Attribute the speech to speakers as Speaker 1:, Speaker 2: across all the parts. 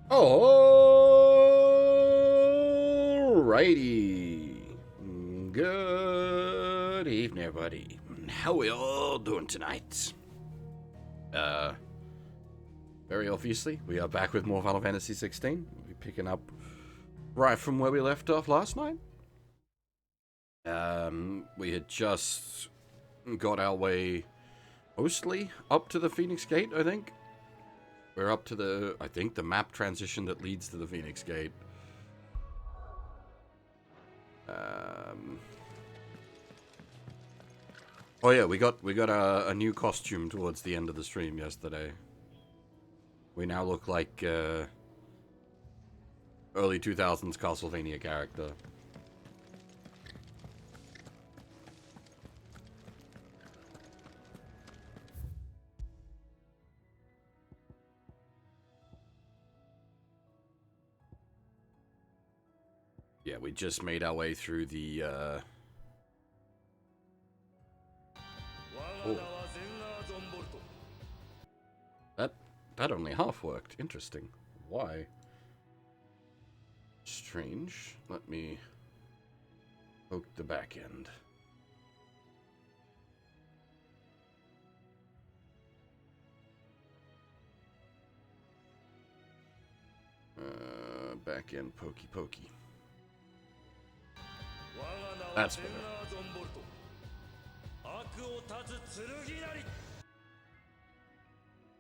Speaker 1: Alrighty. Good evening, everybody. How we all doing tonight? Uh, very obviously, we are back with more Final Fantasy 16. We're picking up right from where we left off last night. We had just got our way mostly up to the Phoenix Gate, I think. We're up to the map transition that leads to the Phoenix Gate. Oh yeah, we got a new costume towards the end of the stream yesterday. We now look like early 2000s Castlevania character. Yeah, we just made our way through the oh. That only half worked. Interesting. Why? Strange. Let me poke the back end. Back end pokey pokey. That's better.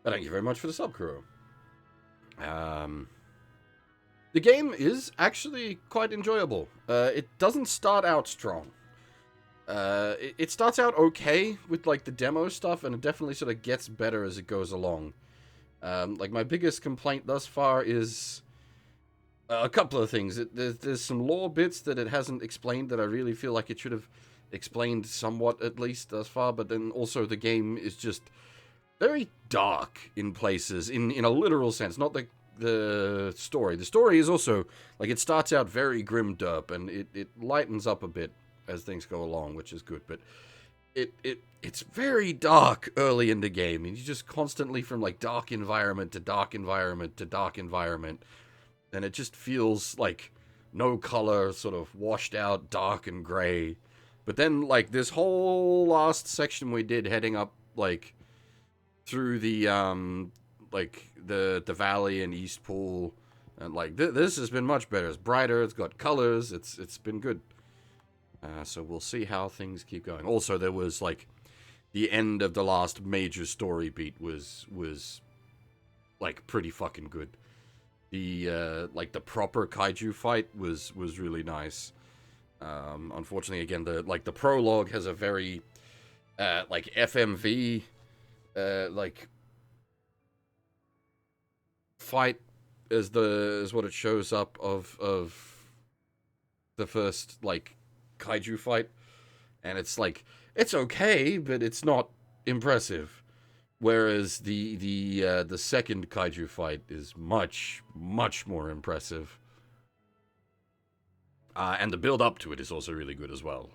Speaker 1: Thank you very much for the sub, Kuro. The game is actually quite enjoyable. It doesn't start out strong. It starts out okay with like the demo stuff, and it definitely sort of gets better as it goes along. Like my biggest complaint thus far is a couple of things. There's some lore bits that it hasn't explained that I really feel like it should have explained somewhat at least thus far. But then also the game is just very dark in places, in a literal sense, not the story. The story is also, like, it starts out very grim derp, and it lightens up a bit as things go along, which is good, but it's very dark early in the game, and you just constantly from, like, dark environment to dark environment to dark environment, and it just feels like no color, sort of washed out, dark and gray. But then, like, this whole last section we did heading up, like, through the the valley and East Pool, and like this has been much better. It's brighter, it's got colors, it's been good. So we'll see how things keep going. Also, there was like the end of the last major story beat was like pretty fucking good. The like the proper kaiju fight was really nice. Unfortunately, again, the prologue has a very like FMV like fight is what it shows up of the first like kaiju fight, and it's like it's okay, but it's not impressive. Whereas the second kaiju fight is much more impressive, and the build up to it is also really good as well.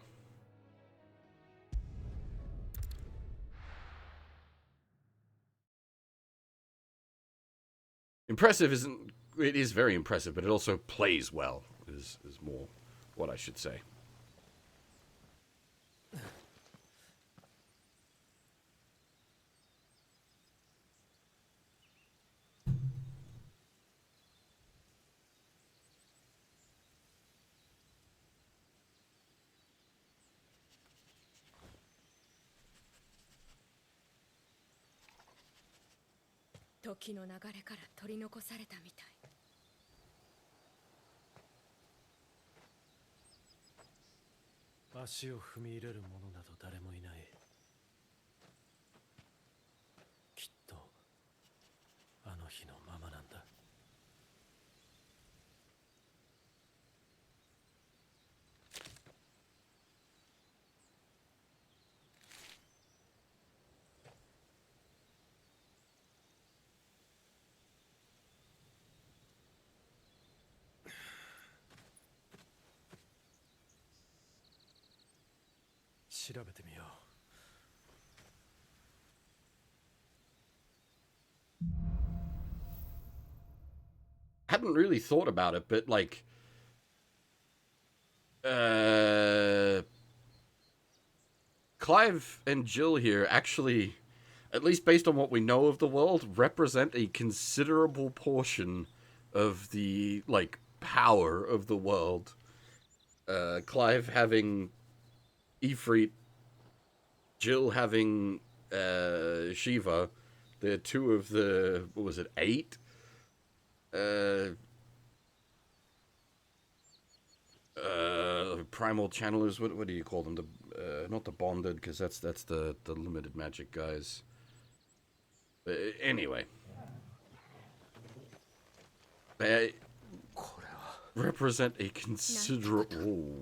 Speaker 1: Impressive isn't. It is very impressive, but it also plays well. Is more what I should say. hadn't really thought about it, but like, Clive and Jill here actually, at least based on what we know of the world, represent a considerable portion of the like power of the world. Clive having Ifrit, Jill having Shiva. They're two of the, what was it, 8? Primal channelers. What do you call them? The not the bonded, because that's the limited magic guys. Anyway, they represent a considerable. Oh.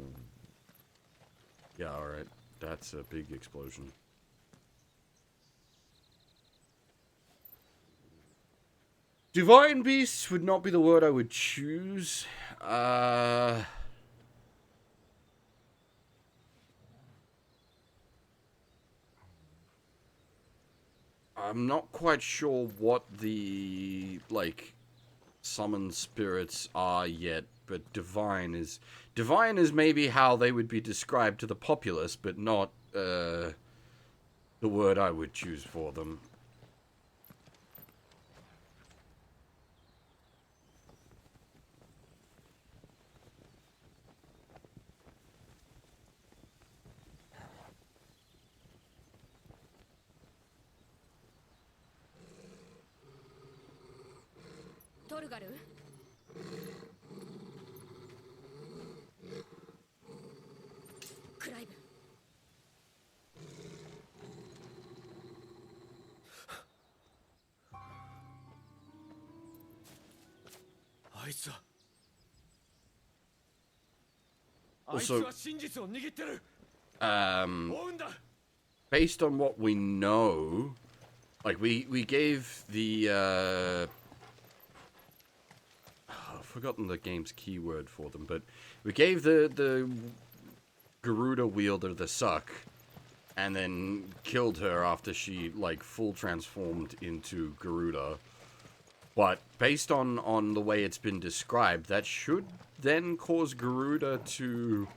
Speaker 1: Yeah, all right. That's a big explosion. Divine beasts would not be the word I would choose. I'm not quite sure what the, like, summoned spirits are yet, but divine is maybe how they would be described to the populace, but not, the word I would choose for them. Also, based on what we know, like we gave the I've forgotten the game's keyword for them, but we gave the Garuda wielder the suck, and then killed her after she like full transformed into Garuda. But based on the way it's been described, that should then cause Garuda to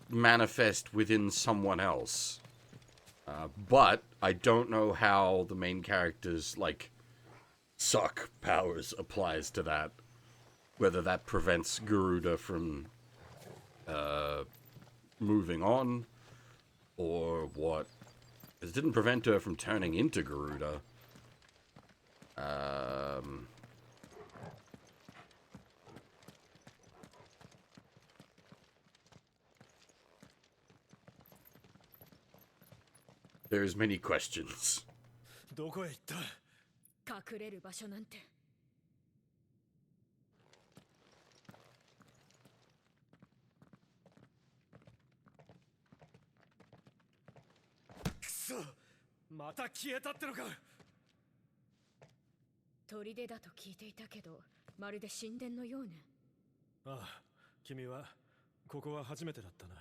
Speaker 1: manifest within someone else. But I don't know how the main character's, like, suck powers applies to that. Whether that prevents Garuda from moving on, or what. It didn't prevent her from turning into Garuda. There's many questions.
Speaker 2: どこへ行った
Speaker 3: 隠れる場所なんて
Speaker 2: くそまた消えたってのか
Speaker 3: 砦だと聞いていたけどまるで神殿のようね
Speaker 2: ああ君はここは初めてだったな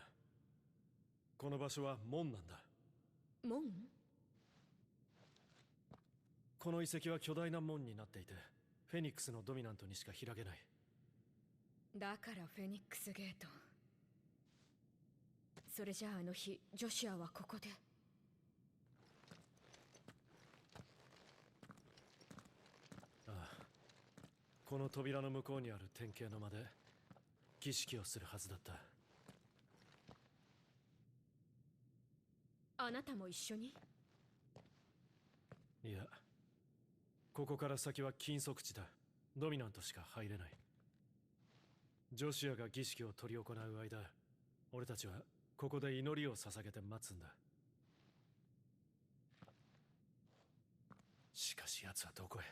Speaker 2: この場所は門なんだ
Speaker 3: 門
Speaker 2: この遺跡は巨大な門になっていてフェニックスのドミナントにしか開けない
Speaker 3: だからフェニックスゲートそれじゃああの日ジョシュアはここで
Speaker 2: ああこの扉の向こうにある典型の間で儀式をするはずだった
Speaker 3: あなたも一緒に
Speaker 2: いやここから先は禁足地だドミナントしか入れないジョシュアが儀式を執り行う間俺たちはここで祈りを捧げて待つんだしかし奴はどこへ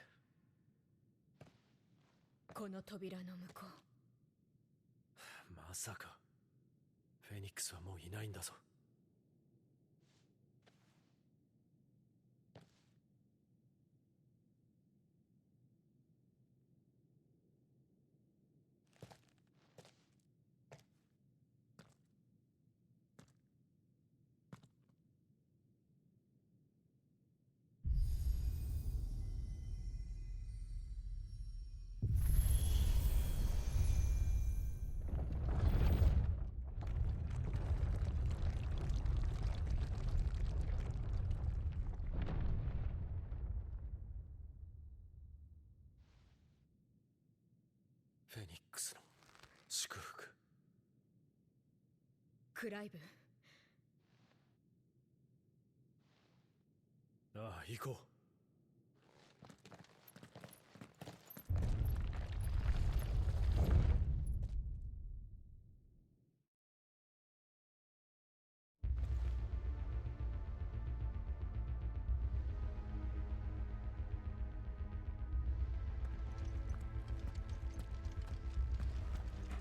Speaker 3: この扉の向こ
Speaker 2: まさかフェニックスはもういないんだぞフェニックスの祝福。
Speaker 3: クライブ、
Speaker 2: ああ、行こう。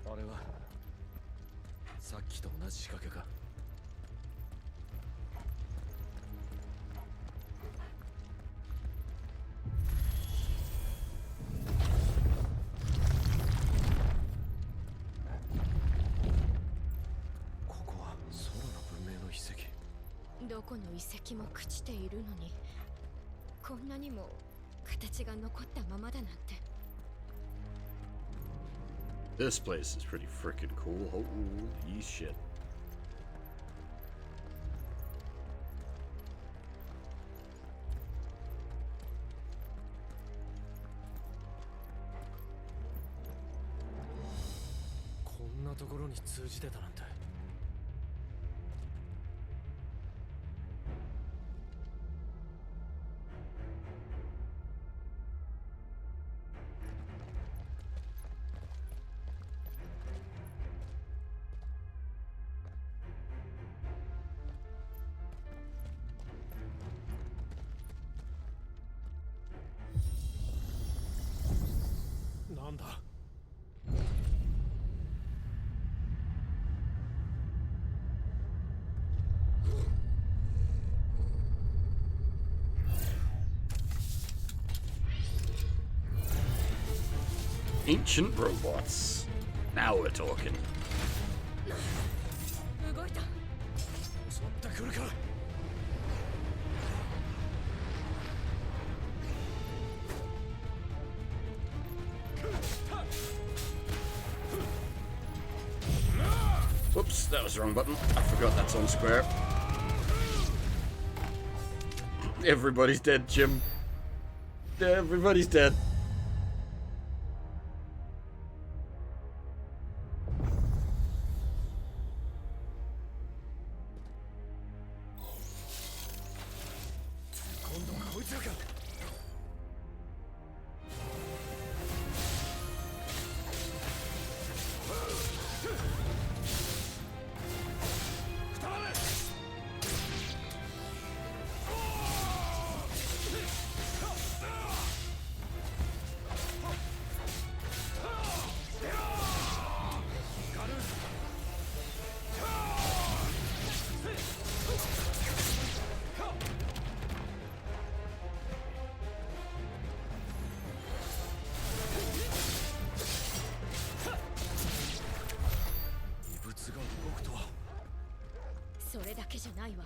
Speaker 2: あれはさっきと同じ仕掛けか。ここは空の文明の遺跡。
Speaker 3: どこの遺跡も朽ちているのに、こんなにも形が残ったままだなんて。
Speaker 1: This place is pretty freaking cool. Holy shit.
Speaker 2: こんなところに通じてたなんて。なんだ。
Speaker 1: Ancient robots. Now we're talking.
Speaker 3: 動いた。
Speaker 2: 襲ってくるか。
Speaker 1: Whoops, that was the wrong button. I forgot that's on square. Everybody's dead, Jim. Everybody's dead.
Speaker 3: それだけじゃないわ。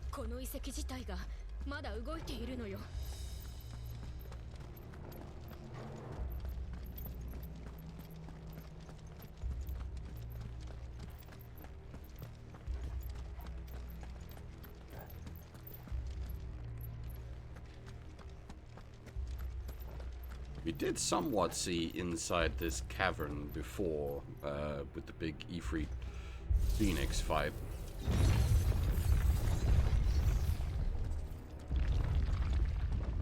Speaker 3: この遺跡自体がまだ動いているのよ。
Speaker 1: We did somewhat see inside this cavern before, with the big Ifrit Phoenix fight.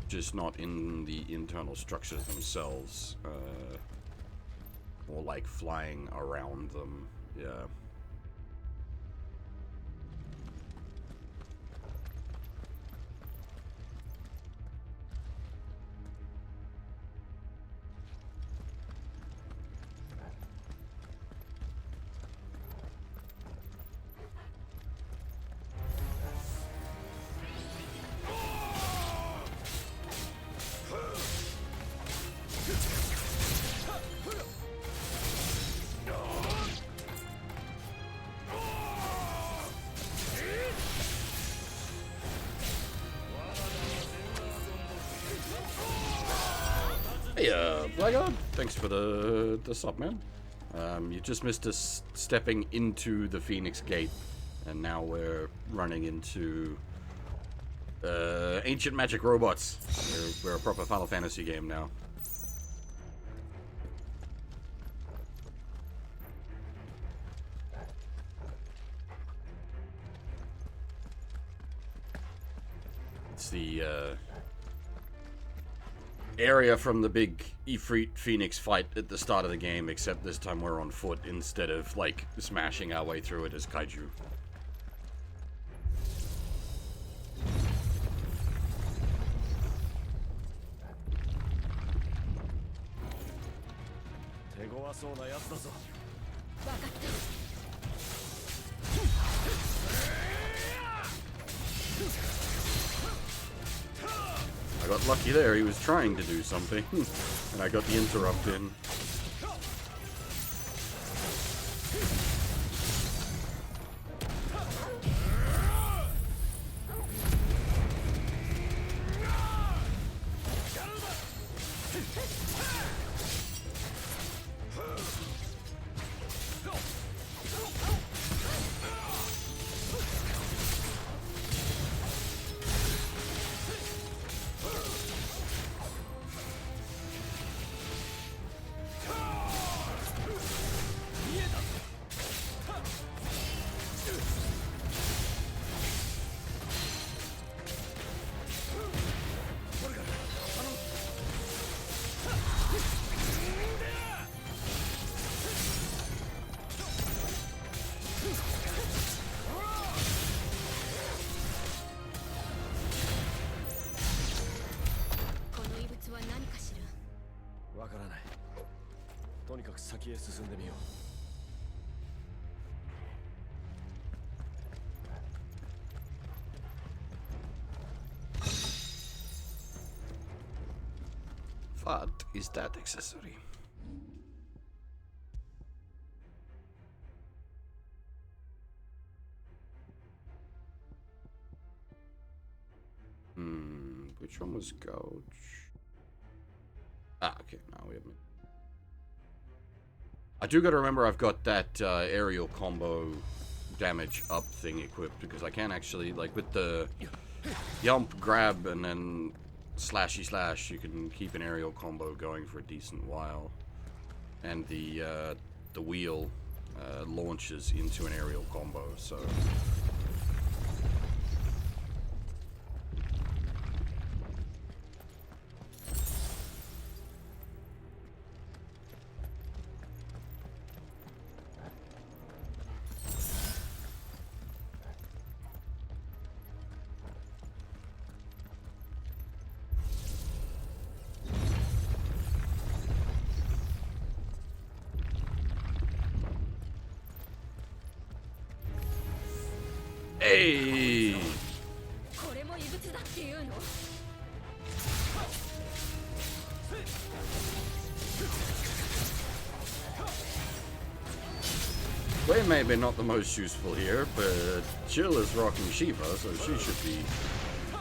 Speaker 1: Just not in the internal structures themselves, or like flying around them, yeah. Hey, Blackguard, thanks for the sub, man. You just missed us stepping into the Phoenix Gate, and now we're running into ancient magic robots. We're a proper Final Fantasy game now. it's the area from the big Ifrit Phoenix fight at the start of the game, except this time we're on foot instead of, like, smashing our way through it as kaiju. I got lucky there, he was trying to do something, and I got the interrupt in. What is that accessory? Which one was Gouge? Ah, okay, now we have... I do gotta remember I've got that aerial combo damage up thing equipped, because I can actually, like, with the yump, grab, and then slashy slash, you can keep an aerial combo going for a decent while. And the wheel launches into an aerial combo, so... Hey! Way maybe not the most useful here, but Jill is rocking Shiva, so she should be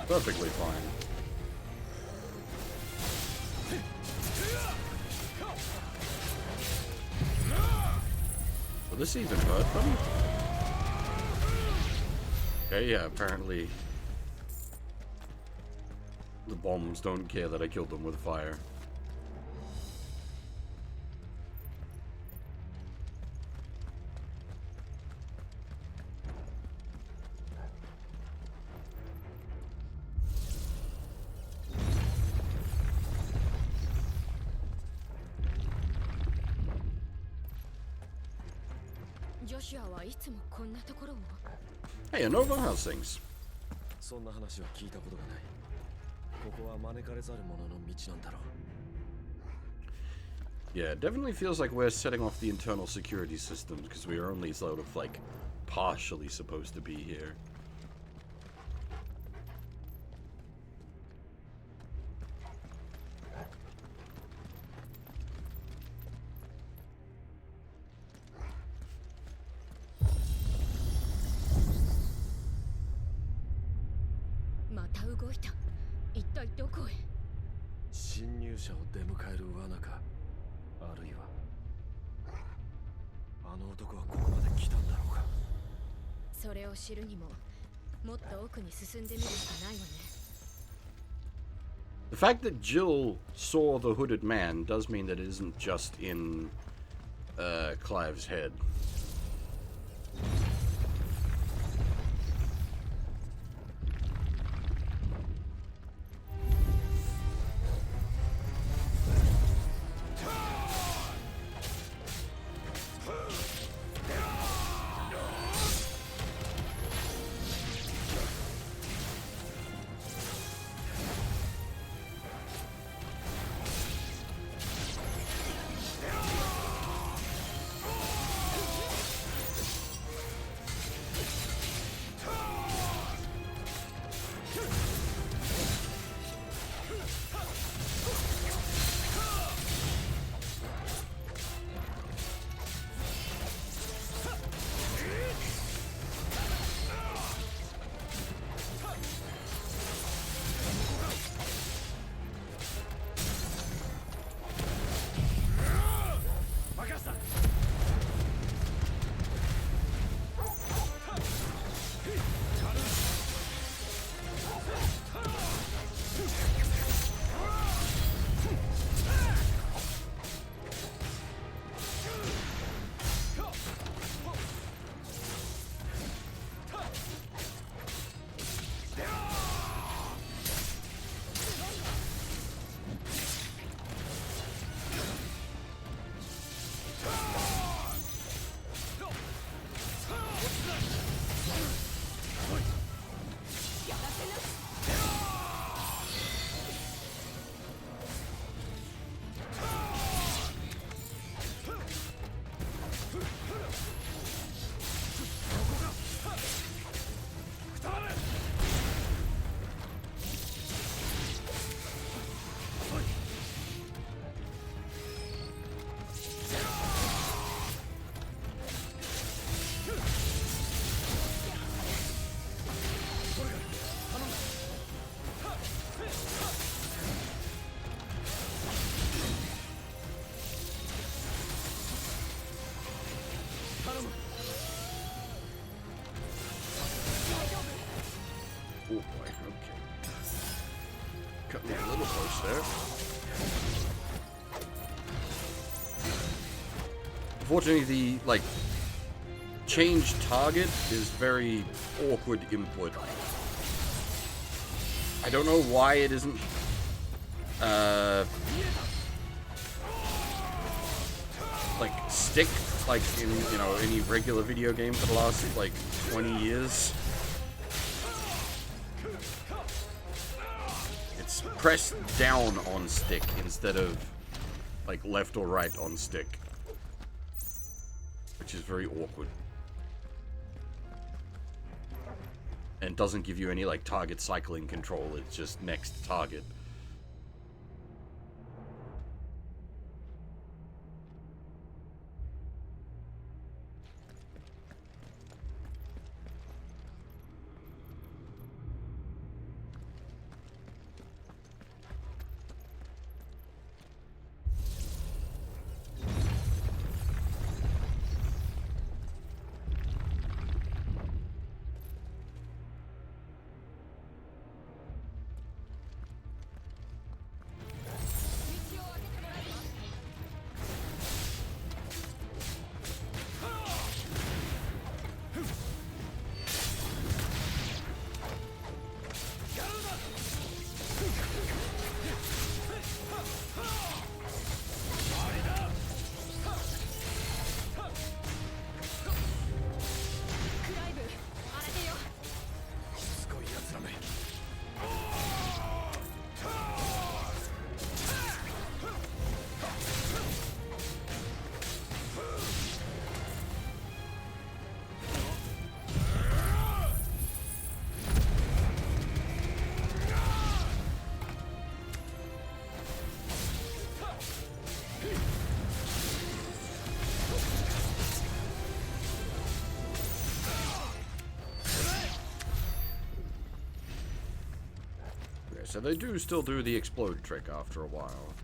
Speaker 1: perfectly fine. Will this even hurt them? Okay, yeah, apparently the bombs don't care that I killed them with fire. Hey, Anova, how's things? Yeah, it definitely feels like we're setting off the internal security systems because we are only sort of like partially supposed to be here. The fact that Jill saw the hooded man does mean that it isn't just in Clive's head. Unfortunately, the, like, change target is very awkward input. I don't know why it isn't, like, stick, like, in, you know, any regular video game for the last, like, 20 years. It's press down on stick instead of, like, left or right on stick. Which is very awkward. And doesn't give you any, like, target cycling control. It's just next target. So they do still do the explode trick after a while.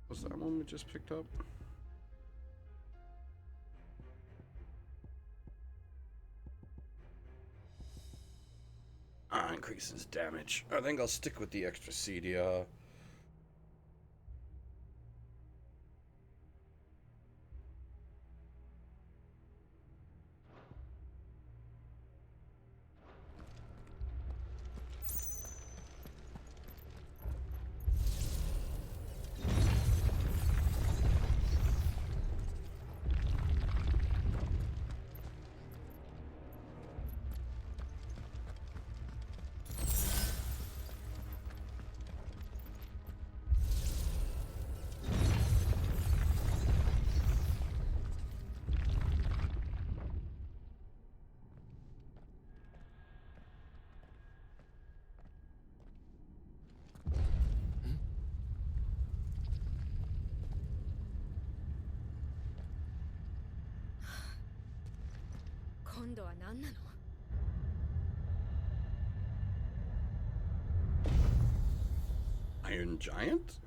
Speaker 1: Was that one we just picked up? Increases damage. I think I'll stick with the extra CDR. Iron Giant?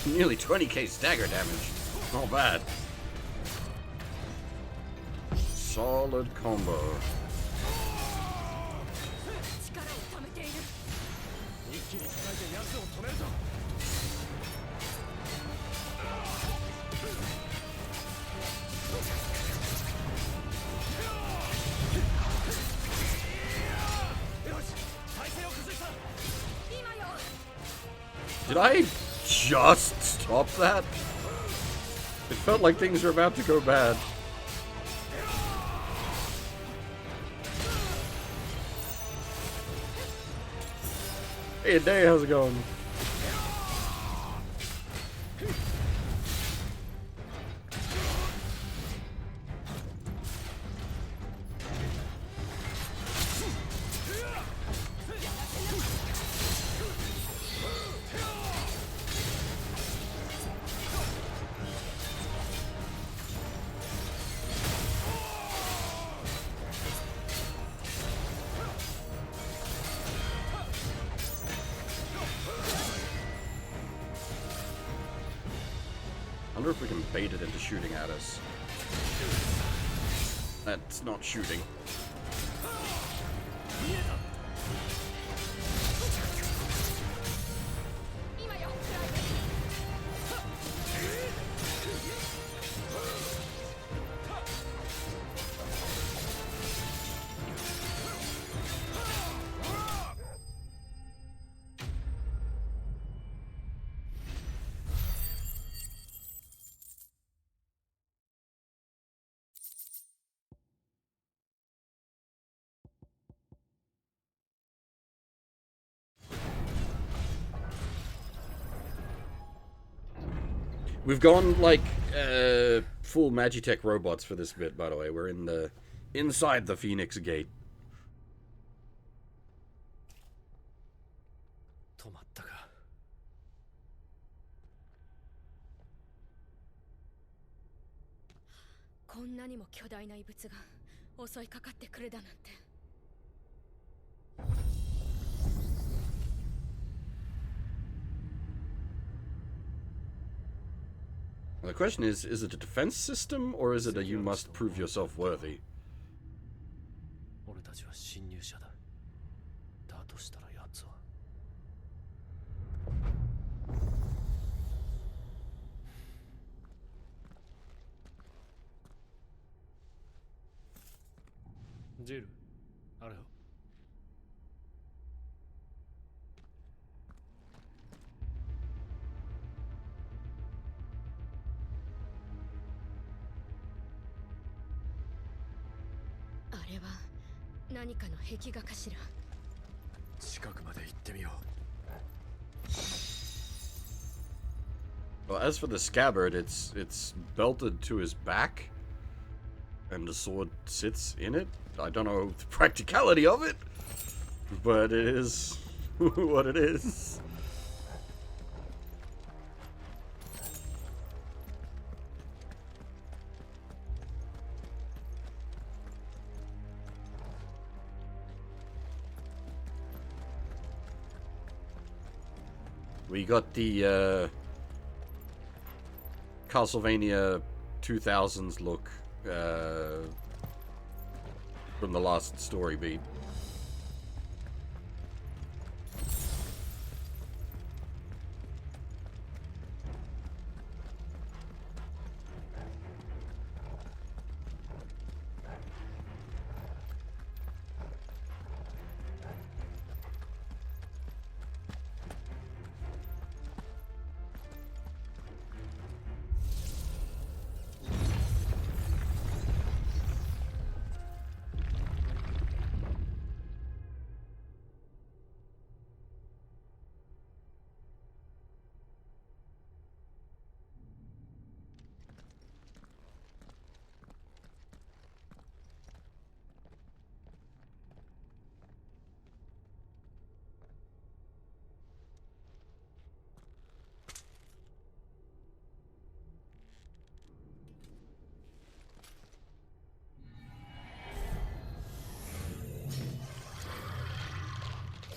Speaker 1: Nearly 20k stagger damage. Not bad. Solid combo.
Speaker 3: 力を貯めている。
Speaker 2: 一気に叩いて奴を止めるぞ。よし、体勢を崩した。
Speaker 3: 今よ。
Speaker 1: Did I just stop that? It felt like things were about to go bad. Hey, Day, how's it going? I wonder if we can bait it into shooting at us. That's not shooting. We've gone like full Magitech robots for this bit, by the way. We're in the inside the Phoenix Gate.
Speaker 2: 止まったか。
Speaker 3: こんなにも巨大な異物が襲いかかってくるだなんて。
Speaker 1: The question is it a defense system, or is it a you must prove yourself worthy?
Speaker 2: 俺たちは侵入者だ。だとしたら奴は。ジル、あれを。
Speaker 3: あれは何かの壁画かしら。
Speaker 2: 近くまで行ってみよう。
Speaker 1: Well, as for the scabbard, it's belted to his back, and the sword sits in it. I don't know the practicality of it, but it is what it is. We got the Castlevania 2000s look from the last story beat.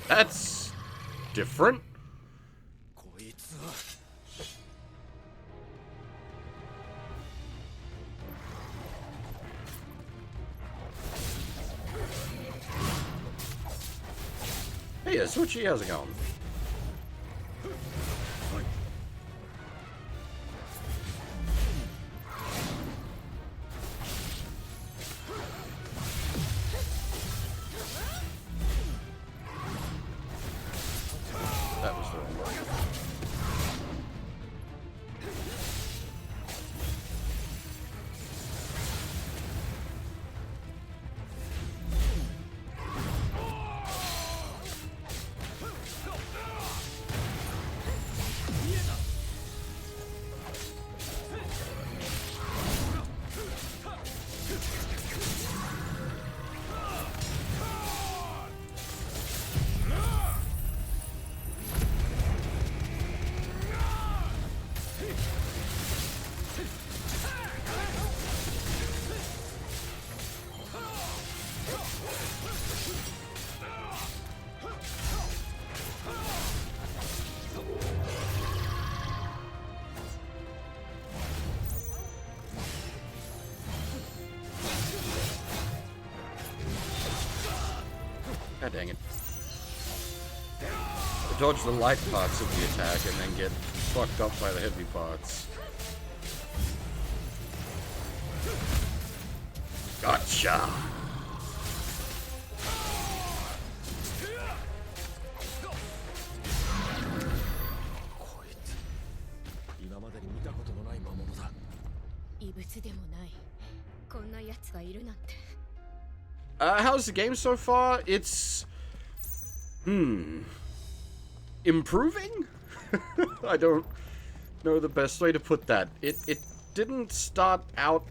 Speaker 1: That's different.
Speaker 2: こいつは
Speaker 1: yeah, Suchi, how's it going? That was the wrong one. God dang it. I dodge the light parts of the attack and then get fucked up by the heavy parts. Gotcha! How's the game so far? It's... improving? I don't know the best way to put that. It didn't start out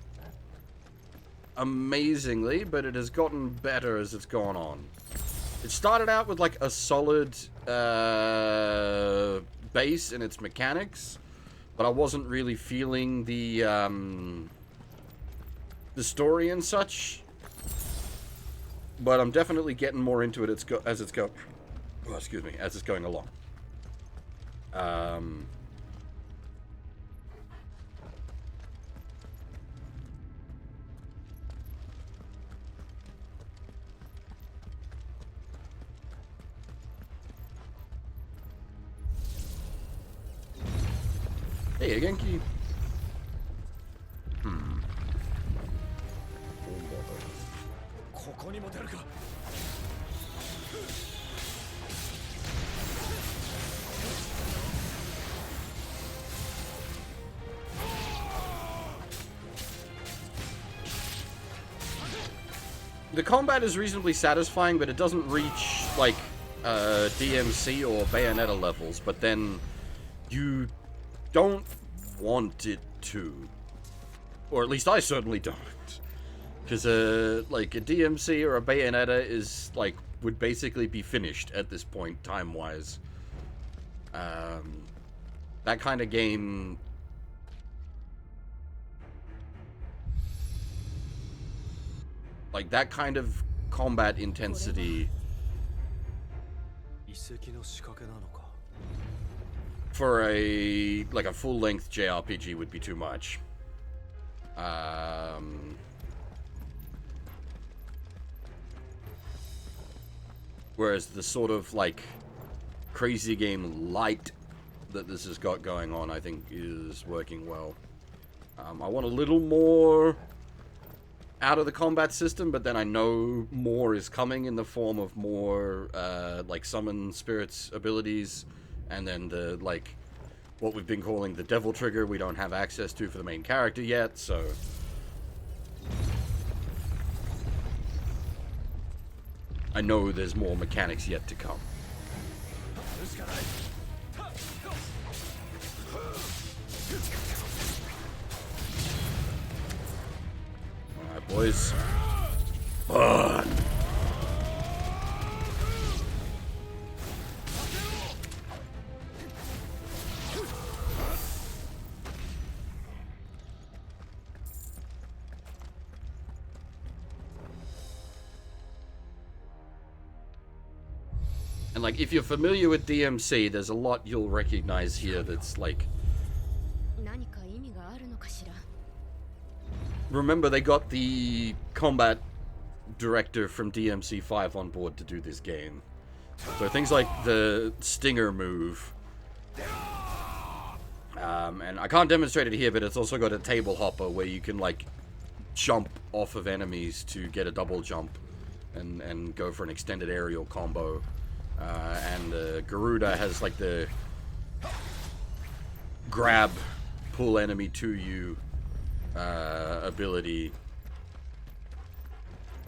Speaker 1: amazingly, but it has gotten better as it's gone on. It started out with like a solid base in its mechanics, but I wasn't really feeling the story and such. But I'm definitely getting more into it as it's going along. Hey, Genki. The combat is reasonably satisfying, but it doesn't reach, like, DMC or Bayonetta levels, but then you don't want it to. Or at least I certainly don't. Because, like, a DMC or a Bayonetta is, like, would basically be finished at this point, time-wise. That kind of game... Like, that kind of combat intensity... For a, like, a full-length JRPG would be too much. Whereas the sort of, like, crazy game light that this has got going on, I think, is working well. I want a little more out of the combat system, but then I know more is coming in the form of more, like, summon spirits abilities, and then the, like, what we've been calling the devil trigger we don't have access to for the main character yet, so... I know there's more mechanics yet to come. Alright, boys. Burn! And, like, if you're familiar with DMC, there's a lot you'll recognize here that's, like... Remember, they got the combat director from DMC 5 on board to do this game. So things like the Stinger move. And I can't demonstrate it here, but it's also got a table hopper where you can, like, jump off of enemies to get a double jump and go for an extended aerial combo. And Garuda has, like, the grab, pull enemy to you ability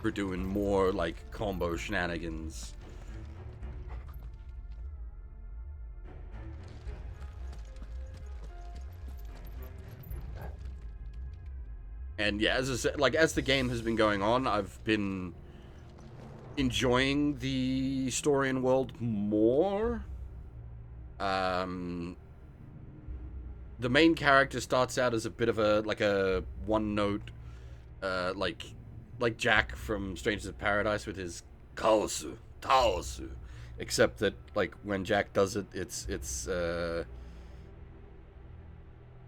Speaker 1: for doing more, like, combo shenanigans. And yeah, as I said, like, as the game has been going on, I've been enjoying the story and world more. The main character starts out as a bit of a, like, a one-note, like Jack from Strangers of Paradise with his Kaosu, Taosu. Except that, like, when Jack does it, it's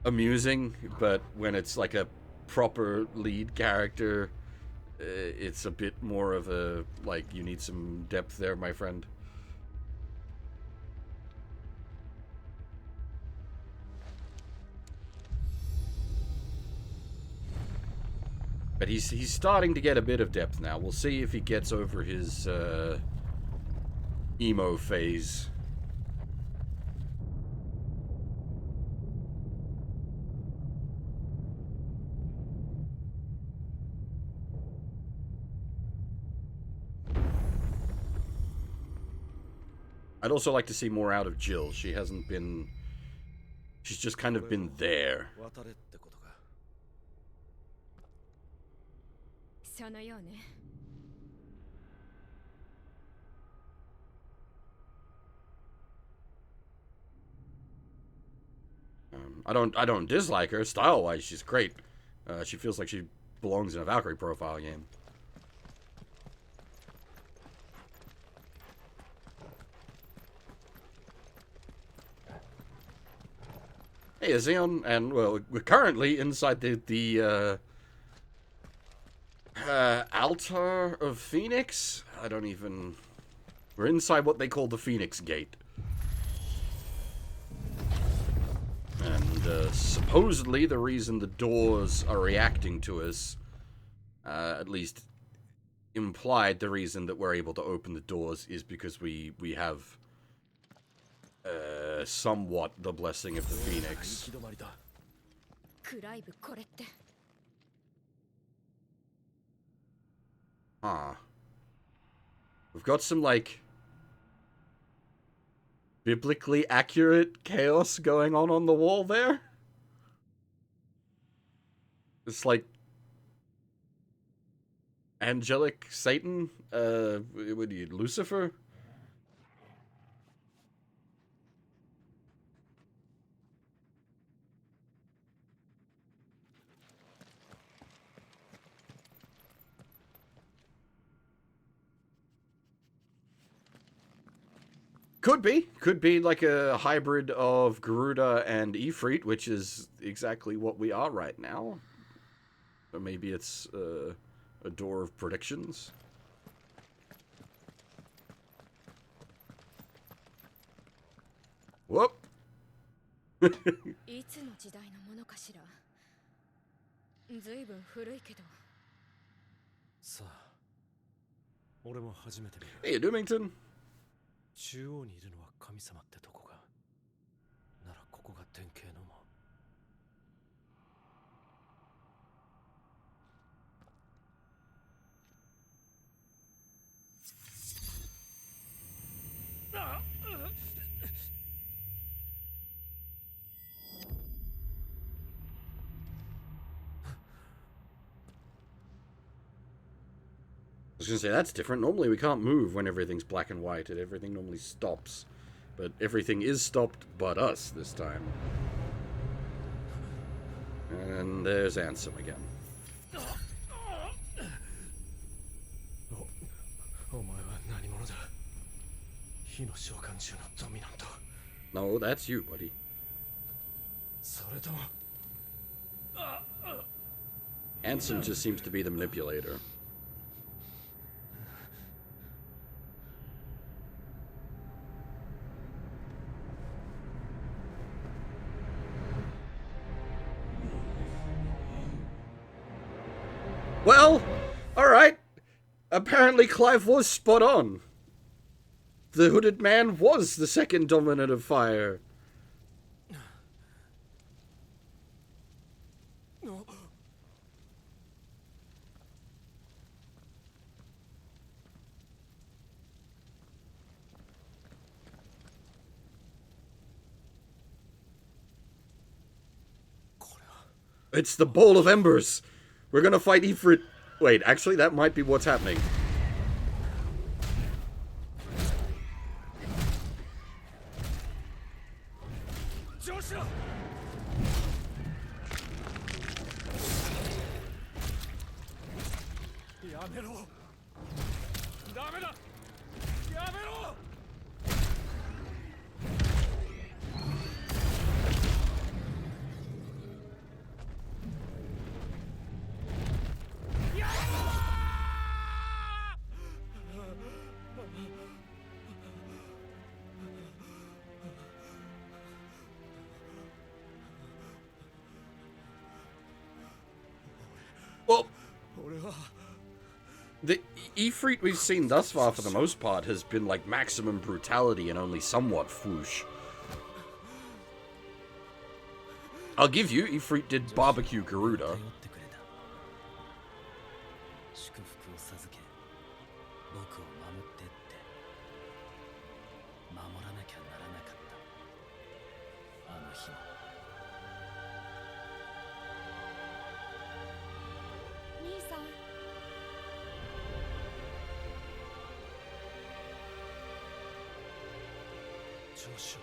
Speaker 1: amusing, but when it's, like, a proper lead character, it's a bit more of a, like, you need some depth there, my friend. But he's starting to get a bit of depth now. We'll see if he gets over his emo phase. I'd also like to see more out of Jill. She hasn't been... She's just kind of been there. I don't dislike her. Style-wise, she's great. She feels like she belongs in a Valkyrie profile game. Hey, Xeon, and, well, we're currently inside the altar of Phoenix? I don't even... We're inside what they call the Phoenix Gate. And, supposedly the reason the doors are reacting to us, at least implied the reason that we're able to open the doors is because we have... somewhat the blessing of the Phoenix. Huh. We've got some, like, biblically accurate chaos going on the wall there. It's like angelic Satan, what do you, Lucifer? Could be like a hybrid of Garuda and Ifrit, which is exactly what we are right now. Or maybe it's a door of predictions. Whoop!
Speaker 3: いつの時代のものかしら。ずいぶん古いけど。
Speaker 2: さあ、俺も初めて見る。
Speaker 1: Hey, Doomington.
Speaker 2: 中央にいるのは神様ってとこか。ならここが典型のも。
Speaker 1: I was gonna say, that's different. Normally we can't move when everything's black and white, and everything normally stops. But everything is stopped but us this time. And there's Ansem again. No, that's you, buddy. Ansem just seems to be the manipulator. Well, alright. Apparently Clive was spot on. The hooded man was the second dominant of fire. It's the Bowl of Embers. We're gonna fight Ifrit. Wait, actually, that might be what's happening.
Speaker 2: Joshua! Yamero! Dameda! Yamero!
Speaker 1: Well, the Ifrit we've seen thus far, for the most part, has been like maximum brutality and only somewhat foosh. I'll give you, Ifrit did barbecue Garuda.
Speaker 2: Joshua.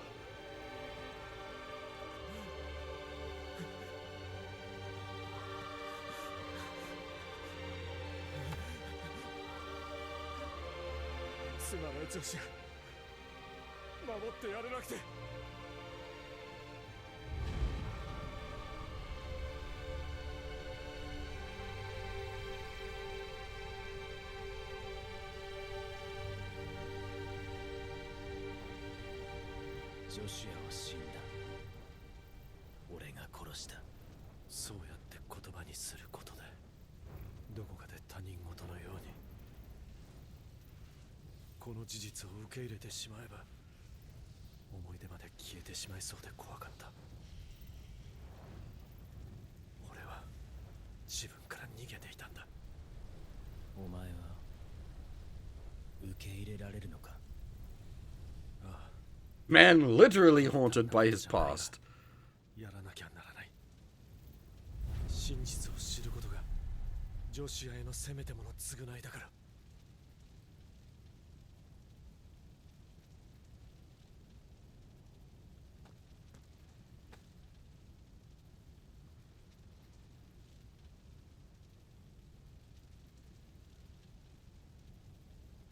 Speaker 2: すまないジョシュ、守ってやれなくて。ジョシュアは死んだ。俺が殺した。そうやって言葉にすることで、どこかで他人事のように。この事実を受け入れてしまえば、思い出まで消えてしまいそうで怖かった。俺は自分から逃げていたんだ。お前は受け入れられるのか？ああ。
Speaker 1: Man literally haunted by his past.
Speaker 2: やらなきゃならない。真実を知ることがジョシュアへのせめてもの償いだから。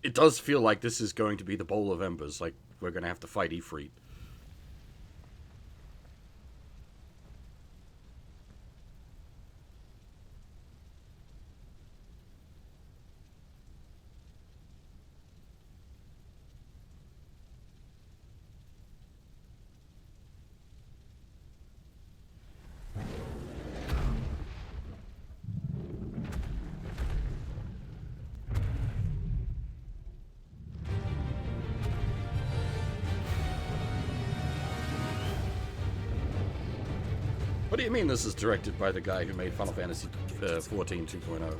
Speaker 1: It does feel like this is going to be the Bowl of Embers, like we're going to have to fight Ifrit. What do you mean this is directed by the guy who made Final Fantasy 14 2.0?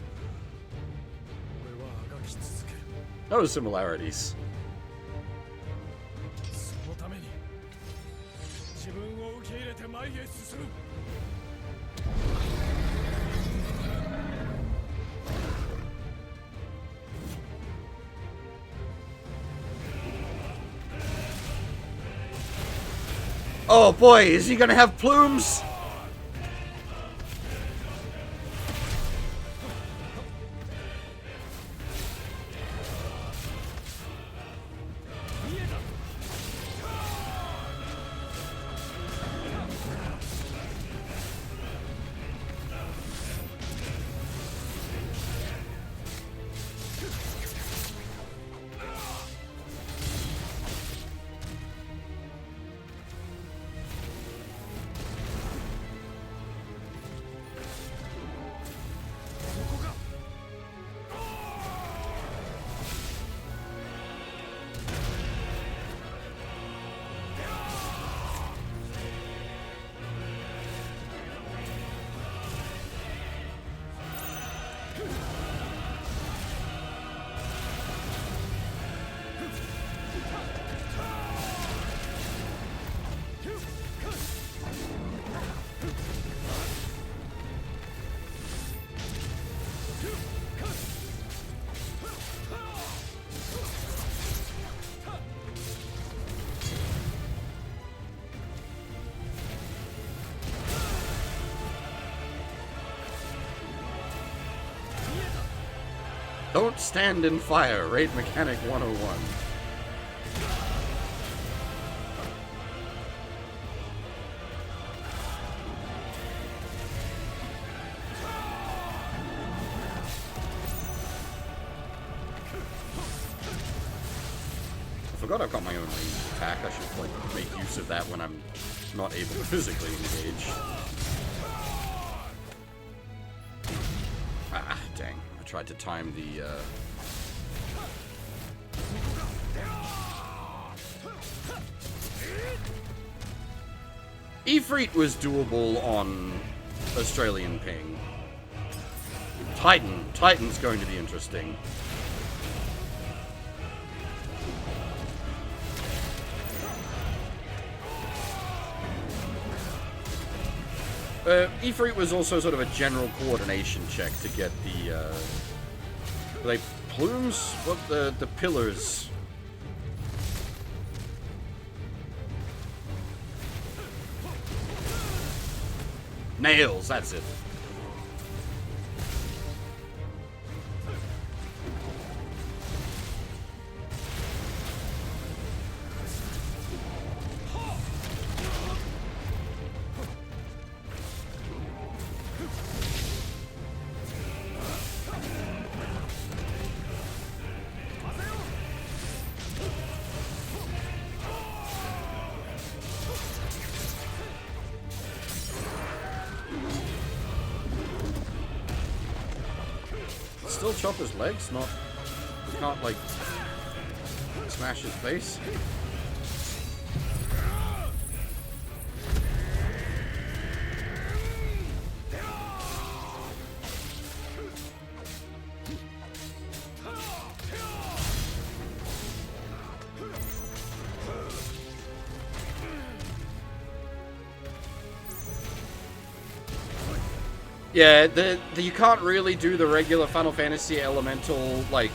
Speaker 1: No similarities. Oh boy, is he gonna have plumes? Don't stand in fire. Raid Mechanic 101. I forgot I've got my own range attack. I should like make use of that when I'm not able to physically engage. Ah, dang. I tried to time the, Ifrit was doable on Australian ping. Titan's going to be interesting. Ifrit was also sort of a general coordination check to get the, are they plumes? What, the pillars? Nails, that's it. Still chop his legs, not... We can't, like, smash his face. Yeah, you can't really do the regular Final Fantasy elemental, like,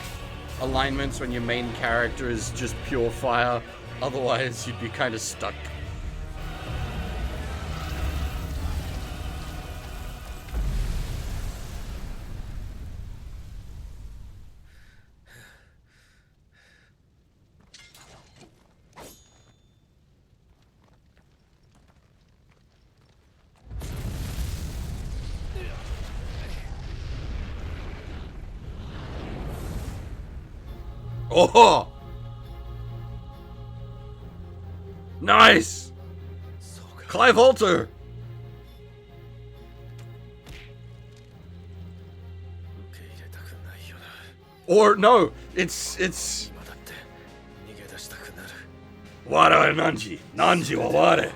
Speaker 1: alignments when your main character is just pure fire. Otherwise, you'd be kind of stuck. Oh! Nice! Clive Alter! Or, no, it's... Wara Nanji. Nanji wa ware.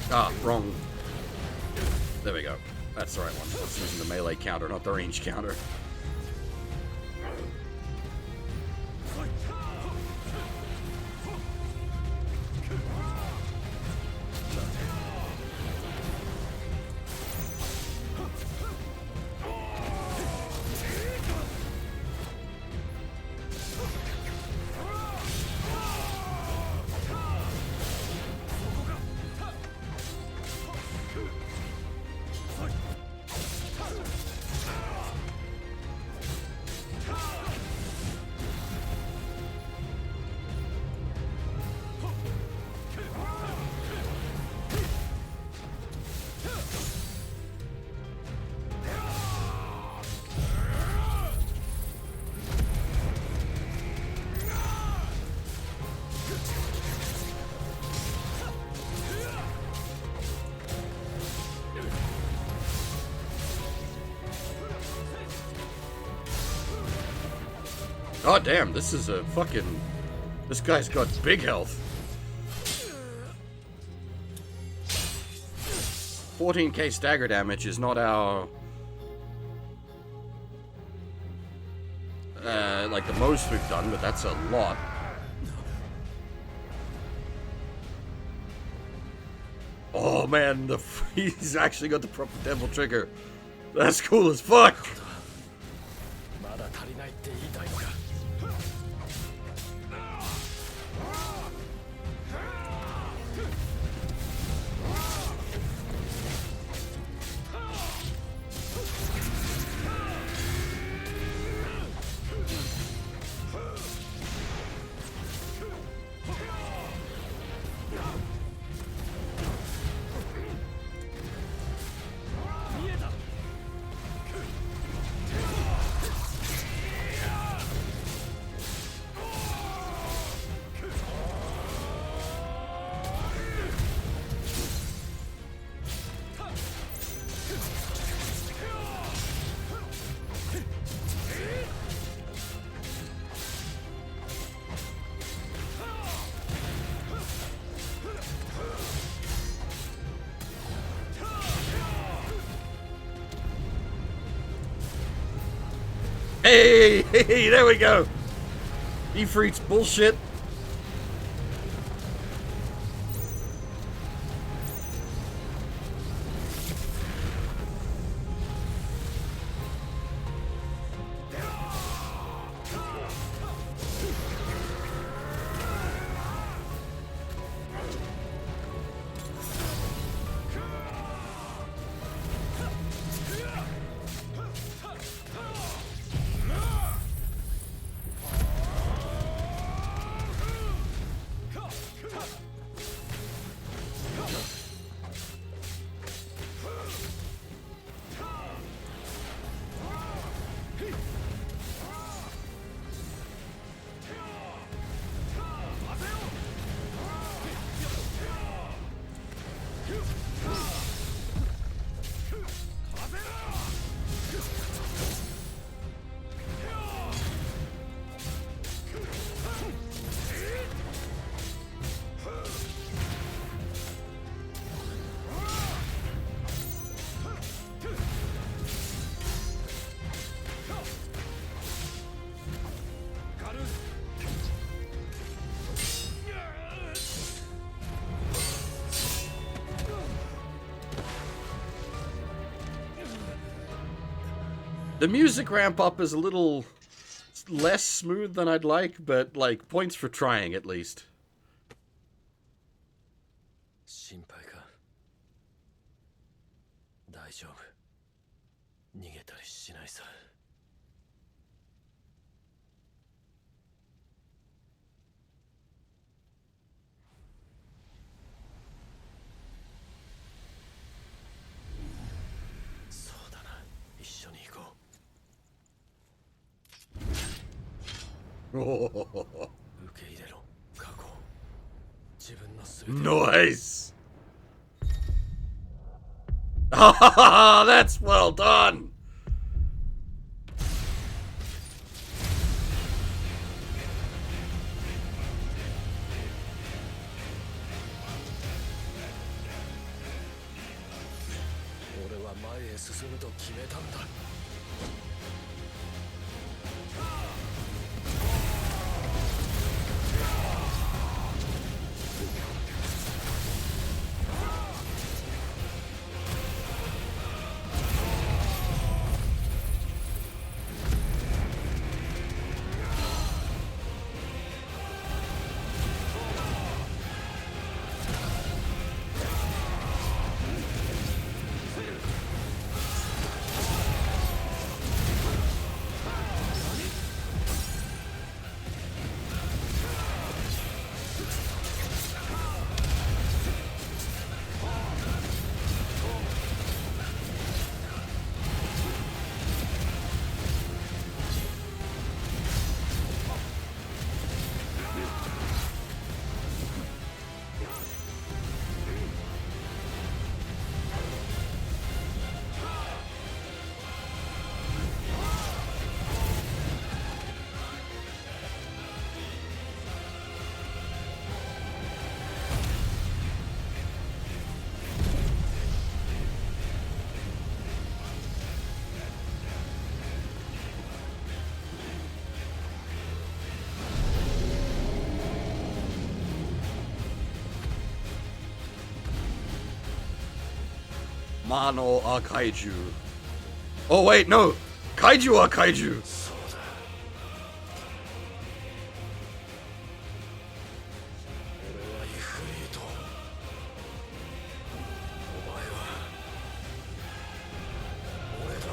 Speaker 1: Ah, wrong. There we go. That's the right one. I was using the melee counter, not the range counter. Oh damn, this is a fucking... This guy's got big health. 14k stagger damage is not our... like the most we've done, but that's a lot. Oh man, he's actually got the proper devil trigger. That's cool as fuck.
Speaker 2: まだ足りないって言いたいのか。
Speaker 1: Hey, there we go. Ifrit's bullshit. The music ramp up is a little less smooth than I'd like, but like points for trying at least.
Speaker 2: 心配か。大丈夫。逃げたりしないさ。そうだな。一緒に行こう。受け入れろ。過去。自分の全て。
Speaker 1: Nice. That's well done.
Speaker 2: 俺は前へ進むと決めたんだ。
Speaker 1: Mano are kaiju. Oh wait, no! Kaiju are kaiju!
Speaker 2: そうだ。俺はイフリート。お前は俺だ。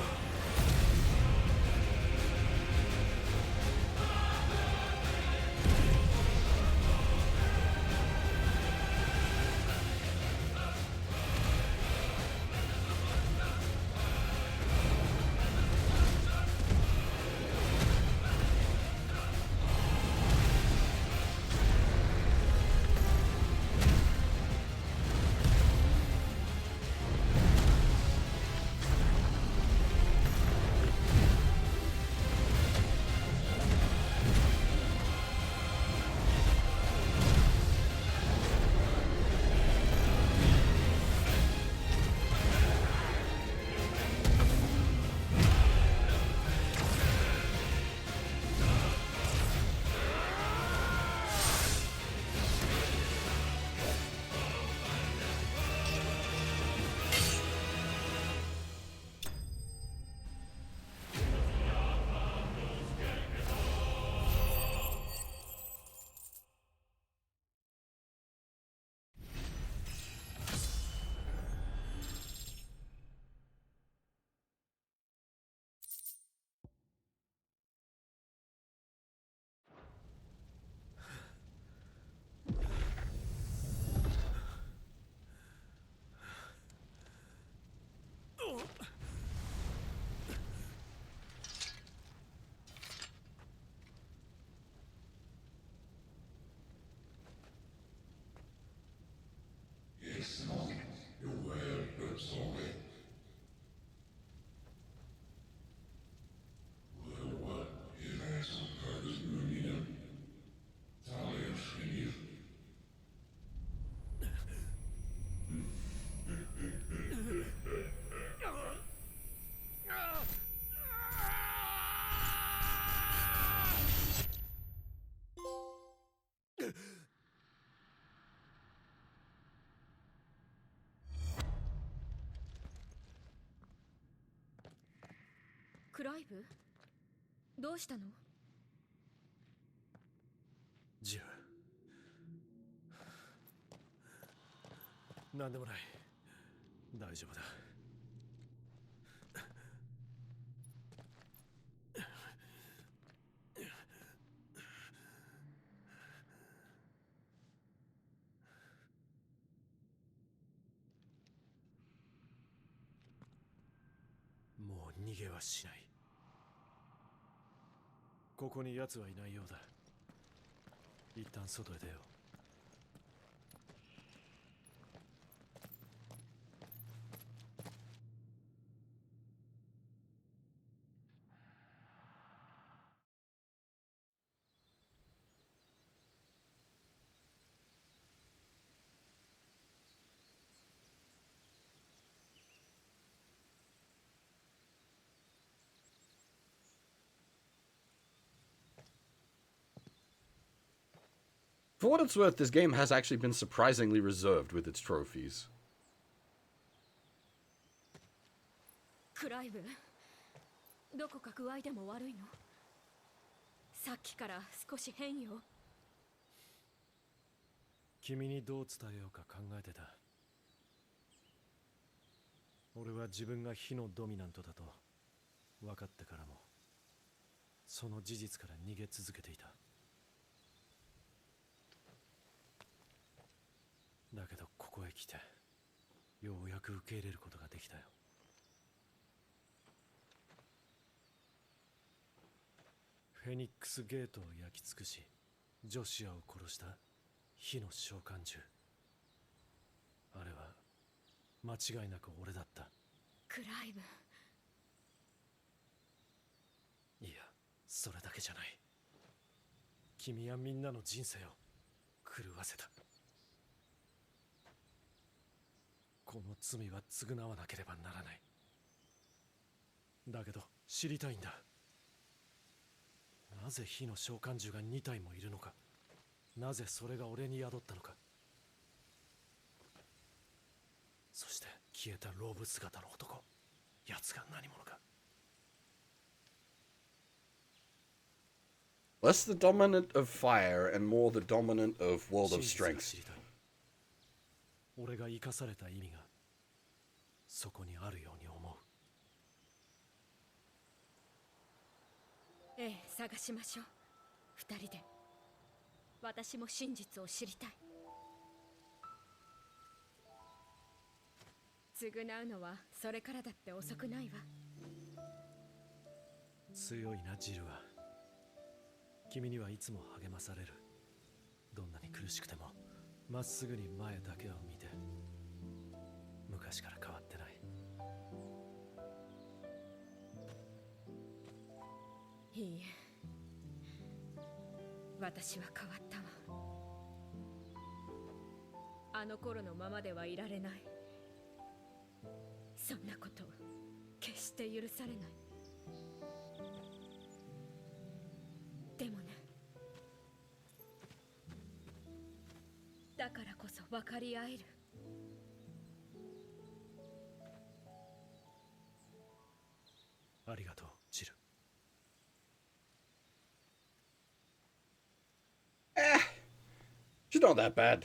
Speaker 3: クライブ、どうしたの？
Speaker 2: ジル、なんでもない。大丈夫だ。もう逃げはしない。ここに奴はいないようだ。一旦外へ出よう。
Speaker 1: For what it's worth, this game has actually been surprisingly reserved with its trophies.
Speaker 3: クライブ、どこか具合でも悪いの？さっきから少し変よ。
Speaker 2: 君にどう伝えようか考えてた。俺は自分が火のドミナントだと分かってからもその事実から逃げ続けていた。だけどここへ来てようやく受け入れることができたよ。フェニックスゲートを焼き尽くしジョシアを殺した火の召喚獣。あれは間違いなく俺だった。
Speaker 3: クライブ。
Speaker 2: いや、それだけじゃない。君はみんなの人生を狂わせた。この罪は償わなければならない。だけど知りたいんだ。なぜ火の召喚獣が2体もいるのか。なぜそれが俺に宿ったのか。そして消えたローブ姿の男。奴が何者か。
Speaker 1: Less the dominant of fire and more the dominant of world of
Speaker 2: 真実が
Speaker 1: strength.
Speaker 2: 知りたい。俺が生かされた意味がそこにあるように思う。
Speaker 3: ええ、探しましょう。二人で。私も真実を知りたい。償うのはそれからだって遅くないわ。
Speaker 2: 強いな、ジルは。君にはいつも励まされる。どんなに苦しくてもまっすぐに前だけを見て。昔から変わってない。
Speaker 3: いいえ、私は変わったわ。あの頃のままではいられない。そんなこと決して許されない。でもね、だからこそ分かり合える。
Speaker 2: ありがとう、ジル。
Speaker 1: She's not that bad.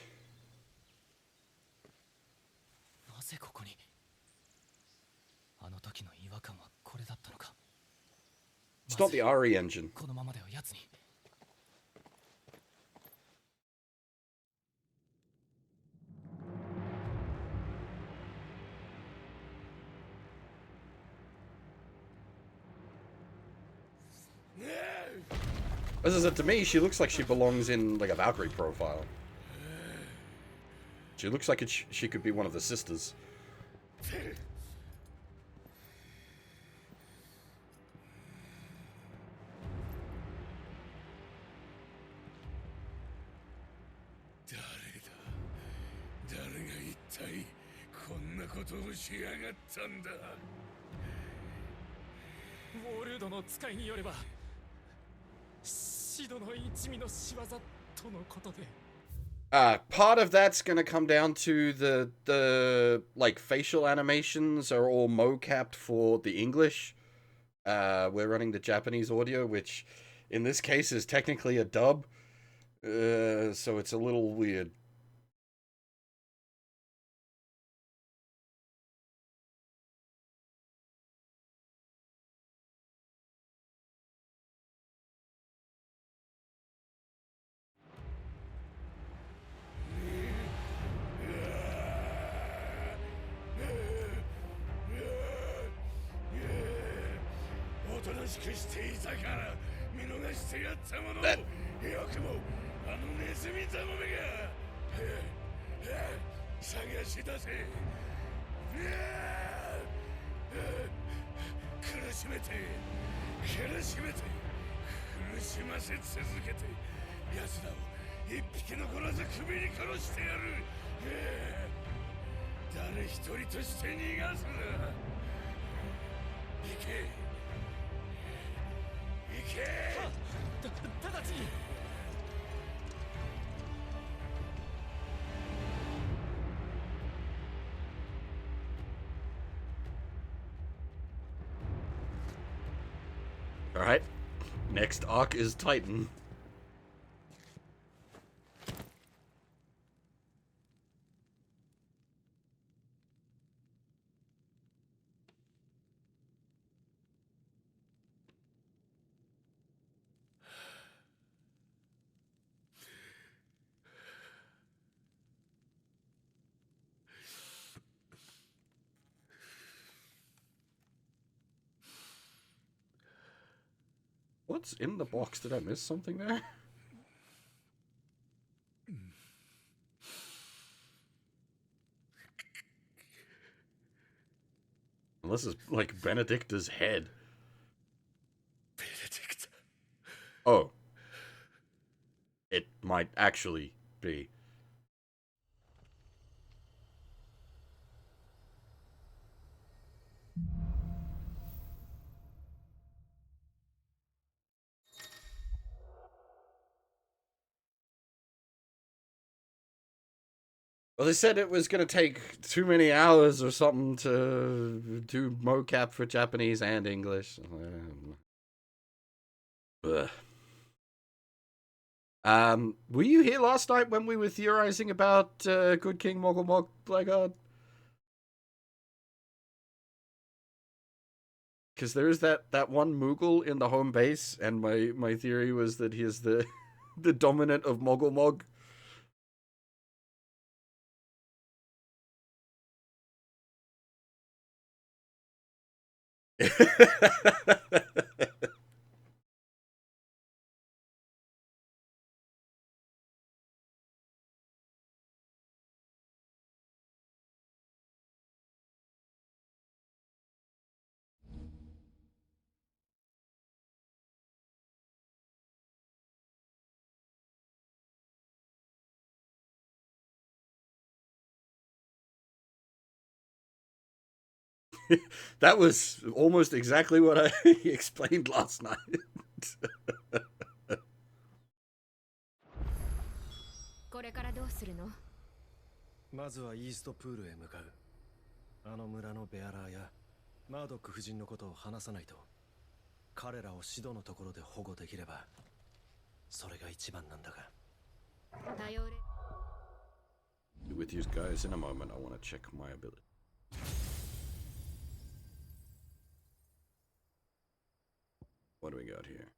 Speaker 4: なぜここに。あの時の違和感はこれだったのか。
Speaker 1: It's not the RE engine.
Speaker 4: このままでは奴に。
Speaker 1: As I said, to me, she looks like she belongs in like a Valkyrie profile. She looks like she could be one of the sisters.
Speaker 5: 誰が一体こんなことをしやがったんだ。
Speaker 2: ウォールードの使いによればシドの一味の仕業とのことで。
Speaker 1: Part of that's gonna come down to the like facial animations are all mocapped for the English. We're running the Japanese audio, which in this case is technically a dub. So it's a little weird. That
Speaker 5: よくもあのネズミざまめが探し出せ。苦しめて苦しめて苦しませ続けて奴らを一匹残らず首に殺してやる。誰一人として逃がすな。行け行け。
Speaker 2: 直ちに。
Speaker 1: Alright. Next arc is Titan. What's in the box? Did I miss something there? This is like Benedicta's head.
Speaker 5: Benedict.
Speaker 1: Oh. It might actually be. Well, they said it was going to take too many hours or something to do mocap for Japanese and English. Ugh. Were you here last night when we were theorizing about Good King Mogul Mog Blackguard? Because there is that one Moogle in the home base, and my theory was that he is the the dominant of Mogul Mog. That was almost exactly what I explained last night.
Speaker 3: これからどうするの？
Speaker 2: まずはイーストプールへ向かう。あの村のベアラーやマードック夫人のことを話さないと。彼らをシドのところで保護できれば、それが一番なんだが。
Speaker 3: 頼れ。
Speaker 1: With you guys in a moment, I want to check my ability. What do we got here?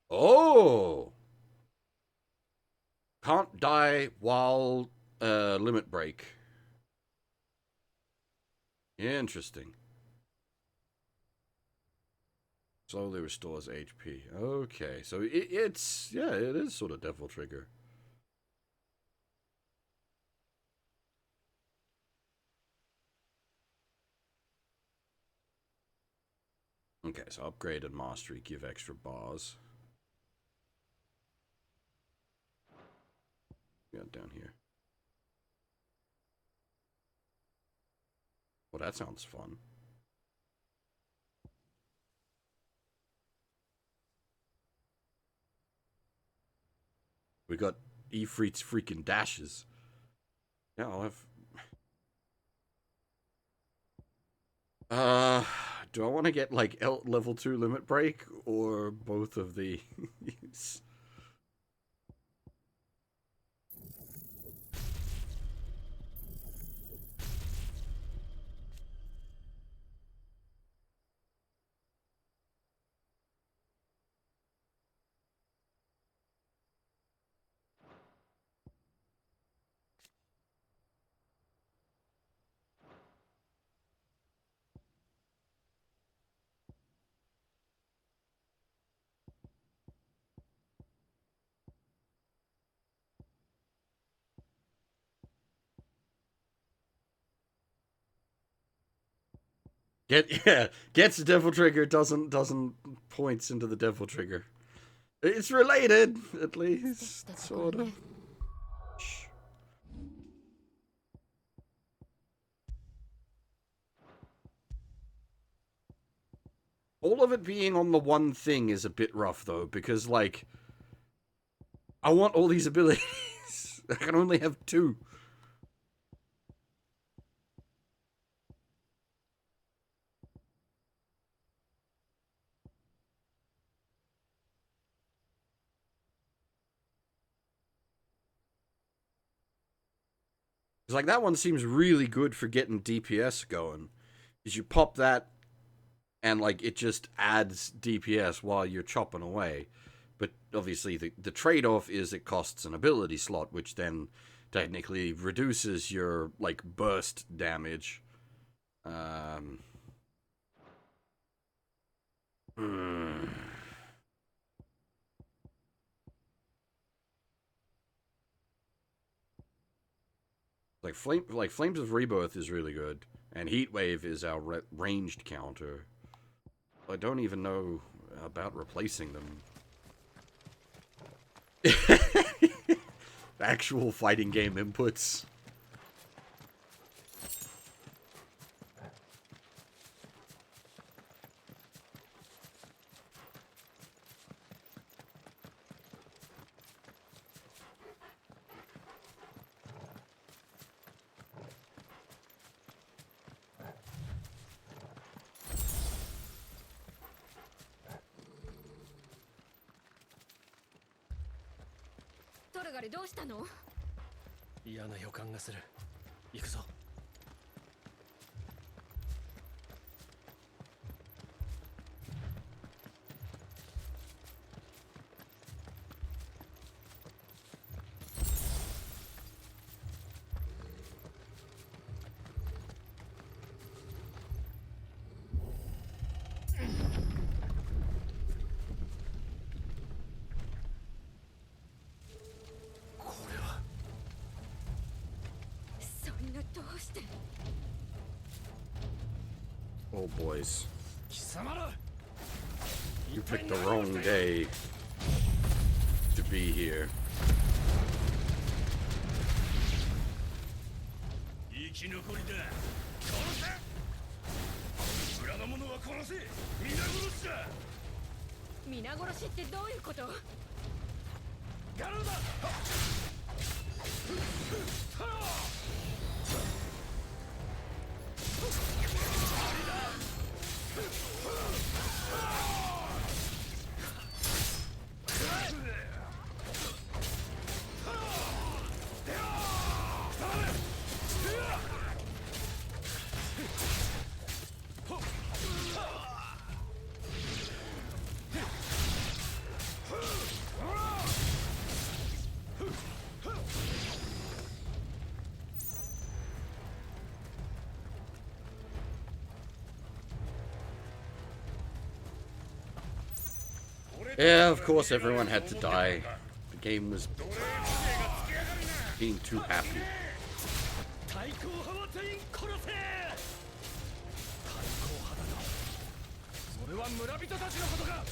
Speaker 1: Oh! Can't die while limit break. Interesting. Slowly restores HP. Okay, so it's yeah, it is sort of Devil Trigger. Okay, so upgrade and mastery give extra bars. We got down here. Well, that sounds fun. We got Ifrit's freaking dashes. Yeah, I'll have... do I want to get, like, level 2 limit break, or both of these? Gets the Devil Trigger, doesn't points into the Devil Trigger. It's related, at least, sort of. All of it being on the one thing is a bit rough, though, because, like, I want all these abilities. I can only have 2. It's like, that one seems really good for getting DPS going. Is you pop that, and, like, it just adds DPS while you're chopping away. But, obviously, the trade-off is it costs an ability slot, which then technically reduces your, like, burst damage. Like Flames of Rebirth is really good, and Heatwave is our ranged counter. I don't even know about replacing them. Actual fighting game inputs.
Speaker 3: トルガルどうしたの？
Speaker 2: 嫌な予感がする。行くぞ。
Speaker 3: そんなどうして？
Speaker 1: Oh boys.
Speaker 2: 貴様ら
Speaker 1: You picked the wrong day to be here.
Speaker 5: 生き残りだ。殺せ。裏の者は殺せ。皆殺しだ。
Speaker 3: 皆殺しってどういうこと？
Speaker 5: ガルだ。
Speaker 1: Yeah, of course everyone had to die. The game was being too happy.
Speaker 2: 対抗派は全員殺せ。対抗派だと。それは村人たちのことか。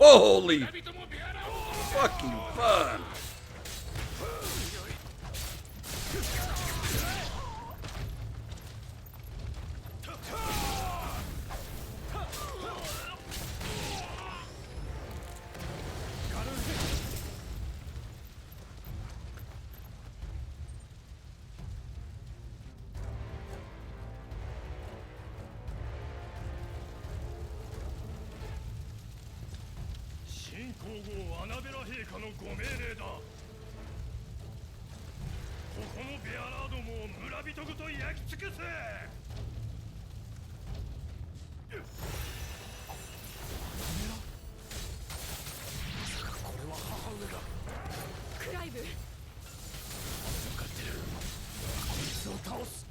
Speaker 1: Holy fucking fun!
Speaker 5: 皇后アナベラ陛下のご命令だ。ここのベアラーどもを村人ごと焼き尽くせ。
Speaker 2: まさかこれは母上が。
Speaker 3: クライブ、
Speaker 2: 分かってる。こいつを倒す。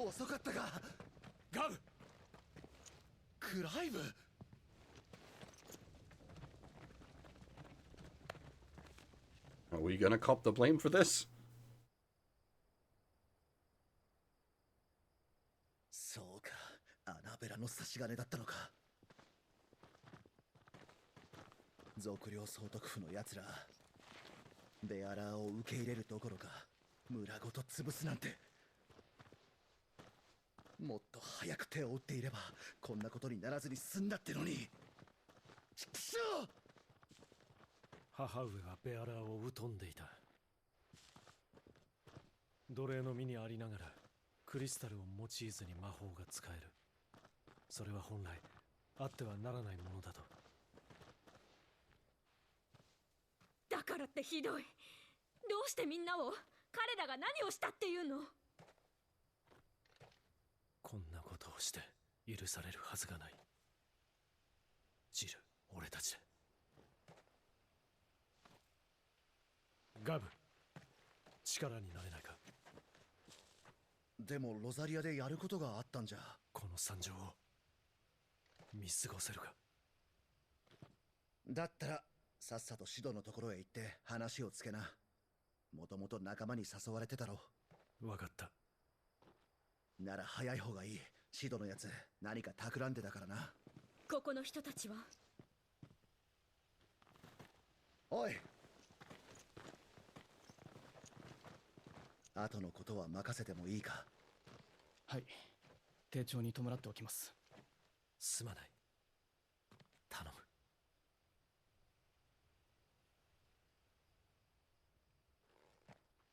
Speaker 5: 遅かったか。ガブ、クライブ。
Speaker 1: Are we gonna cop the blame for this?
Speaker 5: そうか、アナベラの差し金だったのか。賊領総督府のやつら、ベアラーを受け入れるどころか村ごと潰すなんて。もっと早く手を打っていればこんなことにならずに済んだってのに。ちくしょう。
Speaker 2: 母上はベアラーを疎んでいた。奴隷の身にありながらクリスタルを用いずに魔法が使える。それは本来あってはならないものだと。
Speaker 3: だからってひどい。どうしてみんなを、彼らが何をしたっていうの？
Speaker 2: こんなことをして許されるはずがない。ジル、俺たちで。ガブ、力になれないか。
Speaker 5: でもロザリアでやることがあったんじゃ。
Speaker 2: この惨状を見過ごせるか。
Speaker 5: だったらさっさとシドのところへ行って話をつけな。もともと仲間に誘われてたろ。
Speaker 2: わかった。
Speaker 5: なら早い方がいい。シドのやつ何か企んでたからな。
Speaker 3: ここの人たちは？
Speaker 5: おい、後のことは任せてもいいか。
Speaker 4: はい、丁重に弔っておきます。
Speaker 2: すまない。頼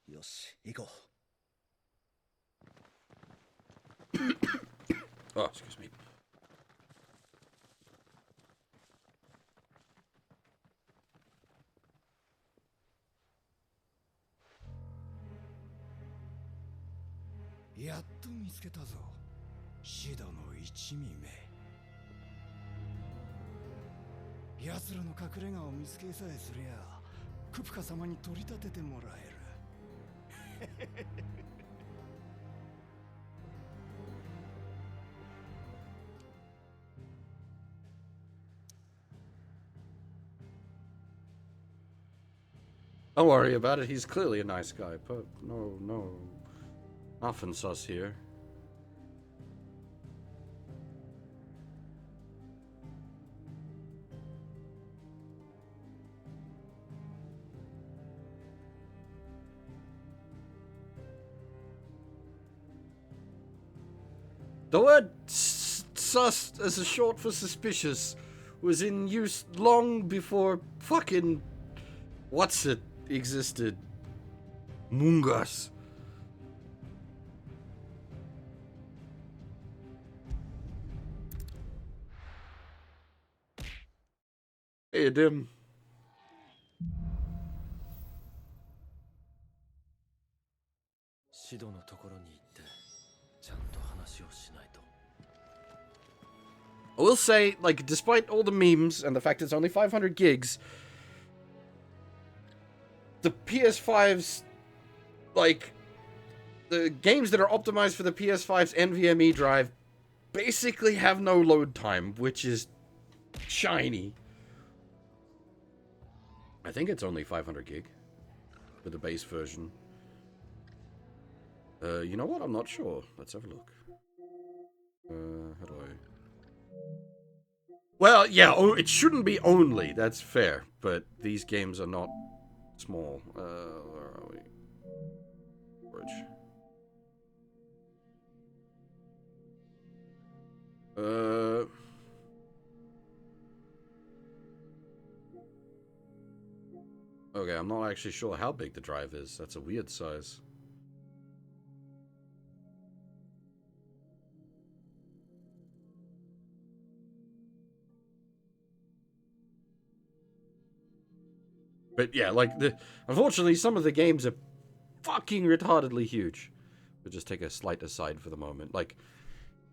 Speaker 2: む。
Speaker 5: よし、行こう。
Speaker 1: Oh, excuse me.
Speaker 5: やっと見つけたぞ、シドの一味め。奴らの隠れ家を見つけさえすりゃクプカ様に取り立ててもらえる。
Speaker 1: Don't worry about it. He's clearly a nice guy, but no. Nothing sus here. The word sus as a short for suspicious was in use long before fucking what's it existed. Mungus. Hey, Dim.
Speaker 2: シドのところに行ってちゃんと話をしないと。
Speaker 1: I will say, like, despite all the memes and the fact it's only 500 gigs, the PS5's, like, the games that are optimized for the PS5's NVMe drive basically have no load time, which is shiny. I think it's only 500 gig for the base version. You know what? I'm not sure. Let's have a look. How do I... Well, yeah, it shouldn't be only. That's fair. But these games are not small. Where are we? Storage. Okay, I'm not actually sure how big the drive is. That's a weird size. But yeah, like, unfortunately, some of the games are fucking retardedly huge. We'll just take a slight aside for the moment. Like,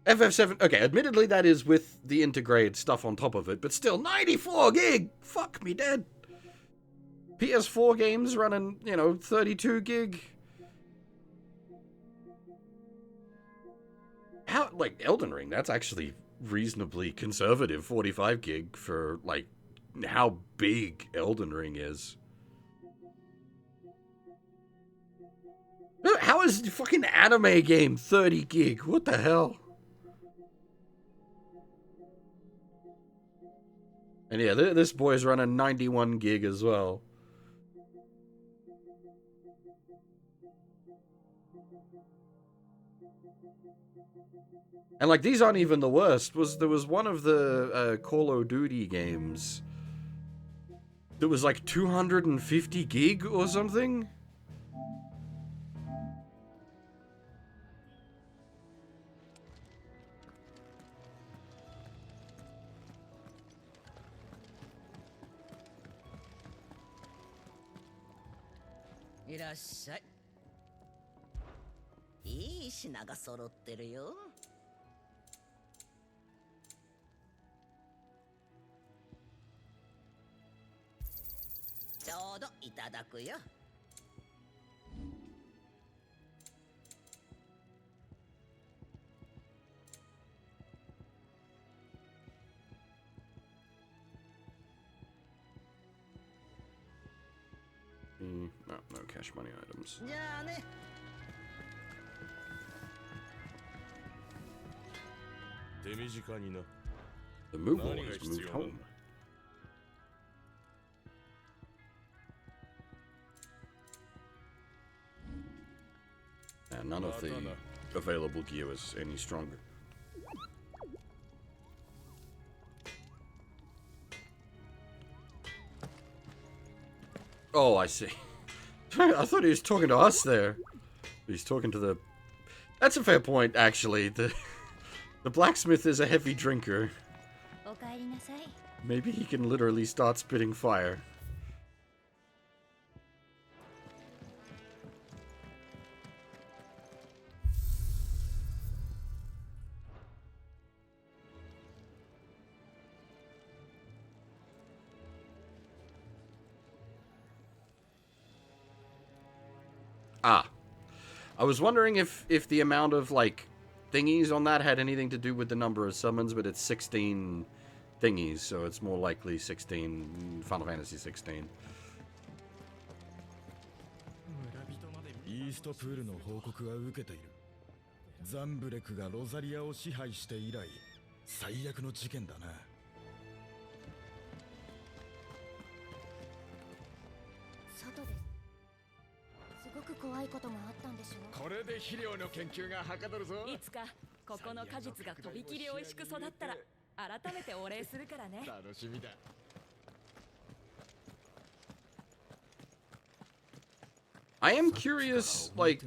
Speaker 1: FF7, okay, admittedly that is with the integrated stuff on top of it, but still, 94 gig! Fuck me dead! PS4 games running, 32 gig. How, like, Elden Ring, that's actually reasonably conservative 45 gig for, like, how big Elden Ring is. How is the fucking anime game 30 gig? What the hell? And yeah, this boy's running 91 gig as well. And like, these aren't even the worst. There was one of the Call of Duty games that was like 250 gig or something. No cash money items. The move boys moved home. And none of the available gear is any stronger. Oh, I see. I thought he was talking to us there. He's talking to the... That's a fair point, actually. The blacksmith is a heavy drinker. Maybe he can literally start spitting fire. Ah. I was wondering if the amount of, like, thingies on that had anything to do with the number of summons, but it's 16 thingies, so it's more likely 16 Final Fantasy 16.
Speaker 6: イーストプールの報告は受けている。ザンブレクがロザリアを支配して以来、最悪の事件だな。
Speaker 3: 外ですごく怖いことがあったんでしょう。
Speaker 6: これで肥料の研究がはかどるぞ。
Speaker 7: いつかここの果実がとびきり美味しく育ったら改めてお礼するからね。
Speaker 6: 楽しみだ。
Speaker 1: I am curious, like,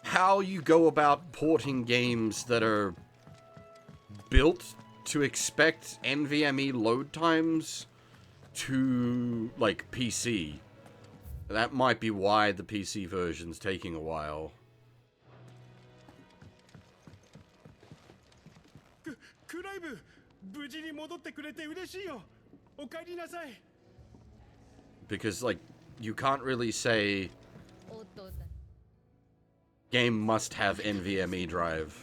Speaker 1: how you go about porting games that are built to expect NVMe load times to, like, PC. That might be why the PC version's taking a while. Because, like, you can't really say game must have NVMe drive.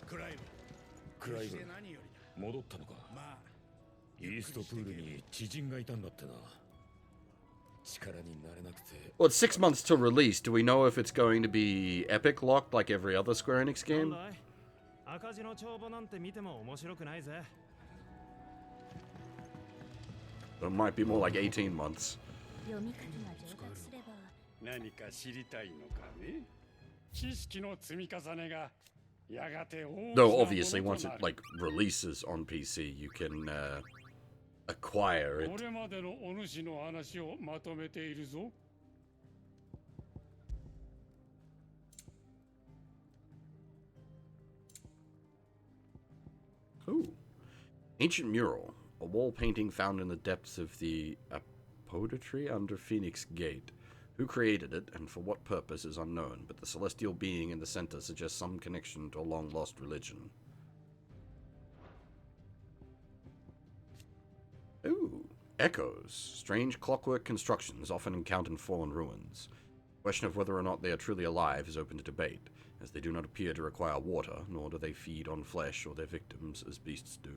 Speaker 5: クライブ戻ったのか。イーストプールに知人がいたんだってな。力になれなくて。
Speaker 1: Well, it's 6 months till release. Do we know if it's going to be Epic locked like every other Square Enix game?
Speaker 2: 赤字の帳簿なんて見ても面白くないぜ。
Speaker 1: It might be more like 18 months.
Speaker 3: 読み書きが上達すれば
Speaker 5: 何か知りたいのかね。知識の積み重ねがやがて大きなものとなる。
Speaker 1: Though obviously once it like releases on PC, you can acquire it.
Speaker 5: これまでのお主の話をまとめているぞ。
Speaker 1: Ooh. Ancient mural. A wall painting found in the depths of the apodatory under Phoenix Gate. Who created it and for what purpose is unknown, but the celestial being in the center suggests some connection to a long-lost religion. Ooh. Echoes. Strange clockwork constructions often encountered in fallen ruins. The question of whether or not they are truly alive is open to debate, as they do not appear to require water, nor do they feed on flesh or their victims as beasts do,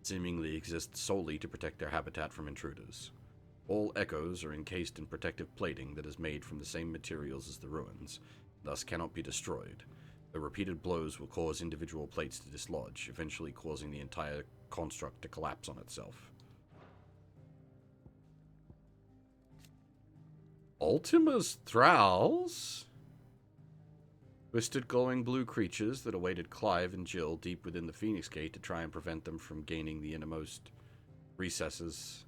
Speaker 1: seemingly exist solely to protect their habitat from intruders. All echoes are encased in protective plating that is made from the same materials as the ruins, thus cannot be destroyed. The repeated blows will cause individual plates to dislodge, eventually causing the entire construct to collapse on itself. Ultima's thralls? Twisted glowing blue creatures that awaited Clive and Jill deep within the Phoenix Gate to try and prevent them from gaining the innermost recesses.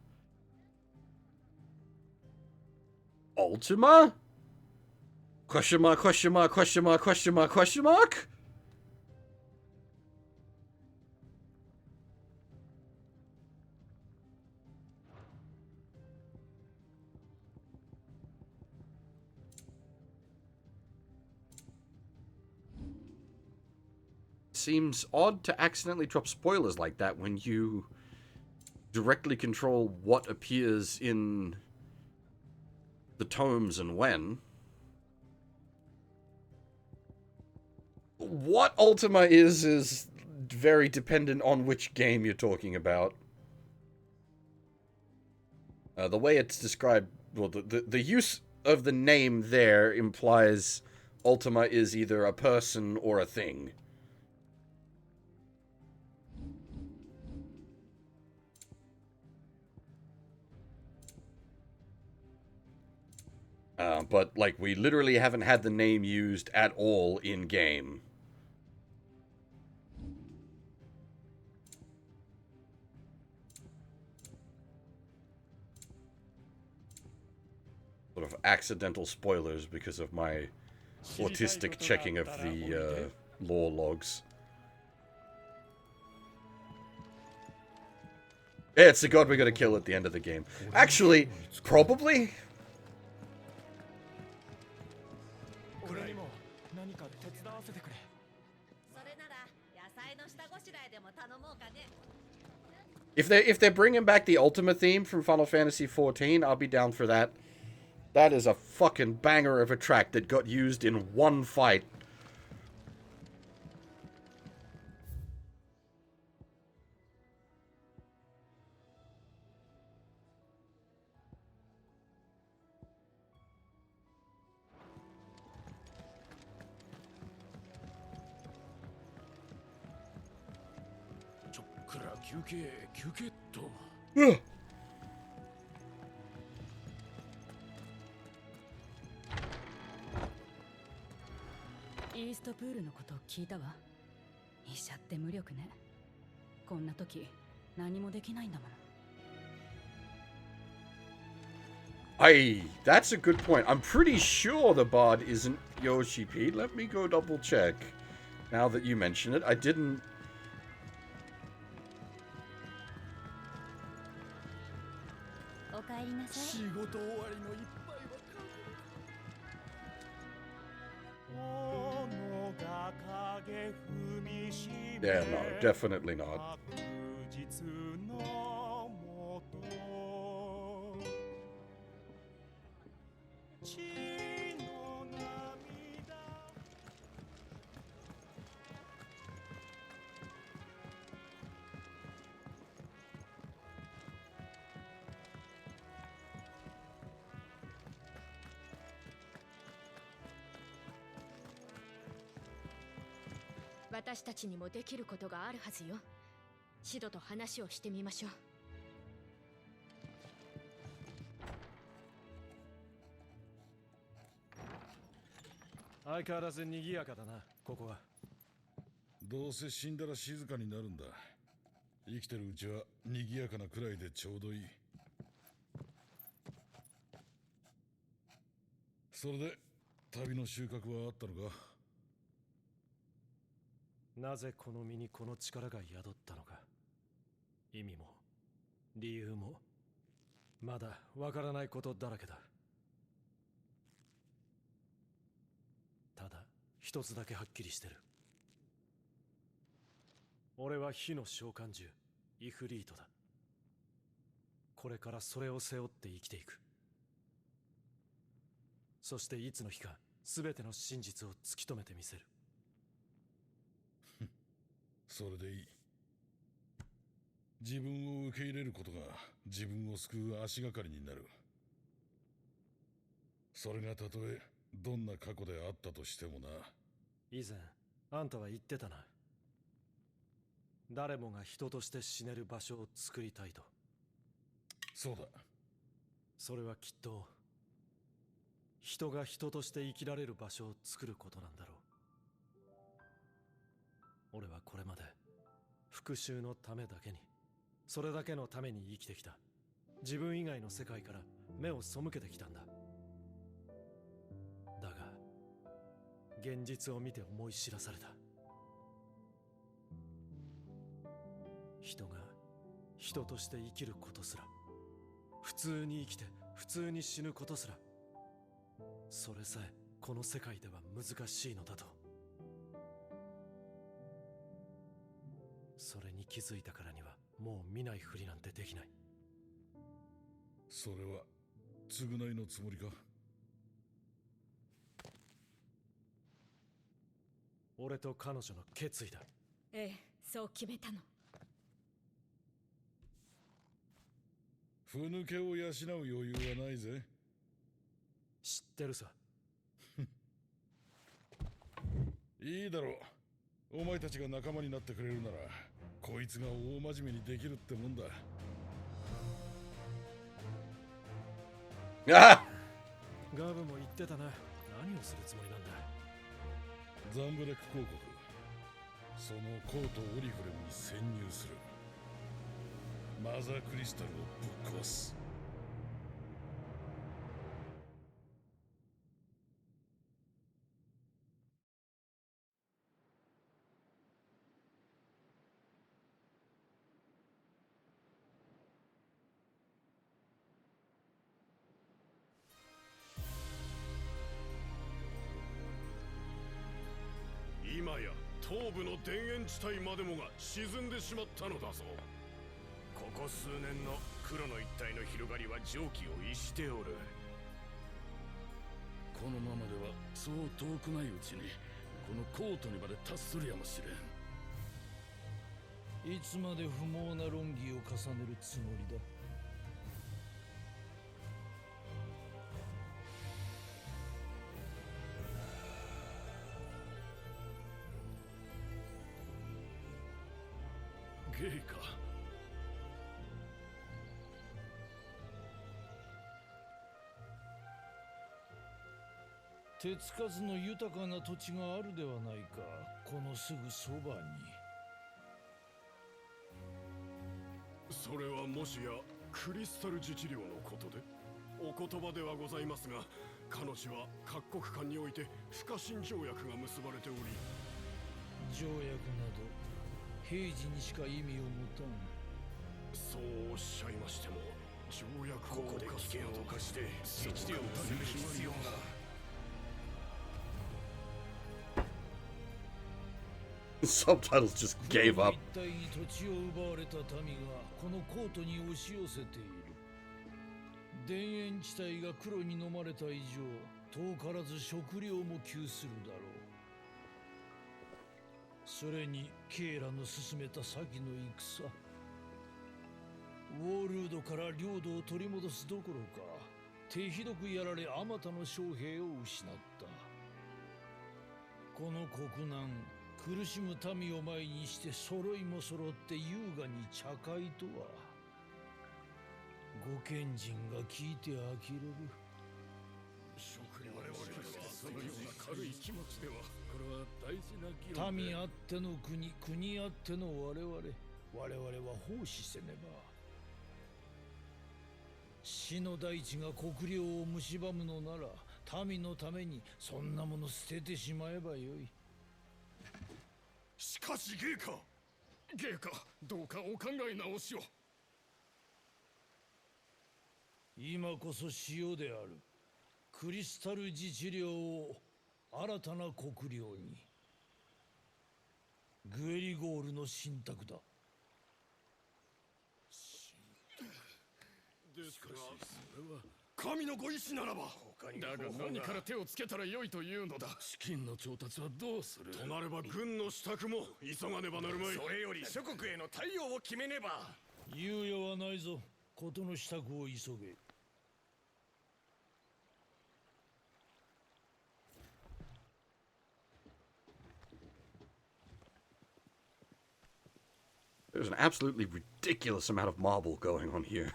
Speaker 1: Ultima? Question mark, question mark, question mark, question mark, question mark? Seems odd to accidentally drop spoilers like that when you directly control what appears in the tomes and when. What Ultima is very dependent on which game you're talking about. The way it's described, well, the use of the name there implies Ultima is either a person or a thing. But, like, we literally haven't had the name used at all in-game. Sort of accidental spoilers because of my autistic checking of the lore logs. Yeah, it's the god we gotta kill at the end of the game. Actually, probably... If they're bringing back the Ultima theme from Final Fantasy XIV, I'll be down for that. That is a fucking banger of a track that got used in one fight. Ugh.
Speaker 7: イーストプールのこと聞いたわ。医者って無力ね。こんな時何もできないんだもの。
Speaker 1: That's a good point. I'm pretty sure the bard isn't Yoshi P. Let me go double check. Now that you mention it, I didn't.
Speaker 7: おかえりなさい。
Speaker 6: 仕事終わりの一杯は
Speaker 1: Yeah, no, definitely not. .
Speaker 3: 私たちにもできることがあるはずよ。シドと話をしてみましょう。
Speaker 2: 相変わらず賑やかだな、ここは。
Speaker 6: どうせ死んだら静かになるんだ。生きてるうちは賑やかなくらいでちょうどいい。それで旅の収穫はあったのか？
Speaker 2: なぜこの身にこの力が宿ったのか、意味も理由もまだわからないことだらけだ。ただ一つだけはっきりしてる。俺は火の召喚獣イフリートだ。これからそれを背負って生きていく。そしていつの日か全ての真実を突き止めてみせる。
Speaker 5: それでいい。自分を受け入れることが自分を救う足がかりになる。それがたとえどんな過去であったとしてもな。
Speaker 2: 以前あんたは言ってたな。誰もが人として死ねる場所を作りたいと。
Speaker 5: そうだ。
Speaker 2: それはきっと人が人として生きられる場所を作ることなんだろう。俺はこれまで復讐のためだけに、それだけのために生きてきた。自分以外の世界から目を背けてきたんだ。だが現実を見て思い知らされた。人が人として生きることすら、普通に生きて普通に死ぬことすら、それさえこの世界では難しいのだと。それに気づいたからにはもう見ないふりなんてできない。
Speaker 5: それは償いのつもりか。
Speaker 2: 俺と彼女の決意だ。
Speaker 3: ええ、そう決めたの。
Speaker 5: ふぬけを養う余裕はないぜ。
Speaker 2: 知ってるさ。
Speaker 5: いいだろう。お前たちが仲間になってくれるなら、こいつが大真面目にできるってもんだ。
Speaker 1: あ
Speaker 2: ガブも言ってたな。何をするつもりなんだ。
Speaker 5: ザンブレック公国、そのコートオリフレムに潜入する。マザークリスタルをぶっ壊す。
Speaker 8: 今や東部の田園地帯までもが沈んでしまったのだぞ。ここ数年の黒の一帯の広がりは常軌を逸しておる。
Speaker 9: このままではそう遠くないうちにこのコートにまで達するやもしれん。
Speaker 10: いつまで不毛な論議を重ねるつもりだ。
Speaker 9: ゲイか。
Speaker 10: 手つかずの豊かな土地があるではないか、このすぐそばに。
Speaker 8: それはもしやクリスタル自治領のことで？お言葉ではございますが、彼女は各国間において不可侵条約が結ばれており。
Speaker 10: 条約など平時にしか意味を持たん。
Speaker 8: そうおっしゃいましても、条約を
Speaker 9: ここで危険を冒して自治領を攻める必要が。
Speaker 1: Subtitles just gave up.
Speaker 10: 一帯に土地を奪われた民がこのコートに押し寄せている。田園地帯が黒に飲まれた以上、遠からず食料も窮するだろう。それにケイラの進めた先の戦、ウォールードから領土を取り戻すどころか、手ひどくやられあまたの将兵を失った。この国難、苦しむ民を前にして揃いも揃って優雅に茶会とは。ご賢人が聞いて呆れる。
Speaker 9: 食料我々はそのような軽い気持ちでは、これは大事な議論で。
Speaker 10: 民あっての国、国あっての我々は奉仕せねば。死の大地が国領を蝕むのなら、民のためにそんなもの捨ててしまえばよい。
Speaker 8: しかしゲイか、
Speaker 9: ゲイか、どうかお考え直しを。
Speaker 10: 今こそ潮である。クリスタル自治領を新たな国領に。グエリゴールの信託だ。
Speaker 8: ですが
Speaker 9: それは
Speaker 8: 神のご意志ならば。
Speaker 9: だが何から手をつけたらよいというのだ。資金の調達はどうする。
Speaker 8: となれば軍の支度も急がねばなるまい。
Speaker 9: それより諸国への対応を決めねば。
Speaker 10: 猶予はないぞ。事の支度を急げ。
Speaker 1: There's an absolutely ridiculous amount of marble going on here.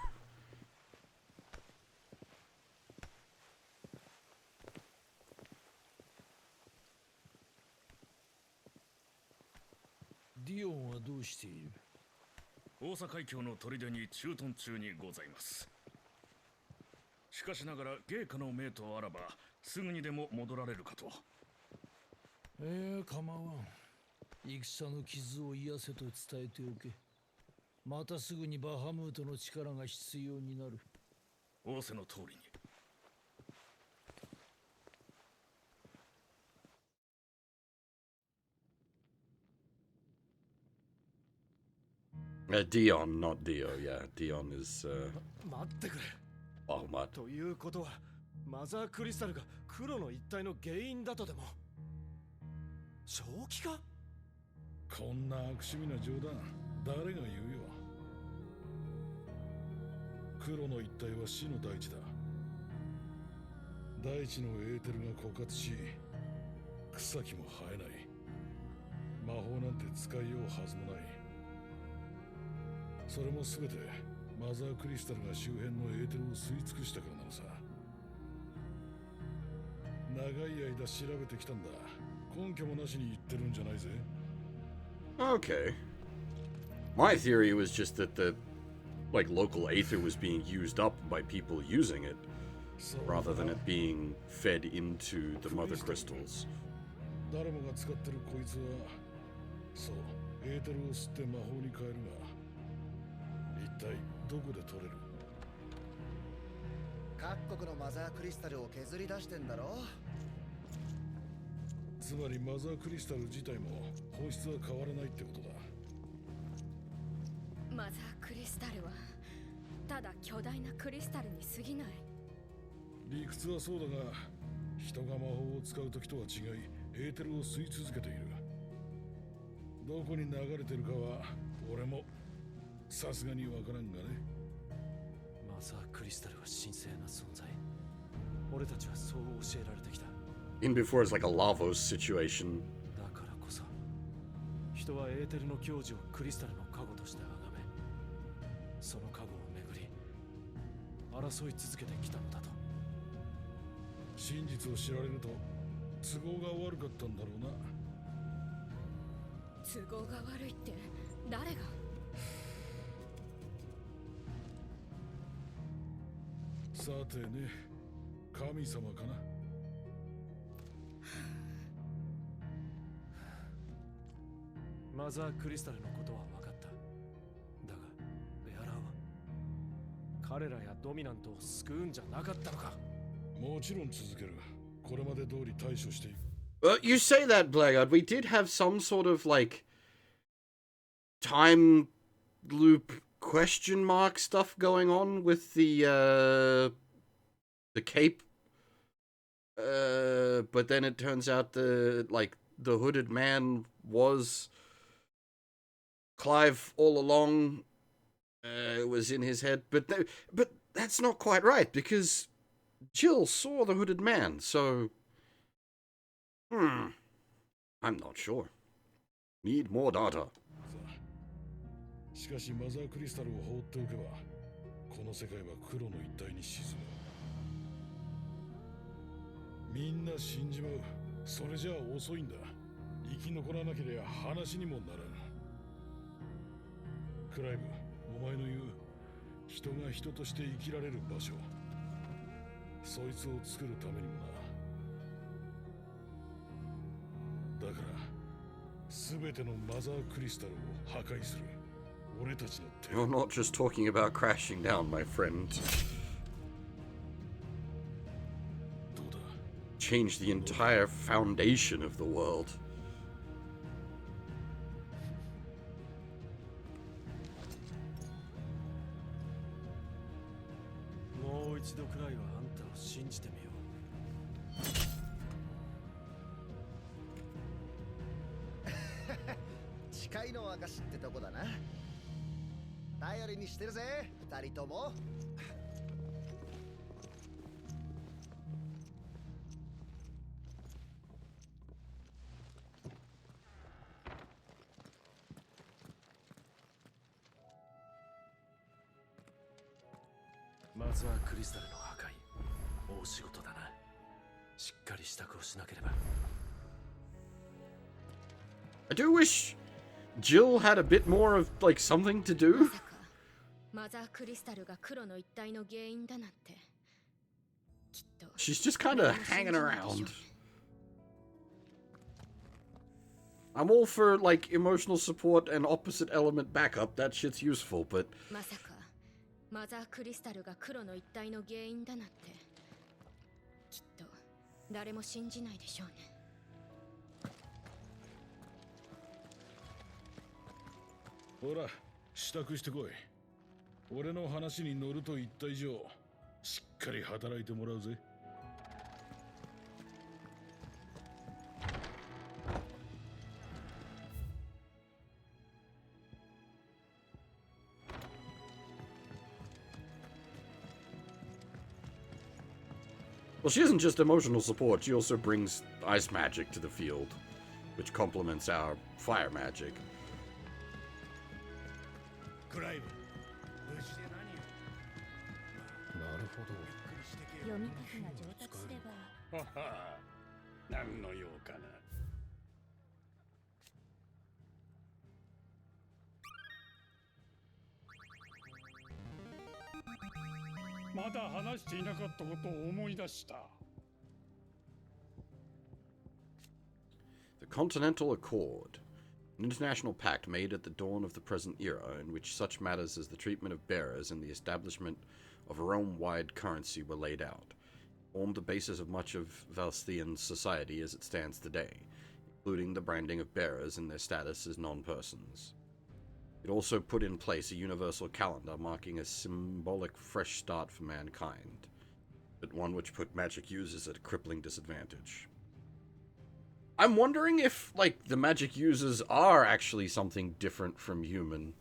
Speaker 10: Dion はどうしている？
Speaker 9: 大阪海峡の砦に駐屯中にございます。しかしながら芸家の命とあらばすぐにでも戻られるかと。
Speaker 10: 構わん。戦の傷を癒せと伝えておけ。またすぐにバハムートの力が必要になる。
Speaker 9: 仰せの通りに。
Speaker 1: Dion, not Dio. Yeah, Dion is.
Speaker 2: 待ってくれ。
Speaker 1: Bahamut.
Speaker 2: ということは、マザークリスタルが黒の一体の原因だとでも。正気か？
Speaker 5: こんな悪趣味な冗談誰が言うよ。黒の一体は死の大地だ。大地のエーテルが枯渇し草木も生えない。魔法なんて使いようはずもない。それも全てマザークリスタルが周辺のエーテルを吸い尽くしたからなのさ。長い間調べてきたんだ。根拠もなしに言ってるんじゃないぜ。
Speaker 1: Okay. My theory was just that the local aether was being used up by people using it, rather than it being fed into the mother crystals.
Speaker 5: 誰もが使ってるこいつは、そう、エーテルを吸って魔法に変えるが、一体どこで取れる？
Speaker 11: 各国のマザークリスタルを削り出してんだろ。
Speaker 5: つまりマザークリスタル自体も本質は変わらないってことだ。
Speaker 3: マザークリスタルはただ巨大なクリスタルに過ぎない。
Speaker 5: 理屈はそうだが、人が魔法を使う時とは違い、エーテルを吸い続けている。どこに流れてるかは俺もさすがにわからんがね。
Speaker 2: マザークリスタルは神聖な存在。俺たちはそう教えられてきた。
Speaker 1: In before it's like a Lavos situation.
Speaker 2: だからこそ、人はエーテルの矜持をクリスタルの加護として崇め、その加護をめぐり争い続けてきたのだと。
Speaker 5: 真実を知られると都合が悪かったんだろうな。
Speaker 3: 都合が悪いって誰が？
Speaker 5: さてね、神様かな。
Speaker 2: マザークリスタルのことは分かった。だが、ベアラーは彼らやドミナントを救うんじゃなかったのか？
Speaker 5: もちろん続ける。これまで通り対処していく。
Speaker 1: You say that, Blackguard. We did have some sort of time loop question mark stuff going on with the cape. But then it turns out the hooded man was Clive all along. It was in his head, but that's not quite right because Jill saw the hooded man, so I'm not sure. Need more data.
Speaker 5: しかしマザークリスタルを放っておけば、この世界は黒の一体に沈む。みんな死んじまう。それじゃあ遅いんだ。生き残らなければ話にもならん。クライブ、お前の言う人が人として生きられる場所、そいつを作るためにもな。だから全てのマザークリスタルを破壊する。俺たちの手。
Speaker 1: You're not just talking about crashing down, my friend.
Speaker 5: どうだ?
Speaker 1: Change the entire foundation of the world.
Speaker 2: もう一一度くらいはあんたを信じてみよ
Speaker 11: う。誓いの証ってとこだな。頼りにしてるぜ、二人とも。
Speaker 2: う。まずはクリスタルの破壊。大仕事だな。しっかり支度をしなければ。
Speaker 1: I do wish Jill had a bit more of like something to do.
Speaker 3: まさかマザークリスタルが黒の一体の原因だなんて。きっと
Speaker 1: She's just kind of hanging around. I'm all for like emotional support and opposite element backup. That shit's useful, but
Speaker 3: まさかマザークリスタルが黒の一体の原因だなんて。きっと誰も信じないでしょうね。
Speaker 5: ほら、支度してこい。俺の話に乗ると言った以上、しっかり働いてもらうぜ。
Speaker 1: well, she isn't just emotional support. She also brings ice magic to the field, which complements our fire magic.
Speaker 10: クライブ、無事で何を。なるほど。
Speaker 12: 読み書きが上達すれば。
Speaker 8: はは、何の用かな。
Speaker 13: まだ話していなかったことを思い出した。
Speaker 1: The Continental Accord, an international pact made at the dawn of the present era in which such matters as the treatment of bearers and the establishment of a realm-wide currency were laid out, formed the basis of much of Valsthian society as it stands today, including the branding of bearers and their status as non-persons. It also put in place a universal calendar marking a symbolic fresh start for mankind, but one which put magic users at a crippling disadvantage. I'm wondering if, like, the magic users are actually something different from human.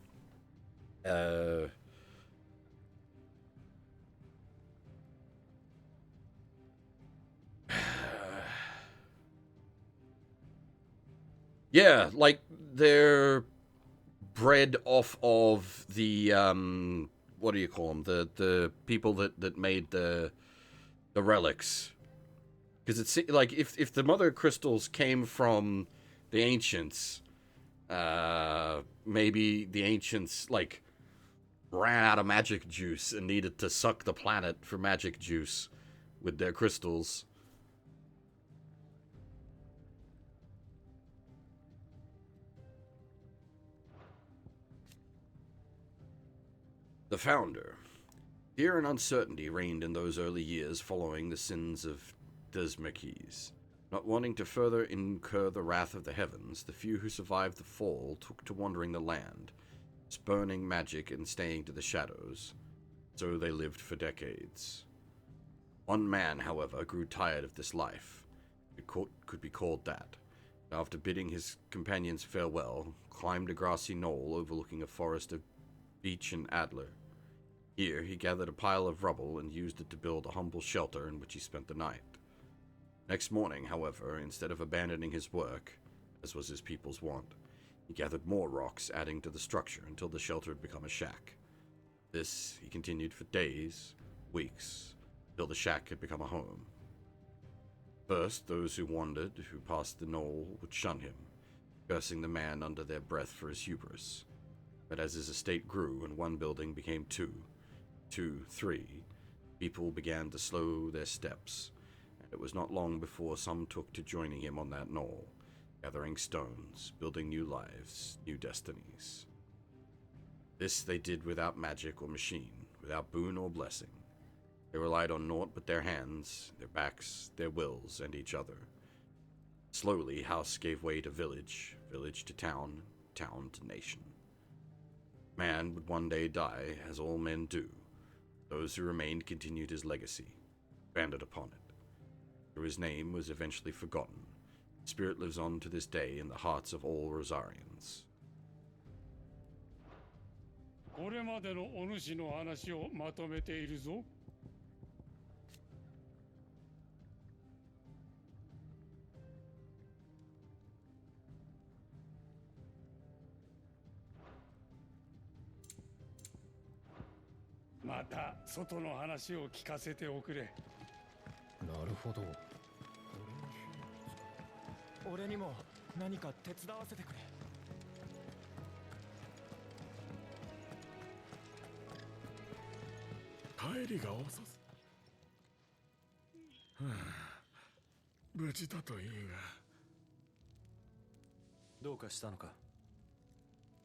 Speaker 1: Yeah, like, they're bred off of the, what do you call them? The people that made the relics. Because it's like if the mother crystals came from the ancients, maybe the ancients like ran out of magic juice and needed to suck the planet for magic juice with their crystals. The founder. Fear and uncertainty reigned in those early years following the sins of Desmerkes. Not wanting to further incur the wrath of the heavens, the few who survived the fall took to wandering the land, spurning magic and staying to the shadows. So they lived for decades. One man, however, grew tired of this life. It could be called that. After bidding his companions farewell, climbed a grassy knoll overlooking a forest of beech and adler. Here he gathered a pile of rubble and used it to build a humble shelter in which he spent the night. Next morning, however, instead of abandoning his work, as was his people's wont, he gathered more rocks, adding to the structure until the shelter had become a shack. This he continued for days, weeks, till the shack had become a home. First, those who wandered, who passed the knoll, would shun him, cursing the man under their breath for his hubris. But as his estate grew and one building became two, 3, people began to slow their steps, and it was not long before some took to joining him on that knoll, gathering stones, building new lives, new destinies. This they did without magic or machine, without boon or blessing. They relied on naught but their hands, their backs, their wills, and each other. Slowly, house gave way to village, village to town, town to nation. Man would one day die, as all men do. Those who remained continued his legacy, expanded upon it. Though his name was eventually forgotten, his spirit lives on to this day in the hearts of all Rosarians.
Speaker 13: これまでのお主の話をまとめているぞ。また外の話を聞かせておくれ。
Speaker 4: なるほど。俺にも何か手伝わせてくれ。
Speaker 5: 帰りが遅す。無事だといいが。
Speaker 2: どうかしたのか。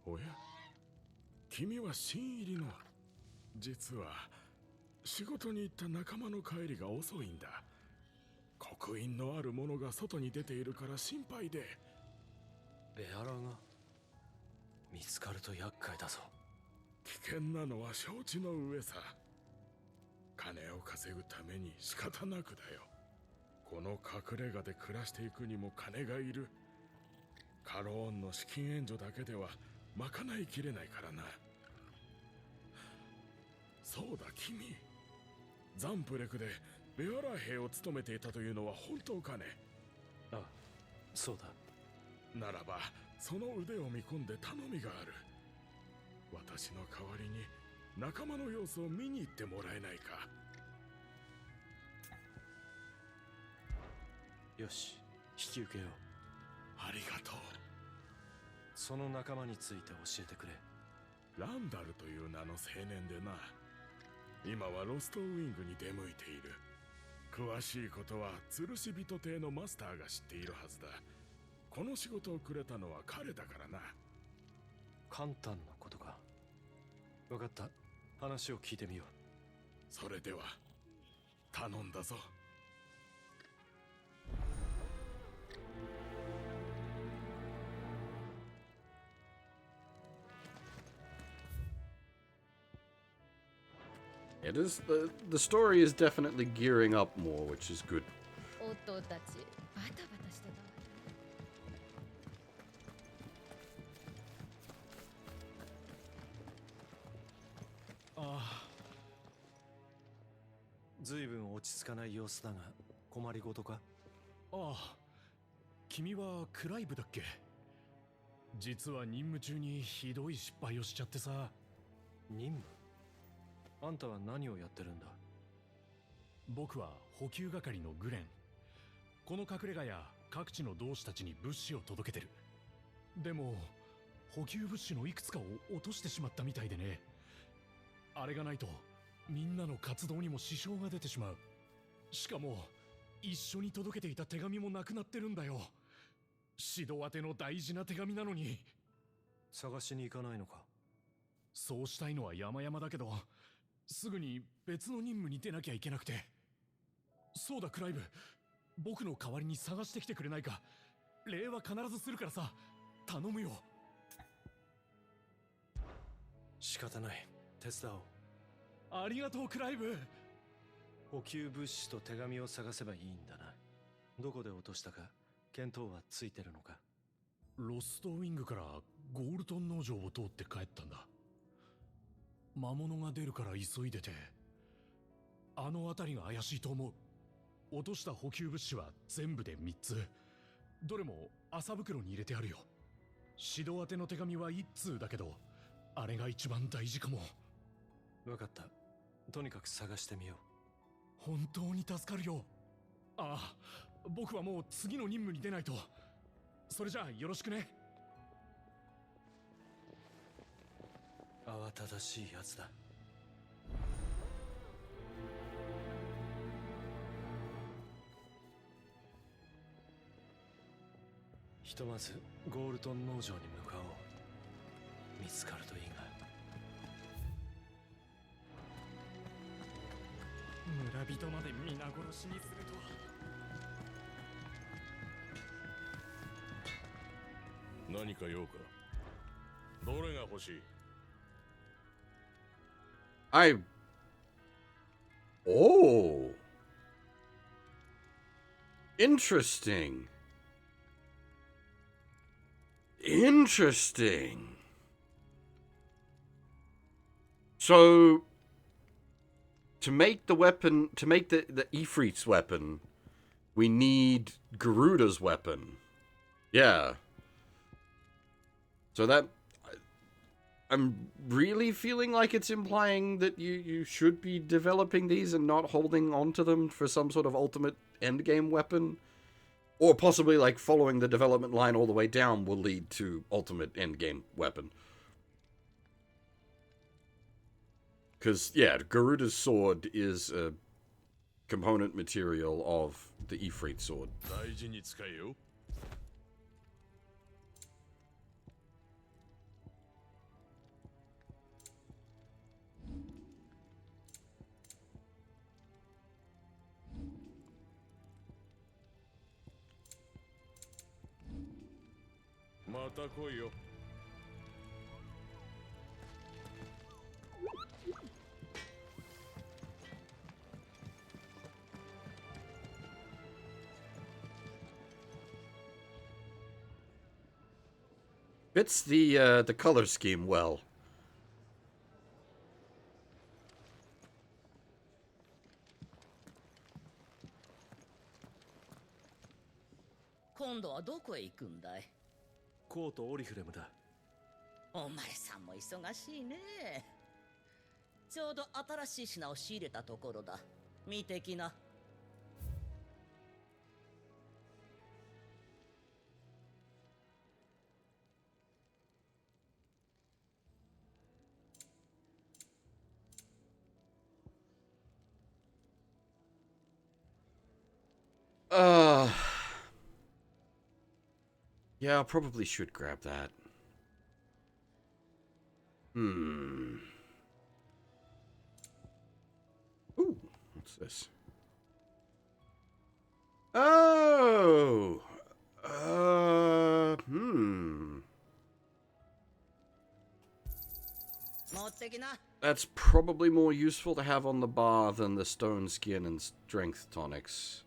Speaker 5: おや、君は新入りの。実は仕事に行った仲間の帰りが遅いんだ。刻印のあるものが外に出ているから心配で。
Speaker 2: ベアラが見つかると厄介だぞ。
Speaker 5: 危険なのは承知の上さ。金を稼ぐために仕方なくだよ。この隠れ家で暮らしていくにも金がいる。カローンの資金援助だけでは賄いきれないからな。そうだ君、ザンプレクでベアラ兵を務めていたというのは本当かね。
Speaker 2: ああ、そうだ。
Speaker 5: ならばその腕を見込んで頼みがある。私の代わりに仲間の様子を見に行ってもらえないか。
Speaker 2: よし、引き受けよう。
Speaker 5: ありがとう。
Speaker 2: その仲間について教えてくれ。
Speaker 5: ランダルという名の青年でな。今はロストウィングに出向いている。詳しいことは吊るし人邸のマスターが知っているはずだ。この仕事をくれたのは彼だからな。
Speaker 2: 簡単なことか。分かった。話を聞いてみよう。
Speaker 5: それでは頼んだぞ。
Speaker 1: It is the story is definitely gearing up more, which is good.
Speaker 3: 夫たちバタバタしてた。
Speaker 2: ああ。ずいぶん落ち着かない様子だが、困りごとか？
Speaker 6: ああ、君はクライブだっけ？実は任務中にひどい失敗をしちゃってさ。
Speaker 2: 任務？あんたは何をやってるんだ？
Speaker 6: 僕は補給係のグレン。この隠れ家や各地の同志たちに物資を届けてる。でも補給物資のいくつかを落としてしまったみたいでね。あれがないとみんなの活動にも支障が出てしまう。しかも一緒に届けていた手紙もなくなってるんだよ。指導宛ての大事な手紙なのに。
Speaker 2: 探しに行かないのか？
Speaker 6: そうしたいのは山々だけど、すぐに別の任務に出なきゃいけなくて。そうだクライブ、僕の代わりに探してきてくれないか。礼は必ずするからさ、頼むよ。
Speaker 2: 仕方ない、手伝おう。
Speaker 6: ありがとうクライブ。
Speaker 2: 補給物資と手紙を探せばいいんだな。どこで落としたか見当はついてるのか？
Speaker 6: ロストウィングからゴールトン農場を通って帰ったんだ。魔物が出るから急いでて、あの辺りが怪しいと思う。落とした補給物資は全部で3つ。どれも麻袋に入れてあるよ。指導宛ての手紙は1通だけど、あれが一番大事かも。
Speaker 2: 分かった。とにかく探してみよう。
Speaker 6: 本当に助かるよ。ああ、僕はもう次の任務に出ないと。それじゃあよろしくね。
Speaker 2: 慌ただしいやつだ。ひとまずゴールトン農場に向かおう。見つかるといいが。
Speaker 4: 村人まで皆殺しにするとは。
Speaker 5: 何か用か？どれが欲しい？
Speaker 1: I Oh. Interesting. Interesting. So, to make the weapon, to make the Ifrit's weapon, we need Garuda's weapon. Yeah. So that... I'm really feeling like it's implying that you should be developing these and not holding on to them for some sort of ultimate endgame weapon. Or possibly, like, following the development line all the way down will lead to ultimate endgame weapon. Because, yeah, Garuda's sword is a component material of the Ifrit sword. Fits the color scheme well.
Speaker 4: 今度はどこへ行くんだい？
Speaker 2: コートオリフレムだ。
Speaker 4: お前さんも忙しいね。ちょうど新しい品を仕入れたところだ。見てきな。
Speaker 1: Yeah, I probably should grab that. Ooh, what's this? Oh! That's probably more useful to have on the bar than the stone skin and strength tonics.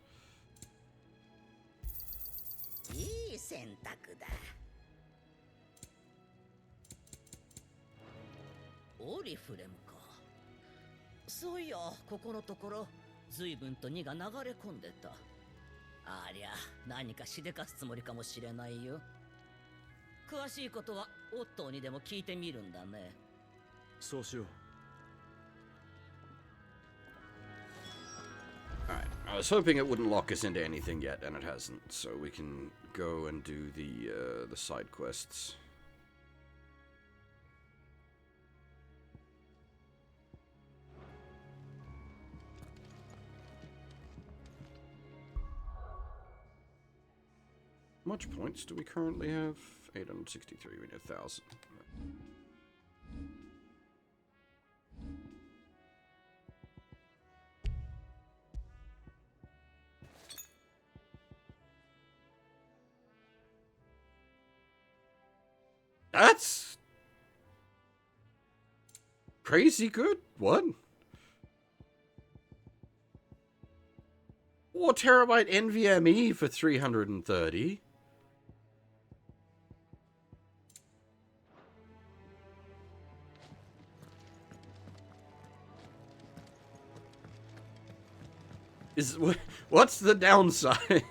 Speaker 4: いい選択だ。オリフレムか。そういや、ここのところ随分と荷が流れ込んでた。ありゃ、何かしでかすつもりかもしれないよ。詳しいことはオットーにでも聞いてみるんだね。
Speaker 2: そうしよう。
Speaker 1: Alright, I was hoping it wouldn't lock us into anything yet, and it hasn't, so we can go and do the side quests. How much points do we currently have? 863, we need 1,000. That's crazy good. What? 4 terabyte NVMe for 330. What's the downside?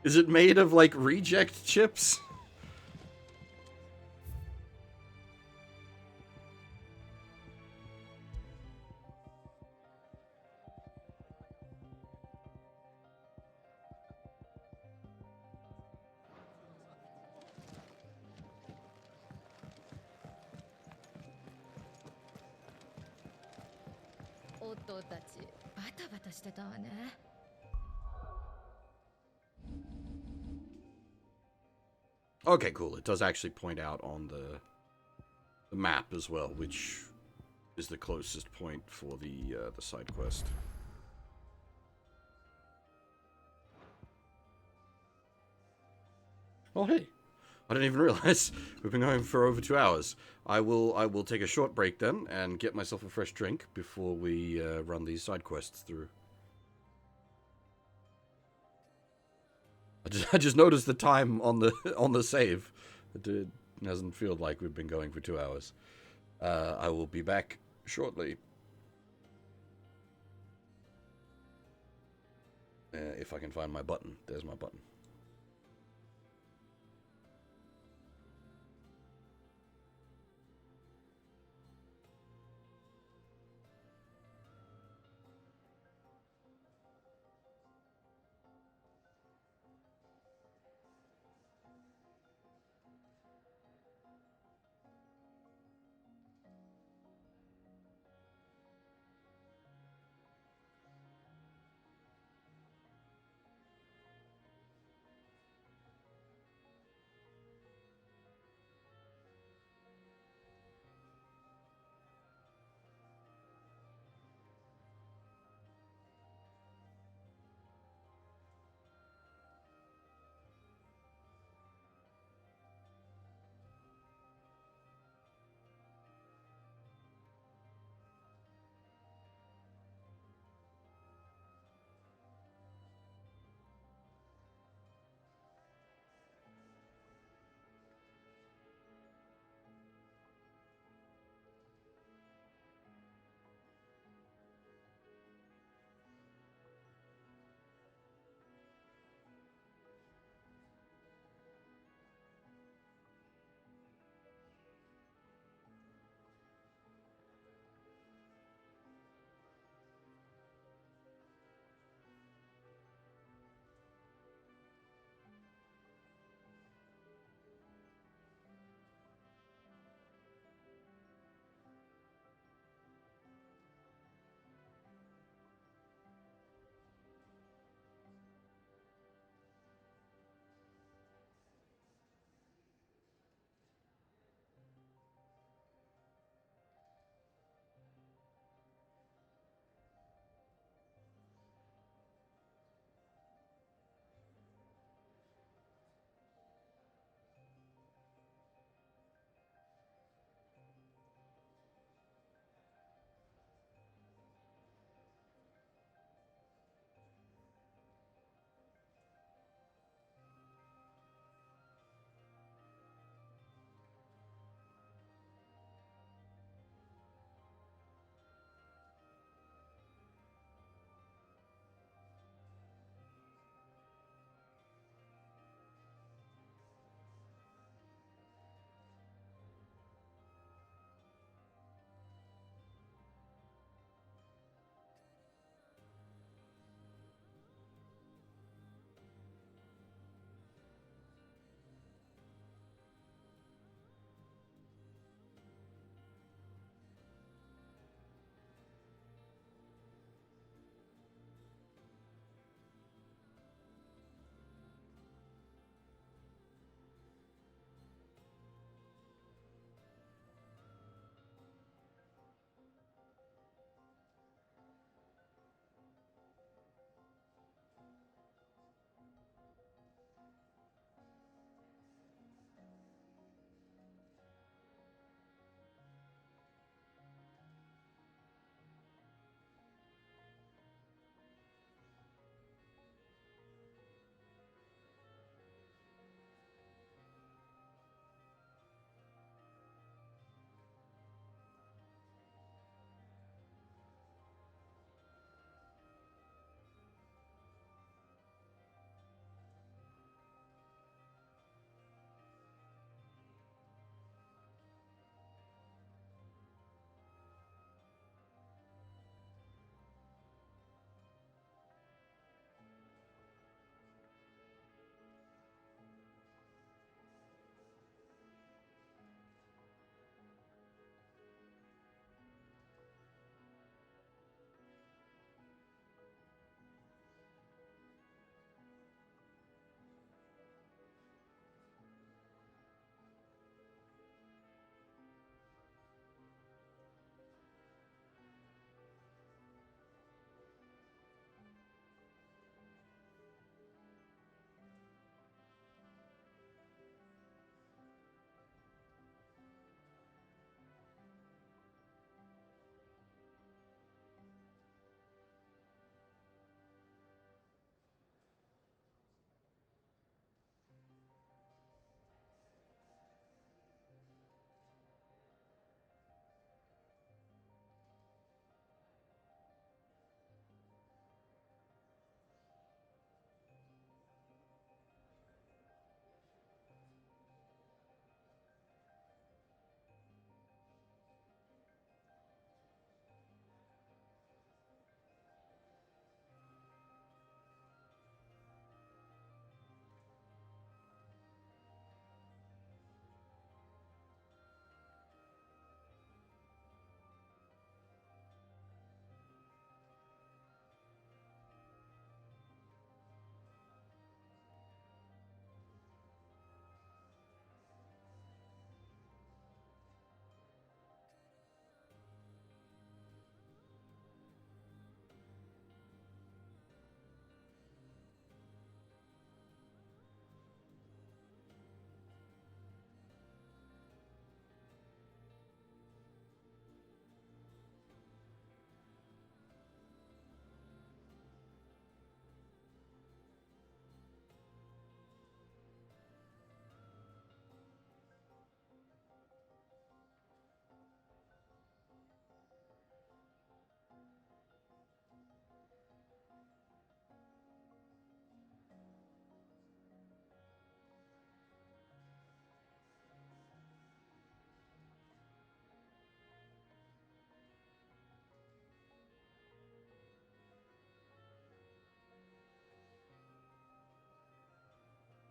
Speaker 1: Is it made of like reject chips? Okay, cool. It does actually point out on the map as well, which is the closest point for the side quest. Oh, hey. I didn't even realize we've been going for over 2 hours. I will take a short break then and get myself a fresh drink before we run these side quests through. I just noticed the time on the save. It doesn't feel like we've been going for 2 hours. I will be back shortly. If I can find my button. There's my button.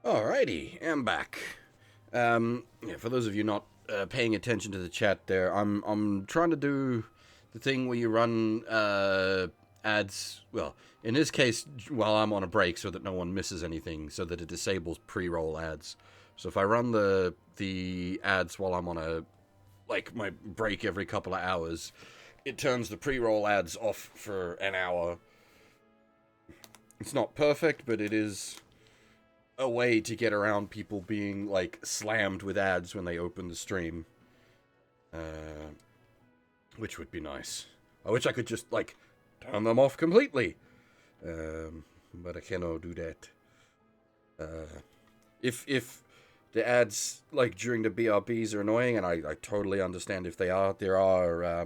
Speaker 1: Alrighty, I'm back. Yeah, for those of you not paying attention to the chat there, I'm trying to do the thing where you run ads. Well, in this case, while I'm on a break, so that no one misses anything, so that it disables pre-roll ads. So if I run the ads while I'm on my break every couple of hours, it turns the pre-roll ads off for an hour. It's not perfect, but it is a way to get around people being, like, slammed with ads when they open the stream. Which would be nice. I wish I could just, like, turn them off completely. But I cannot do that. If the ads, like, during the BRBs are annoying, and I totally understand if they are, there are,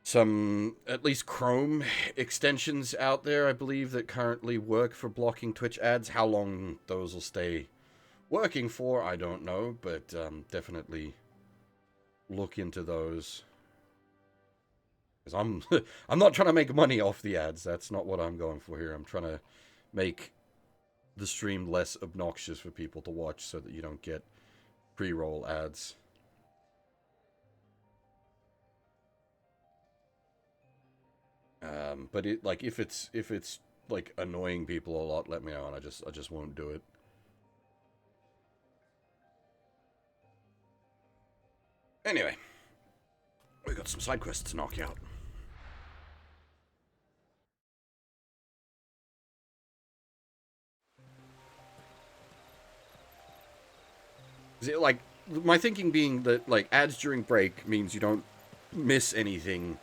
Speaker 1: some, at least Chrome extensions out there, I believe, that currently work for blocking Twitch ads. How long those will stay working for, I don't know, but definitely look into those. Because I'm not trying to make money off the ads. That's not what I'm going for here. I'm trying to make the stream less obnoxious for people to watch so that you don't get pre-roll ads. But it, like, if it's like annoying people a lot, let me know, and I just won't do it. Anyway, we got some side quests to knock out. Is it, like, my thinking being that, like, ads during break means you don't miss anything.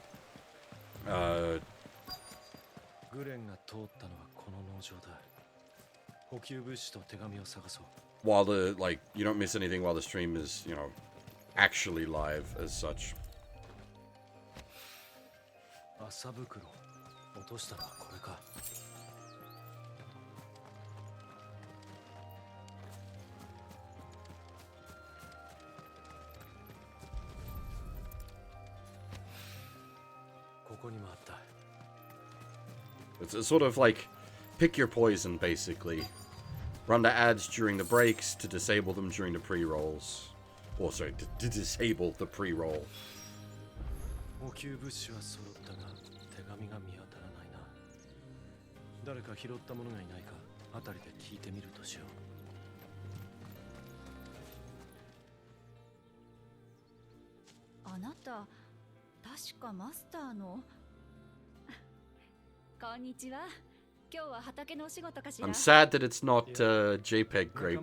Speaker 1: While the, like, you don't miss anything while the stream is, you know, actually live as such. It's sort of like, pick your poison, basically. Run the ads during the breaks to disable them during the pre-rolls. Or, sorry, to disable the pre-roll. I'm sad that it's not JPEG grape.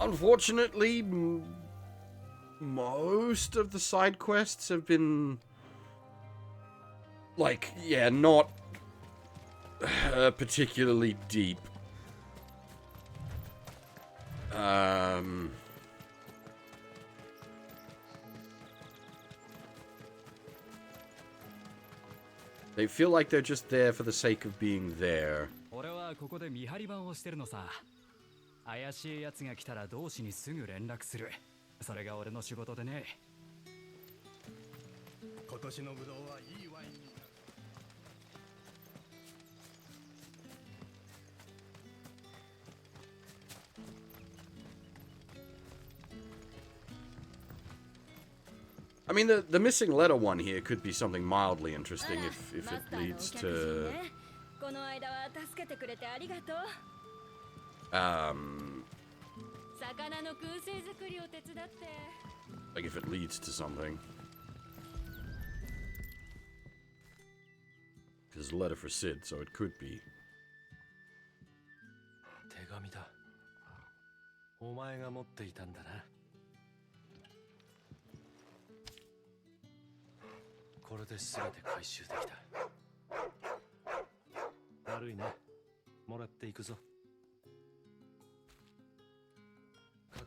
Speaker 1: Unfortunately, most of the side quests have been, like, yeah, not particularly deep. They feel like they're just there for the sake of being there.
Speaker 14: 怪しい奴が来たら同志にすぐ連絡する。それが俺の仕事でね。今年のブドウはいいワインになる。
Speaker 1: I mean, the missing letter one here could be something mildly interesting if it leads to... like if it leads to something. There's a letter for Sid, so it could be.
Speaker 2: 手紙だ。お前が持っていたんだな。これで全て回収できた。悪いね。もらっていくぞ。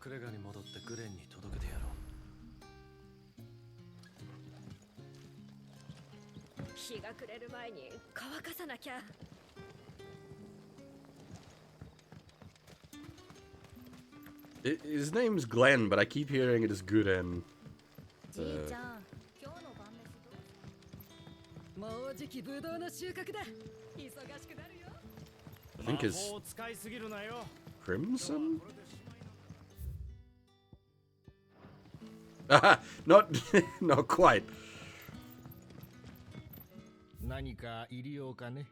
Speaker 2: 隠れ家に戻ってグレンに届けてやろう。
Speaker 3: 日が暮れる前に乾かさなきゃ。
Speaker 1: His name's Glenn, but I keep hearing it as Guden.
Speaker 12: じいちゃん、今日の晩飯どう？
Speaker 7: もうじきブドウの収穫だ。忙しくなるよ。
Speaker 1: I think his
Speaker 2: 魔法使いすぎるなよ。
Speaker 1: Crimson? not, not quite.
Speaker 11: 何か入りようかね。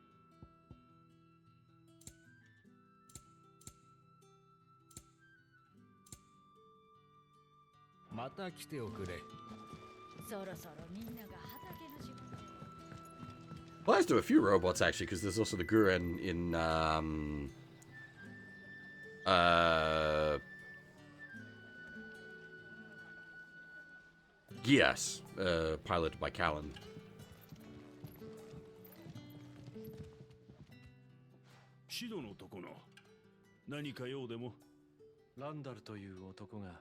Speaker 11: また来ておくれ。
Speaker 12: そろそろみんなが畑の仕事。
Speaker 1: Well, let's do a few robots actually, because there's also the Guren in Gias, piloted by Callan.
Speaker 8: シドのとこの何か用でも？
Speaker 2: ランダルという男が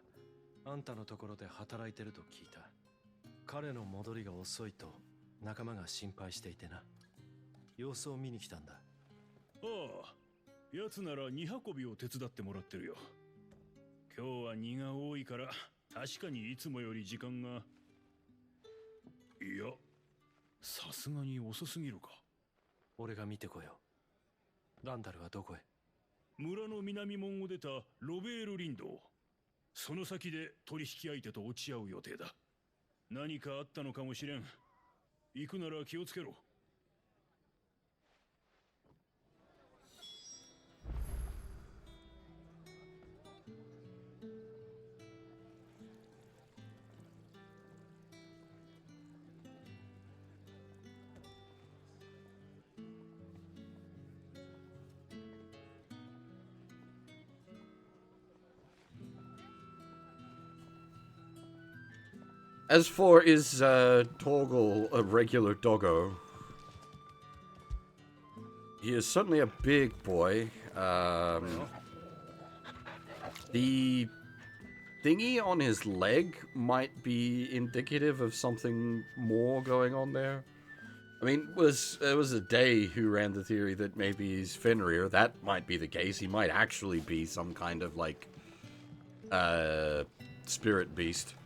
Speaker 2: あんたのところで働いてると聞いた。彼の戻りが遅いと仲間が心配していてな。様子を見に来たんだ。
Speaker 8: ああ、奴なら荷運びを手伝ってもらってるよ。今日は荷が多いから確かにいつもより時間が。いや、さすがに遅すぎるか。
Speaker 2: 俺が見てこよう。ランダルはどこへ？
Speaker 8: 村の南門を出たロベール林道。その先で取引相手と落ち合う予定だ。何かあったのかもしれん。行くなら気をつけろ。
Speaker 1: As for is Torgal a regular doggo? He is certainly a big boy. The thingy on his leg might be indicative of something more going on there. I mean, it was a day who ran the theory that maybe he's Fenrir. That might be the case. He might actually be some kind of like spirit beast.
Speaker 6: 「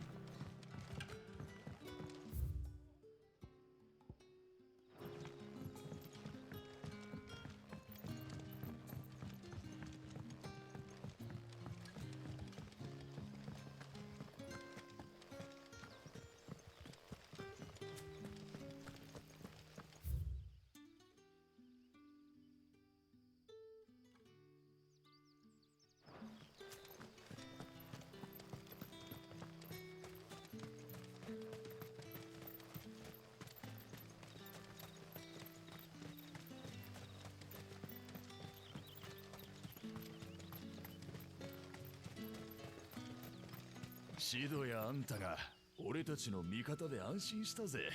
Speaker 6: シドやあんたが俺たちの味方で安心したぜ。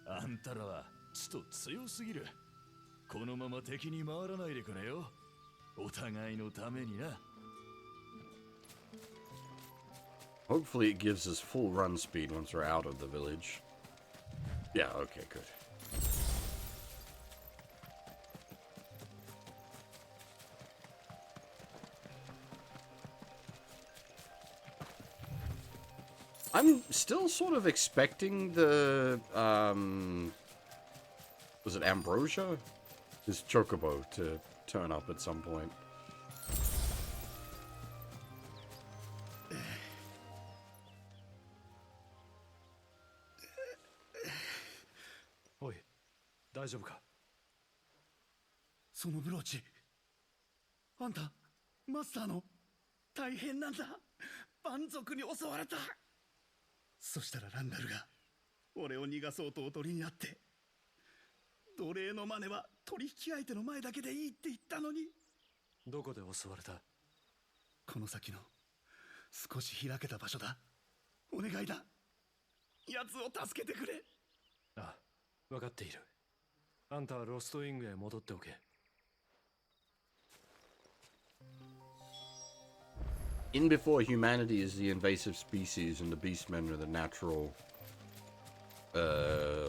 Speaker 6: あんたらはちょっと強すぎる。このまま敵に回らないでくれよ。お互いのためにな。」
Speaker 1: Hopefully it gives us full run speed once we're out of the village. Yeah, okay, good. I'm still sort of expecting the, was it Ambrosia? His chocobo to turn up at some point.
Speaker 2: おい、大丈夫か？
Speaker 10: そのブローチ、あんたマスターの。大変なんだ。蛮族に襲われた。そしたらランダルが俺を逃がそうとおとりになって、奴隷のマネは取引相手の前だけでいいって言ったのに。
Speaker 2: どこで襲われた？
Speaker 10: この先の少し開けた場所だ。お願いだ。奴を助けてくれ。
Speaker 2: ああ、分かっている。あんたはロストウィングへ戻っておけ。
Speaker 1: In before humanity is the invasive species and the beastmen are the natural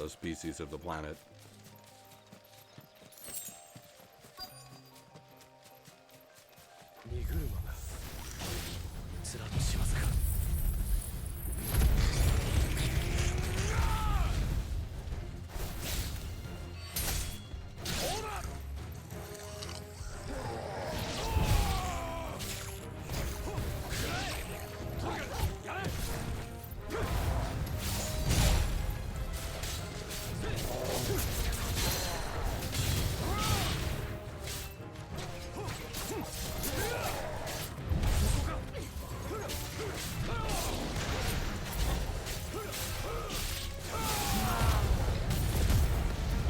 Speaker 1: species of the planet.
Speaker 2: 荷車がつらとしますか。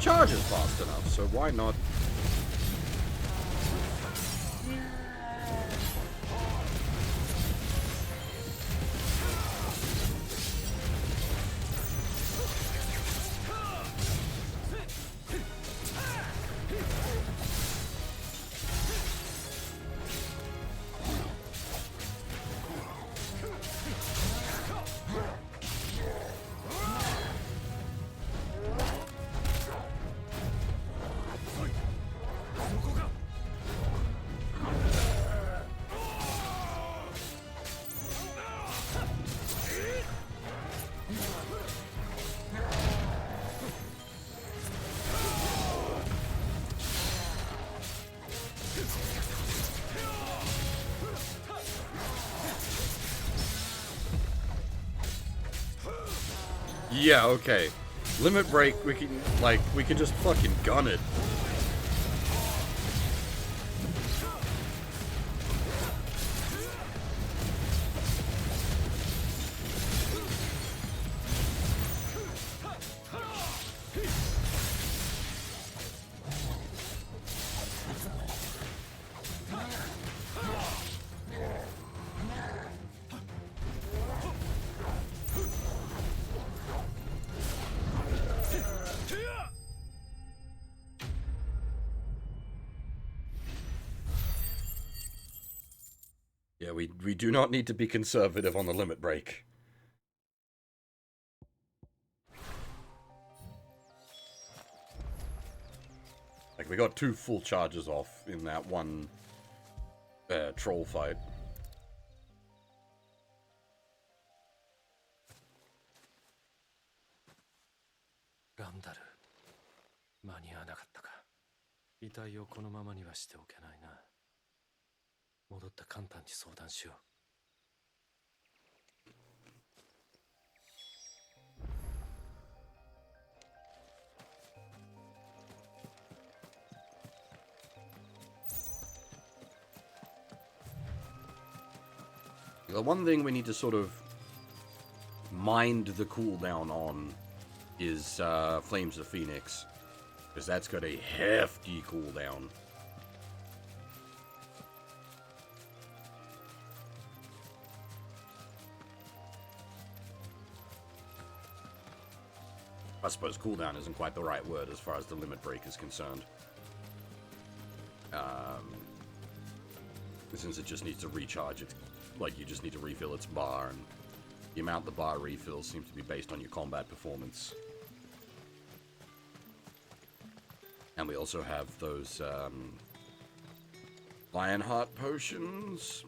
Speaker 1: Charges fast enough, so why not? Yeah, okay. Limit break, we can just fucking gun it. Yeah, we do not need to be conservative on the limit break. Like, we got 2 full charges off in that one troll fight.
Speaker 2: ランダル、間に合わなかったか。遺体をこのままにはしておけないな。戻ったカンタンに相談しよう。
Speaker 1: The one thing we need to sort of mind the cooldown on is Flames of Phoenix, because that's got a hefty cooldown. I suppose cooldown isn't quite the right word as far as the limit break is concerned. Since it just needs to recharge, it's like you just need to refill its bar, and the amount the bar refills seems to be based on your combat performance. And we also have those Lionheart potions.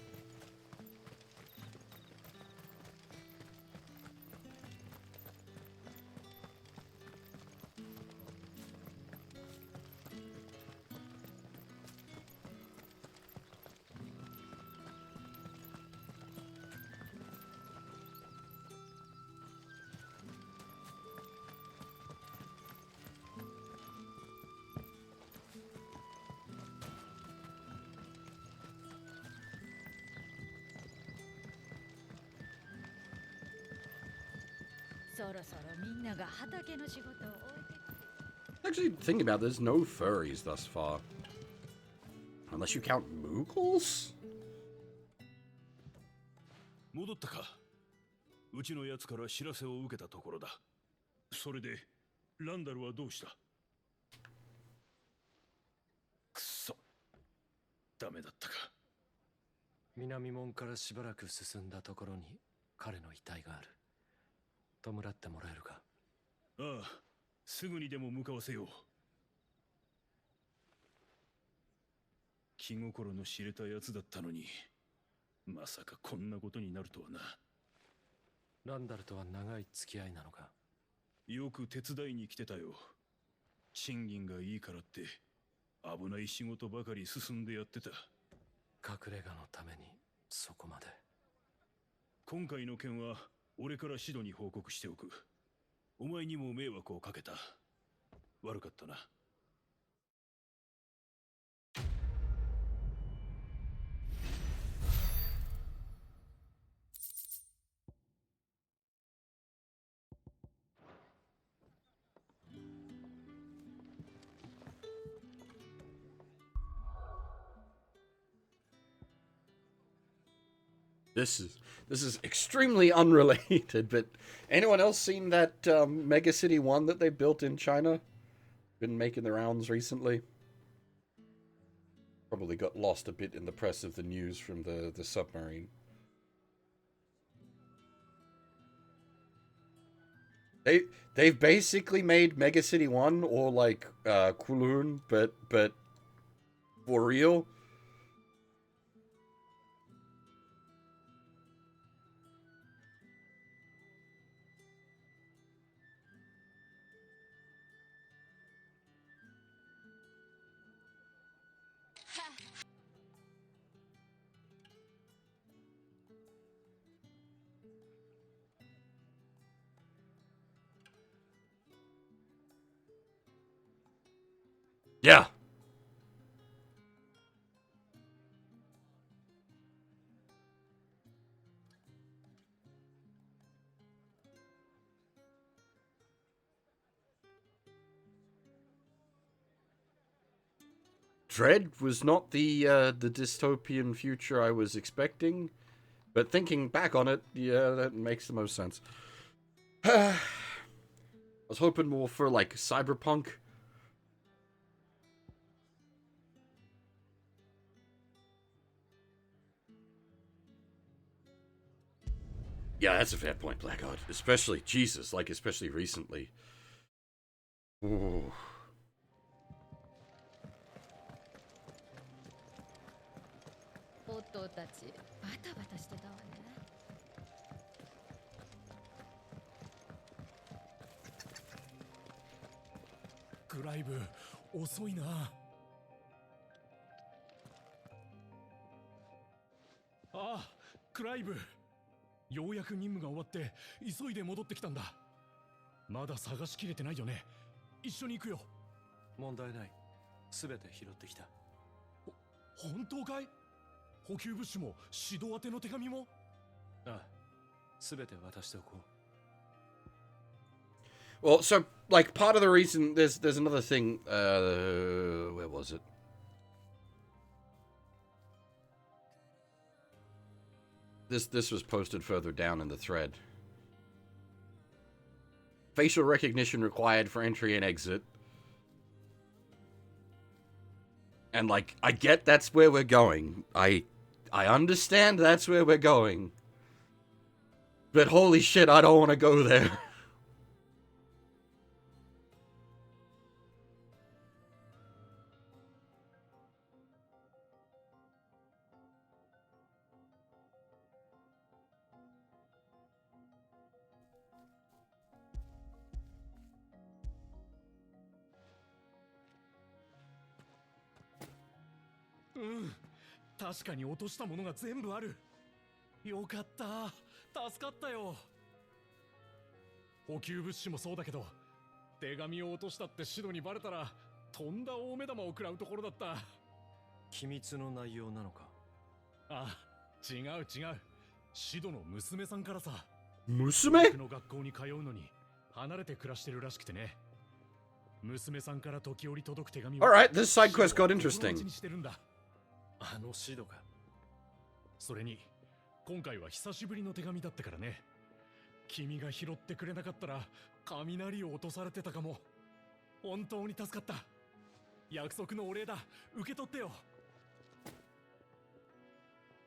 Speaker 1: Actually, thinking about this, no furries thus far. Unless you count Moogles?
Speaker 8: 戻ったか。うちのやつから知らせを受けたところだ。それでランダルはどうした？くそ、ダメだったか。
Speaker 2: 南門からしばらく進んだところに彼の遺体がある。弔ってもらえるか？
Speaker 8: ああ、すぐにでも向かわせよう。気心の知れたやつだったのに、まさかこんなことになるとはな。
Speaker 2: ランダルとは長い付き合いなのか？
Speaker 8: よく手伝いに来てたよ。賃金がいいからって危ない仕事ばかり進んでやってた。
Speaker 2: 隠れ家のためにそこまで。
Speaker 8: 今回の件は俺からシドに報告しておく。お前にも迷惑をかけた。悪かったな。
Speaker 1: This is extremely unrelated, but anyone else seen that Mega City 1 that they built in China? Been making the rounds recently. Probably got lost a bit in the press of the news from the submarine. They've basically made Mega City 1 or like Kowloon, but for real. Yeah. Dread was not the dystopian future I was expecting, but thinking back on it, yeah, that makes the most sense. I was hoping more for like cyberpunk. Yeah, that's a fair point, Blackheart. Especially, Jesus, like, especially recently. Ooh.
Speaker 6: Clive、ようやく任務が終わって急いで戻ってきたんだ。まだ探しきれてないよね。一緒に行くよ。
Speaker 2: 問題ない。すべて拾ってきた。
Speaker 6: 本当かい？補給物資も指導宛ての手紙も？
Speaker 2: ああ、すべて渡しておこう。
Speaker 1: Well, so like part of the reason there's another thing. Where was it? This was posted further down in the thread. Facial recognition required for entry and exit. And like, I get that's where we're going. I understand that's where we're going. But holy shit, I don't want to go there.
Speaker 6: うん、確かに落としたものが全部ある。よかった、助かったよ。補給物資もそうだけど、手紙を落としたってシドにバレたらとんだ大目玉を食らうところだった。
Speaker 2: 機密の内容なのか？
Speaker 6: あ、違う。シドの娘さんからさ。
Speaker 1: 娘？
Speaker 6: 僕の学校に通うのに離れて暮らしてるらしくてね。娘さんから時折届く手紙を。
Speaker 1: All right, this side quest got interesting.
Speaker 6: あのシドが。それに今回は久しぶりの手紙だったからね。君が拾ってくれなかったら雷を落とされてたかも。本当に助かった。約束のお礼だ。受け取ってよ。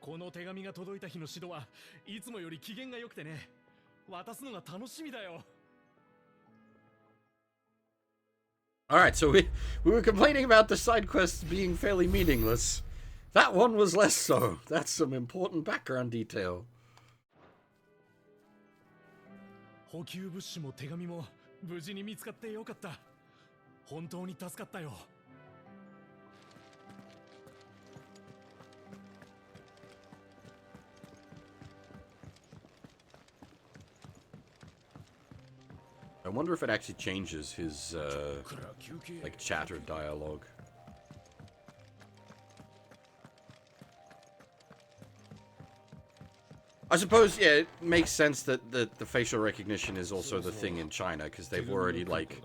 Speaker 6: この手紙が届いた日のシドはいつもより機嫌が良くてね、渡すのが楽しみだよ。
Speaker 1: Alright, so we were complaining about the side quests being fairly meaningless. That one was less so. That's some important background detail.
Speaker 6: 補給物資も手紙も無事に見つかってよかった。本当に助かったよ。
Speaker 1: I wonder if it actually changes his, like, chatter dialogue. I suppose, yeah, it makes sense that the facial recognition is also the thing in China, because they've already, like...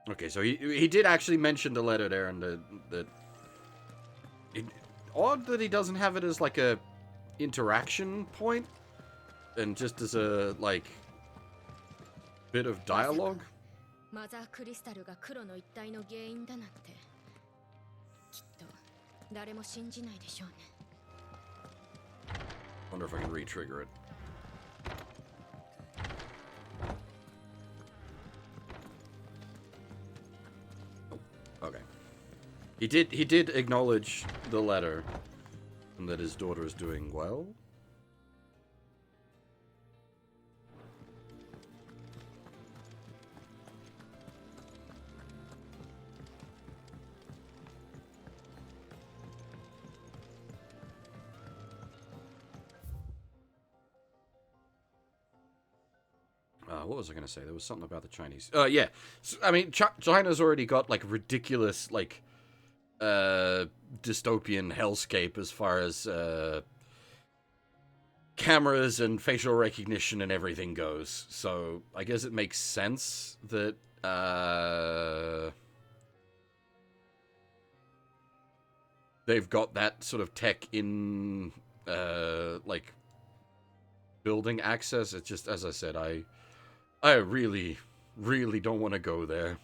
Speaker 1: Okay, so he did actually mention the letter there, and that... Odd that he doesn't have it as, like, a interaction point, and just as a, like, bit of dialogue.
Speaker 3: マザークリスタルが黒の一体の原因だなんてきっと誰も信じないでしょうね。
Speaker 1: Wonder if I can re-trigger it. Okay. He did acknowledge the letter and that his daughter is doing well. What was I going to say? There was something about the Chinese. Yeah. So, I mean, China's already got, like, ridiculous, like, dystopian hellscape as far as cameras and facial recognition and everything goes. So I guess it makes sense that they've got that sort of tech in like building access. It's just, as I said, I really don't want to go there.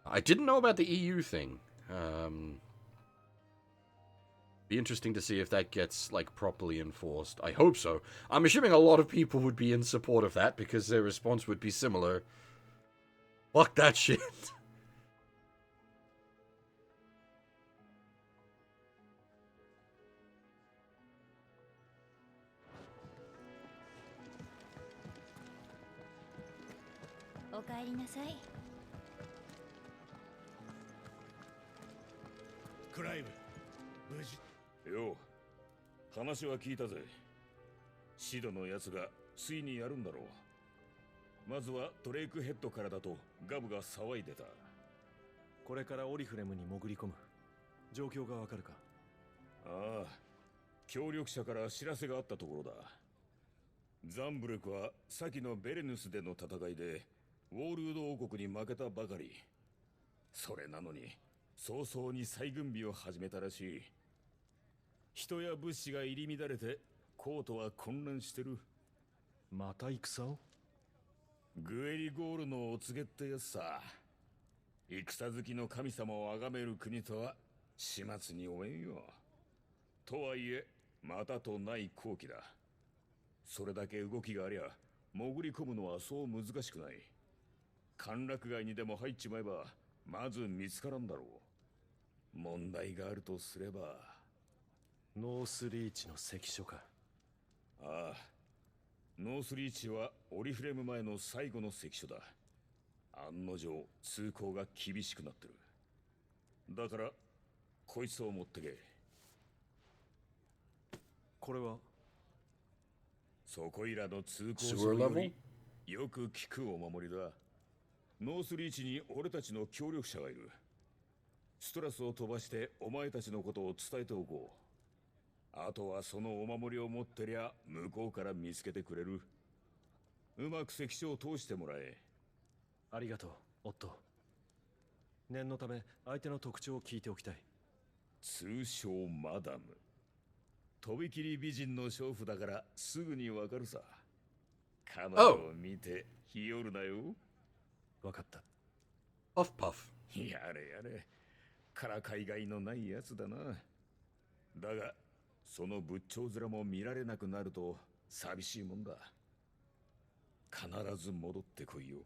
Speaker 1: I didn't know about the EU thing. Be interesting to see if that gets, like, properly enforced. I hope so. I'm assuming a lot of people would be in support of that because their response would be similar. Fuck that shit.
Speaker 8: Good. よう、話は聞いたぜ。シドのやつがついにやるんだろう。まずはドレイクヘッドからだとガブが騒いでた。
Speaker 2: これからオリフレムに潜り込む。状況がわかるか？
Speaker 8: ああ、協力者から知らせがあったところだ。ザンブレクは先のベレヌスでの戦いでウォールード王国に負けたばかり。それなのに早々に再軍備を始めたらしい。人や物資が入り乱れてコートは混乱してる。
Speaker 2: また戦を？
Speaker 8: グエリゴールのお告げってやつさ。戦好きの神様を崇める国とは始末に終えんよ。とはいえまたとない好機だ。それだけ動きがありゃ潜り込むのはそう難しくない。歓楽街にでも入っちまえばまず見つからんだろう。問題があるとすれば
Speaker 2: ノースリーチの関所か。
Speaker 8: ああ、ノースリーチはオリフレム前の最後の関所だ。案の定通行が厳しくなってる。だからこいつを持ってけ。
Speaker 2: これは
Speaker 8: そこいらの通行証よりよく聞くお守りだ。ノースリーチに俺たちの協力者がいる。ストラスを飛ばしてお前たちのことを伝えておこう。あとはそのお守りを持ってりゃ向こうから見つけてくれる。うまく関所を通してもらえ。
Speaker 2: ありがとう、オット。念のため相手の特徴を聞いておきたい。
Speaker 8: 通称マダム。
Speaker 15: とびきり美人の娼婦だからすぐにわかるさ。彼女を見てひよるなよ。
Speaker 2: わかった。
Speaker 1: Puff puff。
Speaker 15: やれやれ。からかいがいのないやつだな。だが、その仏頂面も見られなくなると寂しいもんだ。必ず戻ってこいよ。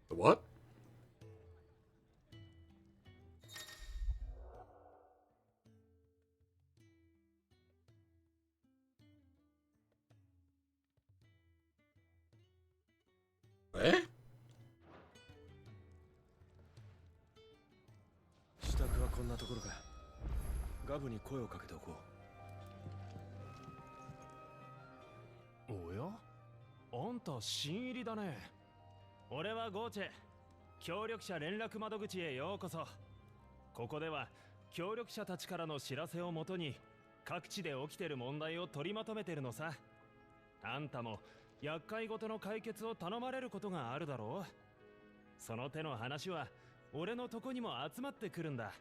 Speaker 1: What? Eh?
Speaker 2: 支度はこんなところか。ガブに声をかけておこう。
Speaker 6: おや、あんた新入りだね。
Speaker 16: 俺はゴーチェ、協力者連絡窓口へようこそ。ここでは協力者たちからの知らせをもとに各地で起きてる問題を取りまとめてるのさ。あんたも厄介ごとの解決を頼まれることがあるだろう。その手の話は俺のとこにも集まってくるんだ。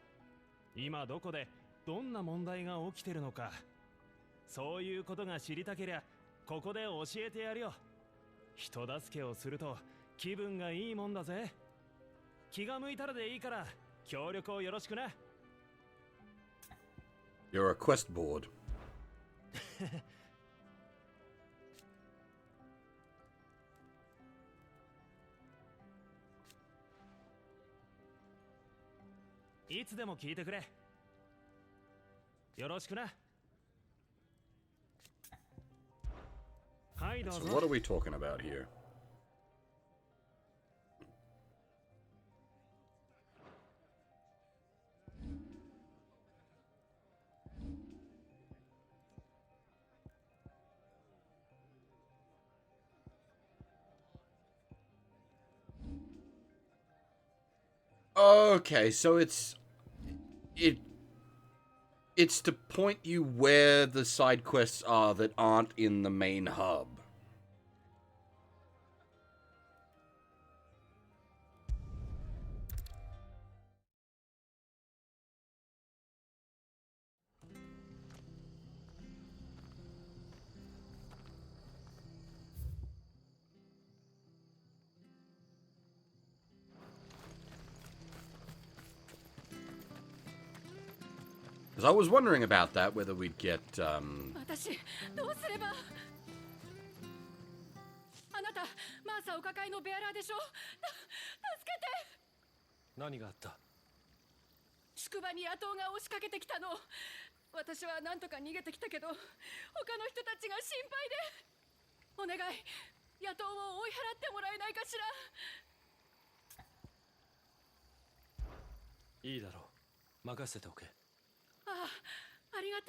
Speaker 16: 今どこでどんな問題が起きてるのか、そういうことが知りたけりゃここで教えてやるよ。人助けをすると気分がいいもんだぜ。気が向いたらでいいから協力をよろしくな。
Speaker 1: You're a quest board.
Speaker 16: いつでも聞いてくれ。よろしくな。はい、どうぞ。
Speaker 1: So what are we talking about here? Okay, so it's to point you where the side quests are that aren't in the main hub. Because I was wondering about that, whether we'd get,
Speaker 7: 私どうすれば。あなたマーサお抱えのベアラーでしょ。助けて。
Speaker 2: 何があった？
Speaker 7: 宿場に野党が押しかけてきたの。私は何とか逃げてきたけど他の人たちが心配で。お願い、野党を追い払ってもらえないかしら。
Speaker 2: いいだろう、任せておけ。
Speaker 7: ああ、ありがと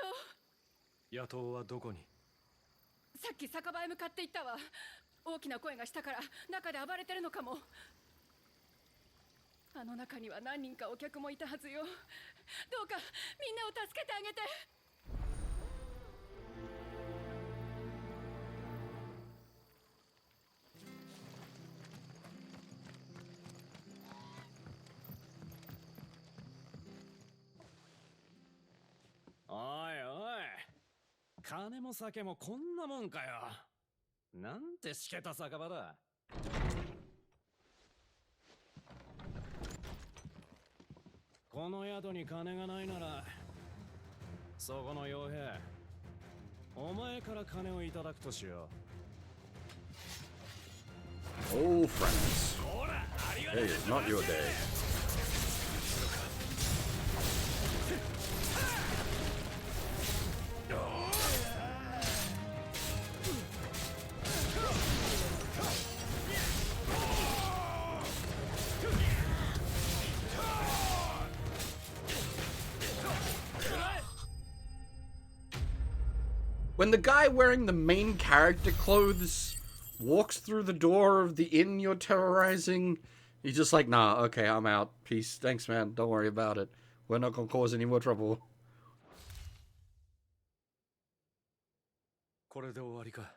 Speaker 7: う。
Speaker 2: 野党はどこに？
Speaker 7: さっき酒場へ向かって行ったわ。大きな声がしたから中で暴れてるのかも。あの中には何人かお客もいたはずよ。どうかみんなを助けてあげて。
Speaker 16: おいおい、金も酒もこんなもんかよ。なんてしけた酒場だ。この宿に金がないなら、そこの傭兵、お前から金をいただくとしよう。
Speaker 1: oh friends, hey, it's not your day. When the guy wearing the main character clothes walks through the door of the inn you're terrorizing, he's just like, nah, okay, I'm out. Peace. Thanks, man. Don't worry about it. We're not gonna cause any more trouble.
Speaker 2: これで終わりか。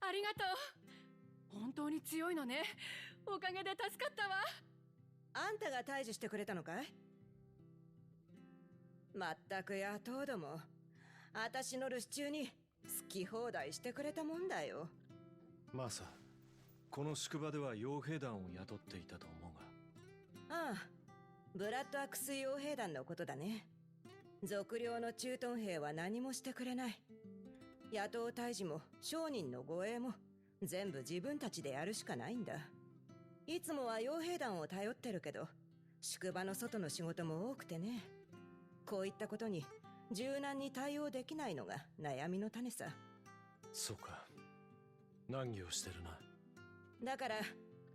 Speaker 7: ありがとう。本当に強いのね。おかげで助かったわ。
Speaker 17: あんたが退治してくれたのかい？まったく野党ども、私の留守中に好き放題してくれたもんだよ。
Speaker 2: マーサ、この宿場では傭兵団を雇っていたと思うが。
Speaker 17: ああ、ブラッドアクス傭兵団のことだね。属領の駐屯兵は何もしてくれない。野党退治も商人の護衛も全部自分たちでやるしかないんだ。いつもは傭兵団を頼ってるけど、宿場の外の仕事も多くてね。こういったことに柔軟に対応できないのが悩みの種さ。
Speaker 2: そうか、難儀をしてるな。
Speaker 17: だから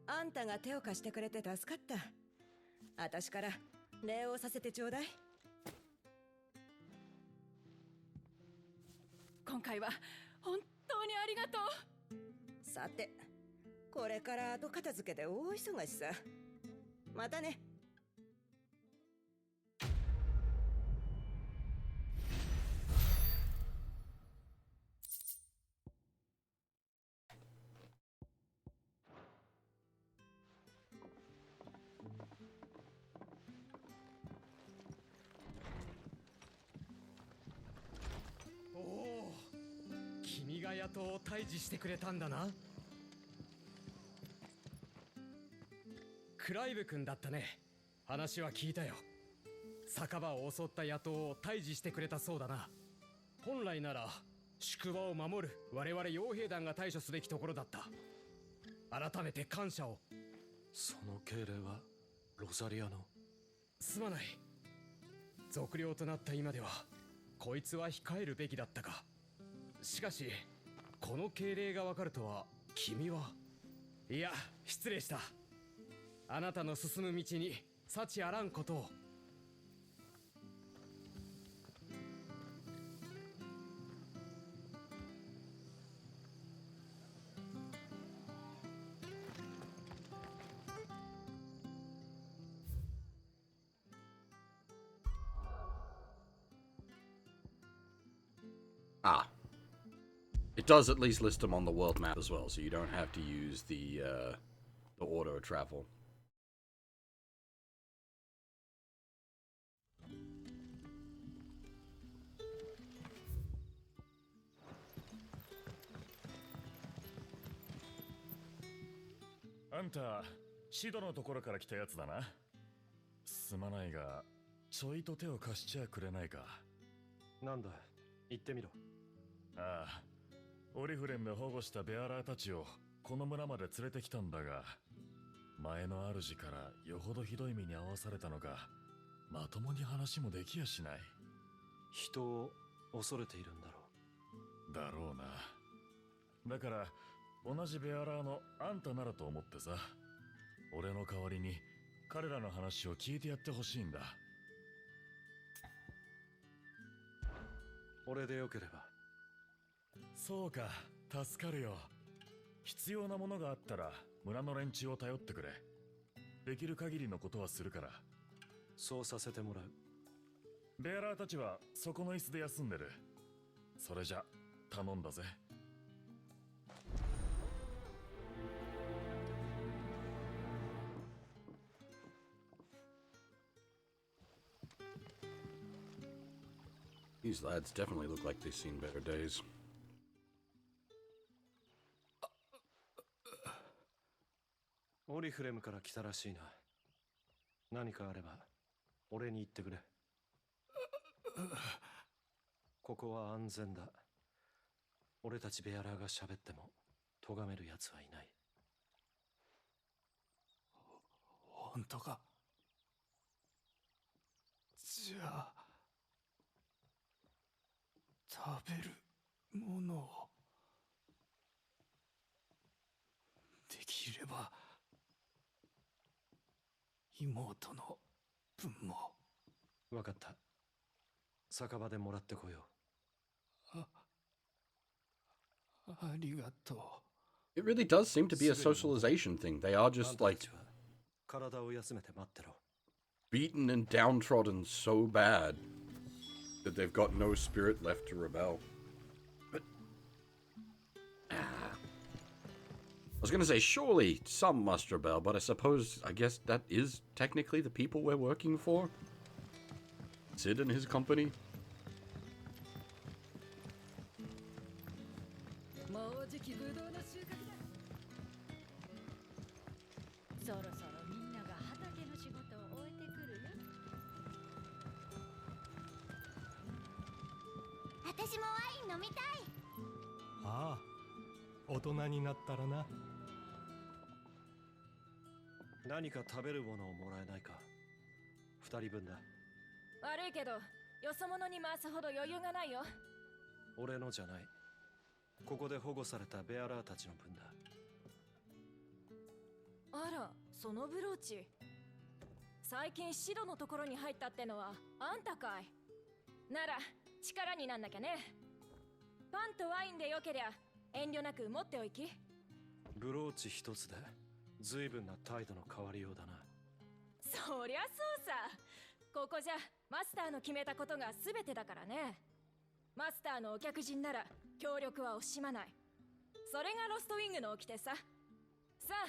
Speaker 17: あんたが手を貸してくれて助かった。私から礼をさせてちょうだい。
Speaker 7: 今回は本当にありがとう。
Speaker 17: さて、これから後片付けで大忙しさ。またね。
Speaker 16: おお、君が野党を退治してくれたんだな。クライブ君だったね。話は聞いたよ。酒場を襲った野党を退治してくれたそうだな。本来なら宿場を守る我々傭兵団が対処すべきところだった。改めて感謝を。
Speaker 2: その敬礼はロザリアの。
Speaker 16: すまない。属領となった今ではこいつは控えるべきだったか。しかしこの敬礼がわかるとは君は。いや、失礼した。あなたの進む道に幸あらんことを。
Speaker 1: Ah. It does at least list them on the world map as well, so you don't have to use the auto travel.
Speaker 9: あんた、シドのところから来たやつだな。すまないが、ちょいと手を貸しちゃくれないか。
Speaker 2: なんだ、言ってみろ。
Speaker 9: ああ、オリフレンで保護したベアラーたちをこの村まで連れてきたんだが、前の主からよほどひどい目に遭わされたのか、まともに話もできやしない。
Speaker 2: 人を恐れているんだろ
Speaker 9: う。だろうな。だから同じベアラーのあんたならと思ってさ、俺の代わりに彼らの話を聞いてやってほしいんだ。
Speaker 2: 俺でよければ。
Speaker 9: そうか、助かるよ。必要なものがあったら村の連中を頼ってくれ。できる限りのことはするから。
Speaker 2: そうさせてもらう。
Speaker 9: ベアラーたちはそこの椅子で休んでる。それじゃ頼んだぜ。
Speaker 1: These lads definitely look like they've seen better days.
Speaker 2: オリフレムから来たらしいな。何かあれば俺に言ってくれ。ここは安全だ。俺たちベアラーが喋っても咎める奴はいない。
Speaker 18: 本当か。じゃあ食べるものをできれば妹の分も。
Speaker 2: わかった。酒場でもらってこよ
Speaker 18: う。ありがとう。
Speaker 1: It really does seem to be a socialization thing. They are just like
Speaker 2: 体を休めて待ってろ。
Speaker 1: beaten and downtrodden so bad that they've got no spirit left to rebel. But was gonna say, surely some muster bell, but I guess that is technically the people we're working for? Sid and his company?
Speaker 7: もうじきブドウの収穫だ。そろそろみんなが畑の仕事を終えてくるよ。
Speaker 12: 私もワイン飲みたい。
Speaker 2: ああ、大人になったらな。
Speaker 19: 何か食べるものをもらえないか。2人分だ。
Speaker 7: 悪いけど、よそ者に回すほど余裕がないよ。
Speaker 19: 俺のじゃない。ここで保護されたベアラーたちの分だ。
Speaker 7: あら、そのブローチ。最近シドのところに入ったってのはあんたかい。なら力になんなきゃね。パンとワインでよけりゃ遠慮なく持っておいき。
Speaker 19: ブローチ一つで随分な態度の変わりようだな。
Speaker 7: そりゃそうさ。ここじゃマスターの決めたことが全てだからね。マスターのお客人なら協力は惜しまない。それがロストウィングの掟さ。さあ、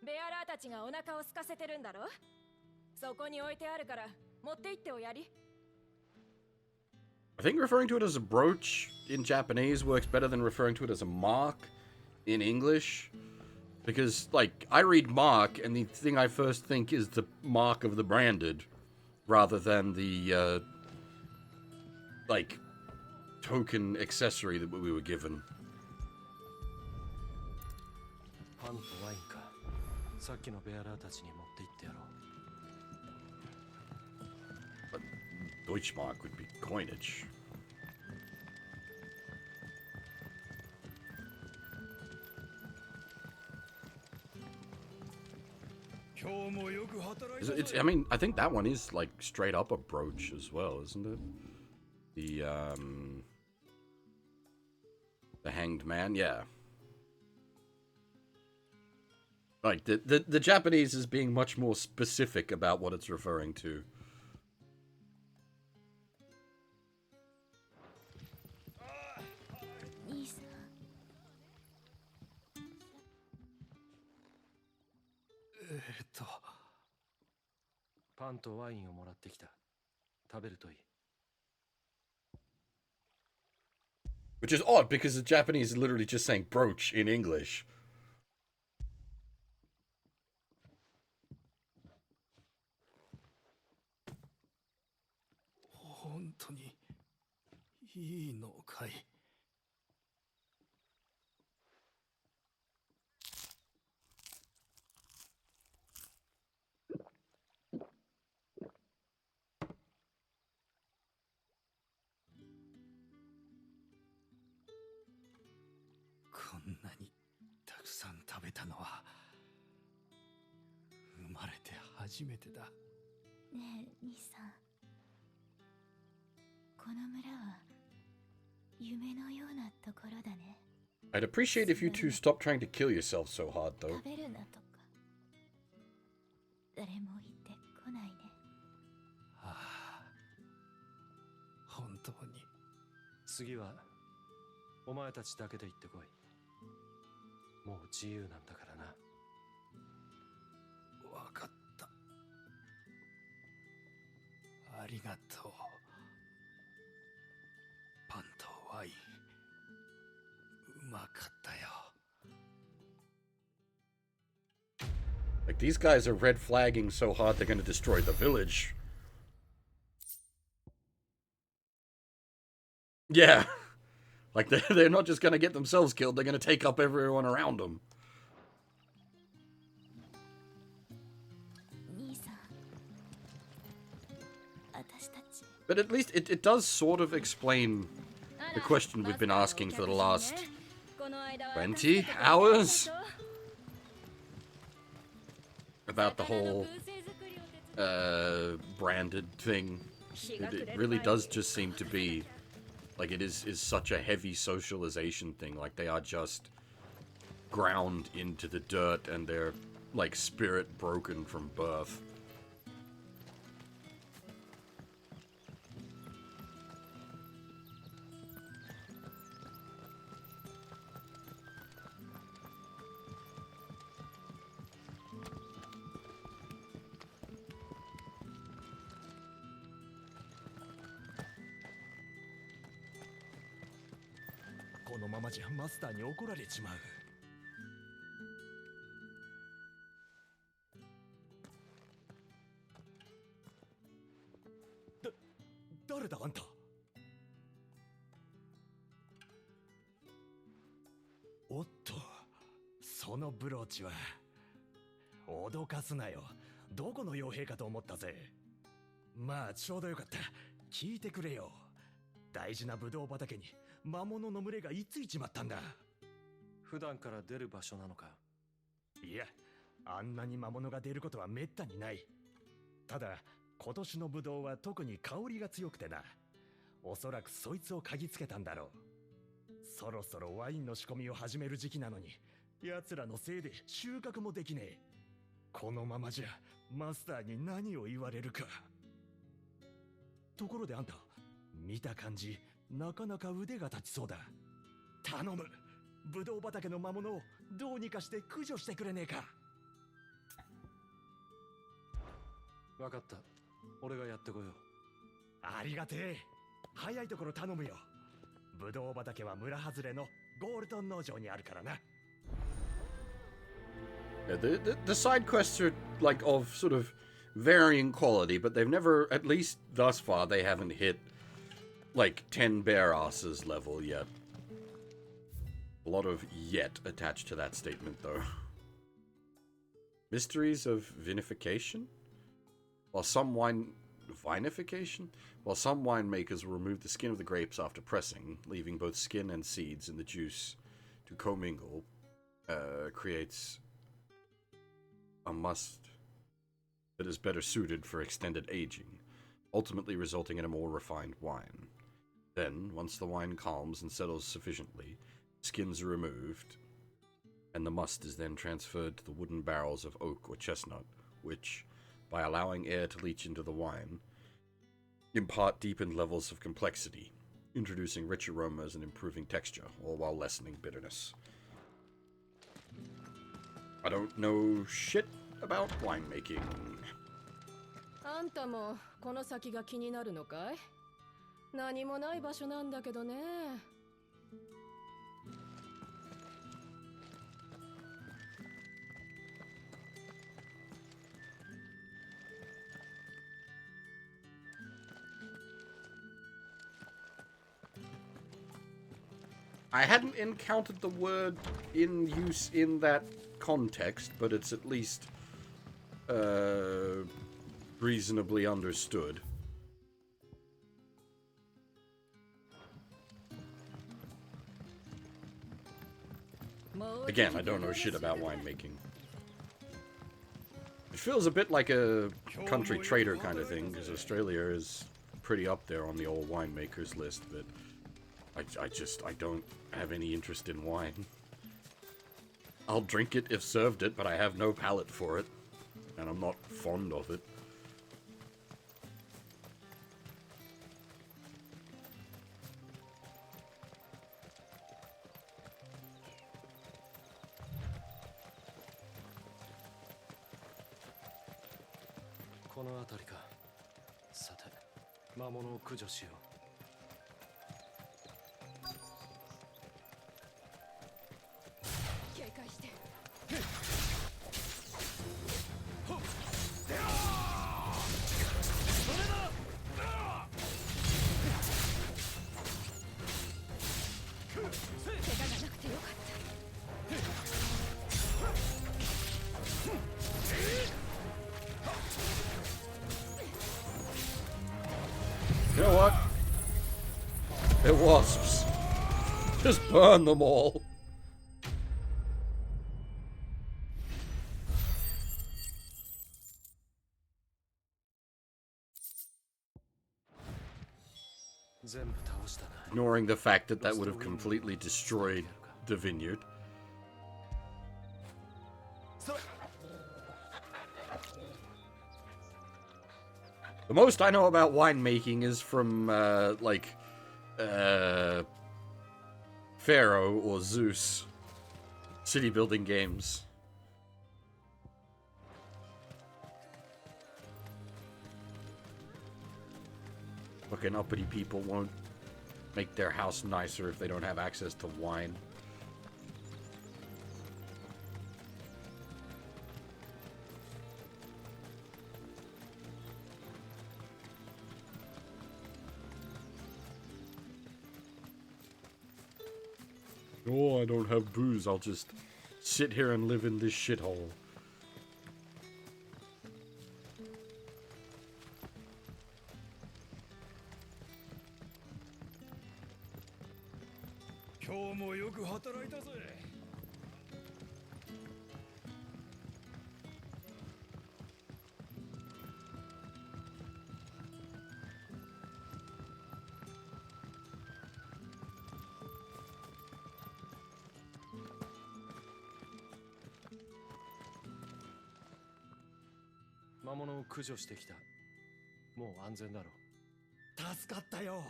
Speaker 7: ベアラーたちがお腹を空かせてるんだろ。そこに置いてあるから持って行っておやり。
Speaker 1: I think referring to it as a brooch in Japanese works better than referring to it as a mark in English. Because, like, I read mark, and the thing I first think is the mark of the branded, rather than the, like, token accessory that we were given.
Speaker 19: パンとワインか。さっきのベアラーたちに持って行ってやろう。
Speaker 1: But Deutschmark would be coinage. I mean, I think that one is like straight up a brooch as well, isn't it? The hanged man, yeah. Like the Japanese is being much more specific about what it's referring to. .
Speaker 19: パンとワインをもらってきた。食べるといい。
Speaker 1: Which is odd because the Japanese is literally just saying brooch in English.
Speaker 18: 本当にいいのかい。こんなにたくさん食べたのは生まれて初めてだ。
Speaker 12: ねえ、兄さん。この村は夢のようなところだね。
Speaker 1: I'd appreciate if you two stopped trying to kill yourself so hard, though.
Speaker 12: 食べるなとか誰も言ってこないね。
Speaker 18: ああ、本当に。
Speaker 19: 次はお前たちだけで行ってこい。もう自由なんだからな。
Speaker 18: わかった。ありがとう。パンとワイン、うまかったよ。
Speaker 1: Like, these guys are red flagging so hard they're gonna destroy the village. Yeah. Like, they're not just gonna get themselves killed, they're gonna take up everyone around them. But at least it does sort of explain the question we've been asking for the last 20 hours about the whole branded thing. It really does just seem to be like it is such a heavy socialization thing. Like they are just ground into the dirt and they're like spirit broken from birth.
Speaker 6: このままじゃマスターに怒られちまう。誰だあんた。おっと、そのブローチは。脅かすなよ。どこの傭兵かと思ったぜ。まあちょうどよかった。聞いてくれよ。大事なブドウ畑に魔物の群れがいついちまったんだ。
Speaker 19: 普段から出る場所なのか。
Speaker 6: いや、あんなに魔物が出ることはめったにない。ただ今年のブドウは特に香りが強くてな。おそらくそいつを嗅ぎつけたんだろう。そろそろワインの仕込みを始める時期なのに、奴らのせいで収穫もできねえ。このままじゃマスターに何を言われるか。ところであんた、見た感じなかなか腕が立ちそうだ。頼む、ブドウ畑の魔物をどうにかして駆除してくれねえか。
Speaker 19: わかった、俺がやってこよう。
Speaker 6: ありがてえ。早いところ頼むよ。ブドウ畑は村外れのゴールトン農場にあるからな。
Speaker 1: Yeah, the side quests are like of sort of varying quality, but they've never, at least thus far, they haven't hit like 10 bear asses level yet. A lot of yet attached to that statement, though. Mysteries of vinification? While some vinification? While some winemakers will remove the skin of the grapes after pressing, leaving both skin and seeds in the juice to commingle, creates a must that is better suited for extended aging, ultimately resulting in a more refined wine. Then, once the wine calms and settles sufficiently, skins are removed, and the must is then transferred to the wooden barrels of oak or chestnut, which, by allowing air to leach into the wine, impart deepened levels of complexity, introducing rich aromas and improving texture, all while lessening bitterness. I don't know shit about winemaking.
Speaker 7: あんたもこの先が気になるのかい？何もない場所なんだけどね。
Speaker 1: I hadn't encountered the word in use in that context, but it's at least reasonably understood. Again, I don't know shit about winemaking. It feels a bit like a country trader kind of thing, because Australia is pretty up there on the old winemakers list, but I don't have any interest in wine. I'll drink it if served it, but I have no palate for it, and I'm not fond of it. You know what? They're wasps. Just burn them all. Ignoring the fact that that would have completely destroyed the vineyard. The most I know about winemaking is from, Pharaoh or Zeus city building games. Fucking uppity people won't make their house nicer if they don't have access to wine. Oh, I don't have booze. I'll just sit here and live in this shithole.
Speaker 19: 魔物を駆除してきた。もう安全だろう。
Speaker 6: 助かったよ。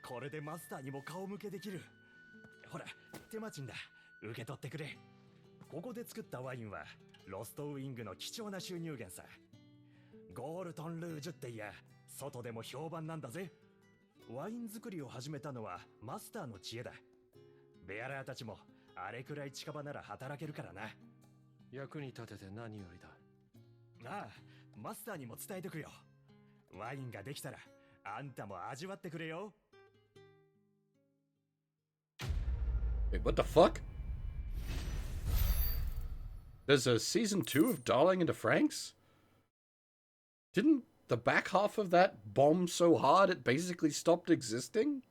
Speaker 6: これでマスターにも顔向けできる。ほら、手間賃だ。受け取ってくれ。ここで作ったワインはロストウィングの貴重な収入源さ。ゴールトンルージュっていや外でも評判なんだぜ。ワイン作りを始めたのはマスターの知恵だ。ベアラーたちもあれくらい近場なら働けるからな。
Speaker 19: 役に立てて何よりだ。
Speaker 6: ああ、マスターにも伝えとくよ。ワインができたらあんたも味わってくれよ。
Speaker 1: Wait, what the fuck? There's a season 2 of Darling in the Franxx? Didn't the back half of that bomb so hard it basically stopped existing?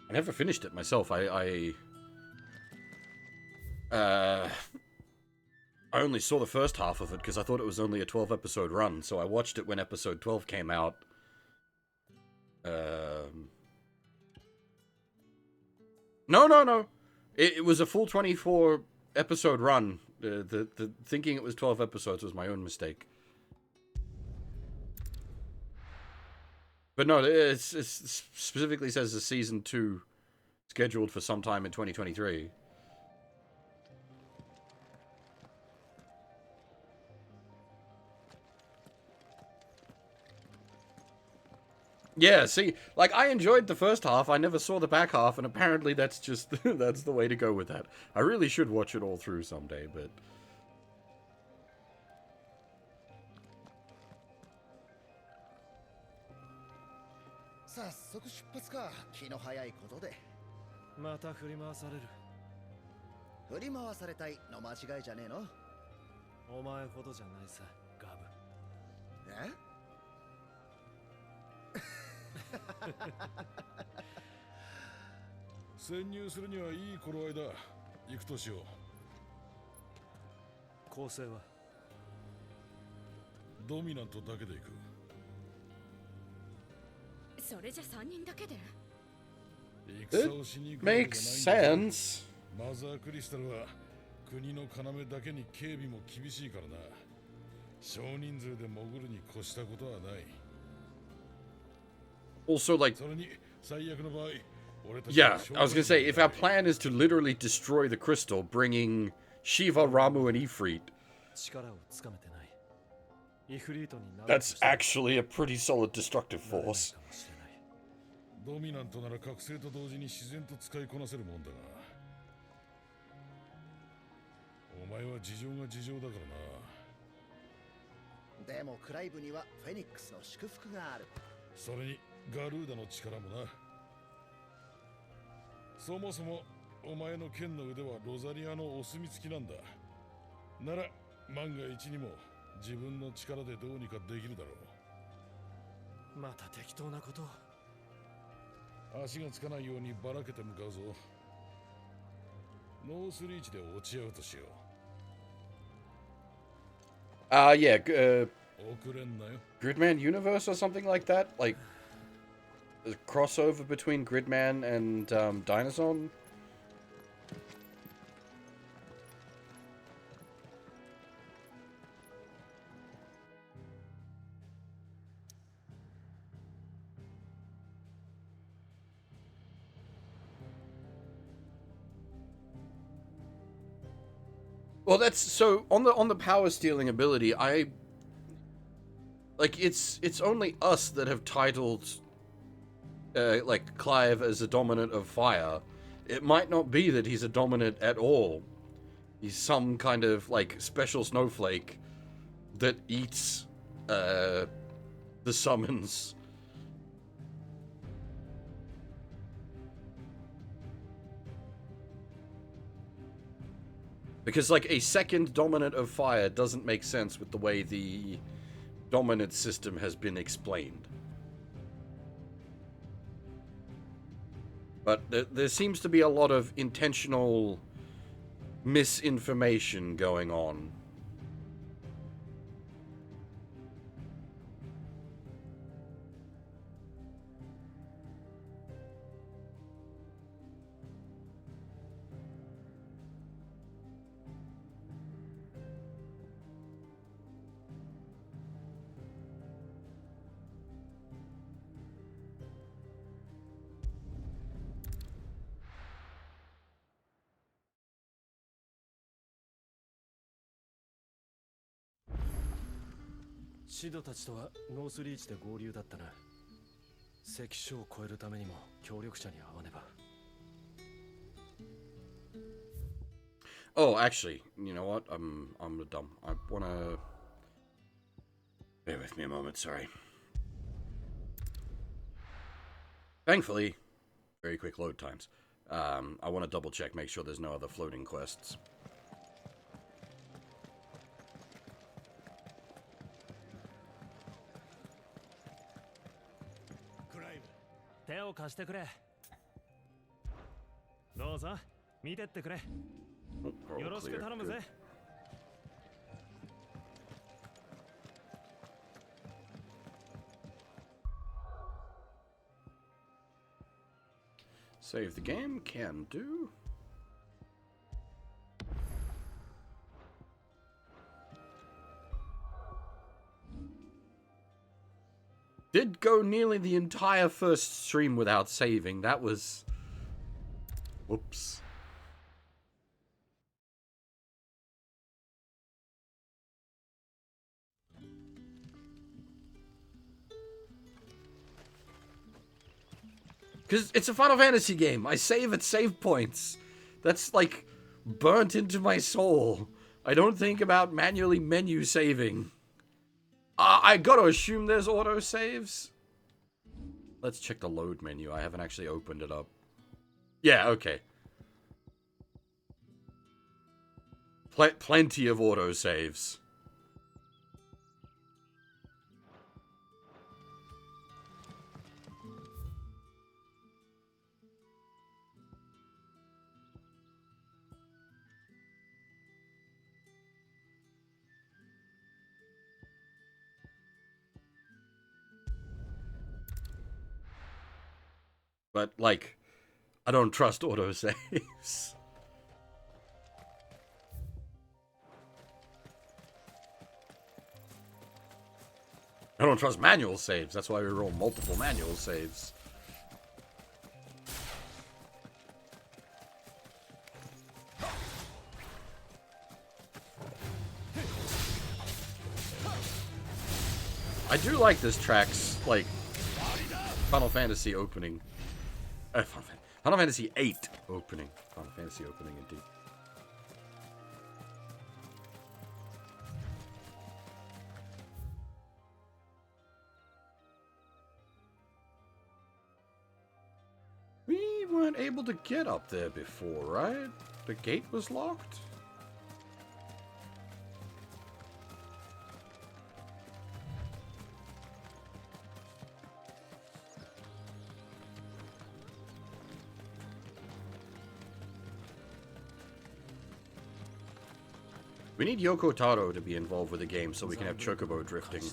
Speaker 1: I never finished it myself. I only saw the first half of it because I thought it was only a 12-episode run, so I watched it when episode 12 came out. No. It was a full 24-episode run. The thinking it was 12 episodes was my own mistake. But no, it specifically says a season 2 scheduled for sometime in 2023. Yeah, see, like, I enjoyed the first half, I never saw the back half, and apparently that's just, that's the way to go with that. I really should watch it all through someday, but...
Speaker 19: また振り回される。
Speaker 11: 振り回されたいの間違いじゃねえの？
Speaker 19: お前ほどじゃないさ、ガブ。
Speaker 11: え？
Speaker 5: 潜入するにはいい頃合いだ。行くとしよう。
Speaker 19: 構成は
Speaker 5: ドミナントだけで行く。
Speaker 3: それじゃ3人だけで。
Speaker 1: It makes sense.
Speaker 5: マザークリスタルは国の要だけに警備も厳しいからな。少人数で潜るに越したことはない。
Speaker 1: Also, like, yeah, I was gonna say, if our plan is to literally destroy the crystal, bringing Shiva, Ramu, and Ifrit, that's actually a pretty solid destructive force.
Speaker 5: ドミナントなら覚醒と同時に自然と使いこなせるもんだが、お前は事情が事情だからな。
Speaker 11: でもクライブにはフェニックスの祝福がある。
Speaker 5: それにガルーダの力もな。そもそもお前の剣の腕はロザリアのお墨付きなんだ。なら万が一にも自分の力でどうにかできるだろ
Speaker 19: う。また適当なこと。
Speaker 5: 足がつかないようにばらけて向かうぞ。ノースリーチで落ち合うとしよう。
Speaker 1: Yeah, Gridman Universe or something like that? Like, a crossover between Gridman and Dinosaur? Well, that's so on the power stealing ability. It's only us that have titled like Clive as a dominant of fire. It might not be that he's a dominant at all. He's some kind of like special snowflake that eats the summons. Because, like, a second dominant of fire doesn't make sense with the way the dominant system has been explained. But there seems to be a lot of intentional misinformation going on.
Speaker 2: シドたちとはノースリーチで合流だったな。関所を越えるためにも協力者に会わねば。
Speaker 1: Oh, actually, you know what? I'm dumb. I wanna... Bear with me a moment, sorry. Thankfully, very quick load times. I want to double check, make sure there's no other floating quests.
Speaker 16: 手を貸してくれ。どうぞ見てってくれ。よろしく頼むぜ。
Speaker 1: Save the game, can do. Did go nearly the entire first stream without saving. That was... Whoops. Because it's a Final Fantasy game. I save at save points. That's, like, burnt into my soul. I don't think about manually menu saving. I gotta assume there's auto-saves. Let's check the load menu. I haven't actually opened it up. Yeah, okay. Plenty of auto-saves. But, like, I don't trust autosaves. I don't trust manual saves. That's why we roll multiple manual saves. I do like this track's, like, Final Fantasy opening. Final Fantasy VIII opening. Final Fantasy opening, indeed. We weren't able to get up there before, right? The gate was locked? We need Yoko Taro to be involved with the game so we can have Chocobo drifting.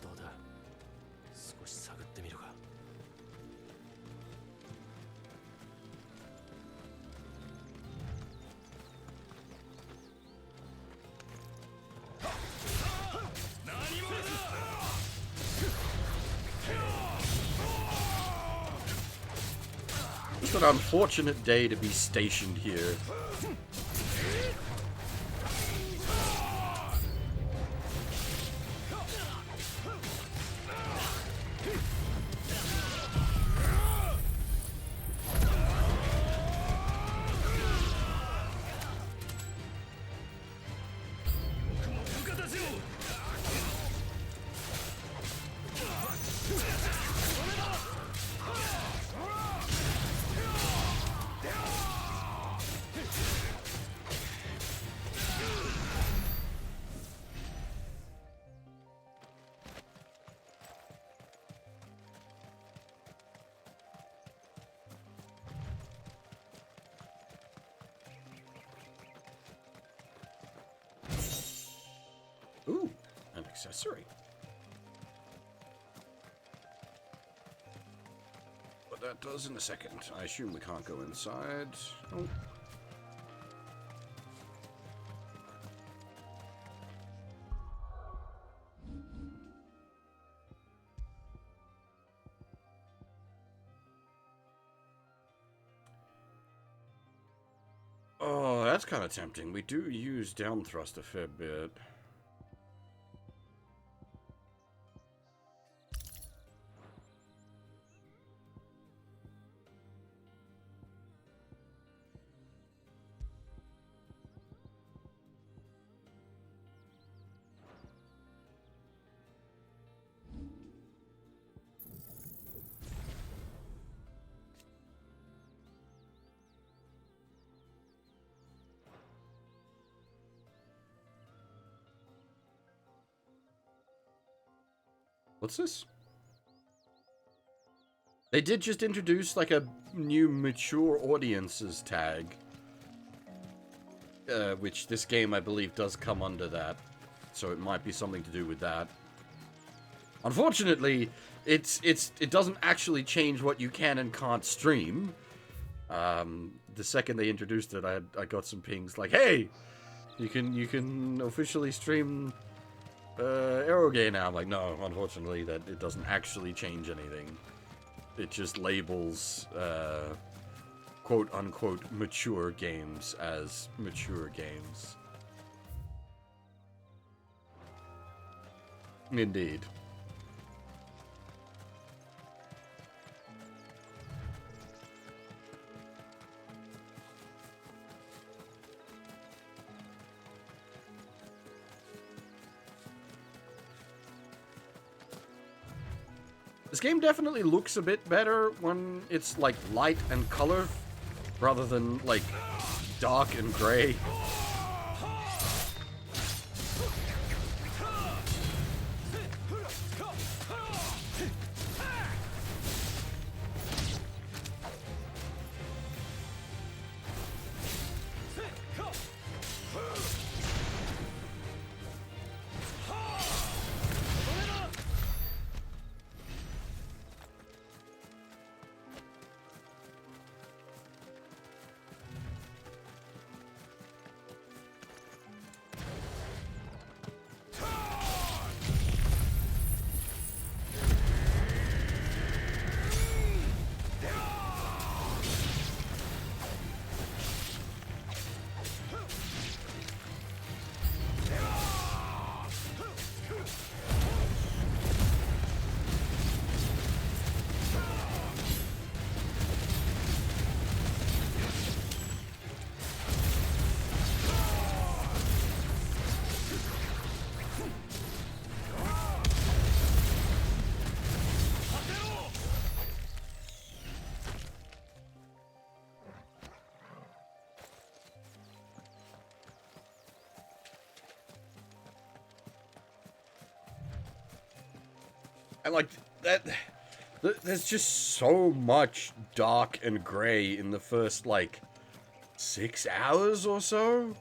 Speaker 1: It's an unfortunate day to be stationed here. accessory. What that does in a second. I assume we can't go inside. Oh. Oh, that's kind of tempting. We do use down thrust a fair bit. What's this? They did just introduce like a new mature audiences tag. Which this game I believe does come under that. So it might be something to do with that. Unfortunately, it doesn't actually change what you can and can't stream. The second they introduced it, I got some pings like, hey, you can officially stream Aerogay now. I'm like, no, unfortunately, that it doesn't actually change anything. It just labels quote-unquote mature games as mature games. Indeed. This game definitely looks a bit better when it's like light and color rather than like dark and gray. And like that, there's just so much dark and gray in the first like 6 hours or so.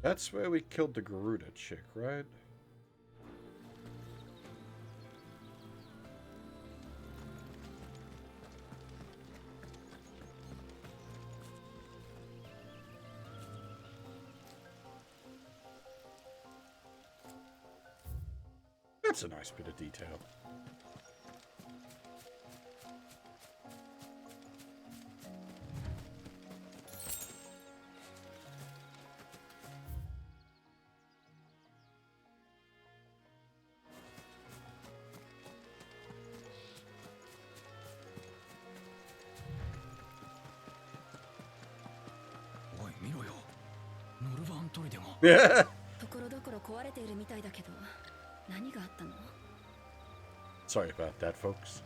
Speaker 1: That's where we killed the Garuda chick, right? That's a nice bit of detail. Yeah.
Speaker 3: ところどころ壊れているみたいだけど、何があったの？
Speaker 1: Sorry about that, folks.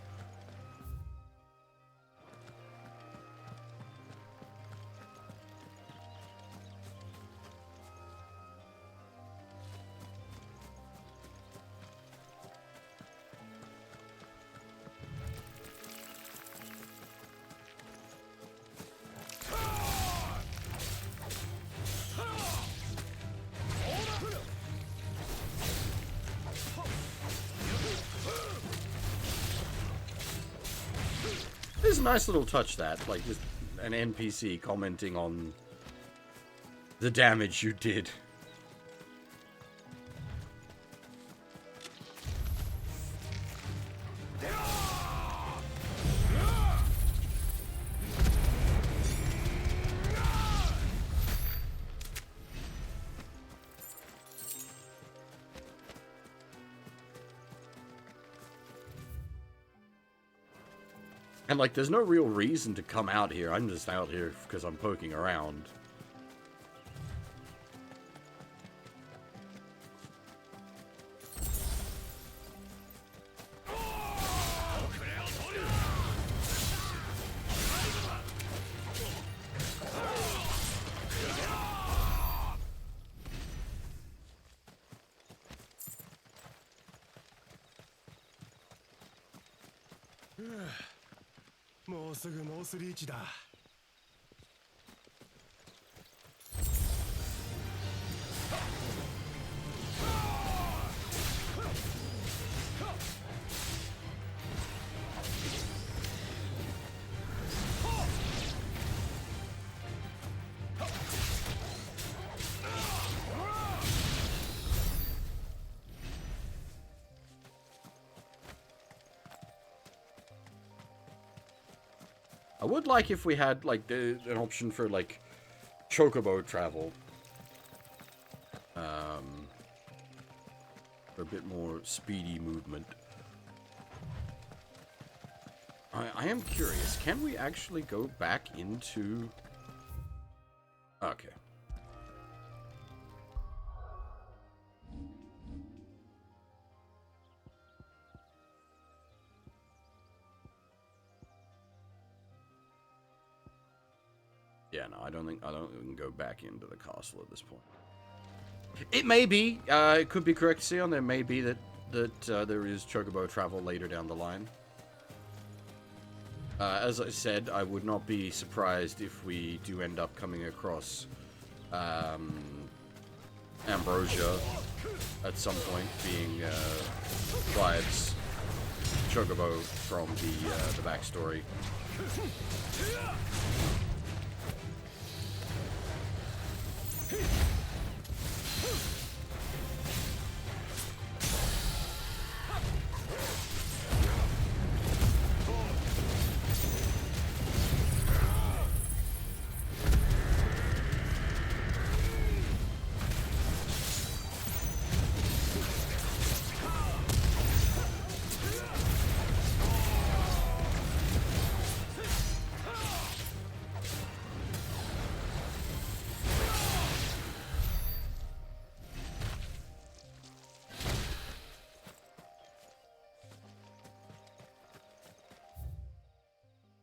Speaker 1: There's a nice little touch that, like, just an NPC commenting on the damage you did. And, like, there's no real reason to come out here. I'm just out here because I'm poking around. I would like if we had, like, an option for, like, chocobo travel. For a bit more speedy movement. I am curious, can we actually go back into... Okay. Yeah, no, I don't think we can go back into the castle at this point. It may be, it could be correct, Sion. There may be that there is chocobo travel later down the line. As I said, I would not be surprised if we do end up coming across Ambrosia at some point, being Clive's chocobo from the backstory.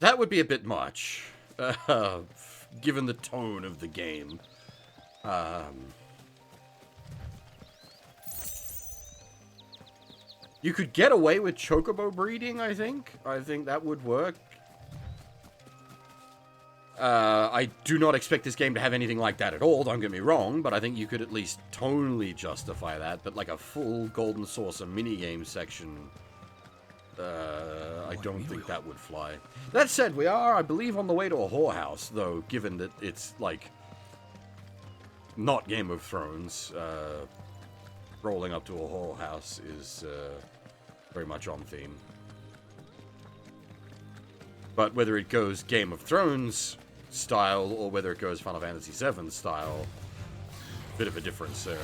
Speaker 1: That would be a bit much, given the tone of the game. You could get away with chocobo breeding, I think. I think that would work. I do not expect this game to have anything like that at all, don't get me wrong, but I think you could at least tonally justify that. But like a full Golden Saucer minigame section... I don't think that would fly. That said, we are, I believe, on the way to a whorehouse, though, given that it's, like, not Game of Thrones. Rolling up to a whorehouse is very much on theme. But whether it goes Game of Thrones style or whether it goes Final Fantasy VII style, bit of a difference there.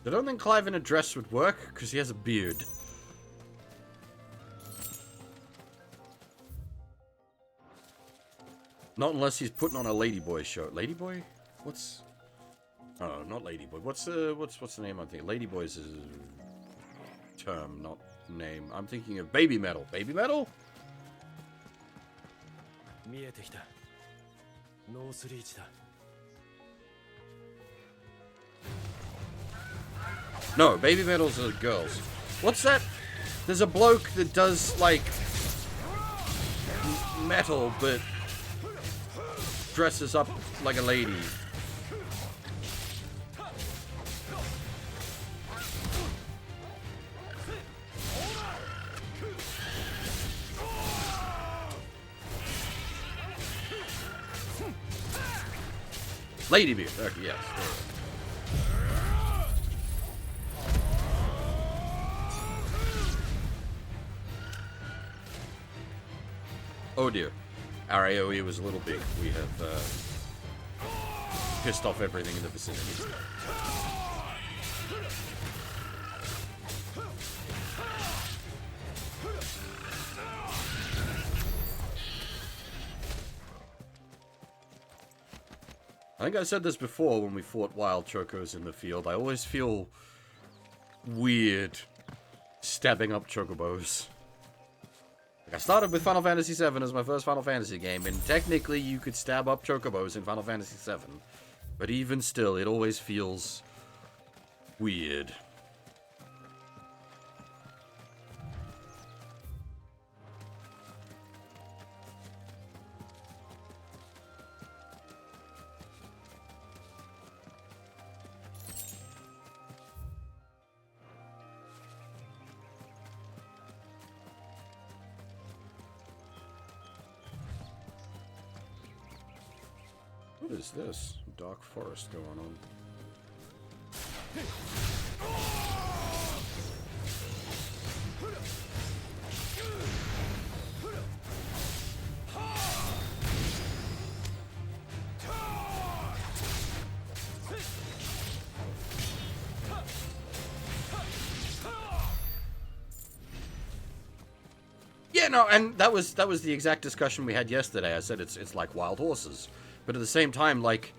Speaker 1: I don't think Clive in a dress would work, because he has a beard. Not unless he's putting on a Ladyboy show. Ladyboy? What's... Oh, not Ladyboy. What's the name I'm thinking? Ladyboy's a term, not name. I'm thinking of Baby Metal. Baby Metal?
Speaker 2: 見えてきた。ノースリーチだ。
Speaker 1: No, Baby Metals are girls. What's that? There's a bloke that does, like, metal, but dresses up like a lady. Ladybeard. Okay, yes. Oh dear. Our AoE was a little big. We have pissed off everything in the vicinity. I think I said this before when we fought wild chocos in the field. I always feel weird stabbing up chocobos. Like, I started with Final Fantasy VII as my first Final Fantasy game, and technically you could stab up chocobos in Final Fantasy VII. But even still, it always feels weird. What is this? Dark forest going on. Yeah, no, and that was the exact discussion we had yesterday. I said it's like wild horses. But at the same time, like,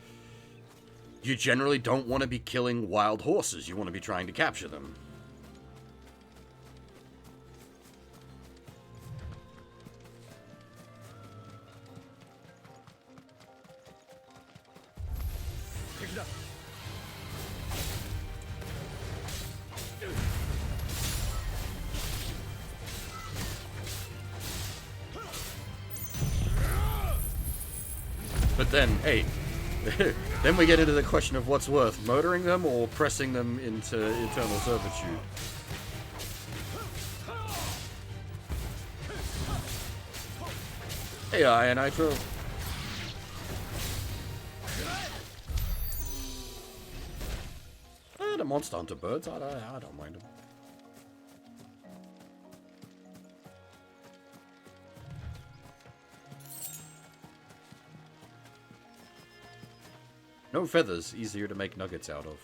Speaker 1: you generally don't want to be killing wild horses. You want to be trying to capture them. But then, hey, then we get into the question of what's worth, murdering them or pressing them into eternal servitude. Hey, Iron Nitro. The Monster Hunter birds, I don't mind them. No feathers, easier to make nuggets out of.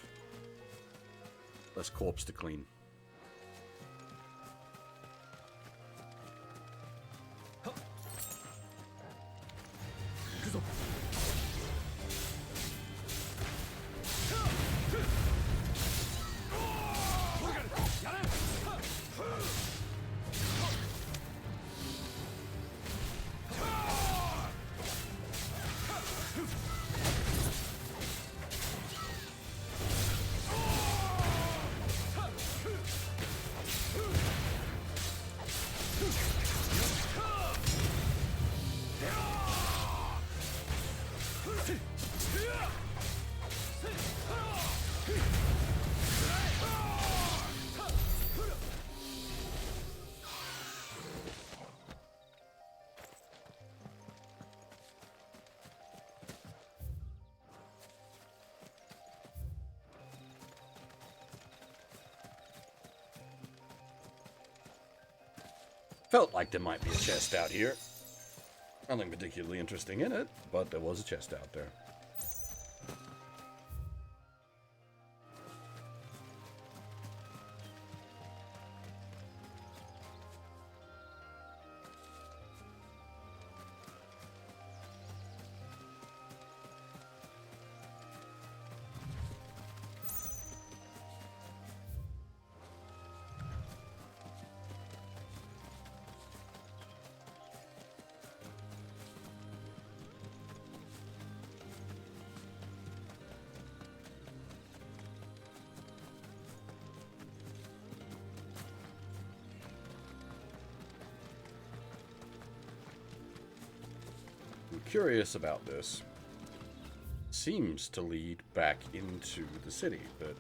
Speaker 1: Less corpse to clean. Felt like there might be a chest out here. Nothing particularly interesting in it, but there was a chest out there. curious about this. Seems to lead back into the city, but...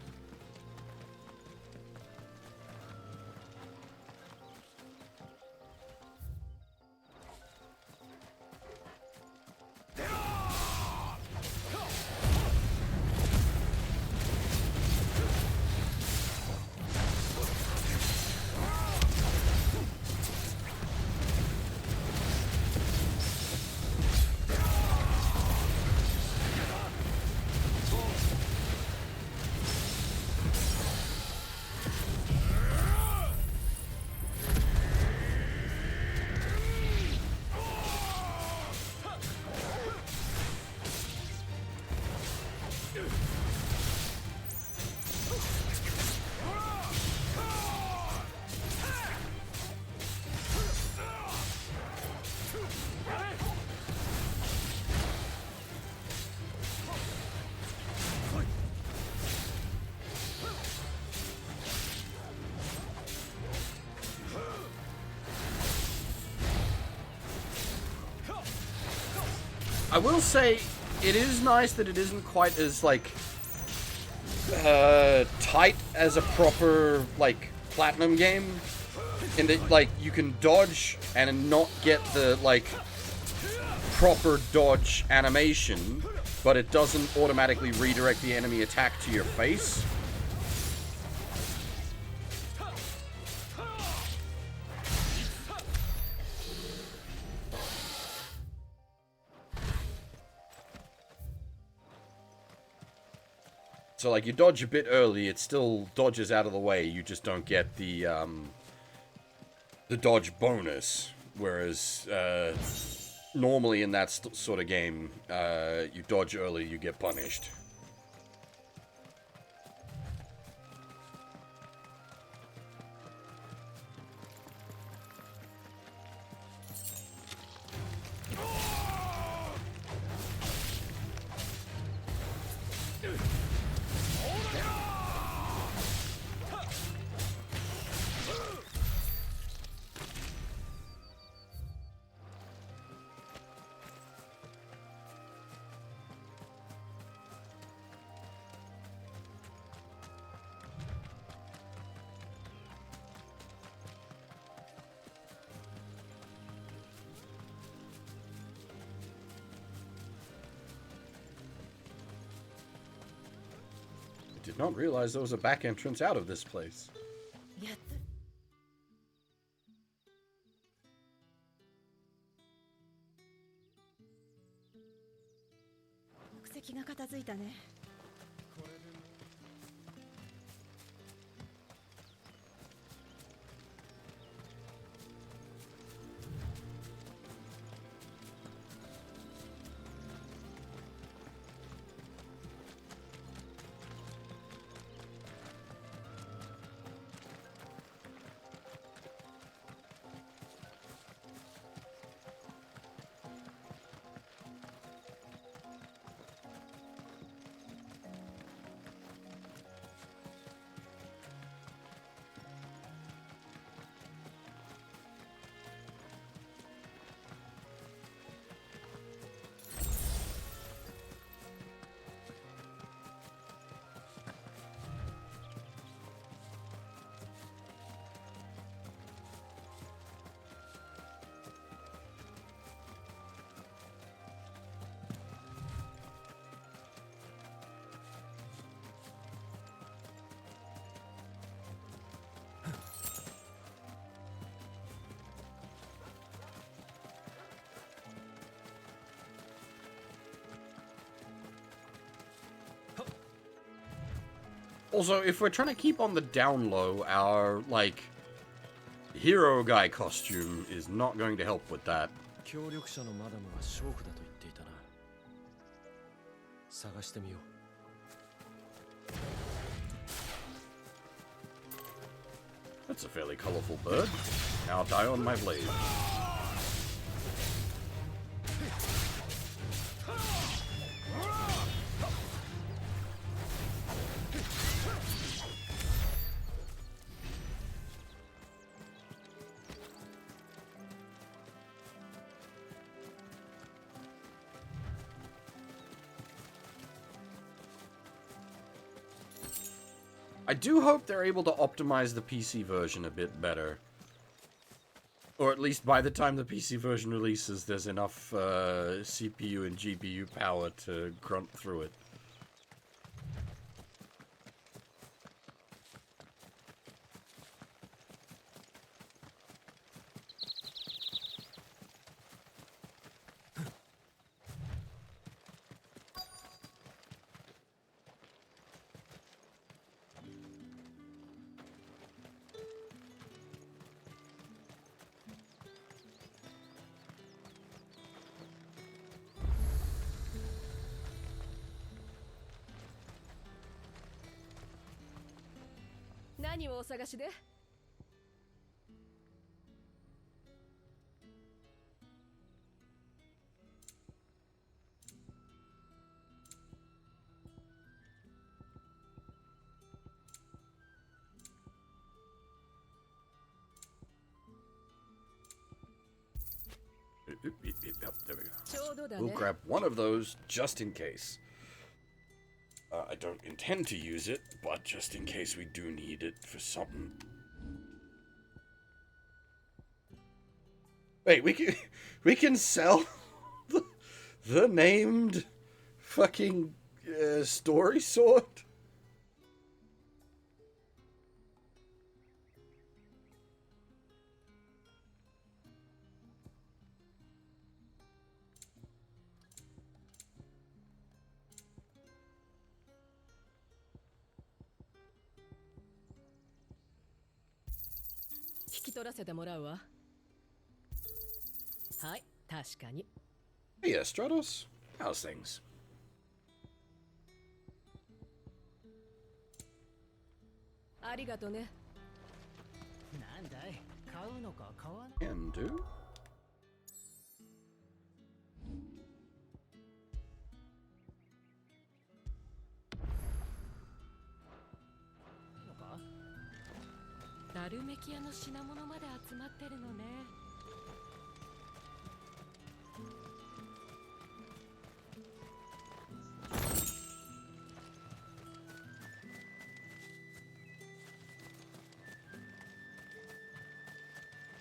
Speaker 1: I will say, it is nice that it isn't quite as, like, tight as a proper, like, Platinum game. In that, like, you can dodge and not get the, like, proper dodge animation, but it doesn't automatically redirect the enemy attack to your face. So, like, you dodge a bit early, it still dodges out of the way, you just don't get the dodge bonus. Whereas, normally in that sort of game, you dodge early, you get punished. Did not realize there was a back entrance out of this place.
Speaker 17: 目的が片付いたね。
Speaker 1: Also, if we're trying to keep on the down low, our, like, hero guy costume is not going to help with that.
Speaker 19: 協力者のマダムは娼婦だと言っていたな。探してみよう。
Speaker 1: That's a fairly colorful bird. Now die on my blade. I do hope they're able to optimize the PC version a bit better. Or at least by the time the PC version releases, there's enough CPU and GPU power to grunt through it.
Speaker 7: 何をお探しで？There
Speaker 1: we go. We'll grab one of those just in case. I don't intend to use it, but just in case we do need it for something. Wait, we can sell the named fucking story sword? Hey, Stratos. How's things?
Speaker 7: ありがとね。
Speaker 16: なんだい、買うのか買わん。
Speaker 1: Can do.
Speaker 7: ダルメキアの品物まで集まってるのね。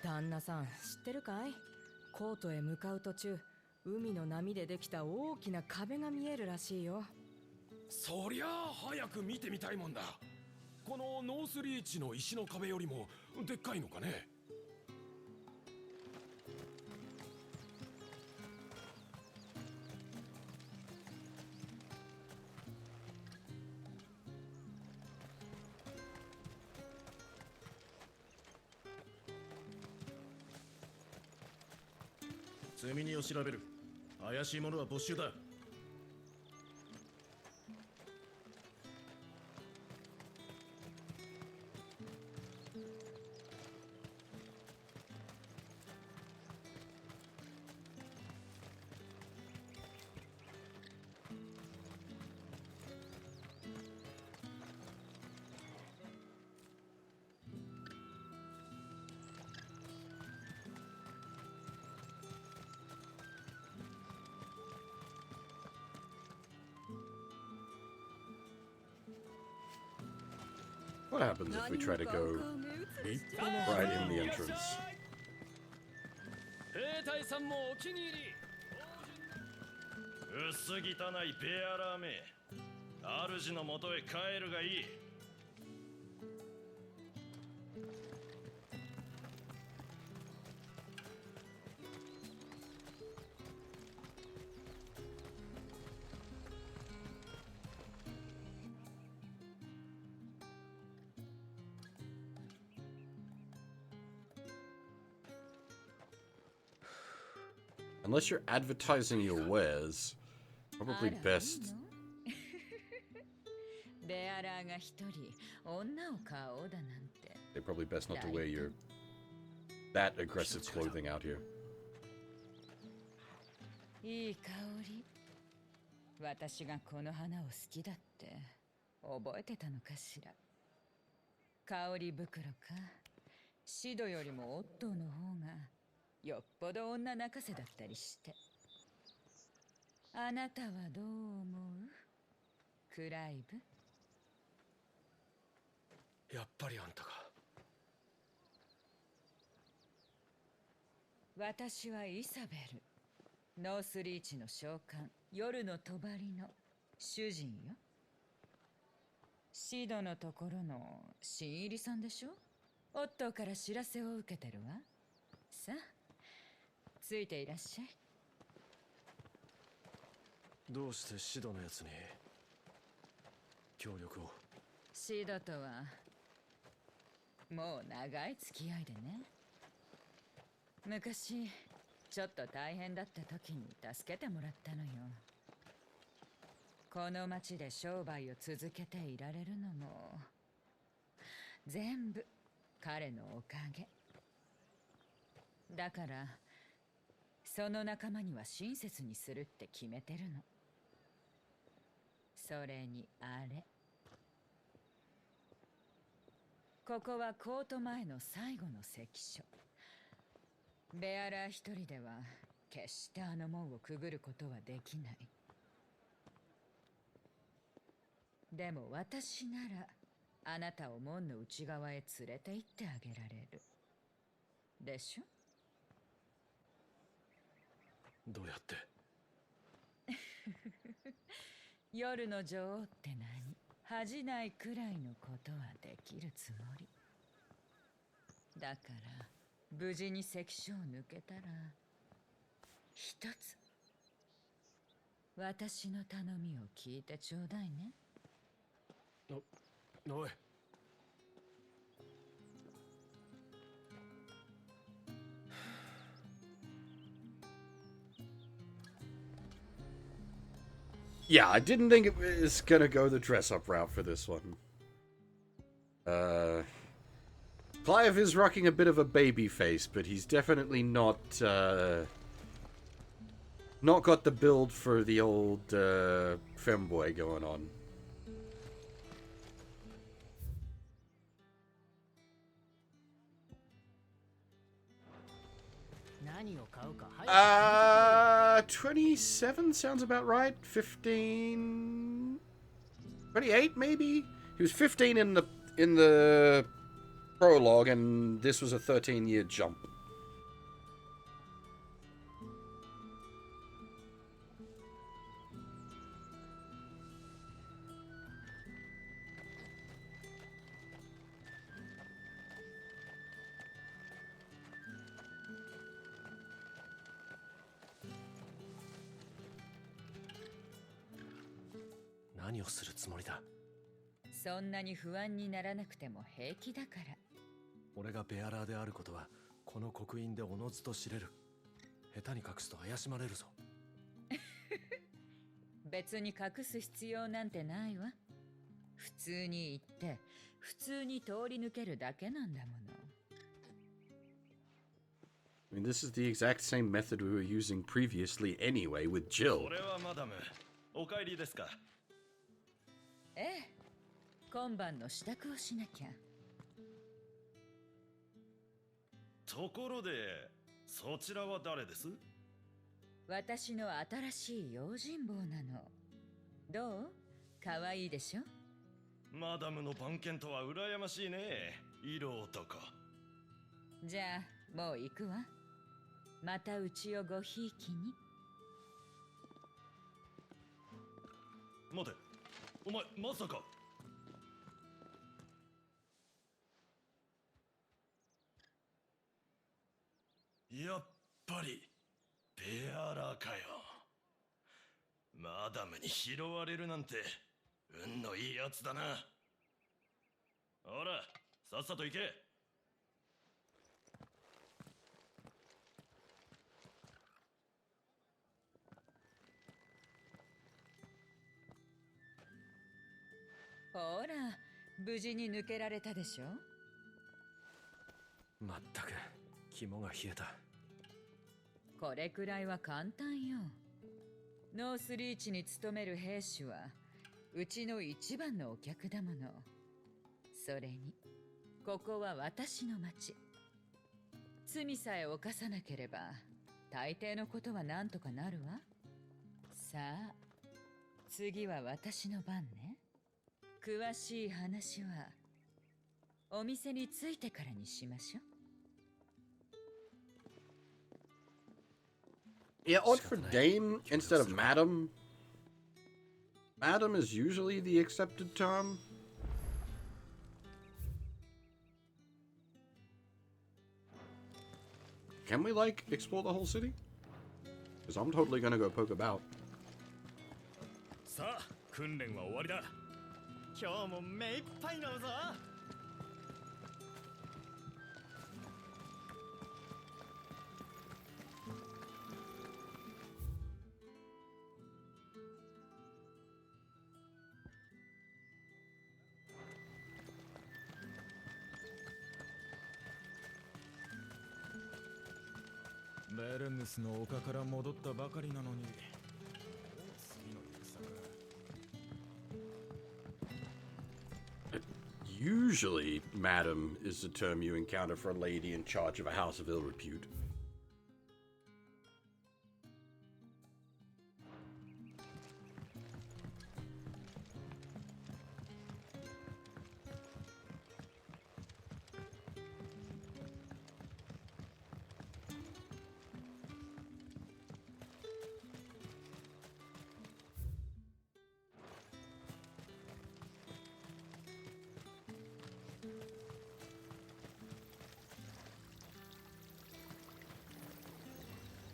Speaker 17: 旦那さん、知ってるかい？コートへ向かう途中、海の波でできた大きな壁が見えるらしいよ。
Speaker 8: そりゃあ早く見てみたいもんだ。このノースリーチの石の壁よりもでっかいのかね。
Speaker 20: 積み荷を調べる。怪しいものは没収だ。
Speaker 1: What happens if we try to go right in the entrance?
Speaker 6: 兵隊さんもお気に入り。薄汚いベアラーめ。主の元へ帰るがいい。
Speaker 1: Unless you're advertising your wares, probably best.
Speaker 21: ベアラーが一人女を買おうだなんて。
Speaker 1: Probably best not to wear your that aggressive clothing out here.
Speaker 21: いい香り。私がこの花を好きだって覚えてたのかしら。香り袋か。シドよりもオットーの方がよっぽど女泣かせだったりして。あなたはどう思う？クライブ？
Speaker 19: やっぱりあんたか。
Speaker 21: 私はイサベル。ノースリーチの召喚、夜の帳の主人よ。シドのところの新入りさんでしょ。オットーから知らせを受けてるわ。さあ、ついていらっしゃい。
Speaker 19: どうしてシドのやつに協力を。
Speaker 21: シドとはもう長い付き合いでね。昔ちょっと大変だった時に助けてもらったのよ。この町で商売を続けていられるのも全部彼のおかげだから、その仲間には親切にするって決めてるの。それにあれ、ここはコート前の最後の関所。ベアラー一人では決してあの門をくぐることはできない。でも私ならあなたを門の内側へ連れて行ってあげられるでしょ。
Speaker 19: どうやって。
Speaker 21: 夜の女王って何、恥じないくらいのことはできるつもりだから、無事に関所を抜けたら一つ私の頼みを聞いてちょうだいね。
Speaker 19: おい。
Speaker 1: Yeah, I didn't think it was gonna go the dress-up route for this one. Clive is rocking a bit of a baby face, but he's definitely not got the build for the old femboy going on. Uh, 27 sounds about right. 15, 28 maybe. He was 15 in the prologue, and this was a 13-year jump.
Speaker 19: What 何をするつもりだ。
Speaker 21: そんなに不安にならなくても平気だから。
Speaker 19: 俺がベアラーであることはこの刻印でおのずと知れる。下手に隠すと怪しまれるぞ。
Speaker 21: 別に隠す必要なんてないわ。普通に言って普通に通り抜けるだけなんだもの。
Speaker 1: I mean, this is the exact same method we were using previously anyway with Jill.
Speaker 9: これはマダム、お帰りですか。
Speaker 21: ええ、今晩の支度をしなきゃ。
Speaker 9: ところで、そちらは誰です？
Speaker 21: 私の新しい用心棒なの。どう？かわいいでしょ？
Speaker 9: マダムの番犬とは羨ましいね、色男。
Speaker 21: じゃあ、もう行くわ。またうちをごひいきに。
Speaker 9: 待て、お前まさか。やっぱりベアラかよ。マダムに拾われるなんて運のいいやつだな。ほら、さっさと行け。
Speaker 21: ほら、無事に抜けられたでしょ。
Speaker 19: まったく肝が冷えた。
Speaker 21: これくらいは簡単よ。ノースリーチに勤める兵士はうちの一番のお客だもの。それにここは私の町。罪さえ犯さなければ大抵のことは何とかなるわ。さあ、次は私の番ね。詳しい話はお店に着いてからにしましょう。
Speaker 1: Yeah, on for dame instead of madam. Madam is usually the accepted term. Can we, like, explore the whole city? Because I'm totally gonna go poke about.
Speaker 6: さあ、訓練は終わりだ。今日も目いっぱい飲むぞ。ベレヌスの丘から戻ったばかりなのに。次の戦か。
Speaker 1: Usually, madam is the term you encounter for a lady in charge of a house of ill repute.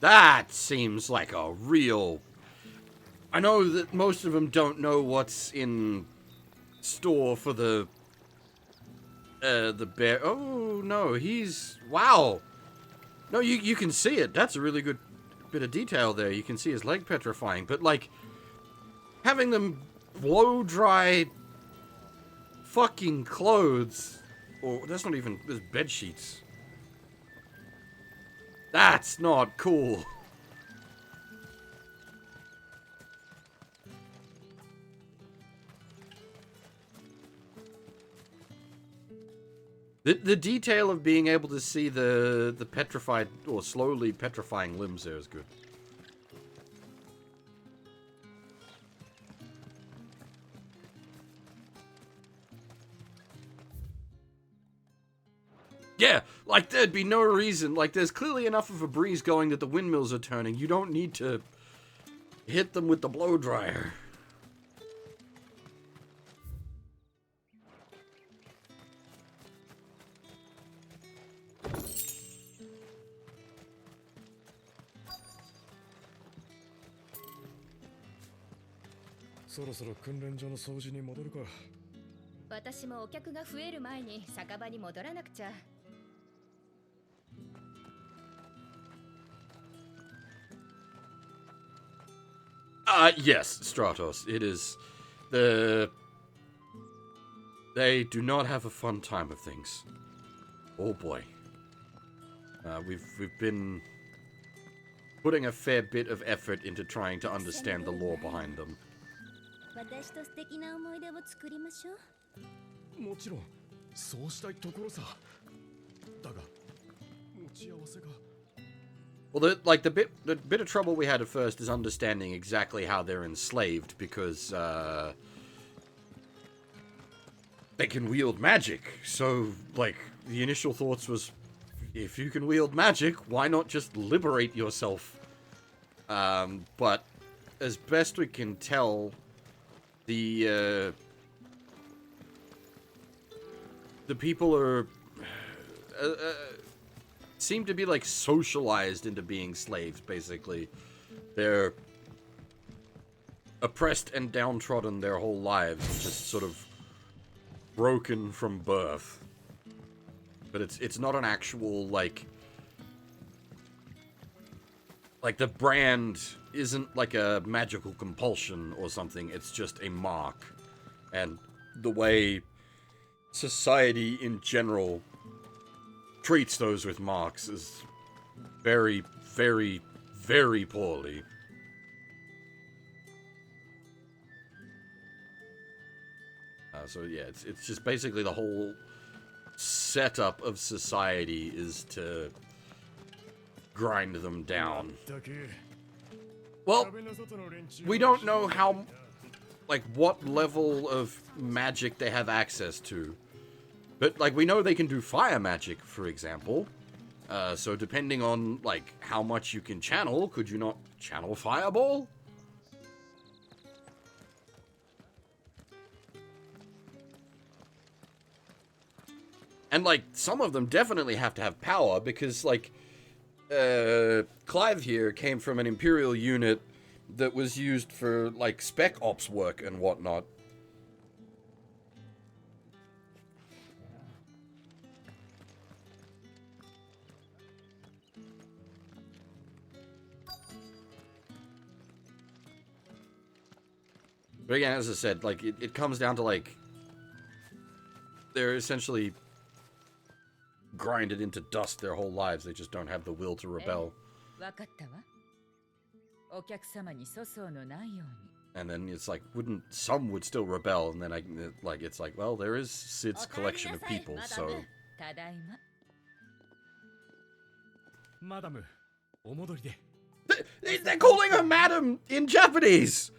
Speaker 1: That seems like a real... I know that most of them don't know what's in store for the bear. Oh, no, he's... Wow. No, you can see it. That's a really good bit of detail there. You can see his leg petrifying. But, like, having them blow-dry fucking clothes... Or, that's not even... There's bed sheets. That's not cool. The detail of being able to see the petrified or slowly petrifying limbs there is good. Yeah, like, there'd be no reason. Like, there's clearly enough of a breeze going that the windmills are turning. You don't need to hit them with the blow dryer.
Speaker 6: So ろそろ訓練所の掃除に戻るか。
Speaker 12: 私もお客が増える前に酒場に戻らなくちゃ。
Speaker 1: Yes, Stratos. It is they do not have a fun time of things. Oh boy. We've been putting a fair bit of effort into trying to understand the lore behind them.
Speaker 12: 私と素敵な思い出を作りましょう。
Speaker 6: もちろん、そうしたいところさ。だが、持ち合わせが。
Speaker 1: Well, the bit of trouble we had at first is understanding exactly how they're enslaved, because they can wield magic. So, like, the initial thoughts was, if you can wield magic, why not just liberate yourself? But as best we can tell, the people are seem to be, like, socialized into being slaves, basically. They're oppressed and downtrodden their whole lives, just sort of broken from birth. But it's not an actual, like the brand isn't like a magical compulsion or something, it's just a mark. And the way society in general treats those with marks is very, very, very poorly. So yeah, it's just basically the whole setup of society is to grind them down. Well, we don't know how, like, what level of magic they have access to. But, like, we know they can do fire magic, for example. So depending on, like, how much you can channel, could you not channel Fireball? And, like, some of them definitely have to have power, because, like, Clive here came from an Imperial unit that was used for, like, spec ops work and whatnot. But again, as I said, like, it comes down to, like, they're essentially grinded into dust their whole lives. They just don't have the will to rebel. And then it's like, some would still rebel, and then it's like, well, there is Sid's collection of people, so...
Speaker 6: Madam,
Speaker 1: They're calling her Madam in Japanese!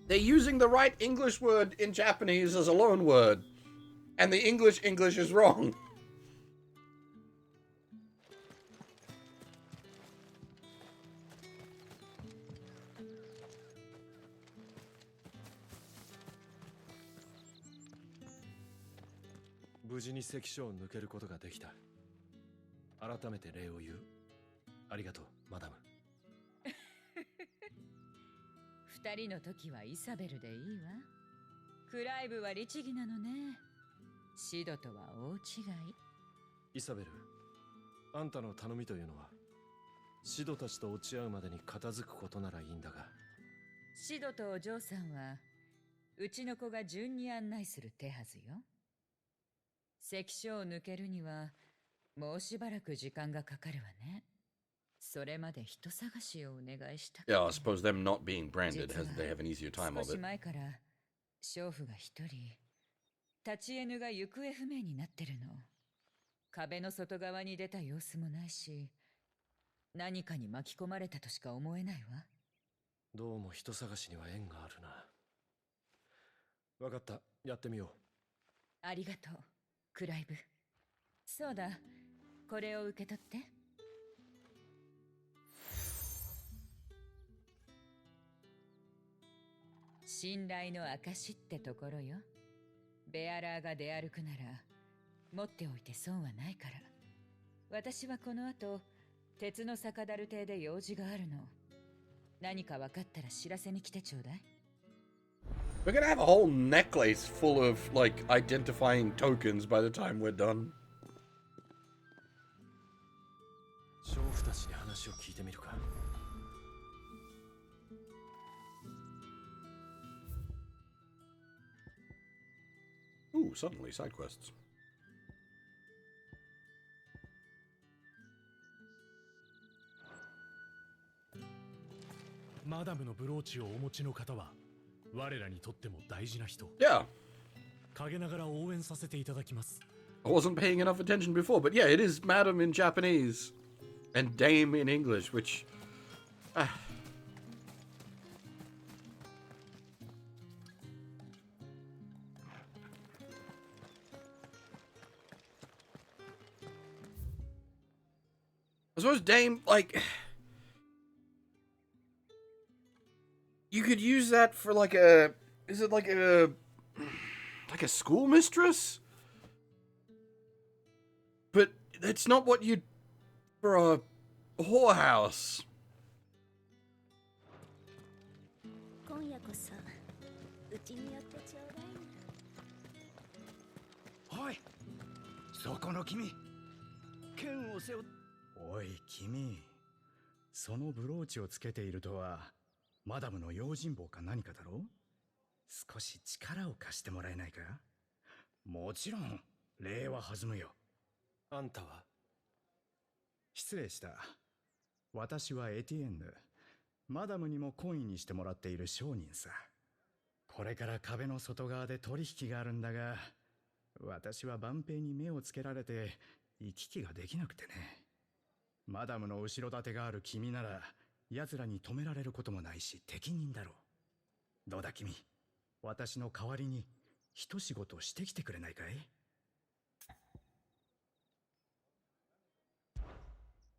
Speaker 1: They're using the right English word in Japanese as a loan word. And the English is wrong.
Speaker 21: Madam. 二人の時はイサベルでいいわ。クライブは律儀なのね。シドとは大違い。
Speaker 19: イサベル、あんたの頼みというのは、シドたちと落ち合うまでに片付くことならいいんだが。
Speaker 21: シドとお嬢さんは、うちの子が順に案内する手はずよ。関所を抜けるには、もうしばらく時間がかかるわね。それまで人探しをお願いした。
Speaker 1: Yeah, I suppose them not being branded they have an easier time of it.
Speaker 21: 少し前から娼婦が一人、立ちエヌが行方不明になってるの。壁の外側に出た様子もないし、何かに巻き込まれたとしか思えないわ。
Speaker 19: どうも人探しには縁があるな。わかった、やってみよう。
Speaker 21: ありがとう、クライブ。そうだ、これを受け取って。信頼の証ってところよ。ベアラーが出歩くなら持っておいて損はないから。私はこの後鉄の酒樽亭で用事があるの。何か分かったら知らせに来てちょうだい。
Speaker 1: We're gonna have a whole necklace full of, like, identifying tokens by the time we're done.
Speaker 19: 娼婦たちに話を聞いてみるか。
Speaker 1: Ooh, suddenly side quests.
Speaker 6: マダムのブローチをお持ちの方は我らにとっても大事な人。
Speaker 1: Yeah.
Speaker 6: 陰ながら応援させていただきます。
Speaker 1: I wasn't paying enough attention before, but yeah, it is Madam in Japanese and Dame in English, which... I suppose Dame, like... You could use that for, like, a... Is it like a... Like a schoolmistress? But it's not what you'd... For a whorehouse.
Speaker 12: 今夜こそ、うちに寄ってちょうだい。
Speaker 13: おい、そこの君、剣を背負っ。おい君、そのブローチをつけているとはマダムの用心棒か何かだろう。少し力を貸してもらえないか。もちろん礼は弾むよ。
Speaker 19: あんたは？
Speaker 13: 失礼した。私はエティエンヌ。マダムにも懇意にしてもらっている商人さ。これから壁の外側で取引があるんだが、私は万兵に目をつけられて行き来ができなくてね。マダムの後ろ盾がある君なら奴らに止められることもないし適任だろう。どうだ君、私の代わりに一仕事してきてくれないか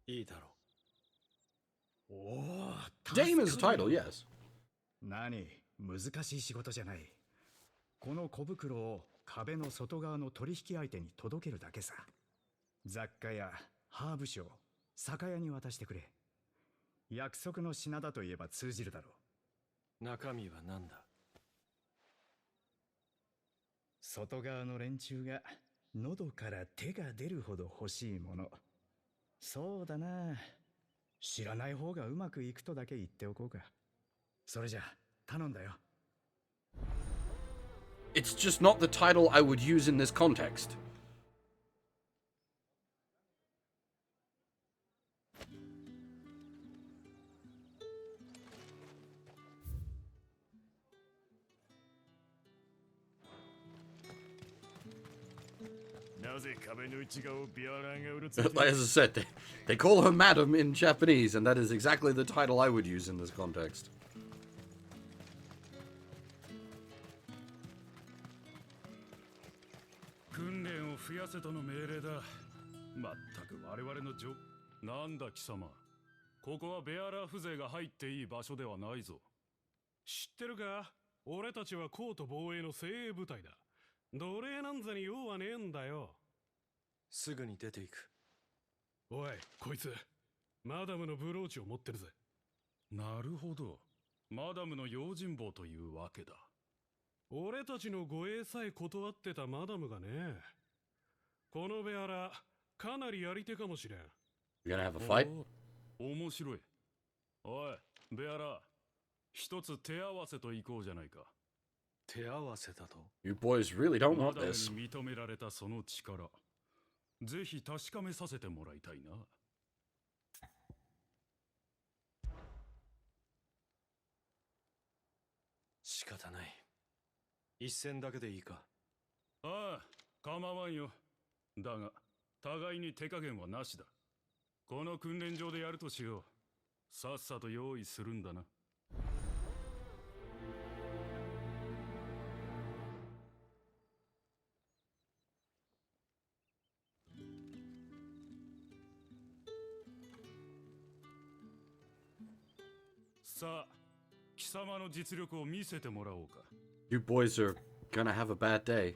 Speaker 13: い？
Speaker 19: いいだろう。
Speaker 13: おお、
Speaker 1: Dame is a title, yes.
Speaker 13: 何、難しい仕事じゃない。この小袋を壁の外側の取引相手に届けるだけさ。雑貨やハーブ商、酒屋に渡してくれ。約束の品だと言えば通じるだろ
Speaker 19: う。中身は何だ？
Speaker 13: 外側の連中が喉から手が出るほど欲しいもの。そうだな。知らない方がうまくいくとだけ言っておこうか。それじゃ頼んだよ。
Speaker 1: It's just not the title I would use in this context. Like as I said, they call her Madam in Japanese, and that is exactly the title I would use in this context.
Speaker 6: 訓練を増やせとの命令だ。まったく我々のなんだ貴様。ここはベアラー風情が入っていい場所ではないぞ。
Speaker 2: 知ってるか？俺たちはコート防衛の精鋭部隊だ。奴隷なんざに用はねえんだよ。
Speaker 19: すぐに出ていく。
Speaker 2: おい、こいつ、マダムのブローチを持ってるぜ。
Speaker 6: なるほど。マダムの用心棒というわけだ。
Speaker 2: 俺たちの護衛さえ断ってたマダムがね。このベアラ、かなりやり手かもしれん。
Speaker 1: You gonna have a fight?
Speaker 6: 面白い。おい、ベアラ、一つ手合わせといこうじゃないか。
Speaker 19: 手合わせだと？
Speaker 1: You boys really don't want this.
Speaker 6: マダムに認められたその力。ぜひ確かめさせてもらいたいな。
Speaker 19: 仕方ない。一戦だけでいいか？
Speaker 6: ああ、構わんよ。だが、互いに手加減はなしだ。この訓練場でやるとしよう。さっさと用意するんだな。さあ、貴様の実力を見せてもらおうか。
Speaker 1: You boys are gonna have a bad day.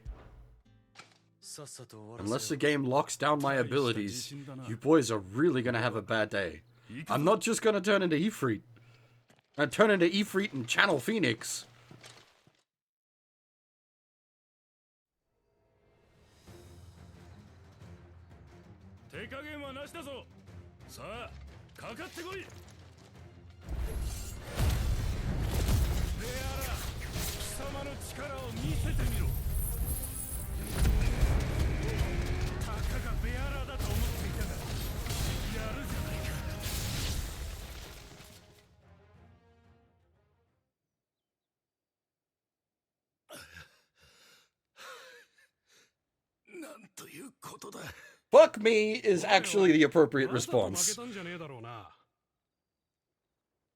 Speaker 19: さっさと終わらせよう。
Speaker 1: Unless the game locks down my abilities, you boys are really gonna have a bad day. I'm not just gonna turn into Ifrit. I turn into Ifrit and Channel Phoenix.
Speaker 6: 手加減はなしだぞ。さあ、かかってこい。ベアラ、貴様の力を見せてみろ。たかがベアラだと思っていたが、やるじゃないか。
Speaker 18: なんということだ。
Speaker 1: Fuck me is actually the appropriate response.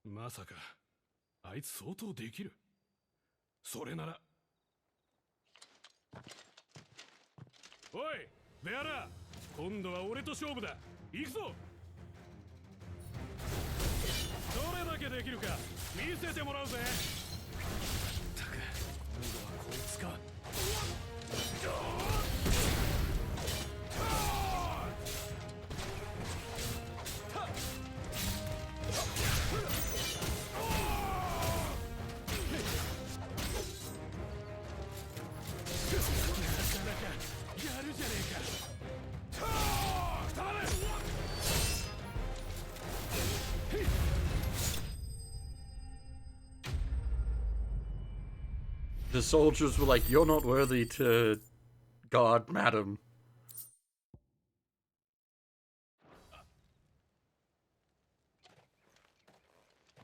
Speaker 2: まさかあいつ相当できる。それなら。おい、ベアラ、今度は俺と勝負だ。行くぞ。どれだけできるか見せてもらうぜ。
Speaker 19: たく、今度はこいつか。
Speaker 1: The soldiers were like, "You're not worthy to guard, madam."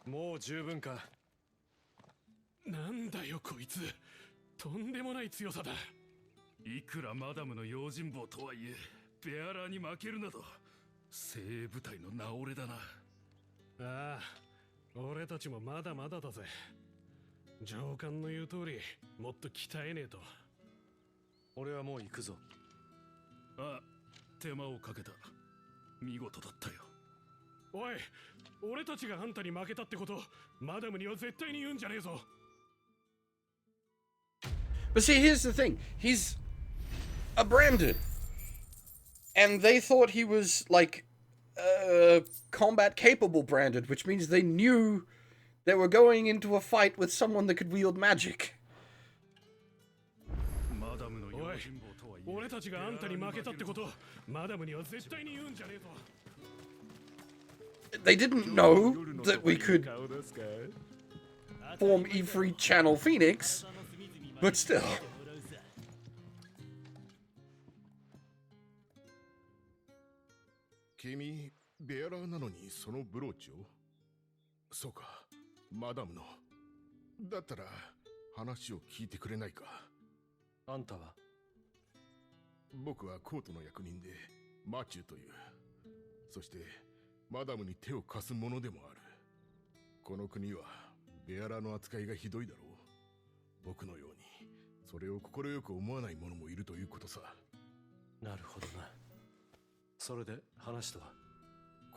Speaker 2: もう十分か。なんだよこいつ、とんでもない強さだ。
Speaker 6: いくらマダムの用心棒とはいえベアラーに負けるなど精鋭部隊の名折れだな。
Speaker 2: ああ、俺たちもまだまだだぜ。上官の言う通りもっと鍛えねえと。
Speaker 19: 俺はもう行くぞ。
Speaker 6: あ、手間をかけた。見事だったよ。
Speaker 2: おい、俺たちがあんたに負けたってことマダムには絶対に言うんじゃねえぞ。
Speaker 1: But see, here's the thing. He's a branded. And they thought he was, like, combat capable branded, which means they knew they were going into a fight with someone that could wield magic.
Speaker 2: おい、俺たちがあんたに負けたってことマダムには絶対に言うんじゃねえぞ。
Speaker 1: They didn't know that we could form E3 Channel Phoenix, but still.
Speaker 5: 君、ベアラーなのにそのブローチを？そうか、マダムの。だったら話を聞いてくれないか。
Speaker 19: あんたは？
Speaker 5: 僕はコートの役人でマチューという。そしてマダムに手を貸すものでもある。この国はベアラーの扱いがひどいだろう。僕のようにそれを快く思わない者もいるということさ。
Speaker 19: なるほどな。それで話とは？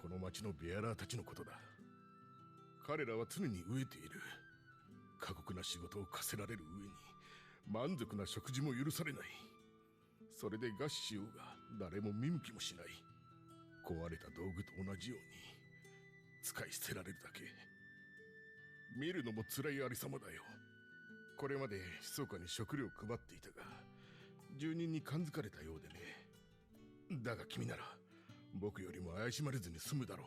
Speaker 5: この町のベアラーたちのことだ。彼らは常に飢えている。過酷な仕事を課せられる上に満足な食事も許されない。それで餓死しようが誰も見向きもしない。壊れた道具と同じように使い捨てられるだけ。見るのも辛いありさまだよ。これまで密かに食料を配っていたが住人に感づかれたようでね。だが君なら僕よりも怪しまれずに済むだろ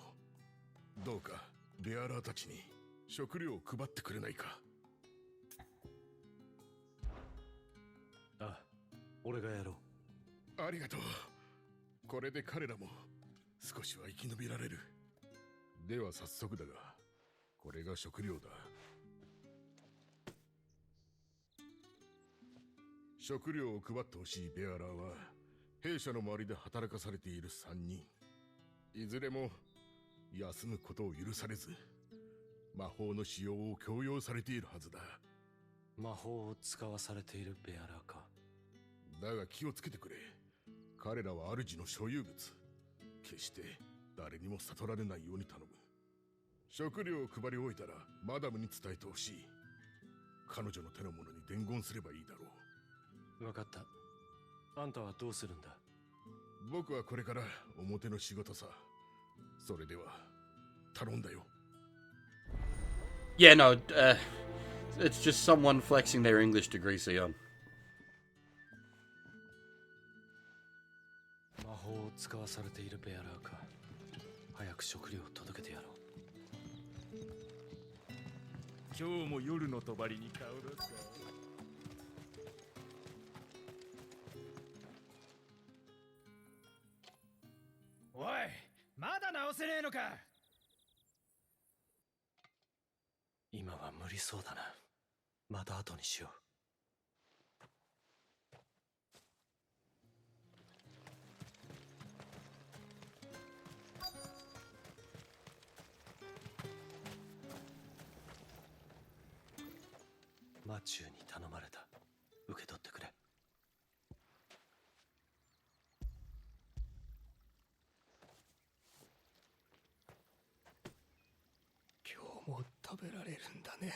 Speaker 5: う。どうかベアラーたちに食料を配ってくれないか。
Speaker 19: ああ、俺がやろう。
Speaker 5: ありがとう。これで彼らも少しは生き延びられる。では早速だが、これが食料だ。食料を配ってほしいベアラーは弊社の周りで働かされている3人。いずれも休むことを許されず魔法の使用を強要されているはずだ。
Speaker 19: 魔法を使わされているベアラーか。
Speaker 5: だが気をつけてくれ。彼らは主の所有物。決して誰にも悟られないように頼む。食料を配り終えたらマダムに伝えてほしい。彼女の手の者に伝言すればいいだろう。
Speaker 19: 分かった。あんたはどうするんだ？
Speaker 5: 僕はこれから表の仕事さ。それでは頼んだよ。
Speaker 1: Yeah, no, it's just someone flexing their English to Greasy on.
Speaker 19: 魔法を使わされているベアラーか。早く食料を届けてやろう。
Speaker 15: 今日も夜の帳に顔出すか。
Speaker 10: おい、まだ直せねえのか。
Speaker 19: 今は無理そうだな。また後にしよう。マチューに頼まれた。受け取ってくれ。
Speaker 18: 今日も食べられるんだね。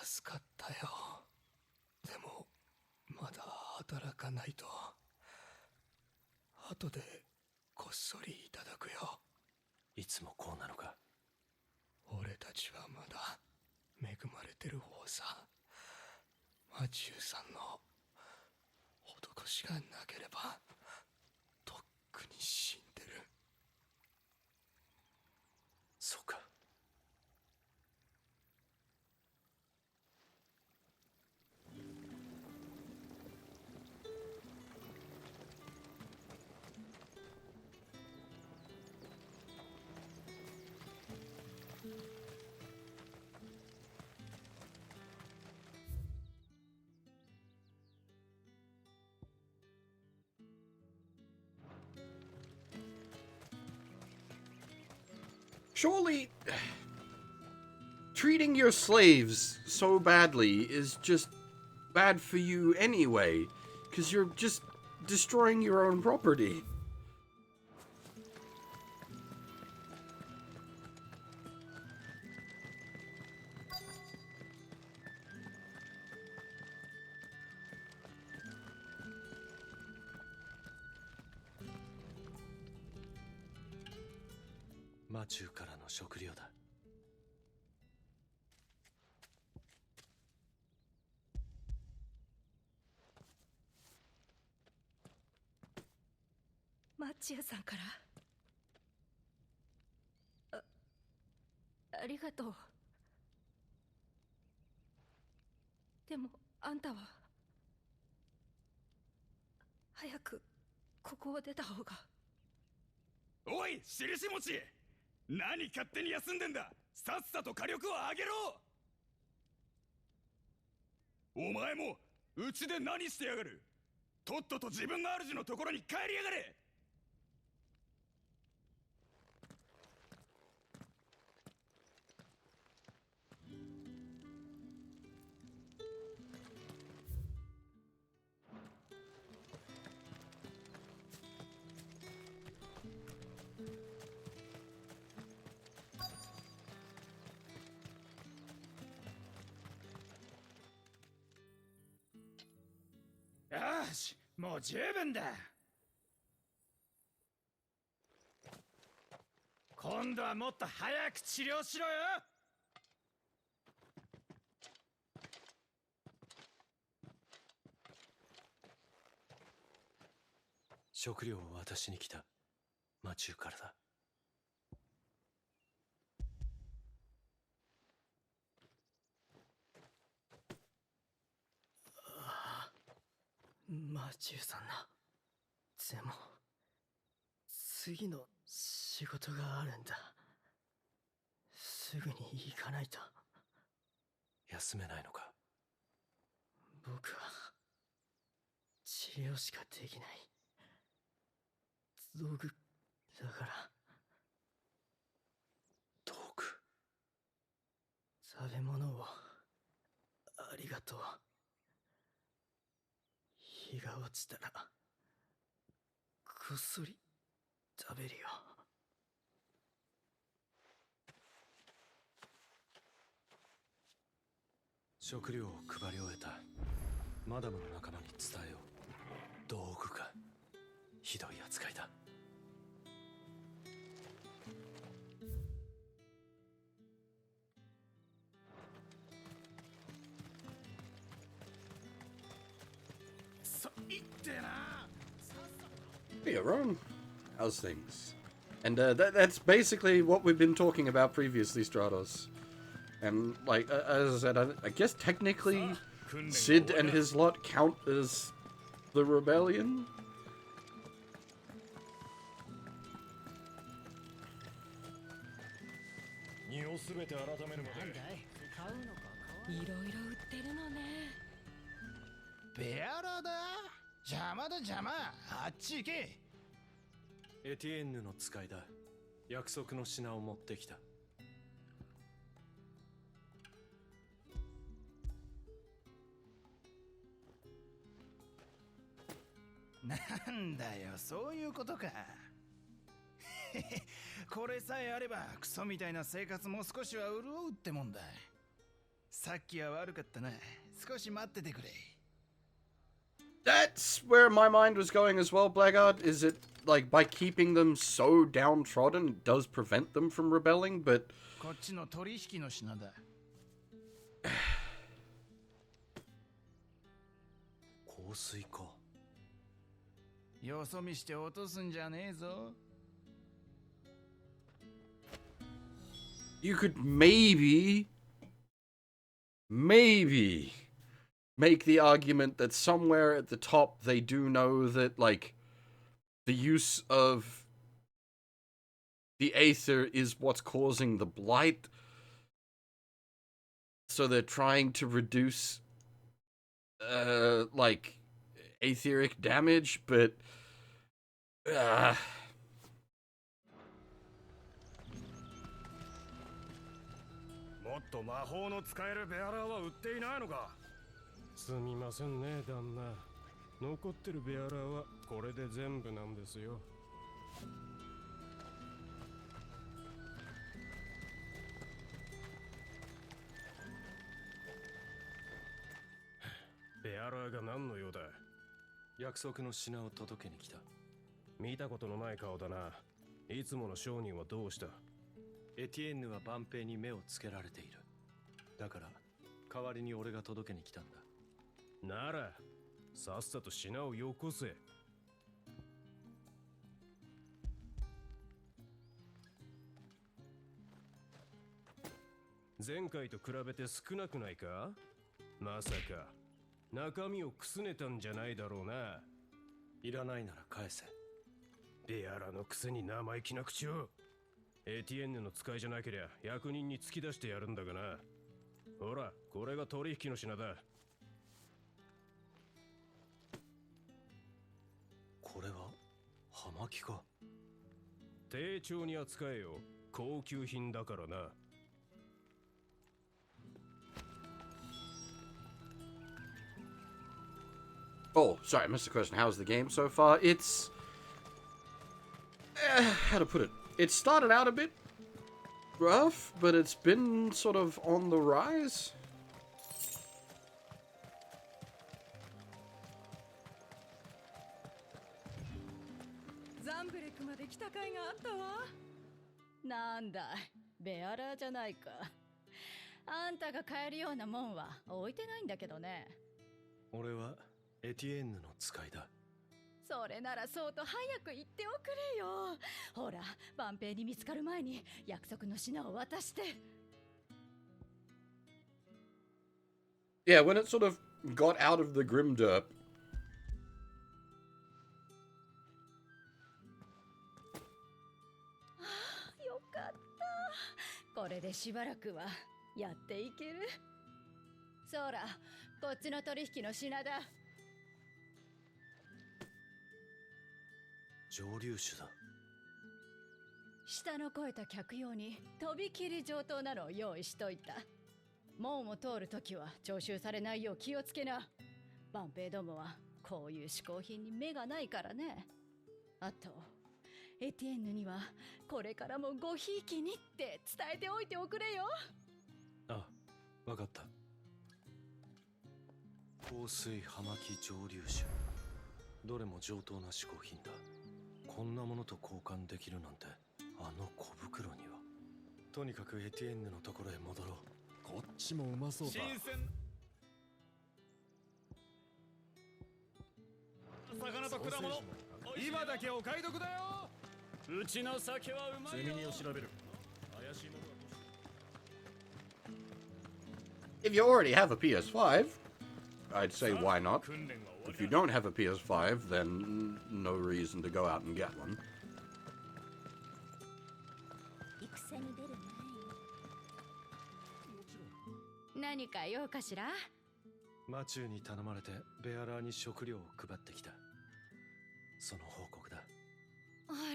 Speaker 18: 助かったよ。でもまだ働かないと。後でこっそりいただくよ。
Speaker 19: いつもこうなのか。
Speaker 18: 俺たちはまだ恵まれてる方さ。マチューさんの施しがなければとっくに死んでる。
Speaker 19: そうか。
Speaker 1: surely treating your slaves so badly is just bad for you anyway, because you're just destroying your own property.
Speaker 19: Ma中からの食料だ。
Speaker 7: マッチ屋さんから。ありがとう。でもあんたは早くここを出た方が。
Speaker 15: おい、印持ち、何勝手に休んでんだ。さっさと火力を上げろ。お前もうちで何してやがる。とっとと自分の主のところに帰りやがれ。
Speaker 10: よし、もう十分だ。今度はもっと早く治療しろよ。
Speaker 19: 食料を渡しに来たマチューからだ。
Speaker 18: マチューさんな。でも次の仕事があるんだ。すぐに行かないと。
Speaker 19: 休めないのか。
Speaker 18: 僕は治療しかできない。道具だから。
Speaker 19: 道具。
Speaker 18: 食べ物をありがとう。日が落ちたらこっそり食べるよ。
Speaker 19: 食料を配り終えた。マダムの仲間に伝えよう。道具か。ひどい扱いだ。
Speaker 1: Hey, Ron. How's things? And that's basically what we've been talking about previously, Stratos. And, like, as I said, I guess technically Sid and his lot count as the rebellion?
Speaker 19: ATN の使いだ。約束の品を持ってきた。
Speaker 10: なんだよ、そういうことか。これさえあればクソみたいな生活も少しは潤うってもんだ。さっきは悪かったな。少し待っててくれ。
Speaker 1: That's where my mind was going as well, Blackguard. Is it, like, by keeping them so downtrodden, it does prevent them from rebelling, but...
Speaker 10: こっちの取引の品だ。
Speaker 19: 香水か。
Speaker 10: よそ見して落とすんじゃねえぞ。
Speaker 1: You could maybe make the argument that somewhere at the top they do know that, like, the use of the Aether is what's causing the blight. So they're trying to reduce, like, aetheric damage, but...
Speaker 8: もっと魔法の使えるベアラーは売っていないのか。
Speaker 19: すみませんね旦那、残ってるベアラーはこれで全部なんですよ。ベアラーが何の用だ。
Speaker 2: 約束の品を届けに来た。
Speaker 19: 見たことのない顔だな。いつもの商人はどうした。
Speaker 2: エティエンヌは万兵に目をつけられている。だから代わりに俺が届けに来たんだ。
Speaker 19: ならさっさと品をよこせ。前回と比べて少なくないか。まさか中身をくすねたんじゃないだろうな。
Speaker 2: いらないなら返せ。
Speaker 19: ベアラのくせに生意気な口を。エティエンヌの使いじゃなけりゃ役人に突き出してやるんだがな。ほら、これが取引の品だ。
Speaker 2: これは葉巻か。
Speaker 19: 丁重に扱えよ。高級品だからな。
Speaker 1: Oh, sorry, I missed the question. How's the game so far? It's... how to put it? It started out a bit rough, but it's been sort of on the rise.
Speaker 21: ザンブレクまで来た甲斐があったわ。なんだ、ベアラーじゃないか。あんたが買えるようなもんは置いてないんだけどね。
Speaker 2: 俺はエティエンヌの使いだ。
Speaker 21: それならそうと早く言っておくれよ。ほら、万兵に見つかる前に約束の品を渡して。
Speaker 1: Yeah, when it sort of got out of the grimderp.
Speaker 21: よかった。これでしばらくはやっていける。そら、こっちの取引の品だ。
Speaker 2: 蒸留酒だ。
Speaker 21: 下の肥えた客用にとびきり上等なのを用意しといた。門を通るときは徴収されないよう気をつけな。万兵どもはこういう嗜好品に目がないからね。あと、エティエンヌにはこれからもごひいきにって伝えておいておくれよ。
Speaker 2: あ、わかった。香水葉巻蒸留酒、どれも上等な嗜好品だ。こんなものと交換できるなんて、あの小袋には。とにかくエティエンヌのところへ戻ろう。
Speaker 9: こっちもうまそうだ。
Speaker 2: 新鮮。
Speaker 8: 魚と果物、今だけお買い得だよ。
Speaker 16: うちの酒はうまいよ。
Speaker 20: 積み荷を調べる。怪しいものは
Speaker 1: If you already have a PS5, I'd say why not. If you don't have a PS5, then no reason to go out and get one.
Speaker 12: 戦に出る
Speaker 21: 何か用かしら。
Speaker 2: マチューに頼まれてベアラーに食料を配ってきた。その報告だ。
Speaker 21: あ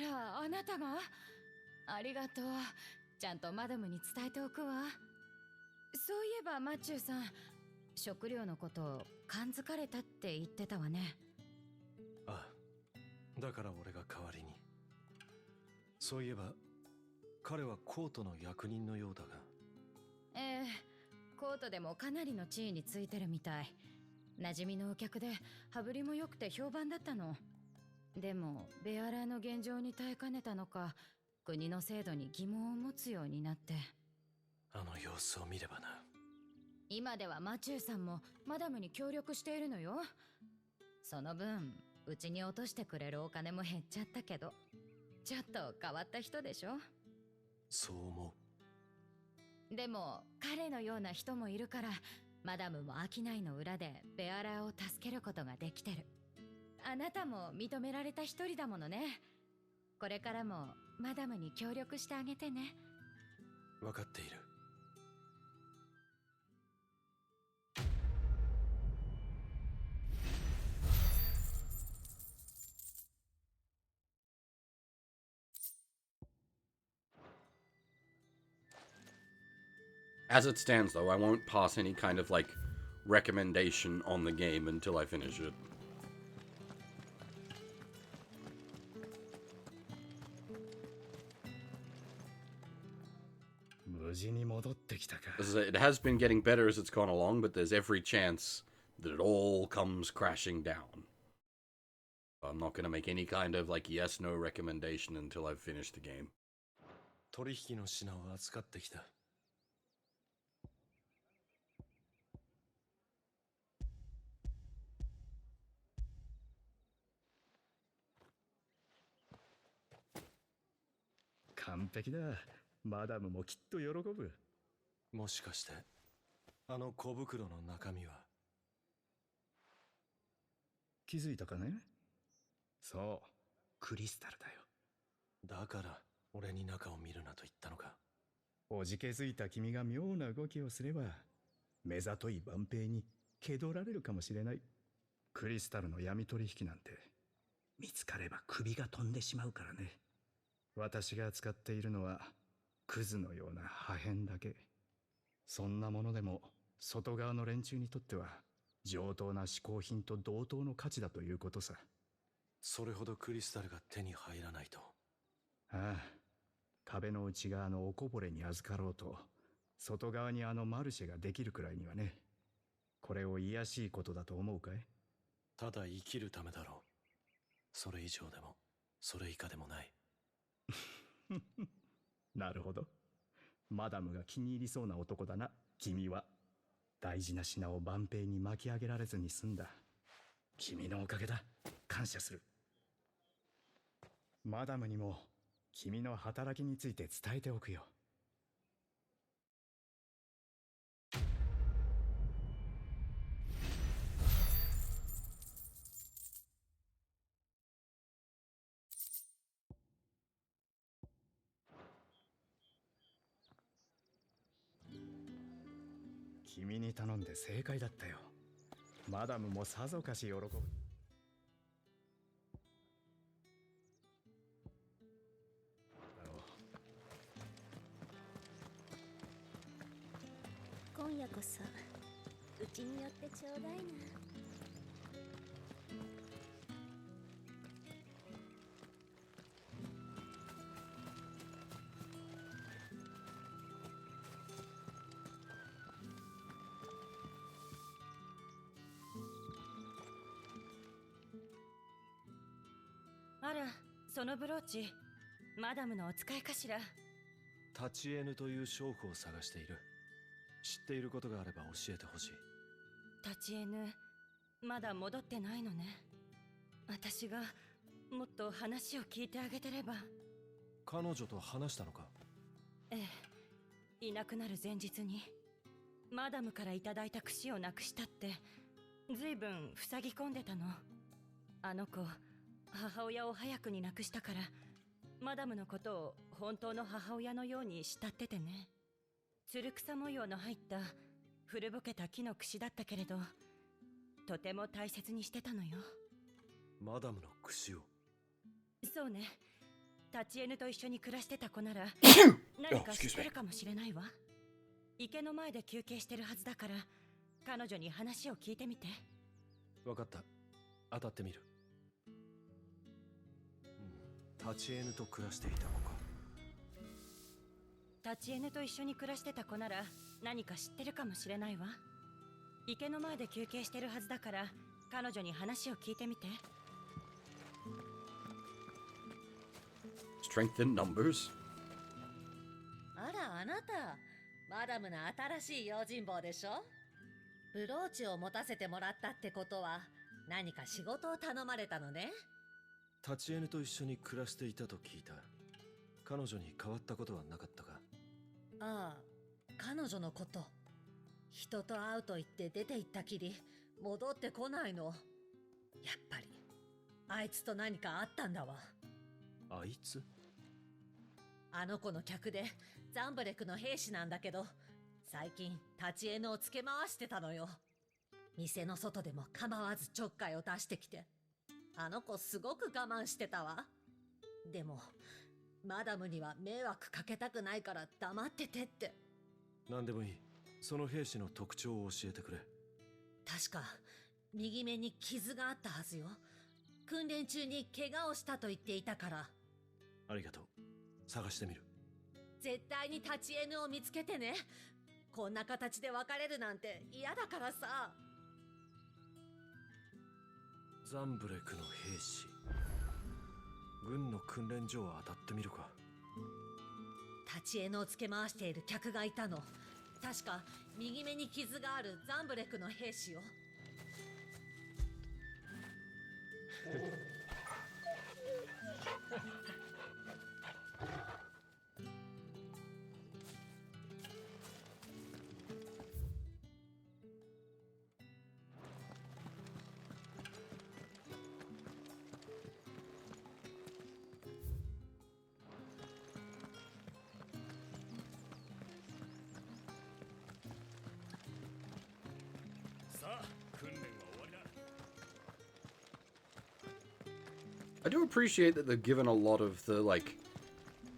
Speaker 21: ら、あなたが。ありがとう。ちゃんとマダムに伝えておくわ。そういえばマチューさん、食料のことを感づかれたって言ってたわね。
Speaker 2: ああ、だから俺が代わりに。そういえば彼はコートの役人のようだが。
Speaker 21: ええ、コートでもかなりの地位についてるみたい。馴染みのお客で羽振りも良くて評判だったの。でもベアラーの現状に耐えかねたのか、国の制度に疑問を持つようになって。
Speaker 2: あの様子を見ればな。
Speaker 21: 今ではマチューさんもマダムに協力しているのよ。その分うちに落としてくれるお金も減っちゃったけど、ちょっと変わった人でしょ。
Speaker 2: そう思
Speaker 21: う。でも彼のような人もいるから、マダムも商いの裏でベアラーを助けることができてる。あなたも認められた一人だものね。これからもマダムに協力してあげてね。
Speaker 2: 分かっている。
Speaker 1: As it stands, though, I won't pass any kind of, like, recommendation on the game until I finish it. As I say, it has been getting better as it's gone along, but there's every chance that it all comes crashing down. I'm not going to make any kind of, like, yes-no recommendation until I've finished the game.
Speaker 2: 取引の品を扱ってきた。
Speaker 13: 完璧だ。マダムもきっと喜ぶ。
Speaker 2: もしかして、あの小袋の中身は。
Speaker 13: 気づいたかね？そう、クリスタルだよ。
Speaker 2: だから、俺に中を見るなと言ったのか。
Speaker 13: おじけづいた君が妙な動きをすれば、目ざとい万兵に蹴取られるかもしれない。クリスタルの闇取引なんて、見つかれば首が飛んでしまうからね。私が扱っているのは、クズのような破片だけ。そんなものでも、外側の連中にとっては、上等な嗜好品と同等の価値だということさ。
Speaker 2: それほどクリスタルが手に入らないと。
Speaker 13: ああ、壁の内側のおこぼれに預かろうと、外側にあのマルシェができるくらいにはね。これを卑しいことだと思うかい？
Speaker 2: ただ生きるためだろう。それ以上でも、それ以下でもない。
Speaker 13: なるほど。マダムが気に入りそうな男だな、君は。大事な品を万兵に巻き上げられずに済んだ。君のおかげだ。感謝する。マダムにも君の働きについて伝えておくよ。君に頼んで正解だったよ。マダムもさぞかし喜ぶ。
Speaker 12: 今夜こそうちに寄ってちょうだいな。
Speaker 17: あら、そのブローチ、マダムのお使いかしら。
Speaker 2: 立ち N という証拠を探している。知っていることがあれば教えてほしい。
Speaker 17: 立ち N、まだ戻ってないのね。私がもっと話を聞いてあげてれば。
Speaker 2: 彼女と話したのか？
Speaker 17: ええ、いなくなる前日にマダムからいただいた櫛をなくしたってずいぶん塞ぎ込んでたの。あの子、母親を早くに亡くしたからマダムのことを本当の母親のように慕っててね。つる草模様の入った古ぼけた木の櫛だったけれど、とても大切にしてたのよ。
Speaker 2: マダムの櫛を。
Speaker 17: そうね。立ち N と一緒に暮らしてた子なら何か知ってるかもしれないわ。池の前で休憩してるはずだから彼女に話を聞いてみて。
Speaker 2: わかった。当たってみる。立ち N と暮らしていた子か。
Speaker 17: 立ち N と一緒に暮らしてた子なら何か知ってるかもしれないわ。池の前で休憩してるはずだから彼女に話を聞いてみて。
Speaker 1: Strength in numbers?
Speaker 4: あら、あなたマダムの新しい用心棒でしょ。ブローチを持たせてもらったってことは何か仕事を頼まれたのね。
Speaker 2: 立ち N と一緒に暮らしていたと聞いた。彼女に変わったことはなかったか？
Speaker 4: ああ、彼女のこと。人と会うと言って出て行ったきり戻ってこないの。やっぱりあいつと何かあったんだわ。
Speaker 2: あいつ？
Speaker 4: あの子の客でザンブレクの兵士なんだけど、最近立ち N をつけ回してたのよ。店の外でも構わずちょっかいを出してきて、あの子すごく我慢してたわ。でもマダムには迷惑かけたくないから黙っててって。
Speaker 19: 何でもいい。その兵士の特徴を教えてくれ。
Speaker 4: 確か右目に傷があったはずよ。訓練中に怪我をしたと言っていたから。
Speaker 19: ありがとう。探してみる。
Speaker 4: 絶対に立ち N を見つけてね。こんな形で別れるなんて嫌だからさ。
Speaker 19: ザンブレクの兵士。軍の訓練所を当たってみるか。
Speaker 4: 立ち N をつけ回している客がいたの。確か右目に傷があるザンブレクの兵士よ。
Speaker 1: I do appreciate that they've given a lot of the, like,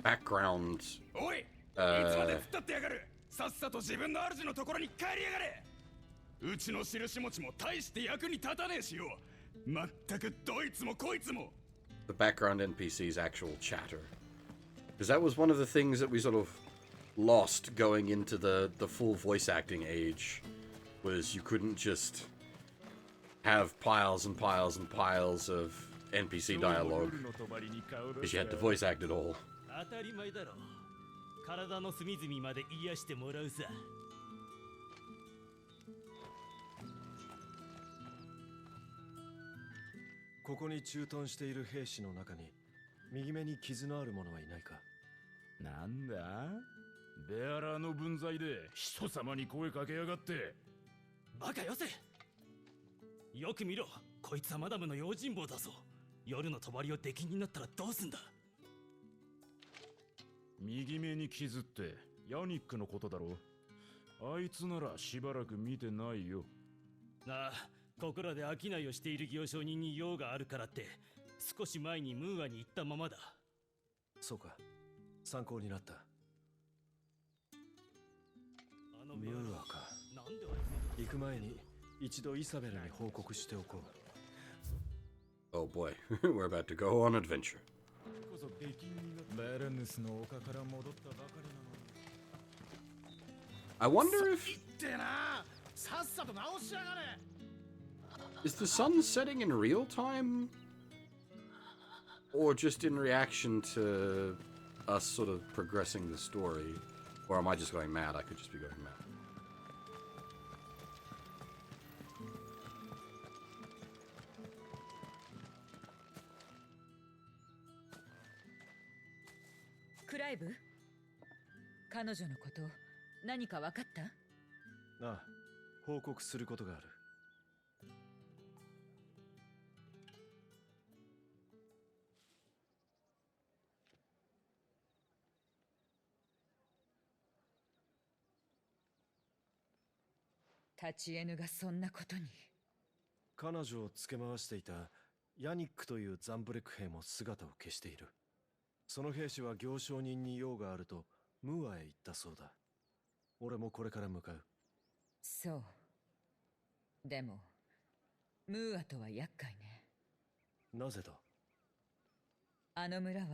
Speaker 1: background,
Speaker 15: おい、いつまで振ったってやがる。さっさと自分の主のところに帰りやがれ。うちの印持ちも大して役に立たねえしよ。まったくどいつもこいつも。
Speaker 1: the background NPC's actual chatter. Because that was one of the things that we sort of lost going into the full voice acting age, was you couldn't just have piles and piles and piles of NPC dialogue, because you had to voice act it all.
Speaker 16: 当たり前だろ。体の隅々まで癒してもらうさ。
Speaker 19: ここに駐屯している兵士の中に右目に傷のある者はいないか。
Speaker 15: なんだ、ベアラーの分際で人様に声かけやがって。
Speaker 16: バカよせ。よく見ろ、こいつはマダムの用心棒だぞ。夜の帳を敵になったらどうすんだ。
Speaker 15: 右目に傷ってヤニックのことだろ。あいつならしばらく見てないよ。
Speaker 16: ああ、ここらで商いをしている行商人に用があるからって少し前にムーアに行ったままだ。
Speaker 19: そうか、参考になった。ムーアか。行く前に一度イサベルに報告しておこう。
Speaker 1: Oh boy, we're about to go on adventure. I wonder if... Is the sun setting in real time? Or just in reaction to us sort of progressing the story? Or am I just going mad? I could just be going mad.
Speaker 21: Clive? 彼女のこと何か分かった？
Speaker 19: ああ、報告することがある。
Speaker 21: 立ち N がそんなことに。
Speaker 19: 彼女をつけ回していたヤニックというザンブレク兵も姿を消している。その兵士は行商人に用があるとムーアへ行ったそうだ。俺もこれから向かう。
Speaker 21: そう。でもムーアとは厄介ね。
Speaker 19: なぜだ？
Speaker 21: あの村は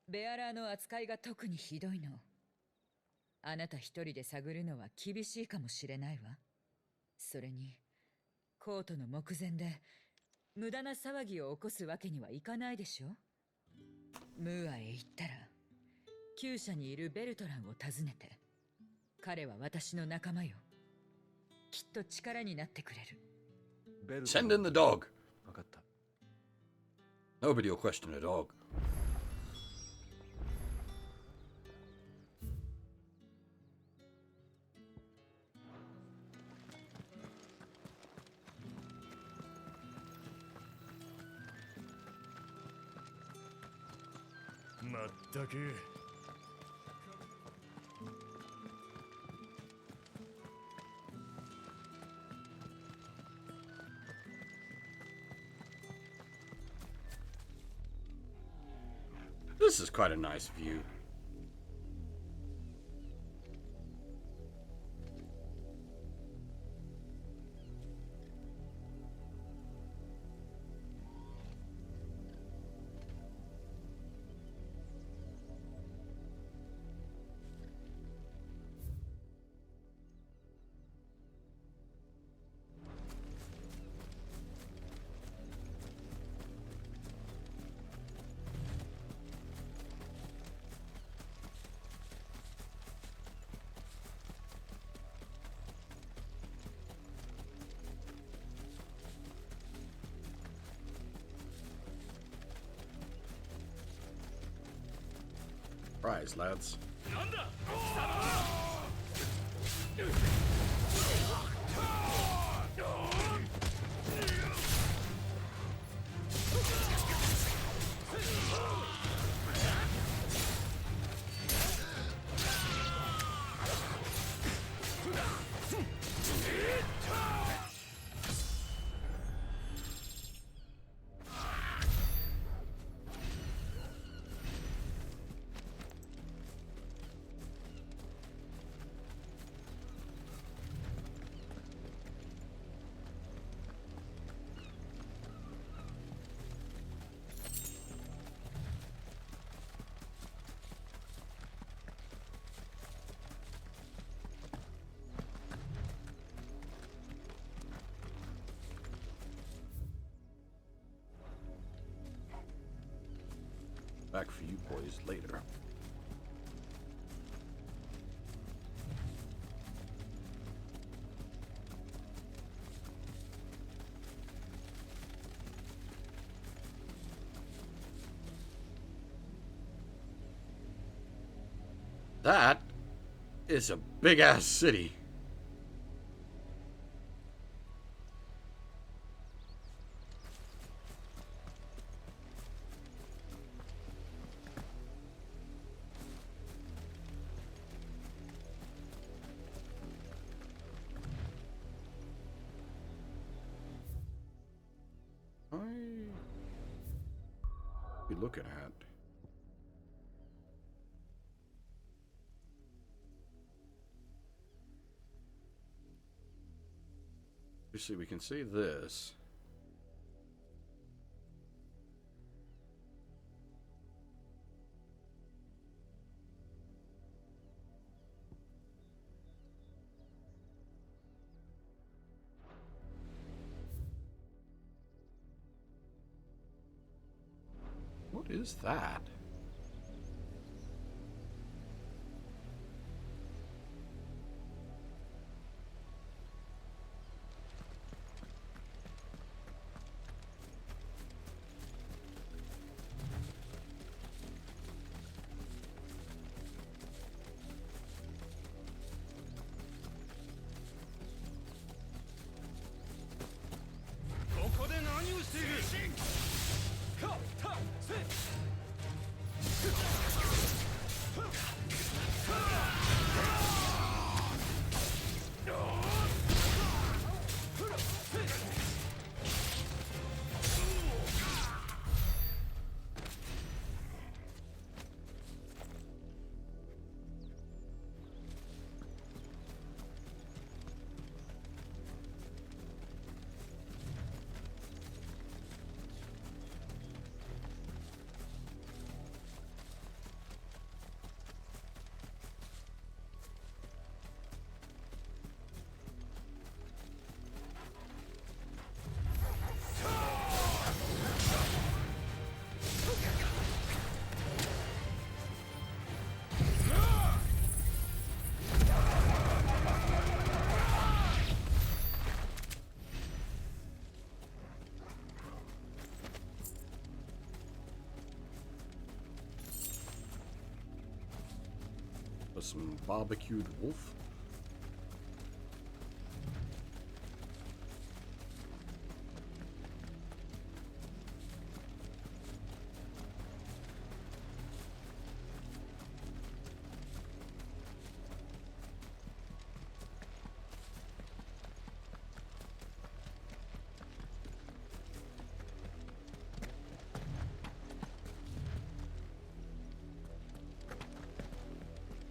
Speaker 21: ベアラーの扱いが特にひどいの。あなた一人で探るのは厳しいかもしれないわ。それにコートの目前で無駄な騒ぎを起こすわけにはいかないでしょ。ムーアへ行ったら厩舎にいるベルトランを訪ねて。彼は私の仲間よ。きっと力になってくれる。
Speaker 1: Send in the dog.
Speaker 19: 分かった。
Speaker 1: Nobody will question a dog. This is quite a nice view. surprise, lads. Back for you boys later. That is a big-ass city. Be looking at. You see, we can see this. What is that? Some barbecued wolf.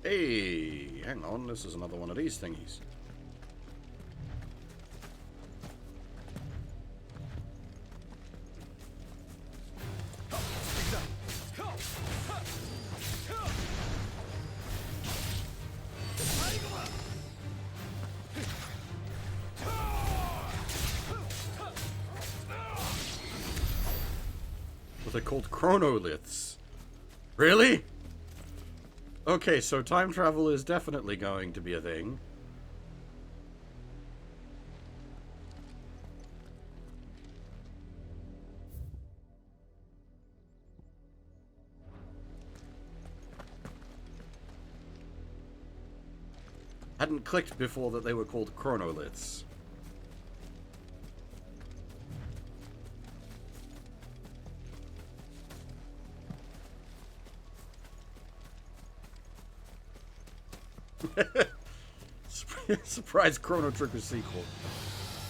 Speaker 1: Hey, hang on, this is another one of these thingies. What they're called chronoliths. Really? Okay, so time travel is definitely going to be a thing. Hadn't clicked before that they were called chronoliths. Surprise Chrono Trigger sequel.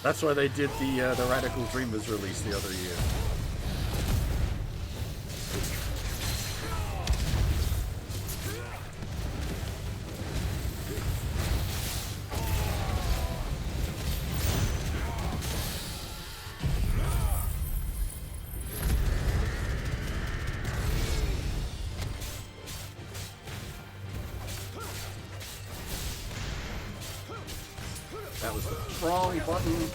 Speaker 1: That's why they did the Radical Dreamers release the other year. That was the wrong button.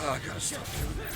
Speaker 1: Oh, I gotta stop doing that.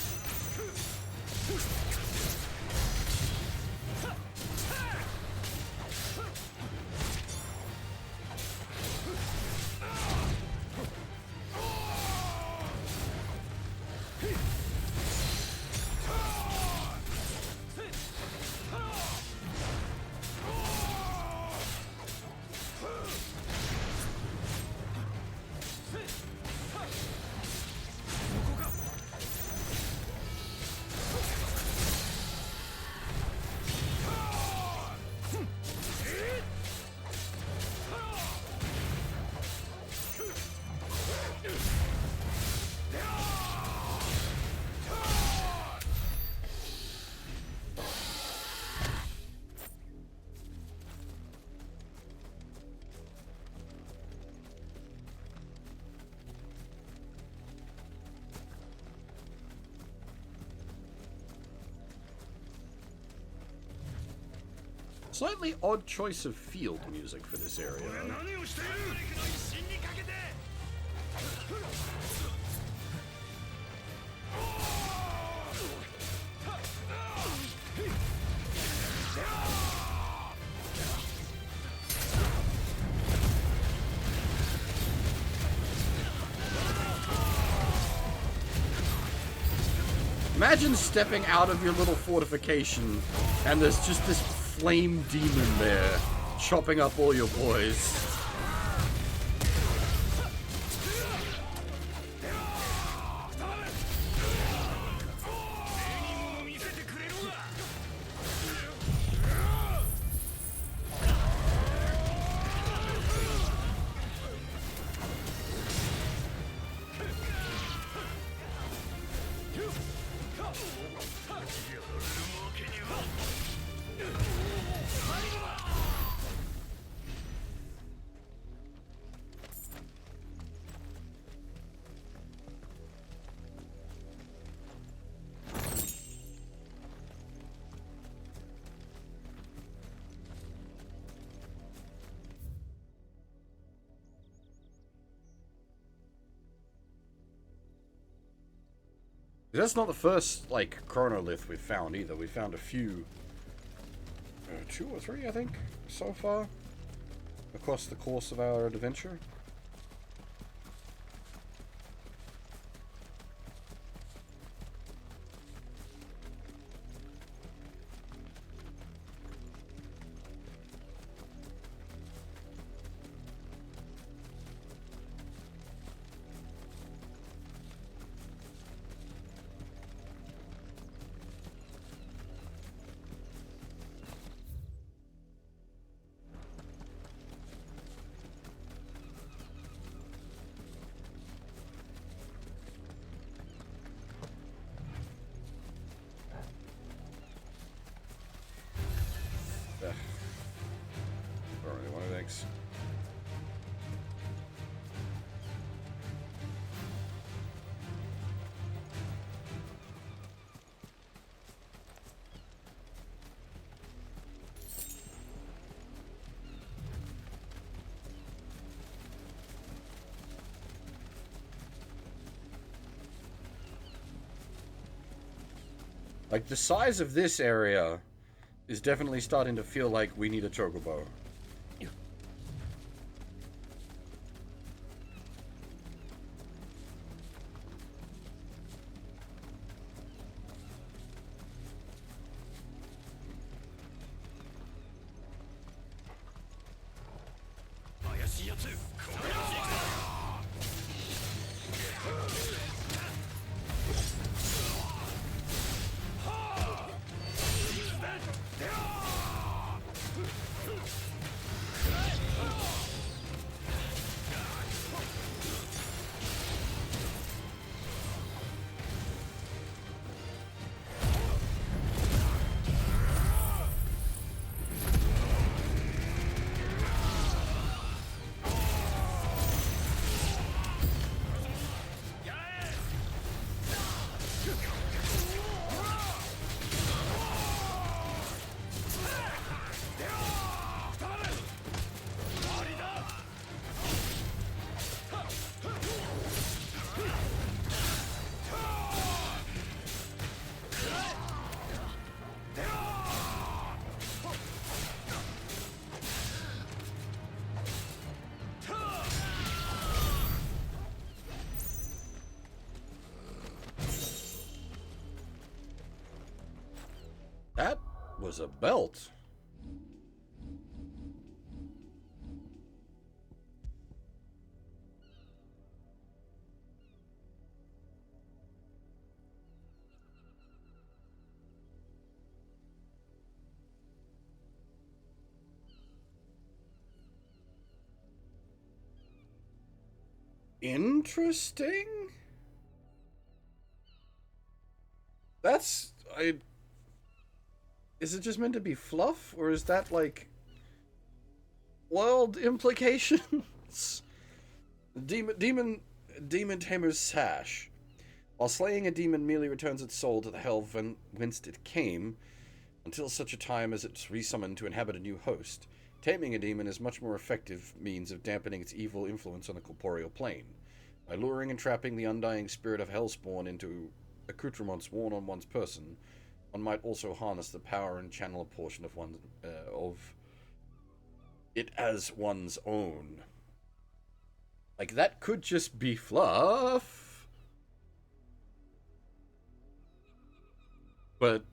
Speaker 1: Slightly odd choice of field music for this area. Imagine stepping out of your little fortification and there's just this flame demon there, chopping up all your boys. That's not the first, like, chronolith we've found either. We found a few, 2 or 3, I think, so far, across the course of our adventure. Like, the size of this area is definitely starting to feel like we need a chocobo. That was a belt. Interesting. That's is it just meant to be fluff, or is that like world implications? Demon Tamer's Sash. While slaying a demon merely returns its soul to the hell whence it came, until such a time as it's resummoned to inhabit a new host. Taming a demon is much more effective means of dampening its evil influence on the corporeal plane. By luring and trapping the undying spirit of Hellspawn into accoutrements worn on one's person, one might also harness the power and channel a portion of it as one's own. Like, that could just be fluff. But,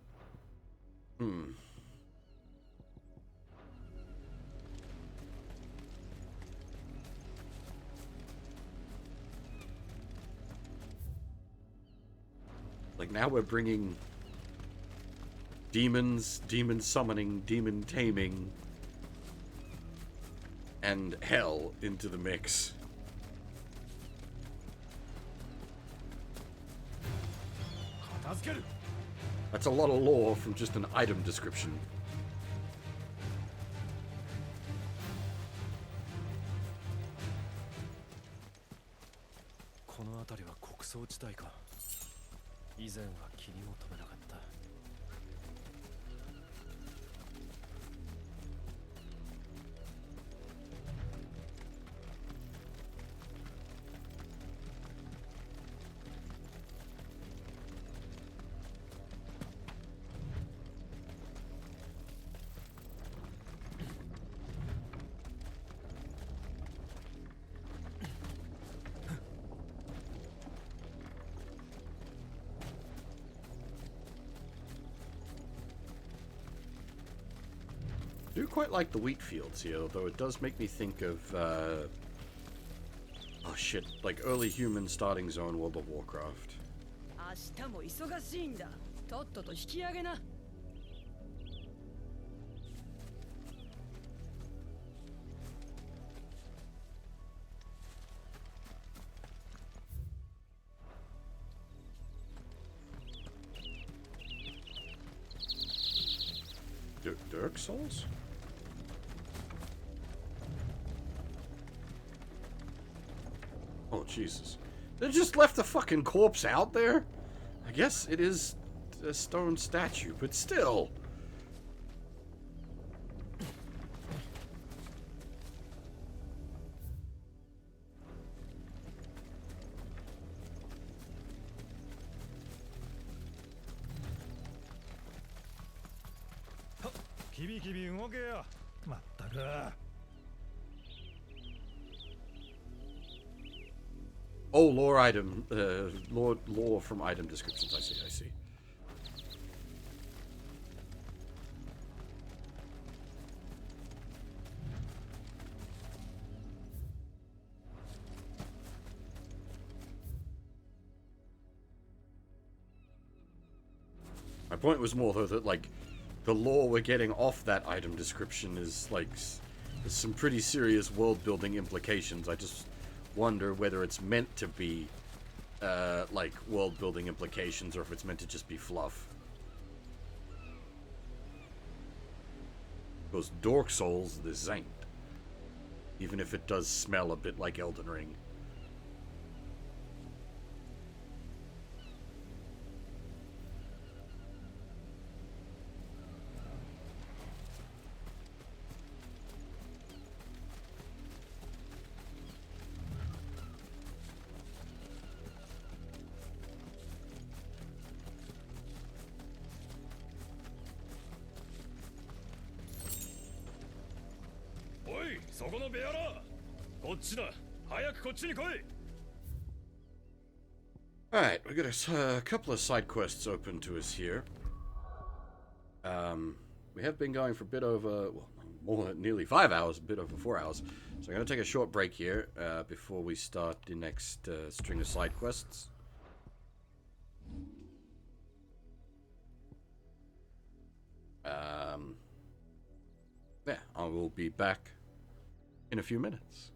Speaker 1: like, now we're bringing demons, demon summoning, demon taming, and hell into the mix. That's a lot of lore from just an item description.
Speaker 2: この辺りは穀倉地帯か。以前は気にも留めなかった。
Speaker 1: I do quite like the wheat fields here, though it does make me think of, oh shit, like early human starting zone World of Warcraft.
Speaker 7: 明日も忙しいんだ。とっとと引き上げな。
Speaker 1: Dark Souls? Oh, Jesus. They just left the fucking corpse out there? I guess it is a stone statue, but still. Oh, lore item, lore from item descriptions. I see. My point was more, though, that, like, the lore we're getting off that item description is, like, there's some pretty serious world-building implications. I just wonder whether it's meant to be, like, world-building implications, or if it's meant to just be fluff. Because Dark Souls, this ain't. Even if it does smell a bit like Elden Ring. Alright, we got a couple of side quests open to us here. We have been going for a bit over, well, nearly 5 hours, a bit over 4 hours. So I'm going to take a short break here before we start the next string of side quests. Yeah, I will be back in a few minutes.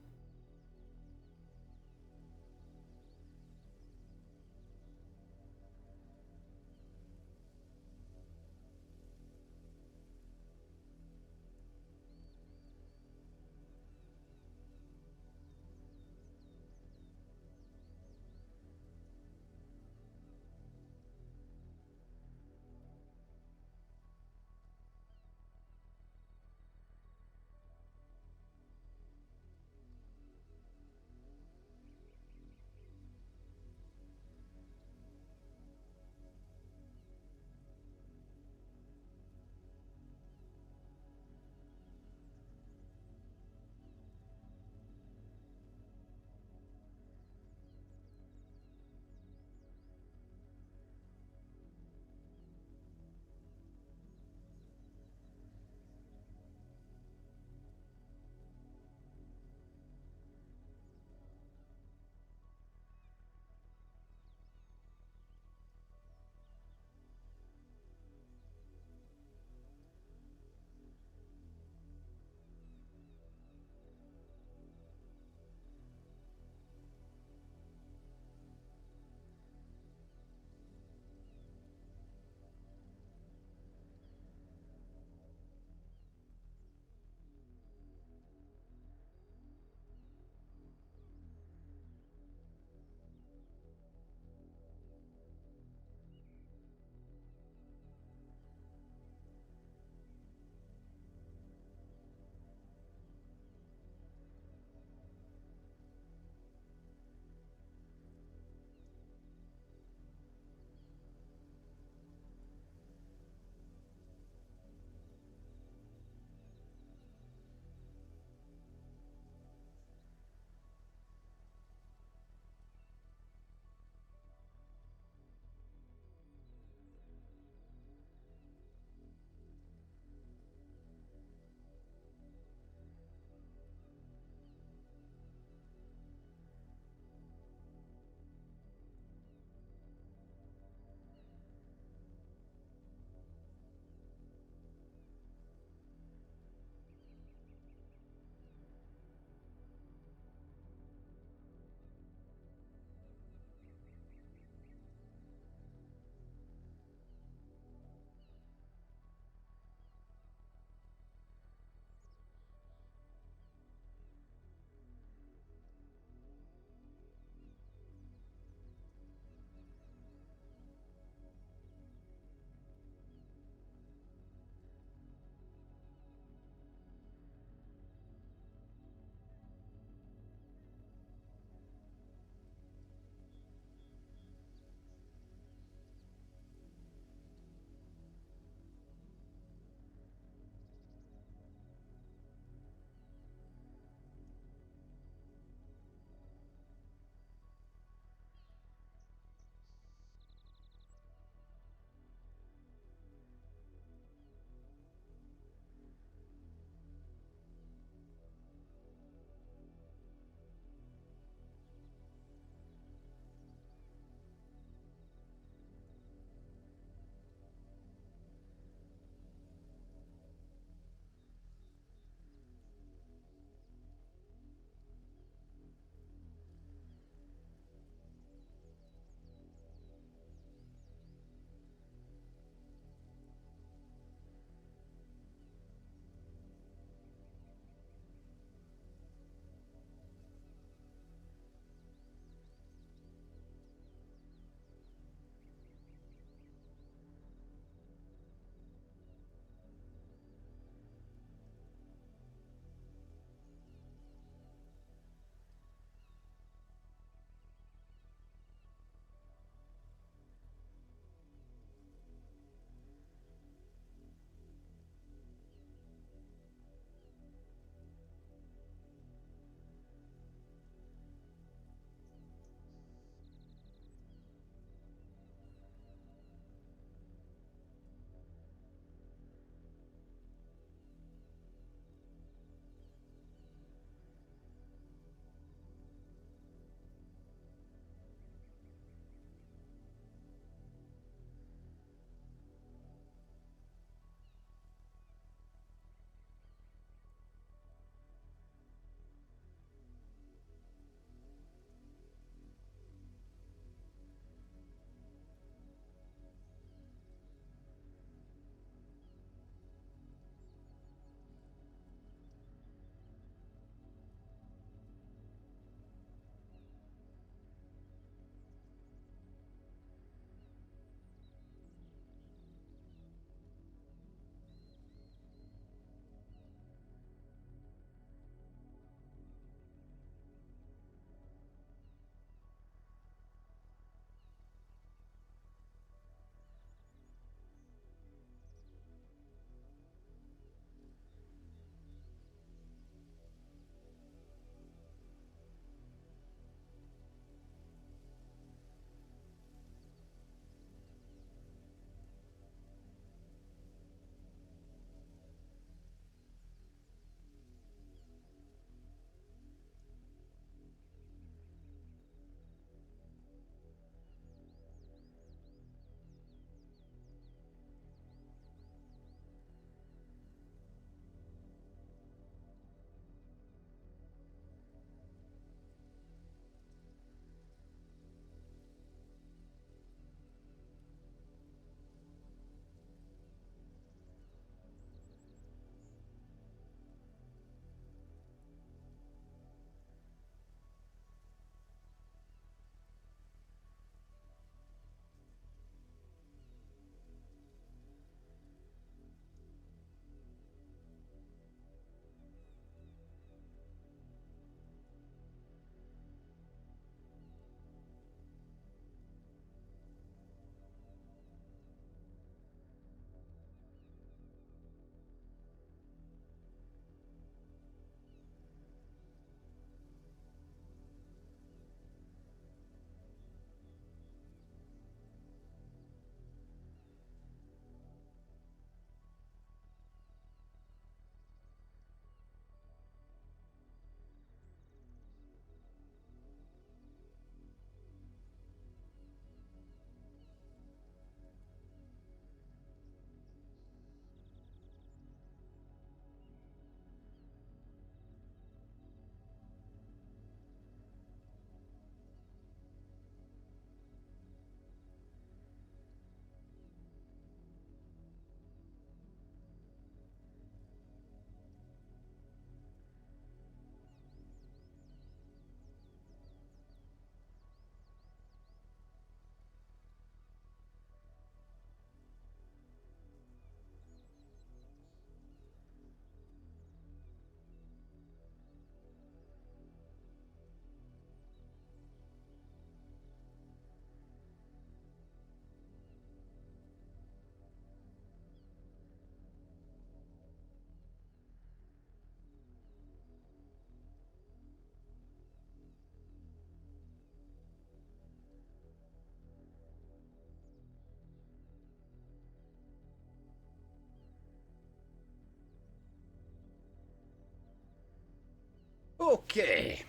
Speaker 1: Okay.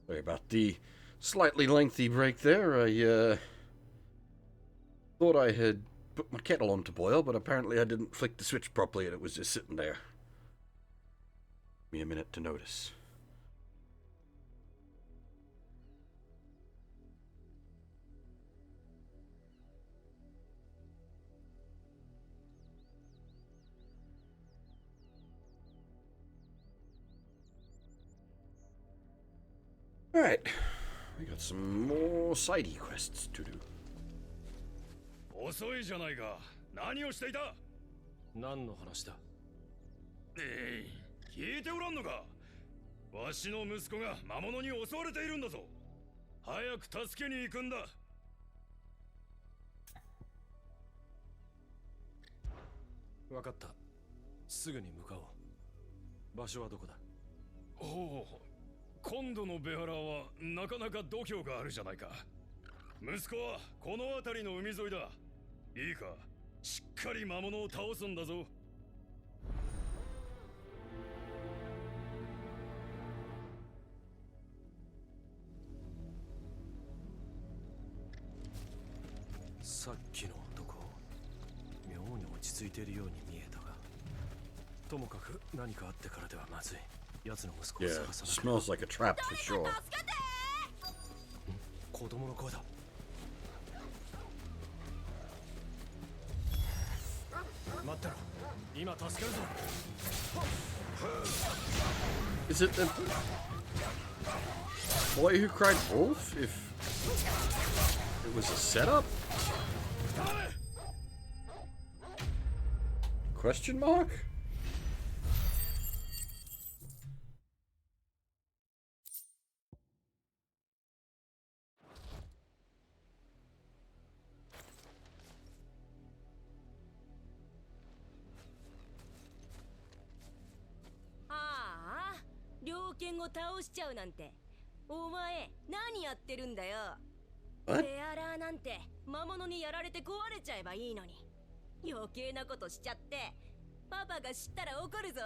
Speaker 1: Sorry about the slightly lengthy break there. I thought I had put my kettle on to boil, but apparently I didn't flick the switch properly and it was just sitting there. Give me a minute to notice. Alright, we got some more sidey quests to do.
Speaker 6: 遅いじゃないか。何をしていた？
Speaker 2: 何の話だ？
Speaker 6: 聞いておらんのか？わしの息子が魔物に襲われているんだぞ。早く助けに行くんだ。
Speaker 2: わかった。すぐに向かおう。場所はどこだ？
Speaker 6: おお、今度のベハラはなかなか度胸があるじゃないか。息子はこの辺りの海沿いだ。いいか、しっかり魔物を倒すんだぞ。
Speaker 2: さっきの男、妙に落ち着いているように見えたが、ともかく何かあってからではまずい。奴の息子を
Speaker 1: Yeah,
Speaker 2: 探さなければ。
Speaker 1: smells like a trap for sure.
Speaker 2: 子供の声だ。待ってろ。今助けるぞ。
Speaker 1: Is it the boy who cried wolf? If it was a setup? Question mark?
Speaker 14: Ah, 猟犬を倒しちゃうなんて。お前、何やってるんだよ。
Speaker 1: What?
Speaker 14: ベアラーなんて魔物にやられて壊れちゃえばいいのに。余計なことしちゃって、パパが知ったら怒るぞ。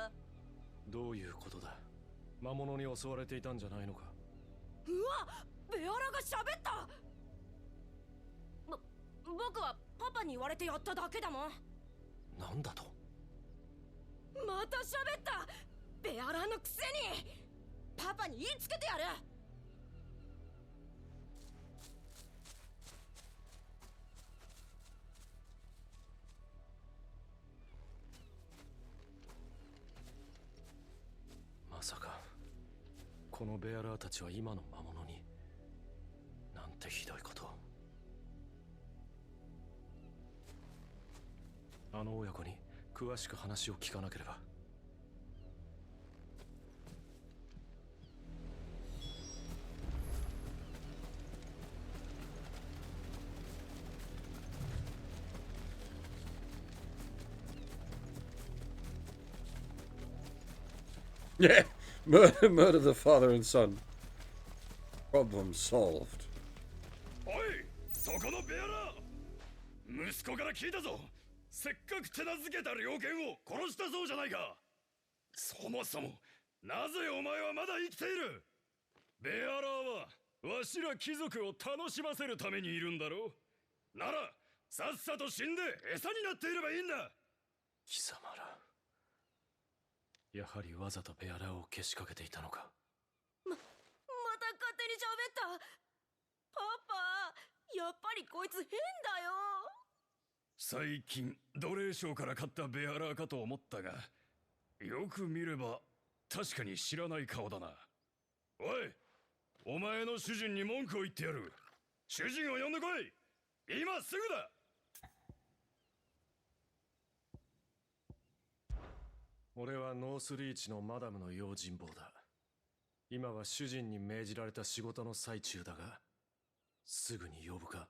Speaker 2: どういうことだ？魔物に襲われていたんじゃないのか？
Speaker 14: うわ、ベアラが喋った。僕はパパに言われてやっただけだもん。
Speaker 2: なんだと？
Speaker 14: また喋った。ベアラのくせに。パパに言いつけてやる。
Speaker 2: まさかこのベアラーたちは今の魔物に。なんてひどいこと。あの親子に詳しく話を聞かなければ。
Speaker 1: Yeah, murder the father and son. Problem solved.
Speaker 6: おい、そこのベアラー、息子から聞いたぞ。せっかく手なずけた猟犬を殺したそうじゃないか。そもそもなぜお前はまだ生きている？ベアラーはわしら貴族を楽しませるためにいるんだろう。ならさっさと死んで餌になっていればいいんだ。
Speaker 2: 貴様ら、やはりわざとベアラーをけしかけていたのか。
Speaker 14: また勝手に喋った。パパ、やっぱりこいつ変だよ。
Speaker 6: 最近奴隷商から買ったベアラーかと思ったが、よく見れば確かに知らない顔だな。おい、お前の主人に文句を言ってやる。主人を呼んでこい。今すぐだ。
Speaker 2: 俺はノースリーチのマダムの用心棒だ。今は主人に命じられた仕事の最中だが、すぐに呼ぶか？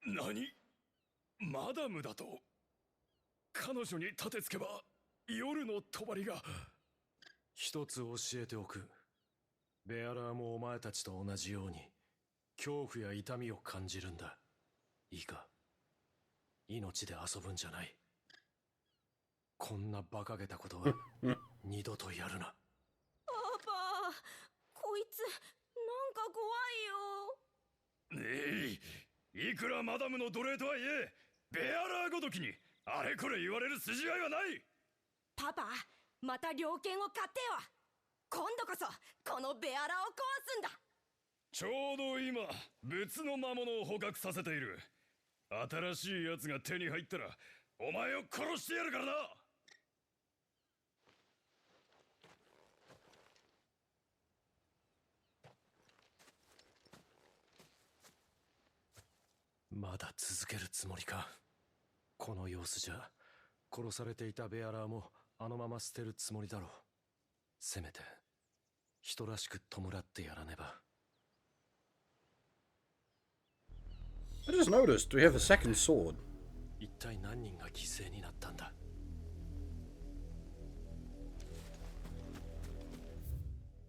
Speaker 6: 何？マダムだと？彼女に立てつけば夜の帳が。
Speaker 2: 一つ教えておく。ベアラーもお前たちと同じように恐怖や痛みを感じるんだ。いいか？命で遊ぶんじゃない。こんな馬鹿げたことは二度とやるな。
Speaker 14: パパ、こいつなんか怖いよ。
Speaker 6: ねえ、いくらマダムの奴隷とはいえ、ベアラーごときにあれこれ言われる筋合いはない。
Speaker 14: パパ、また猟犬を買ってよ。今度こそこのベアラを壊すんだ。
Speaker 6: ちょうど今別の魔物を捕獲させている。新しいやつが手に入ったらお前を殺してやるからな。
Speaker 2: まだ続けるつもりか。この様子じゃ殺されていたベアラーもあのまま捨てるつもりだろう。せめて人らしく弔ってやらねば。
Speaker 1: I just noticed we have a second sword.
Speaker 2: 一体何人が犠牲になったんだ。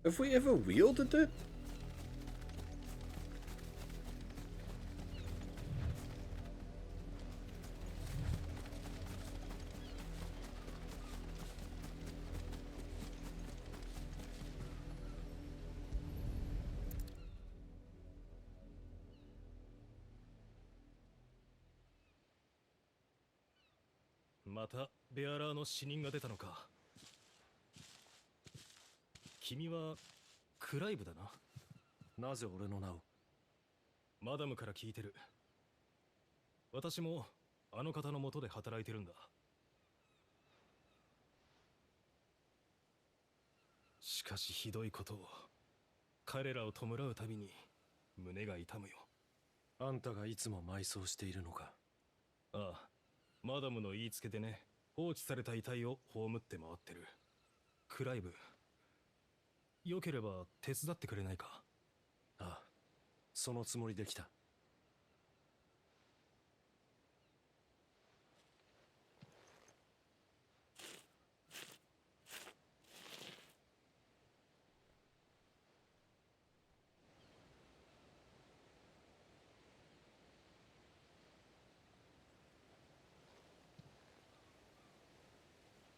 Speaker 1: Have we ever wielded it?
Speaker 2: またベアラーの死人が出たのか。君はクライブだな。なぜ俺の名を。マダムから聞いてる。私もあの方の下で働いてるんだ。しかしひどいことを。彼らを弔うたびに胸が痛むよ。あんたがいつも埋葬しているのか。ああ、マダムの言いつけでね、放置された遺体を葬って回ってる。クライブ、よければ手伝ってくれないか。ああ、そのつもりで来た。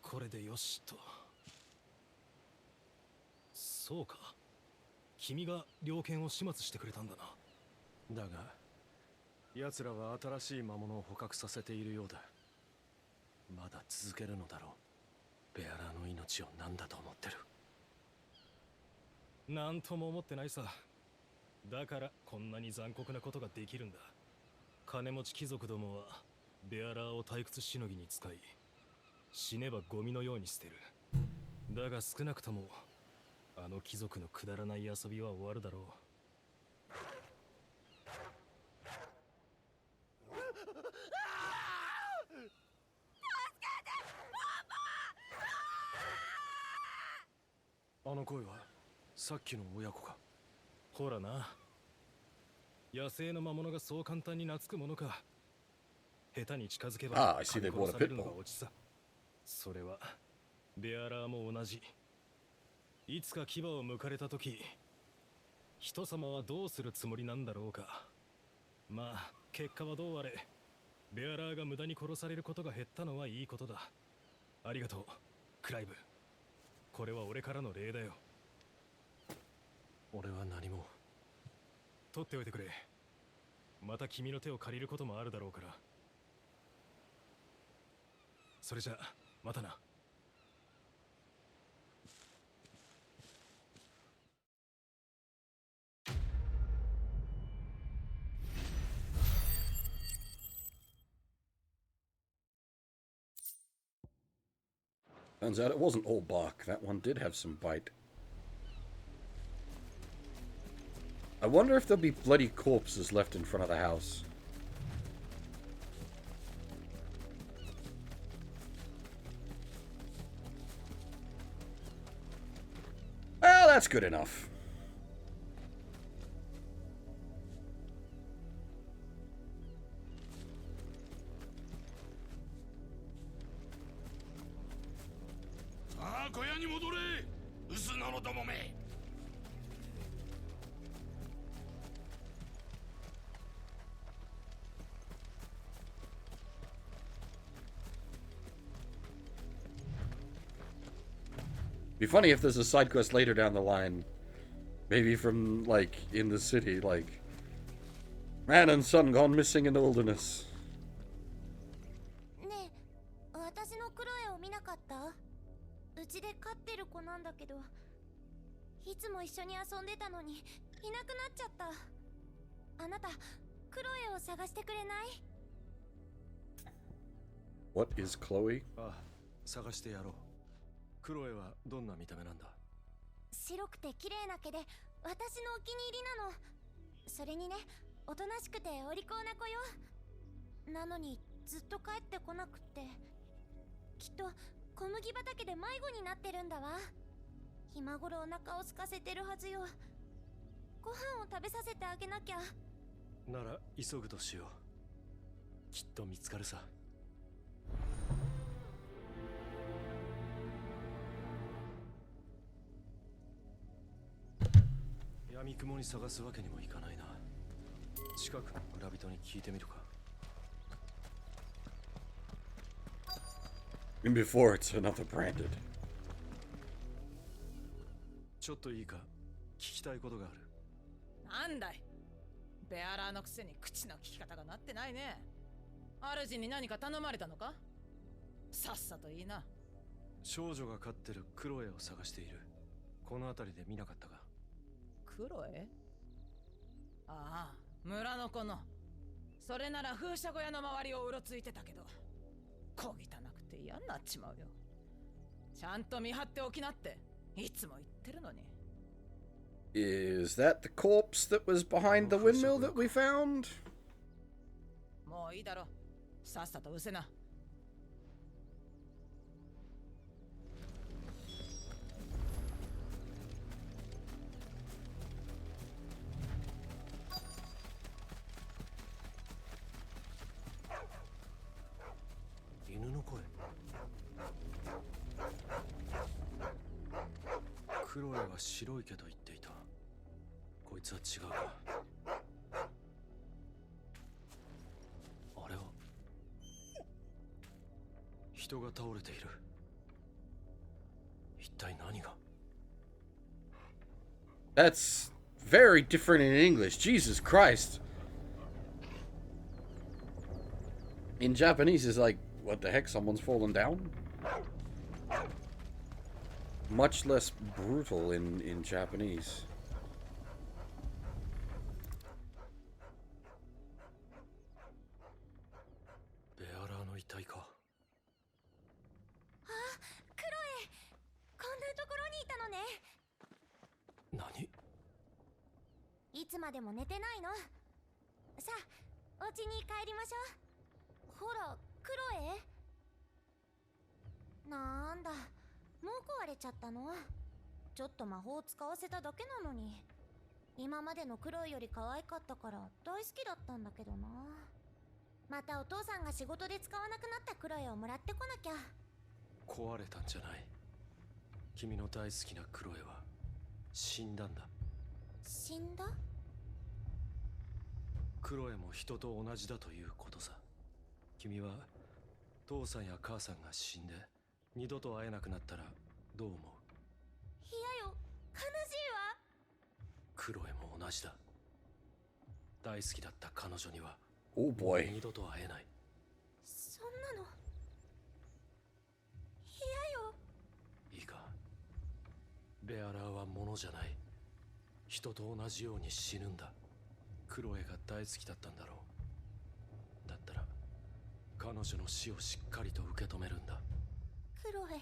Speaker 2: これでよしと。そうか、君が猟犬を始末してくれたんだな。だが奴らは新しい魔物を捕獲させているようだ。まだ続けるのだろう。ベアラーの命を何だと思ってる。なんとも思ってないさ。だからこんなに残酷なことができるんだ。金持ち貴族どもはベアラーを退屈しのぎに使い、死ねばゴミのように捨てる。だが少なくともあの貴族のくだらない遊びは終わるだろう。あの声はさっきの親子か。ほらな、野生の魔物がそう簡単に懐くものか。下手に近づけば殺されるのがオチさ。それはベアラーも同じ。いつか牙を剥かれた時、人様はどうするつもりなんだろうか。まあ結果はどうあれ、ベアラーが無駄に殺されることが減ったのはいいことだ。ありがとうクライブ。これは俺からの礼だよ。俺は何も。取っておいてくれ。また君の手を借りることもあるだろうから。それじゃまたな。
Speaker 1: Turns out it wasn't all bark. That one did have some bite. I wonder if there'll be bloody corpses left in front of the house. Well, that's good enough.
Speaker 8: Ah, 小屋に戻れ、薄野のどもめ。
Speaker 1: Be funny if there's a side quest later down the line. Maybe from, like, in the city, like... Man and son gone missing in the wilderness.
Speaker 12: ねえ、私のクロエを見なかった？うちで飼ってる子なんだけど、いつも一緒に遊んでたのにいなくなっちゃった。あなた、クロエを探してくれない？
Speaker 1: What is Chloe?
Speaker 19: ああ、探してやろう。クロエはどんな見た目なんだ？
Speaker 12: 白くて綺麗な毛で私のお気に入りなの。それにね、おとなしくてお利口な子よ。なのにずっと帰ってこなくって、きっと小麦畑で迷子になってるんだわ。今頃お腹を空かせてるはずよ。ご飯を食べさせてあげなきゃ。
Speaker 19: なら急ぐとしよう。きっと見つかるさ。闇雲に探すわけにもいかないな。近くの村人に聞いてみるか。
Speaker 1: And before it's another branded.
Speaker 19: ちょっといいか、聞きたいことがある。
Speaker 4: なんだい、ベアラーのくせに口の利き方がなってないね。主に何か頼まれたのか？さっさといいな。
Speaker 19: 少女が飼ってるクロエを探している。この辺りで見なかったか？
Speaker 4: クロエ？ああ、村の子の。それなら風車小屋の周りをうろついてたけど、小汚くて嫌になっちまうよ。ちゃんと見張っておきなっていつも言ってるのに。
Speaker 1: Is that the corpse that was behind the windmill that we found?
Speaker 4: もういいだろ。さっさと失せな。
Speaker 19: 犬の声。クロエは白い毛と言っていた。こいつは違うか。あれは人が倒れている。一体何が？
Speaker 1: That's very different in English. Jesus Christ. In Japanese, it's like, what the heck? Someone's fallen down? Much less brutal in Japanese.
Speaker 19: ベアラーの遺体か。
Speaker 12: あ、クロエ、こんなところにいたのね。
Speaker 19: 何？
Speaker 12: いつまでも寝てないの？さあ、お家に帰りましょう。ほら、クロエ。なんだ、もう壊れちゃったの？ちょっと魔法を使わせただけなのに。今までのクロエより可愛かったから大好きだったんだけどな。またお父さんが仕事で使わなくなったクロエをもらってこなきゃ。
Speaker 19: 壊れたんじゃない。君の大好きなクロエは死んだんだ。
Speaker 12: 死んだ？
Speaker 19: クロエも人と同じだということさ。君は父さんや母さんが死んで二度と会えなくなったらどう思う？
Speaker 12: 嫌よ、悲しいわ。
Speaker 19: クロエも同じだ。大好きだった彼女には
Speaker 1: Oh boy.
Speaker 19: 二度と会えない。
Speaker 12: そんなの嫌よ。
Speaker 19: いいか、ベアラーは物じゃない。人と同じように死ぬんだ。クロエが大好きだったんだろう。だったら彼女の死をしっかりと受け止めるんだ。
Speaker 12: クロエ。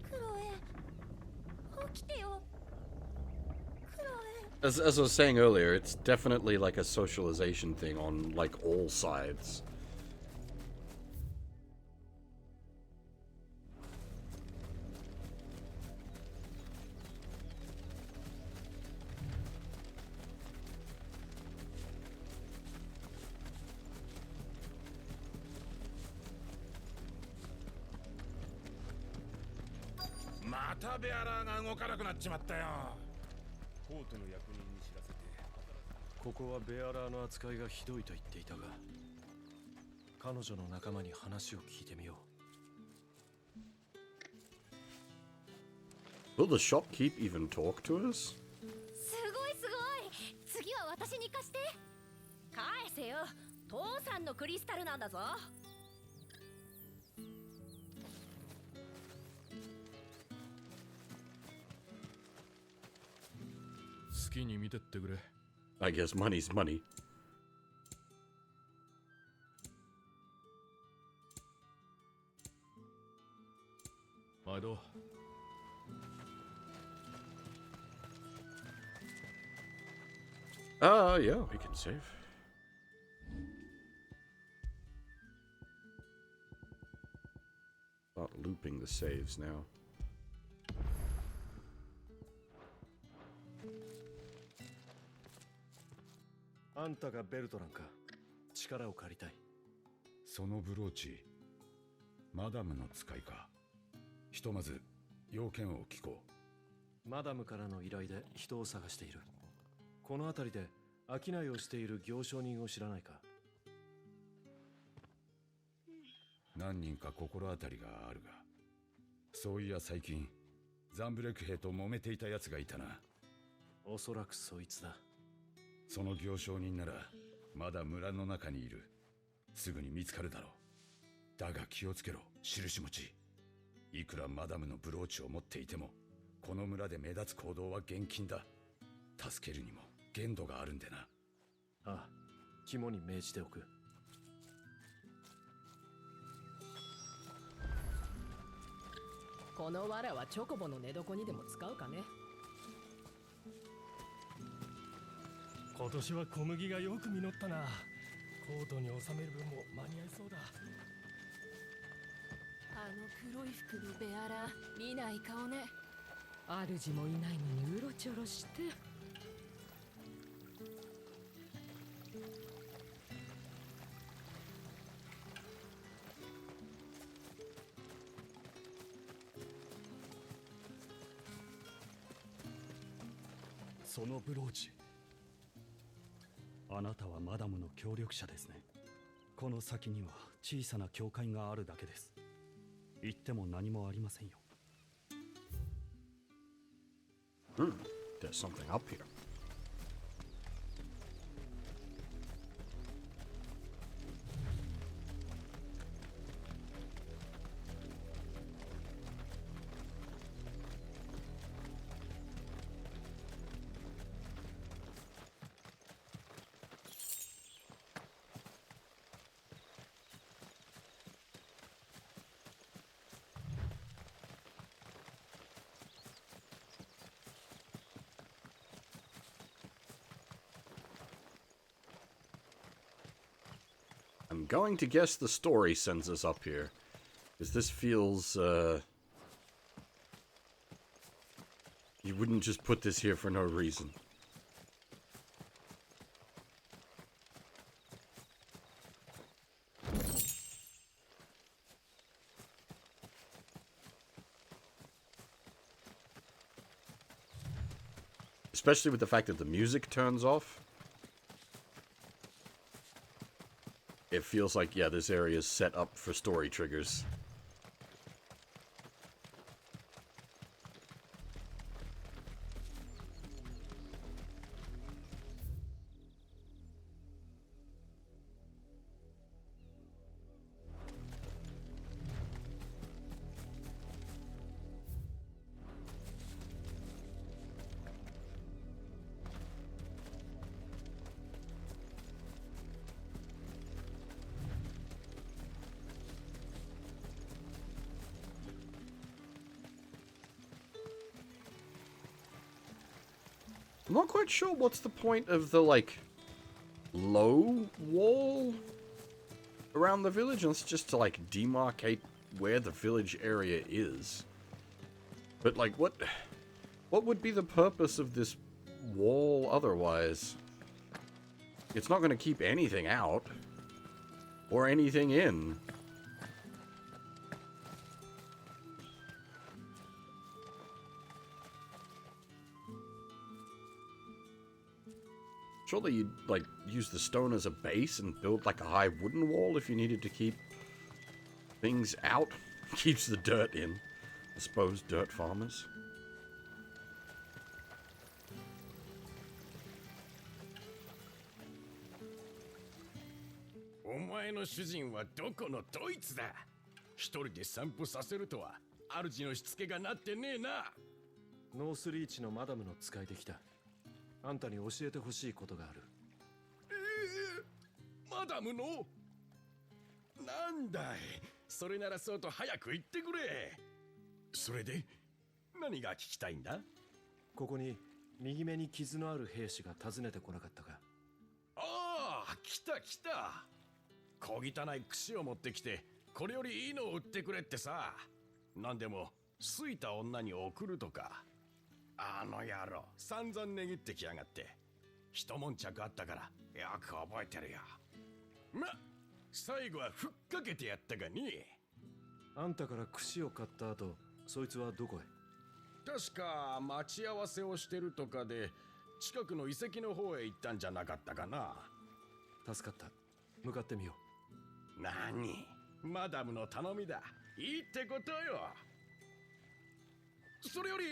Speaker 12: クロエ、起きてよ。クロエ。
Speaker 1: As I was saying earlier, it's definitely like a socialization thing on like all sides.
Speaker 5: またベアラーが動かなくなっちまったよ。
Speaker 19: コートの役人に知らせて、ここはベアラーの扱いがひどいと言っていたが、彼女の仲間に話を聞いてみよ
Speaker 1: う。Will the shopkeep even talk to us?
Speaker 3: すごいすごい。次は私に貸して。
Speaker 14: 返せよ。父さんのクリスタルなんだぞ。
Speaker 6: 好きに見てってくれ。
Speaker 1: I guess money's money.
Speaker 6: Idle.
Speaker 1: Yeah, we can save. Start looping the saves now.
Speaker 19: Antaがベルトランか。力を借りたい。
Speaker 13: そのブローチ、マダムの使いか。ひとまず要件を聞こ
Speaker 19: う。マダムからの依頼で人を探している。この辺りで商いをしている行商人を知らないか。
Speaker 13: 何人か心当たりがあるが、そういや最近ザンブレック兵と揉めていた奴がいたな。
Speaker 19: おそらくそいつだ。
Speaker 13: その行商人ならまだ村の中にいる。すぐに見つかるだろう。だが気をつけろ、印持ち。いくらマダムのブローチを持っていても、この村で目立つ行動は厳禁だ。助けるにも限度があるんでな。
Speaker 19: ああ、肝に銘じておく。
Speaker 11: この藁はチョコボの寝床にでも使うかね。
Speaker 2: 今年は小麦がよく実ったな。コートに収める分も間に合いそうだ。
Speaker 11: あの黒い服のベアラ、見ない顔ね。
Speaker 21: 主もいないのにうろちょろして。
Speaker 13: そのブローチ、あなたはマダムの協力者ですね。この先には小さな教会があるだけです。行っても何もありませんよ。
Speaker 1: There's something up here. I'm going to guess the story sends us up here, because this feels, you wouldn't just put this here for no reason. Especially with the fact that the music turns off. It feels like, yeah, this area is set up for story triggers. I'm not quite sure what's the point of the, like, low wall around the village. It's just to, like, demarcate where the village area is. But, like, what would be the purpose of this wall otherwise? It's not going to keep anything out. Or anything in. Surely you'd, like, use the stone as a base and build, like, a high wooden wall if you needed to keep things out. Keeps the dirt in. I suppose, dirt farmers.
Speaker 20: お前の主人はどこのドイツだ。一人で散歩させるとは主のしつけがなってねえな。
Speaker 19: ノースリーチのマダムの使いできた。あんたに教えてほしいことがある。
Speaker 20: マダムのなんだい、それならそうと早く言ってくれ。それで何が聞きたいんだ。
Speaker 19: ここに右目に傷のある兵士が訪ねてこなかったか。
Speaker 20: ああ、来た来た。小汚い櫛を持ってきて、これよりいいのを売ってくれってさ。なんでも好いた女に送るとか。あの野郎散々値切ってきやがって。一悶着あったからよく覚えてるよ。ま、最後はふっかけてやったがね。
Speaker 19: あんたから櫛を買った後、そいつはどこへ。
Speaker 20: 確か待ち合わせをしてるとかで、近くの遺跡の方へ行ったんじゃなかったかな。
Speaker 19: 助かった。向かってみよ
Speaker 20: う。何、マダムの頼みだ。いいってことよ。それより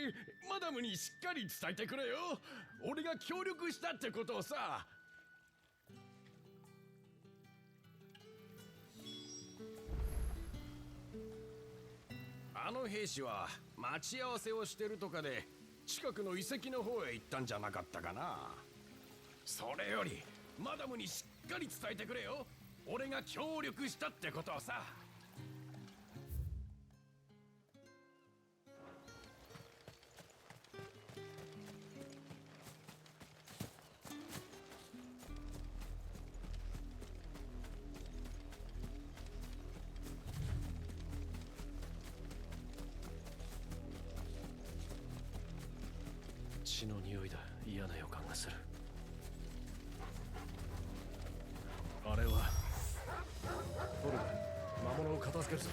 Speaker 20: マダムにしっかり伝えてくれよ。俺が協力したってことをさ。あの兵士は待ち合わせをしてるとかで、近くの遺跡の方へ行ったんじゃなかったかな。それよりマダムにしっかり伝えてくれよ。俺が協力したってことをさ。
Speaker 19: 血の匂いだ。嫌な予感がする。あれはトル、魔物を片付けるぞ。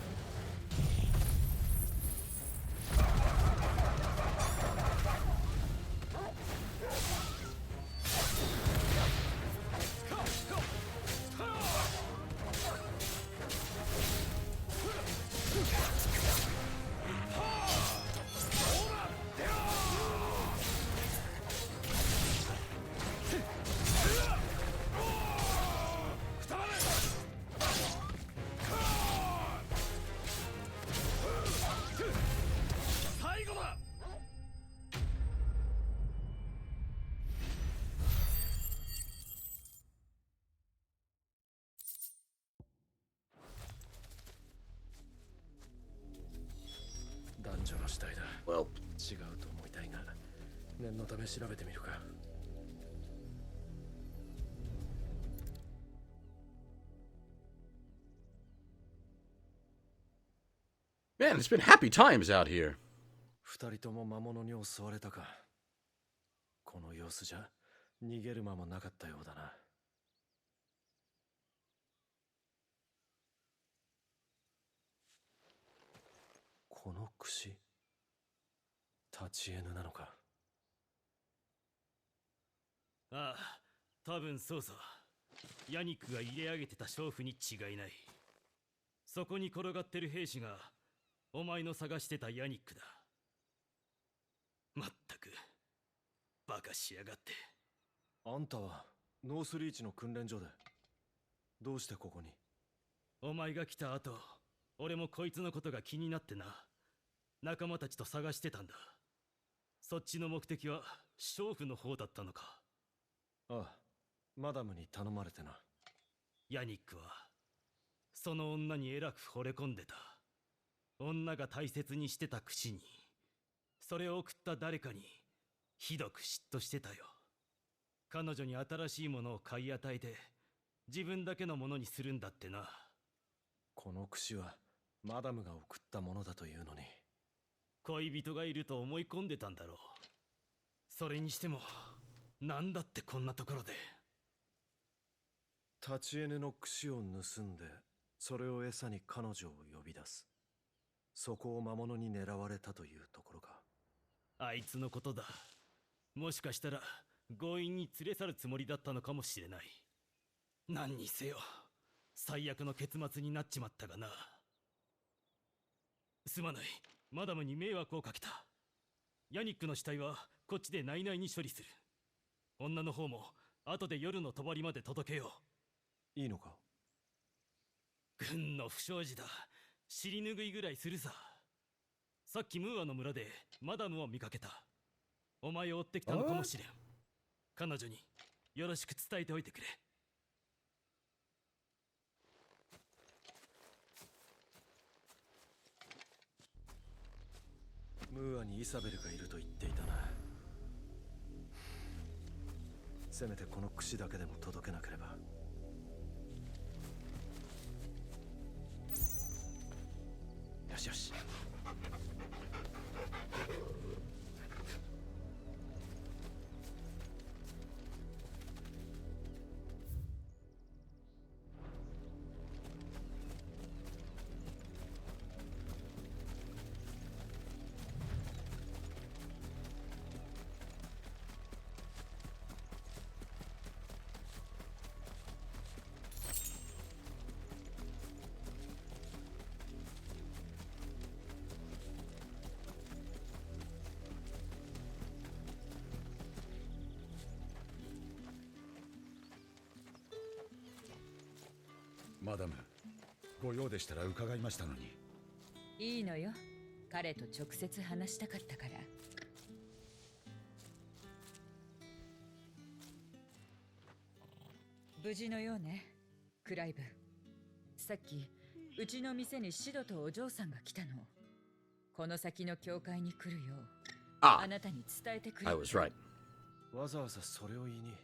Speaker 19: 男女の死体だ。
Speaker 1: Well.
Speaker 19: 違うと思いたいが、念のため調べてみるか。
Speaker 1: Man, it's been happy times out here.
Speaker 19: 二人とも魔物に襲われたか。この様子じゃ逃げる間もなかったようだな。この櫛、立ち絵なのか。
Speaker 16: ああ、多分そうさ。ヤニックが入れ上げてた娼婦に違いない。そこに転がってる兵士がお前の探してたヤニックだ。まったくバカしやがって。
Speaker 19: あんたはノースリーチの訓練所でどうしてここに。
Speaker 16: お前が来た後、俺もこいつのことが気になってな、仲間たちと探してたんだ。そっちの目的は娼婦の方だったのか。
Speaker 19: ああ、マダムに頼まれてな。
Speaker 16: ヤニックはその女にえらく惚れ込んでた。女が大切にしてた櫛に、それを送った誰かにひどく嫉妬してたよ。彼女に新しいものを買い与えて自分だけのものにするんだってな。
Speaker 19: この櫛はマダムが送ったものだというのに。
Speaker 16: 恋人がいると思い込んでたんだろう。それにしてもなんだってこんなところで。
Speaker 19: 立ち絵の櫛を盗んで、それを餌に彼女を呼び出す。そこを魔物に狙われたというところか。
Speaker 16: あいつのことだ。もしかしたら
Speaker 18: 強引に連れ去るつもりだったのかもしれない。何にせよ最悪の結末になっちまったがな。すまない、マダムに迷惑をかけた。ヤニックの死体はこっちで内々に処理する。女の方も後で夜の帳まで届けよ
Speaker 19: う。いいのか？
Speaker 18: 軍の不祥事だ。尻拭いぐらいするさ。さっきムーアの村でマダムを見かけた。お前を追ってきたのかもしれん。彼女によろしく伝えておいてくれ。
Speaker 19: ムーアにイサベルがいると言っていたな。せめてこの櫛だけでも届けなければ。よしよし。
Speaker 22: マダム、ご用でしたら伺いましたのに。
Speaker 21: いいのよ。彼と直接話したかったから。無事のようね、クライブ。さっきうちの店にシドとお嬢さんが来たの。この先の教会に来るようあなたに伝えてくれ。
Speaker 1: I was right.
Speaker 19: わざわざそれを言いに。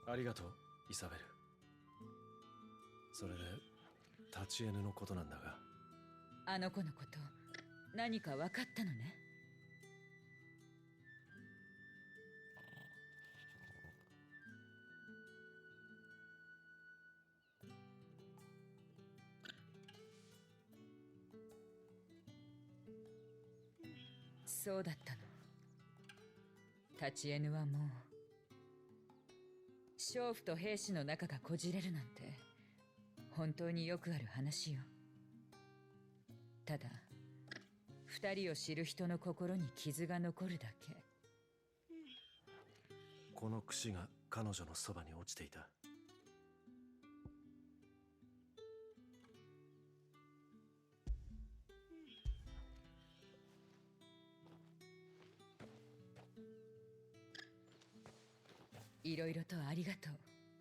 Speaker 19: ありがとう、イサベル。それでタチエヌのことなんだが。
Speaker 21: あの子のこと何か分かったのね。そうだったの。タチエヌはもう娼婦と兵士の仲がこじれるなんて本当によくある話よ。ただ二人を知る人の心に傷が残るだけ。
Speaker 19: この櫛が彼女のそばに落ちていた。
Speaker 21: いろいろとありがとう、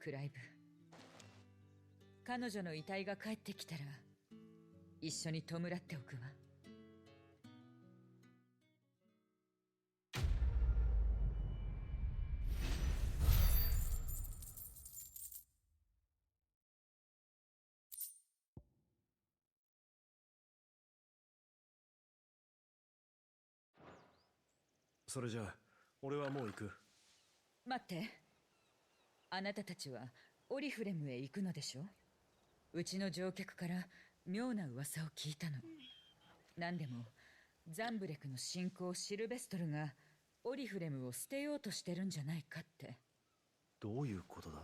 Speaker 21: クライブ。彼女の遺体が帰ってきたら一緒に弔っておくわ。
Speaker 19: それじゃあ俺はもう行く。
Speaker 21: 待って、あなたたちはオリフレムへ行くのでしょ。うちの乗客から妙な噂を聞いたの。何でもザンブレクの信仰シルベストルがオリフレムを捨てようとしてるんじゃないかって。
Speaker 19: どういうことだ？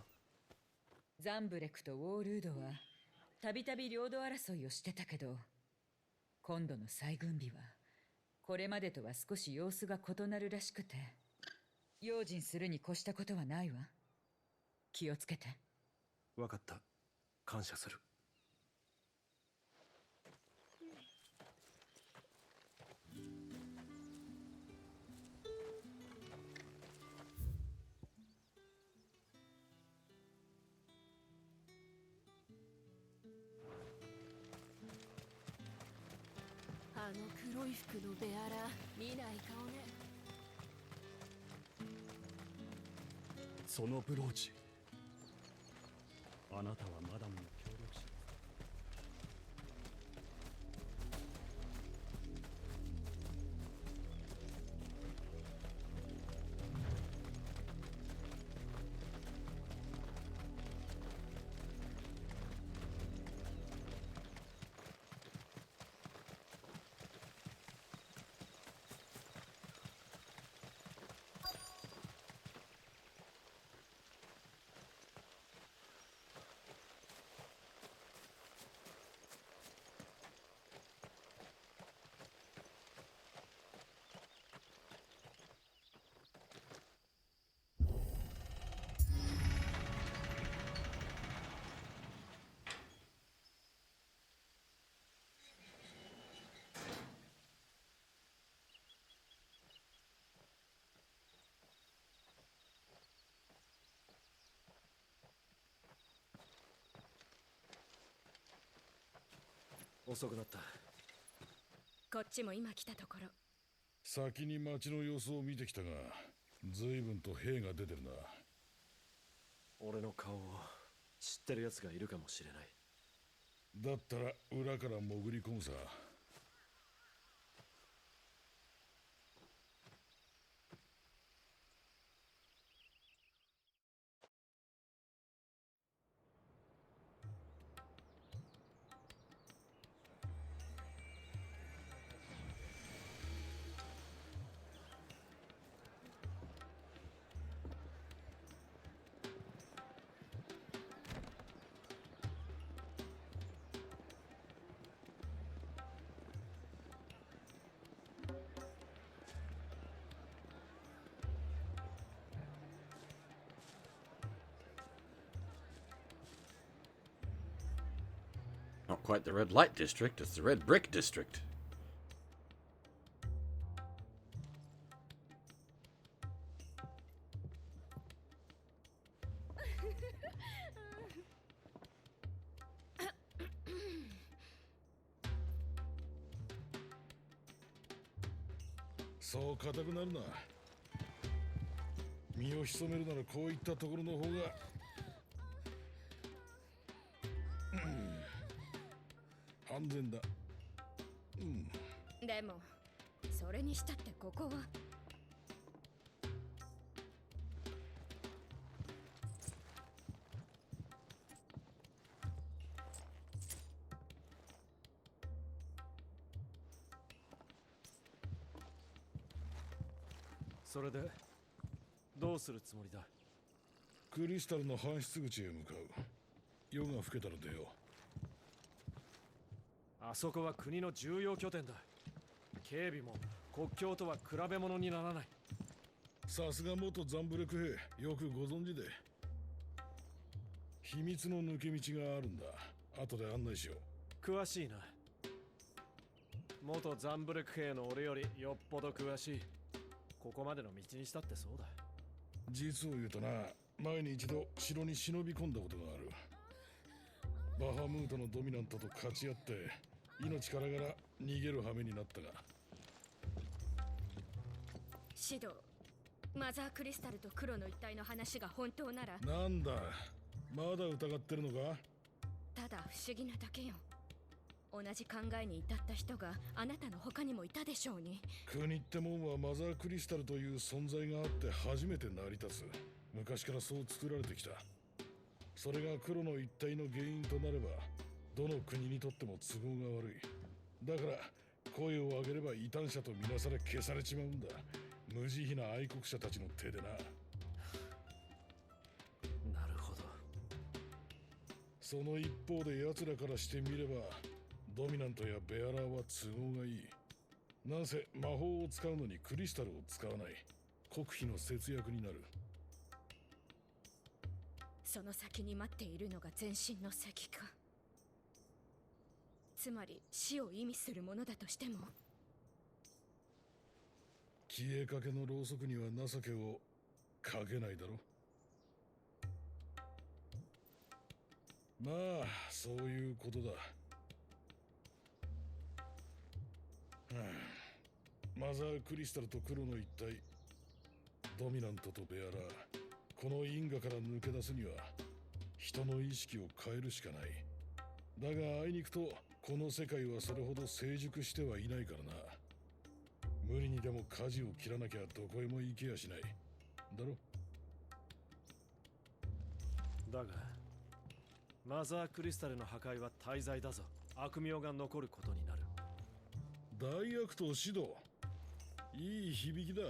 Speaker 21: ザンブレクとウォールードはたびたび領土争いをしてたけど、今度の再軍備はこれまでとは少し様子が異なるらしくて、用心するに越したことはないわ。気をつけて。
Speaker 19: わかった。感謝する。
Speaker 7: あの黒い服のベアラ、見ない顔ね。
Speaker 6: そのブローチ、あなたはマダムの協力者。
Speaker 19: 遅くなった。
Speaker 3: こっちも今来たところ。
Speaker 5: 先に町の様子を見てきたが、随分と兵が出てるな。
Speaker 19: 俺の顔を知ってる奴がいるかもしれない。
Speaker 5: だったら裏から潜り込むさ。
Speaker 1: Not quite the red light district, it's the red brick district.
Speaker 5: そう固くなるな。身を潜めるならこういったところの方が安全だ。
Speaker 3: でもそれにしたってここは。
Speaker 19: それでどうするつもりだ？
Speaker 5: クリスタルの搬出口へ向かう。夜が更けたら出よう。
Speaker 19: あそこは国の重要拠点だ。警備も国境とは比べ物にならない。
Speaker 5: さすが元ザンブレク兵、よくご存知で。秘密の抜け道があるんだ。後で案内しよ
Speaker 19: う。詳しいな。元ザンブレク兵の俺よりよっぽど詳しい。ここまでの道にしたってそうだ。
Speaker 5: 実を言うとな、前に一度城に忍び込んだことがある。バハムートのドミナントと勝ち合って命からがら逃げる羽目になったが。
Speaker 3: シド、マザークリスタルと黒の一体の話が本当なら。
Speaker 5: なんだ、まだ疑ってるのか？
Speaker 3: ただ不思議なだけよ。同じ考えに至った人があなたの他にもいたでしょうに。
Speaker 5: 国ってもんはマザークリスタルという存在があって初めて成り立つ。昔からそう作られてきた。それが黒の一体の原因となればどの国にとっても都合が悪い。だから声を上げれば異端者とみなされ消されちまうんだ。無慈悲な愛国者たちの手でな。
Speaker 19: なるほど。
Speaker 5: その一方で奴らからしてみればドミナントやベアラーは都合がいい。なんせ魔法を使うのにクリスタルを使わない。国費の節約になる。
Speaker 3: その先に待っているのが全身の石か。つまり死を意味するものだとしても。
Speaker 5: 消えかけのろうそくには情けをかけないだろ。まあそういうことだ。マザークリスタルと黒の一体、ドミナントとベアラー、この因果から抜け出すには人の意識を変えるしかない。だがあいにくとこの世界はそれほど成熟してはいないからな。無理にでも舵を切らなきゃどこへも行けやしないだろ。
Speaker 19: だがマザークリスタルの破壊は大罪だぞ。悪名が残ることになる。
Speaker 5: 大悪党シド、いい響きだ。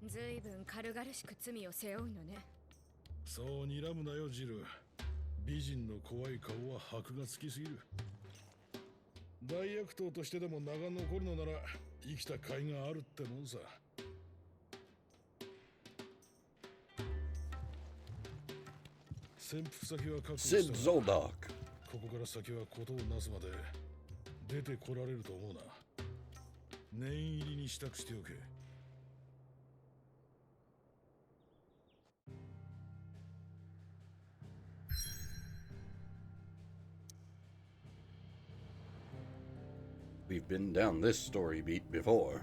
Speaker 3: ずいぶん軽々しく罪を背負うのね。
Speaker 5: そう睨むなよジル。美人の怖い顔は箔がつきすぎる。大悪党としてでも名が残るのなら生きた甲斐があるってもんさ。潜伏先は確保したが、ここから先は事をなすまで出てこられると思うな。念入りに支度しておけ。
Speaker 1: we've been down this story beat before.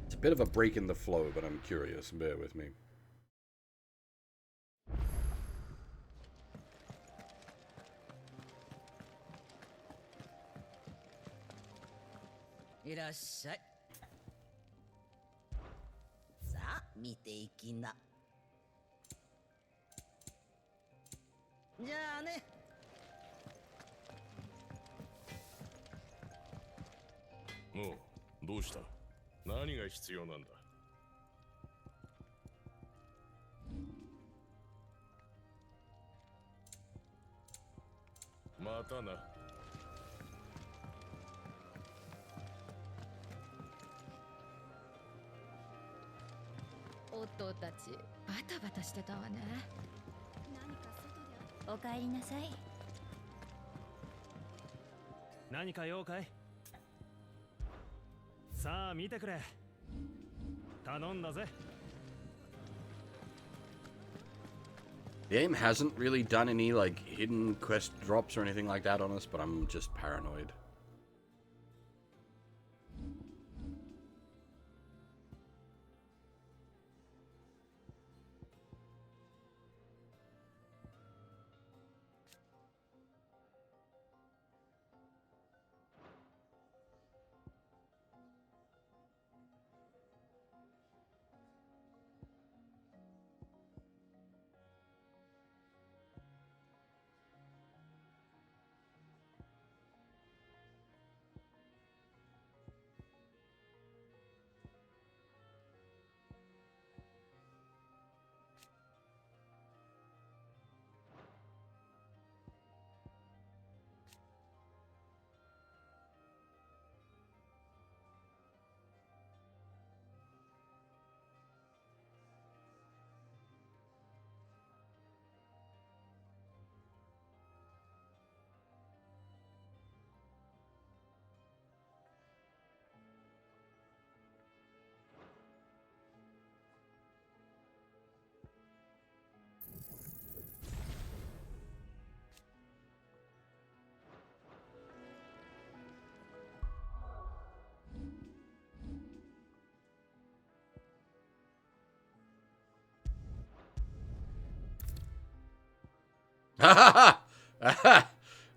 Speaker 1: It's a bit of a break in the flow, but I'm curious. Bear with me.
Speaker 17: いらっしゃい。さあ見ていきな。じゃあね。
Speaker 8: おう、どうした？何が必要なんだ？またな。
Speaker 3: 夫たちバタバタしてたわね。
Speaker 12: 何か外で。おかえりなさい。
Speaker 16: 何か用かい？さあ見てくれ。頼んだぜ。
Speaker 1: The game hasn't really done any like hidden quest drops or anything like that on us, but I'm just paranoid.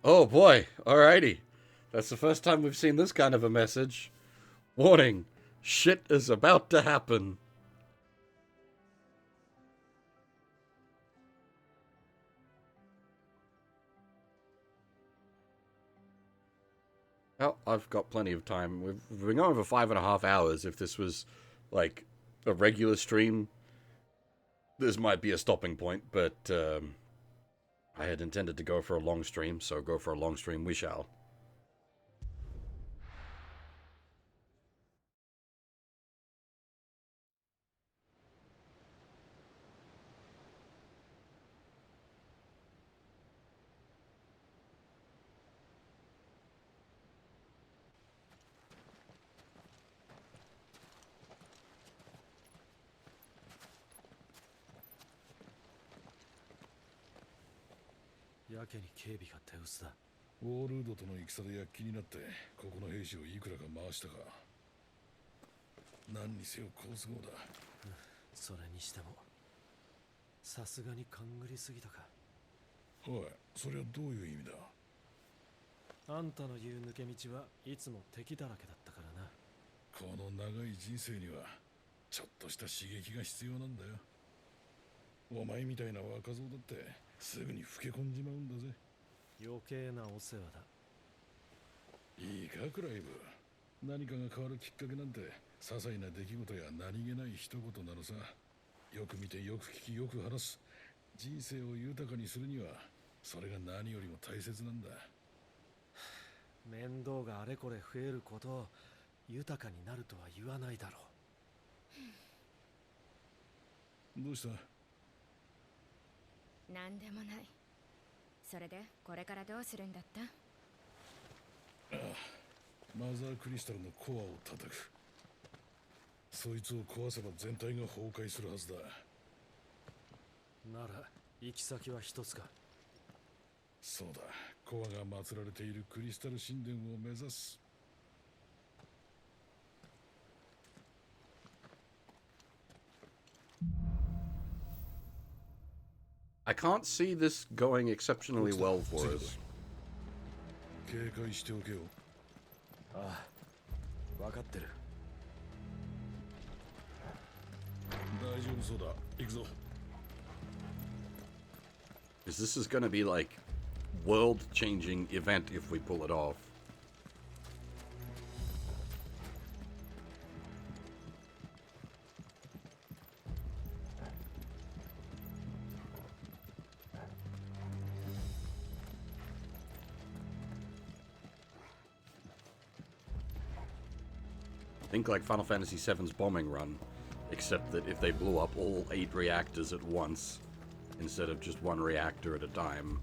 Speaker 1: Oh boy, alrighty. That's the first time we've seen this kind of a message. Warning, shit is about to happen. Well, I've got plenty of time. We've been going for 5.5 hours. If this was like a regular stream, this might be a stopping point, but I had intended to go for a long stream, so go for a long stream we shall.
Speaker 19: やけに警備が手薄だ。
Speaker 5: ウォールードとの戦で躍起になってここの兵士をいくらか回したか。何にせよ好都合だ。
Speaker 19: それにしてもさすがに勘ぐりすぎたか。
Speaker 5: おい、それはどういう意味だ？
Speaker 19: あんたの言う抜け道はいつも敵だらけだったからな。
Speaker 5: この長い人生にはちょっとした刺激が必要なんだよ。お前みたいな若造だってすぐに老け込んじまうんだぜ。
Speaker 19: 余計なお世話だ。
Speaker 5: いいかクライブ、何かが変わるきっかけなんて些細な出来事や何気ない一言なのさ。よく見てよく聞きよく話す。人生を豊かにするにはそれが何よりも大切なんだ。
Speaker 19: 面倒があれこれ増えることを豊かになるとは言わないだろ
Speaker 5: う。どうした？
Speaker 3: なんでもない。それでこれからどうするんだった？
Speaker 5: マザークリスタルのコアを叩く。そいつを壊せば全体が崩壊するはずだ。
Speaker 19: なら行き先は一つか。
Speaker 5: そうだ、コアが祀られているクリスタル神殿を目指す。
Speaker 1: I can't see this going exceptionally well for us.
Speaker 5: 警戒しておけよ。
Speaker 19: ああ、分かってる。
Speaker 5: 大丈夫そうだ。行くぞ。
Speaker 1: Because this is going to be like world-changing event if we pull it off. Think like Final Fantasy VII's bombing run, except that if they blew up all 8 reactors at once, instead of just 1 reactor at a time.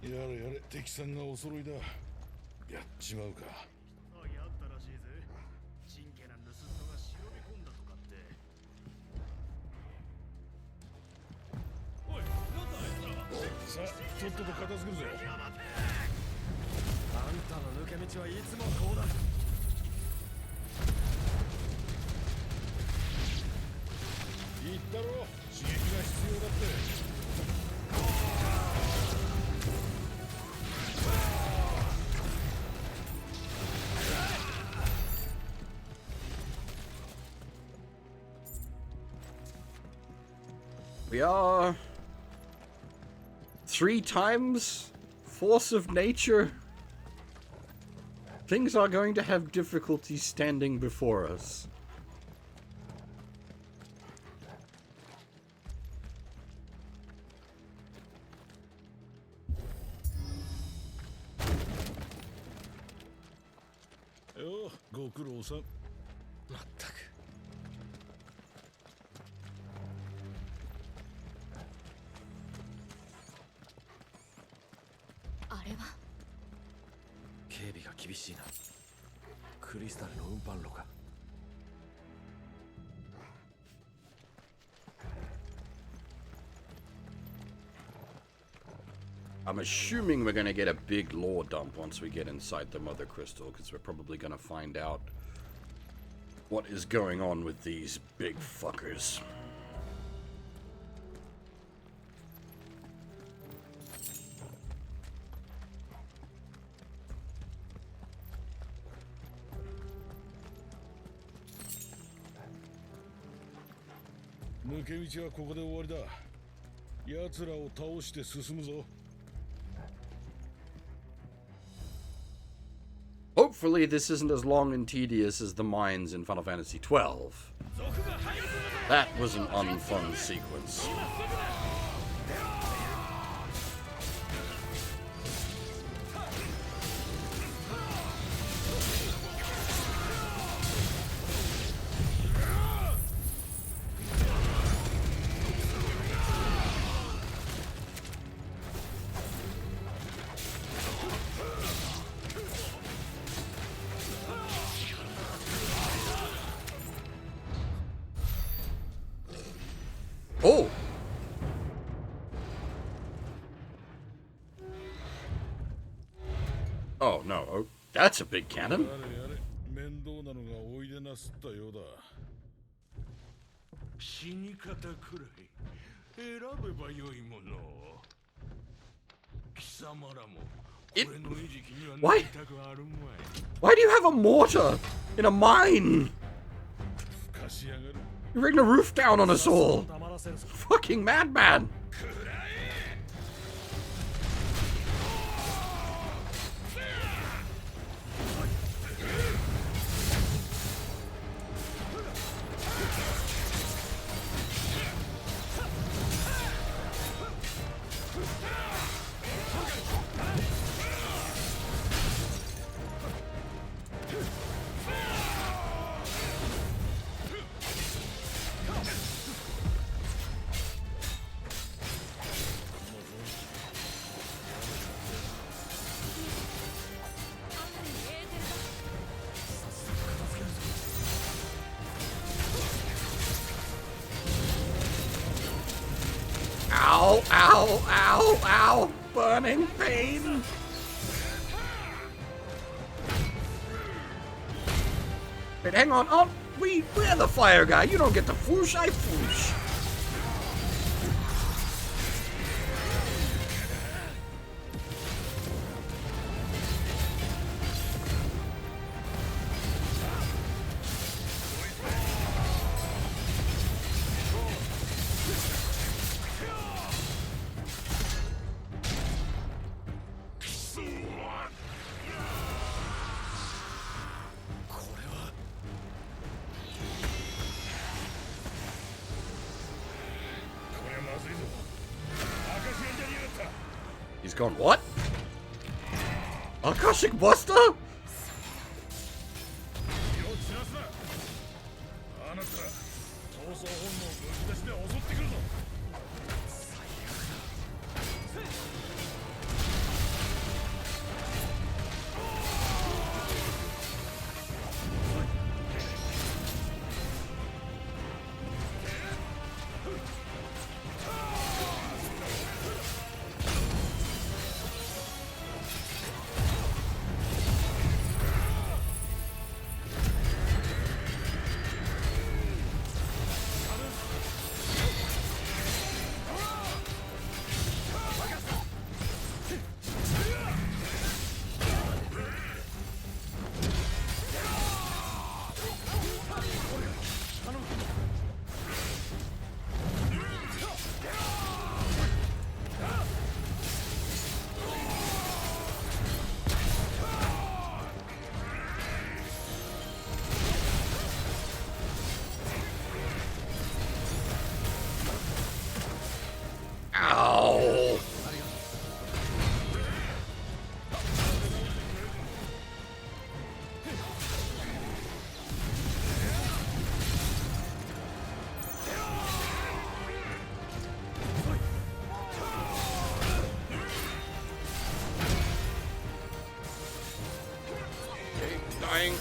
Speaker 5: やれやれ、敵さんがお揃いだ。やっちまうか。さあ、とっとと片付けるぜ。
Speaker 19: あんたの抜け道はいつもこうだ。
Speaker 5: 言ったろ、刺激が必要だって。
Speaker 1: We are 3 times force of nature. Things are going to have difficulty standing before us.
Speaker 5: Yo, ご苦労さん。
Speaker 19: まったく。
Speaker 3: あれは
Speaker 19: 警備が厳しいな。クリスタルの運搬路か。
Speaker 1: I'm assuming we're going to get a big lore dump once we get inside the Mother Crystal, because we're probably going to find out what is going on with these big fuckers. Hopefully this isn't as long and tedious as the mines in Final Fantasy XII. That was an unfun sequence. Oh! Oh, no. Oh, that's a big cannon.
Speaker 5: 面倒なのがおいでなすったようだ。
Speaker 15: 死に方くらい選べばよいもの。貴様らも俺の餌食にはなりたくあるまい。
Speaker 1: Why do you have a mortar in a mine? You're bringing a roof down on us all. Fucking madman. Ow, ow, ow, ow! Burning pain! Wait, hang on. Oh, we're the fire guy. You don't get to foosh, I foosh. He's gone, what? Akashic Buster?
Speaker 5: あなた闘争本能むき出しで襲ってくるぞ
Speaker 1: Ow! Okay, dying.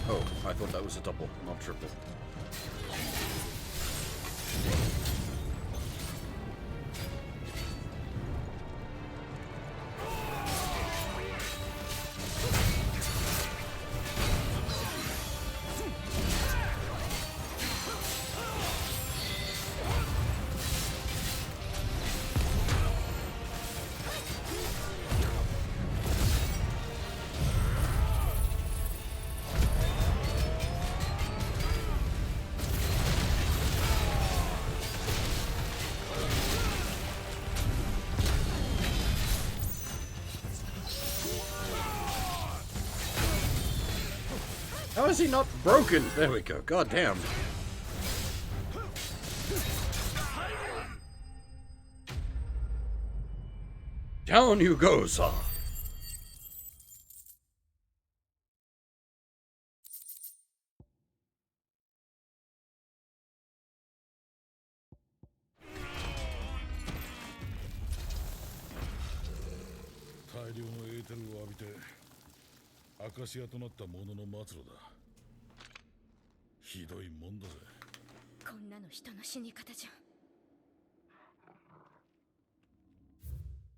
Speaker 1: Oh, I thought that was a double, not triple. How is he not broken? There we go. God damn. Down you go, sir.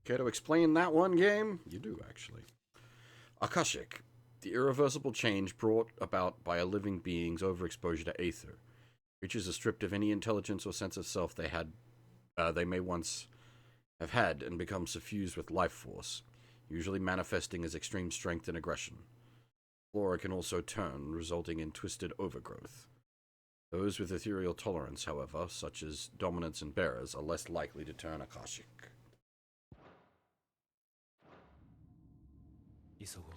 Speaker 1: Care to explain that one game? You do, actually. Akashic, the irreversible change brought about by a living being's overexposure to aether. Creatures are stripped of any intelligence or sense of self they may once have had and become suffused with life force, usually manifesting as extreme strength and aggression. Flora can also turn, resulting in twisted overgrowth. Those with ethereal tolerance, however, such as dominants and bearers, are less likely to turn Akashic.
Speaker 19: 急ごう。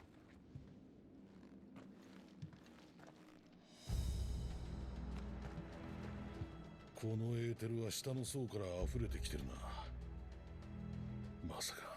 Speaker 5: このエーテルは下の層から溢れてきてるな。まさか。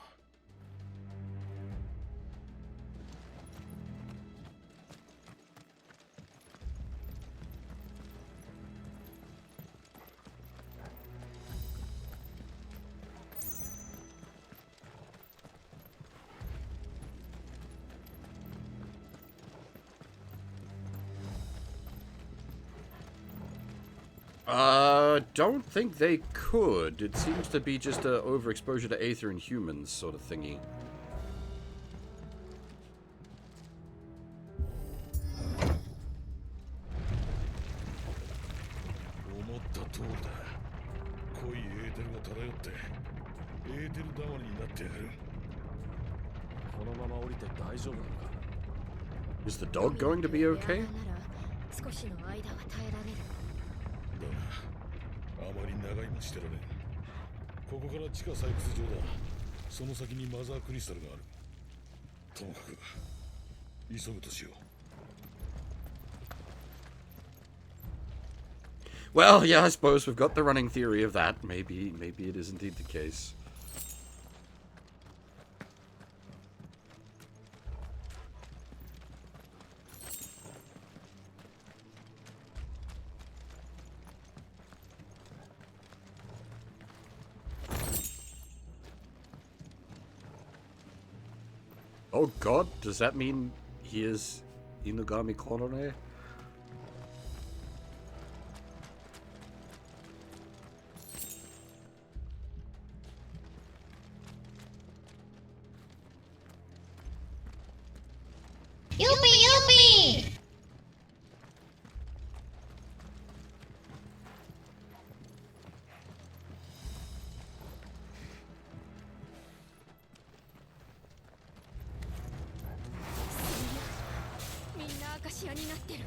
Speaker 1: Don't think they could. It seems to be just a overexposure to aether in humans sort of thingy. Is the dog going to be okay?
Speaker 3: 少しの間は耐えられる。
Speaker 5: あまり長いもしてられん。ここから地下採掘場だ。その先にマザークリスタルがある。ともかく急ぐとしよう。
Speaker 1: Well, yeah, I suppose we've got the running theory of that. Maybe it is indeed the case. Oh god, does that mean he is Inugami Korone?
Speaker 12: Yuppie!
Speaker 3: みんなアカシアになってる。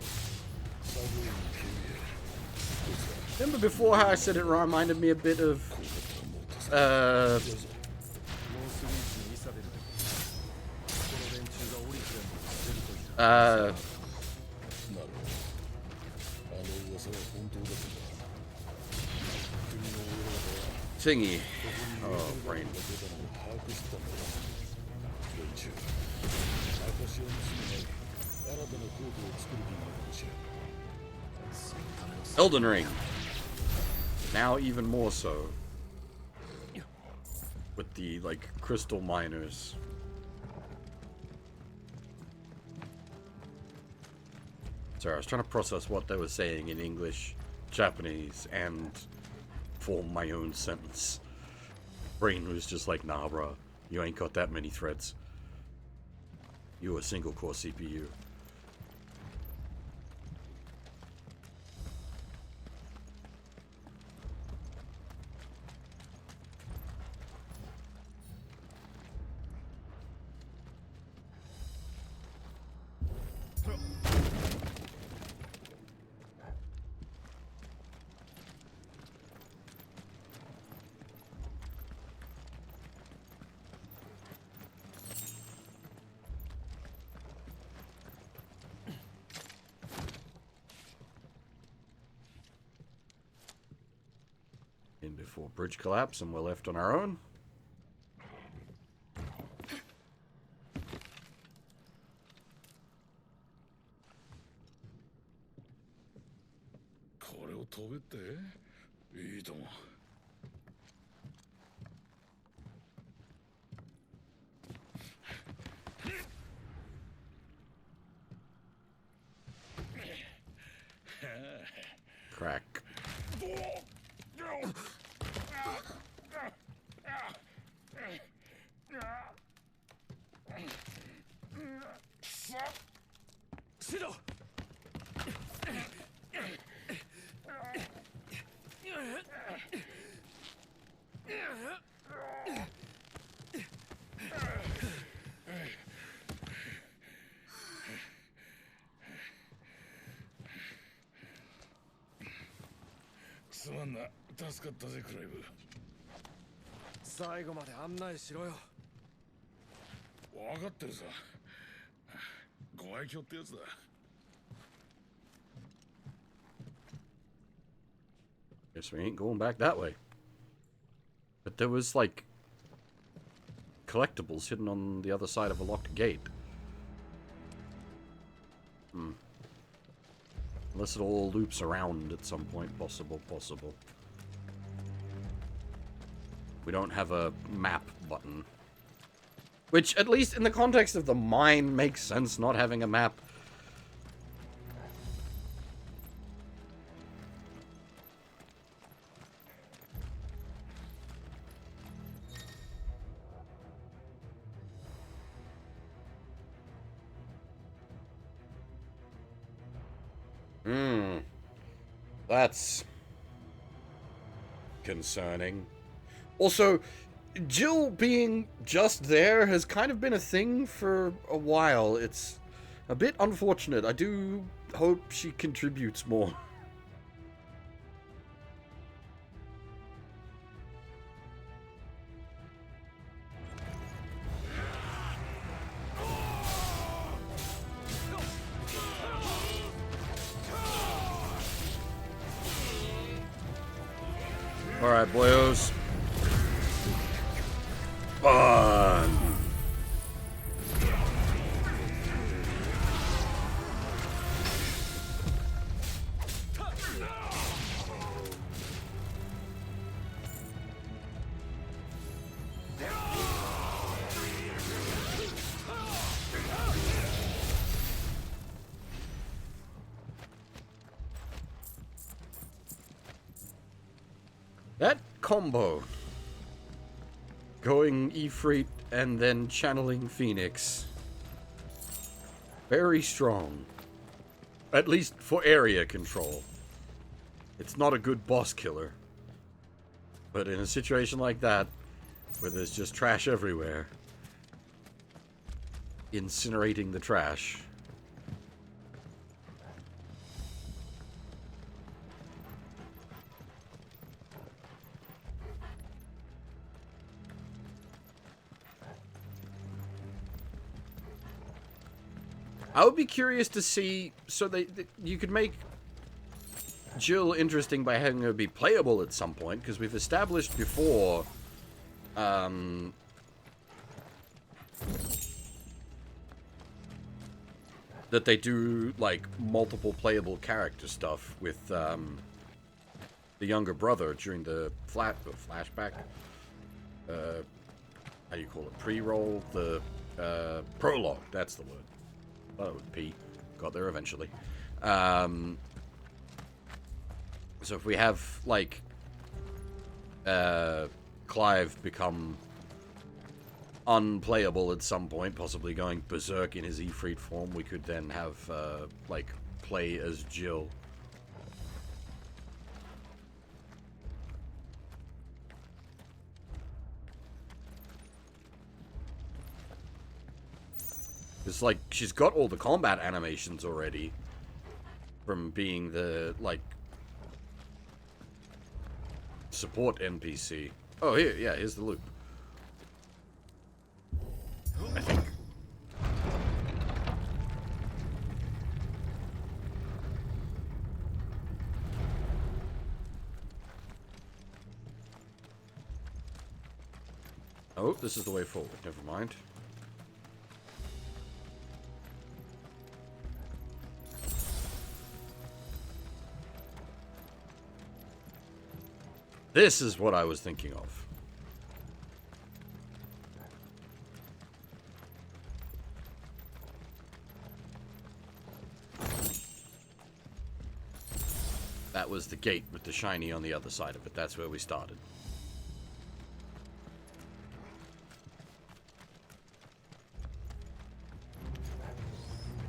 Speaker 1: Remember before how I said it reminded me a bit of thingy. Oh, brain. Elden Ring. Now even more so. With the, like, crystal miners. Sorry, I was trying to process what they were saying in English, Japanese, and form my own sentence. Brain was just like, nah, bruh, you ain't got that many threads. You a single core CPU. Before bridge collapse and we're left on our own. Crack.
Speaker 5: 助かったぜクライブ。
Speaker 19: 最後まで案内しろよ。
Speaker 5: 分かってるさ。ご愛嬌ってやつだ。
Speaker 1: Guess we ain't going back that way. But there was, like, collectibles hidden on the other side of a locked gate. Unless it all loops around at some point. Possible. We don't have a map button. Which, at least in the context of the mine, makes sense not having a map. That's concerning. Also, Jill being just there has kind of been a thing for a while. It's a bit unfortunate. I do hope she contributes more. Alright, boyos. Fun! That combo, going Ifrit and then channeling Phoenix, very strong. At least for area control. It's not a good boss killer. But in a situation like that, where there's just trash everywhere, incinerating the trash. I would be curious to see, so you could make Jill interesting by having her be playable at some point, because we've established before, that they do, like, multiple playable character stuff with, the younger brother during the flashback, how do you call it, pre-roll, the, prologue, that's the word. Thought it was P. Got there eventually. So if we have, like, Clive become unplayable at some point, possibly going berserk in his Ifrit form, we could then have, like, play as Jill. It's like, she's got all the combat animations already from being the, like, support NPC. Oh, here's the loop. I think. Oh, this is the way forward. Never mind. This is what I was thinking of. That was the gate with the shiny on the other side of it. That's where we started.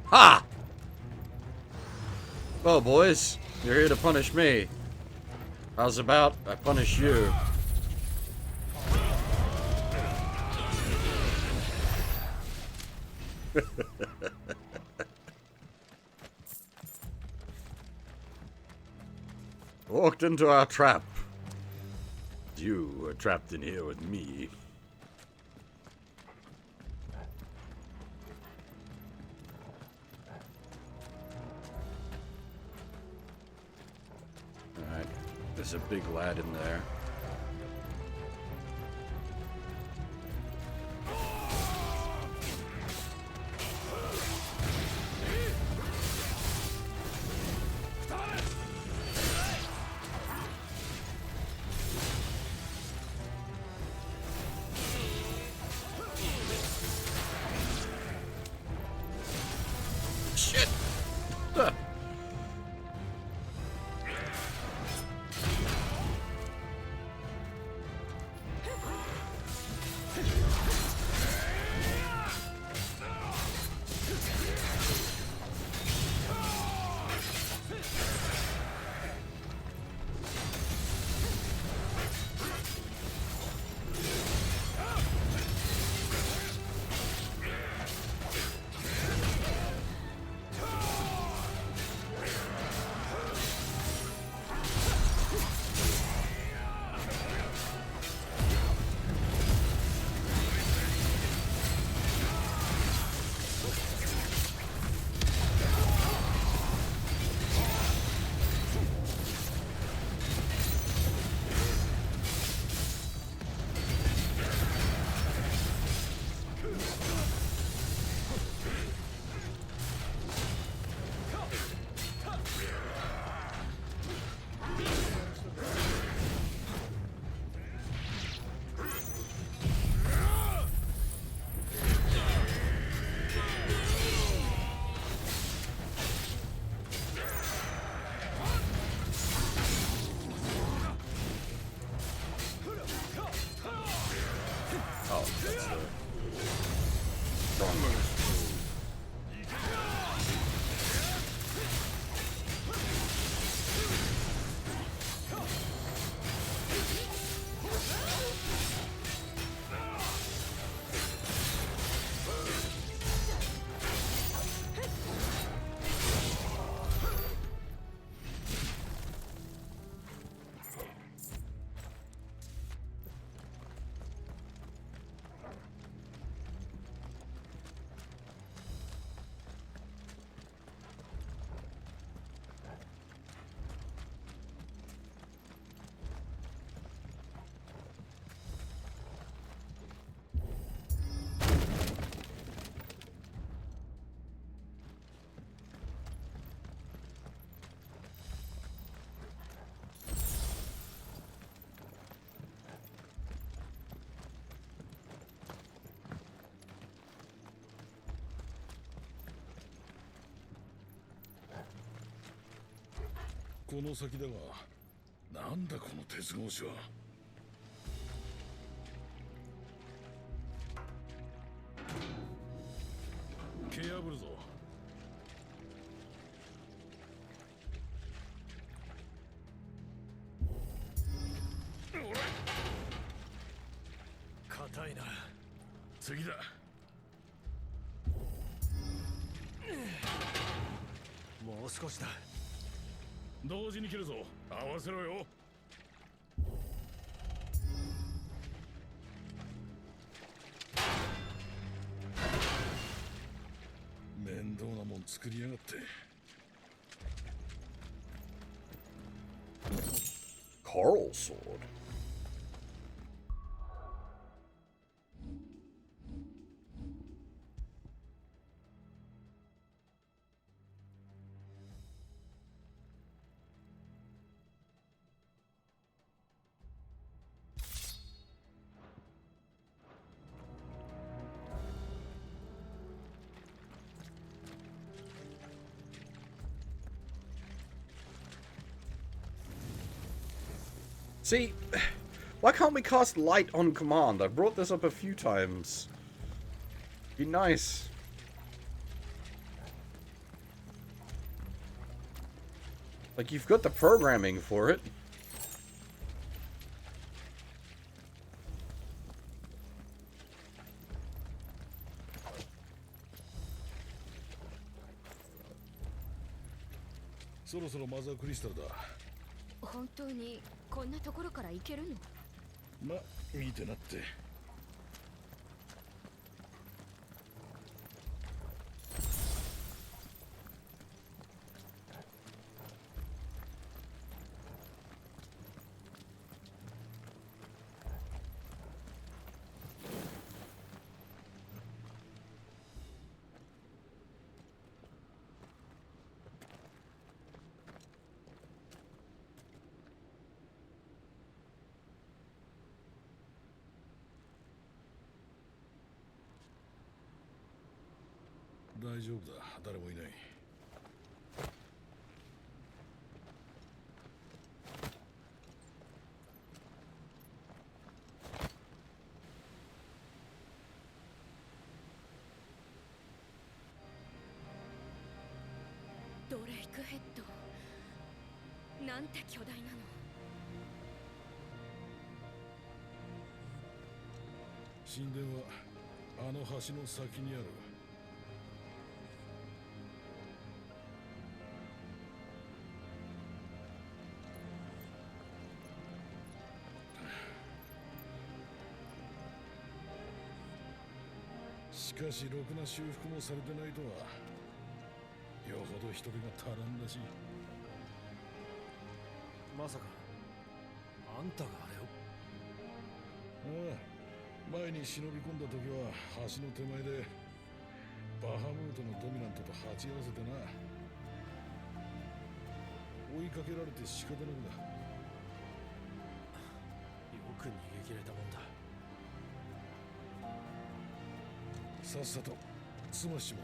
Speaker 1: Ha! Well, boys, you're here to punish me. How's about I punish you? Walked into our trap. You are trapped in here with me. Alright, there's a big lad in there. Shit! Huh. Oh, that's the wrong move.
Speaker 5: この先だが、なんだこの鉄格子は。蹴破るぞ。
Speaker 2: 硬いな。
Speaker 5: 次だ。
Speaker 2: もう少しだ。
Speaker 5: 同時に切るぞ。合わせろよ。面倒なもん作りやがって。
Speaker 1: Coral sword. See, why can't we cast light on command? I've brought this up a few times. Be nice. Like, you've got the programming for it.
Speaker 3: So 本当にこんなところから行けるの？
Speaker 5: ま、見てなって。大丈夫だ、誰もいない。
Speaker 3: ドレイクヘッド、なんて巨大なの。
Speaker 5: 神殿はあの橋の先にある。しかしろくな修復もされてないとは、よほど人手が足らんらしい。
Speaker 19: まさかあんたがあれを？
Speaker 5: ああ、前に忍び込んだ時は橋の手前でバハムートのドミナントと鉢合わせてな。追いかけられて仕方なくだ。
Speaker 19: よく逃げ切れたもんだ。
Speaker 5: さっさと済ましちま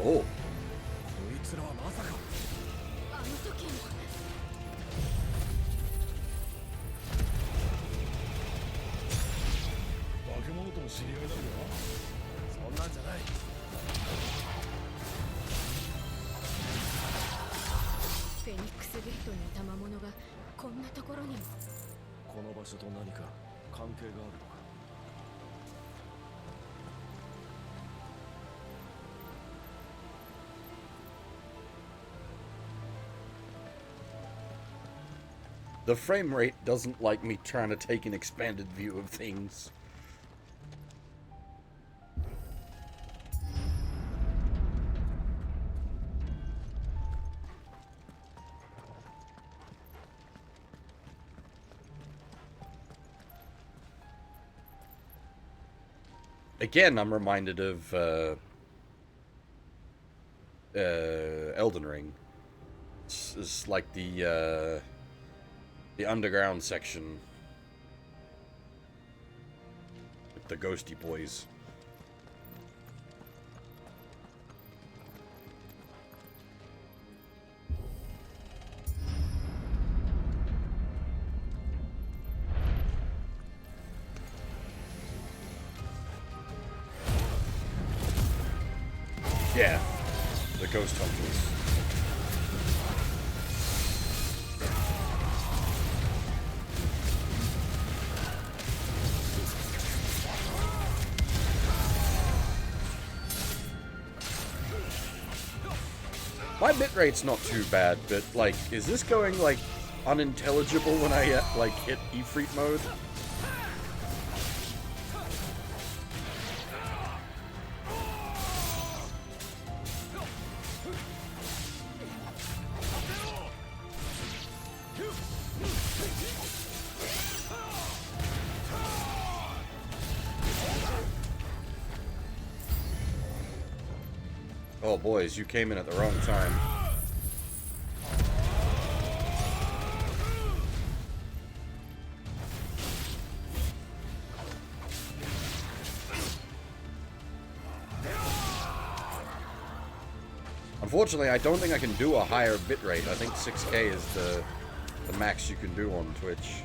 Speaker 5: おう。
Speaker 1: おう。こ
Speaker 19: いつらはまさか。
Speaker 3: あの時の。
Speaker 5: 化け物とも知り合いなんだよ。
Speaker 19: そんなんじゃない。
Speaker 3: フェニックスゲートにいた魔物がこんなところにも。
Speaker 19: この場所と何か関係があるのか。
Speaker 1: The frame rate doesn't like me trying to take an expanded view of things. Again, I'm reminded of Elden Ring. It's like the underground section with the ghosty boys. Yeah, the ghost hunters. My bitrate's not too bad, but, like, is this going, like, unintelligible when I, like, hit Ifrit mode? Oh, boys, you came in at the wrong time. Unfortunately, I don't think I can do a higher bitrate. I think 6K is the max you can do on Twitch.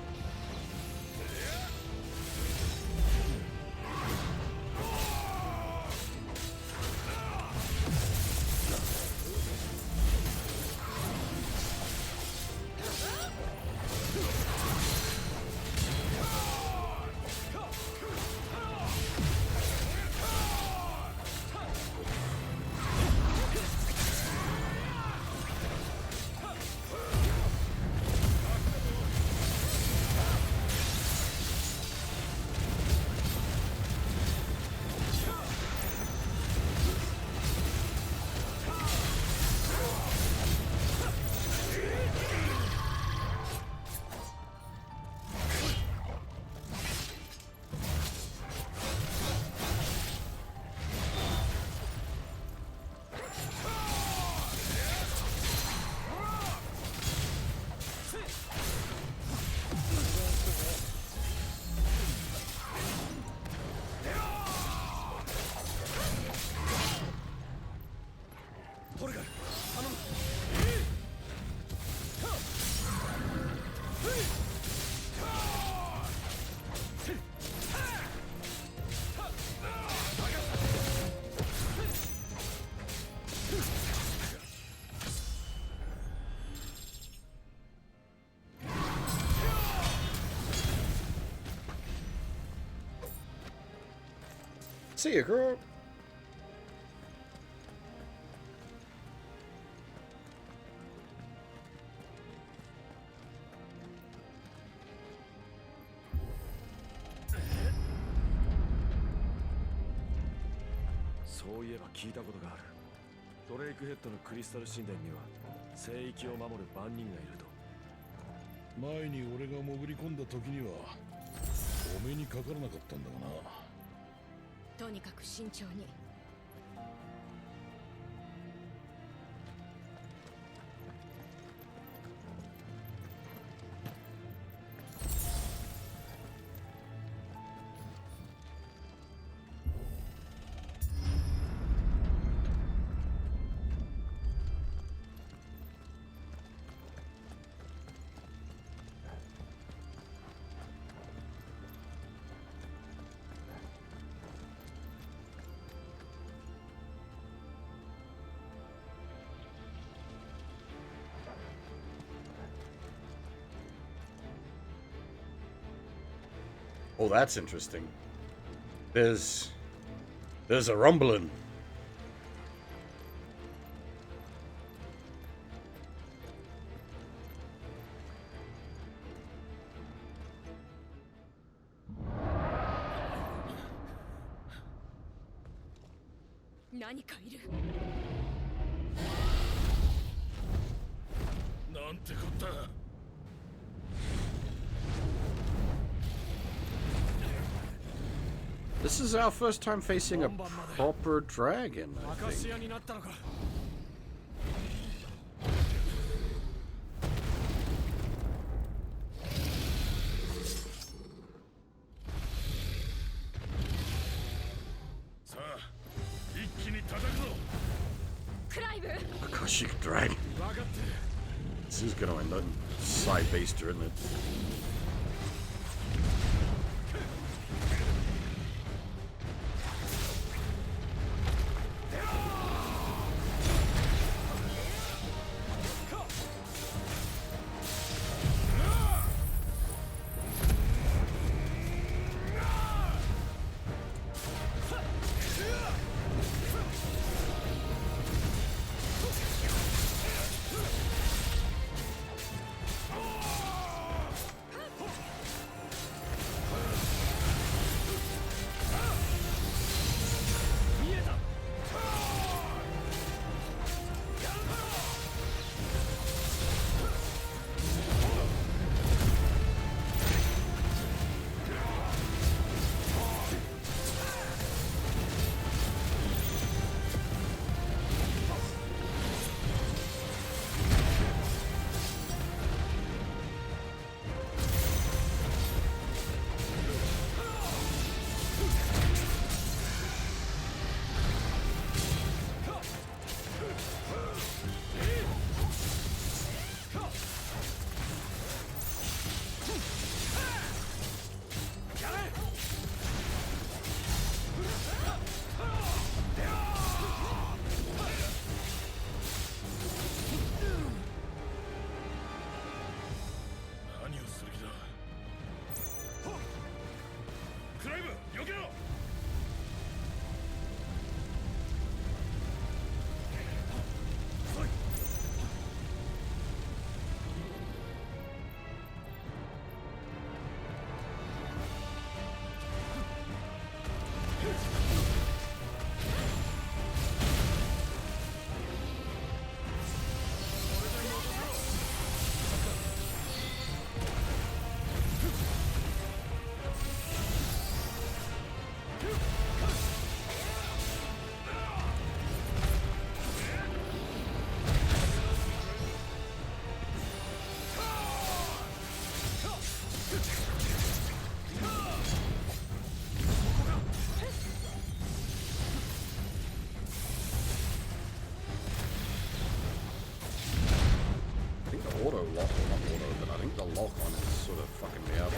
Speaker 1: See you, girl.
Speaker 19: そういえば聞いたことがある。ドレイクヘッドのクリスタル神殿には聖域を守る番人がいると。
Speaker 5: 前に俺が潜り込んだ時にはお目にかからなかったんだがな。
Speaker 3: とにかく慎重に。
Speaker 1: Oh, that's interesting. There's a rumbling.
Speaker 3: Naniかいる。
Speaker 5: なんてこった。
Speaker 1: This is our first time facing a proper dragon, I think.
Speaker 5: さあ、一気に叩くぞ。
Speaker 3: クライブ。
Speaker 1: Akashic dragon. This is gonna end up side baster, isn't it? bulk on is sort of fucking me up.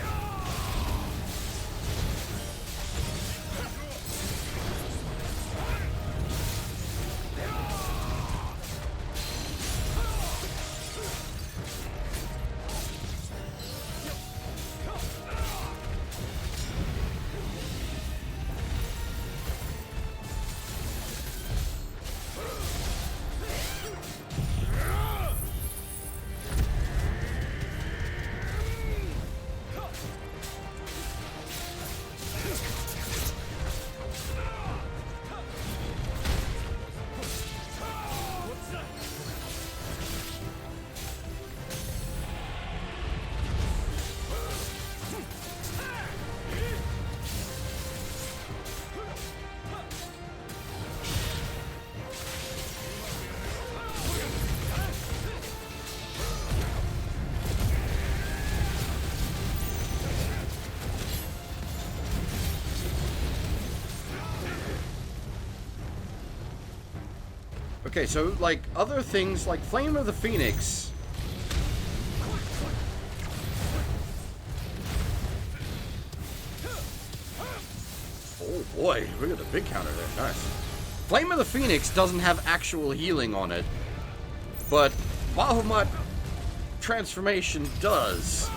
Speaker 1: Okay, so, like, other things, like Flame of the Phoenix. Oh boy, look at the big counter there. Nice. Flame of the Phoenix doesn't have actual healing on it, but Bahamut transformation does.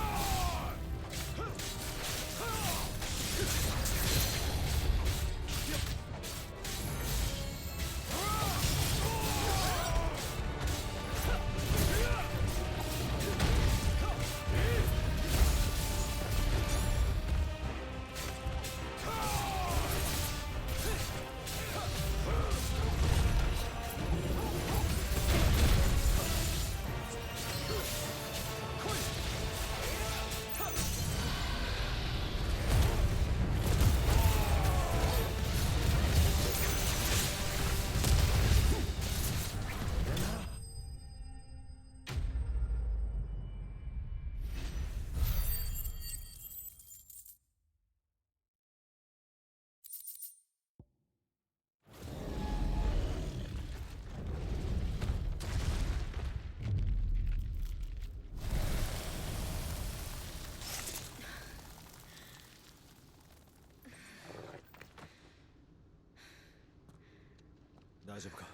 Speaker 19: 大丈夫か？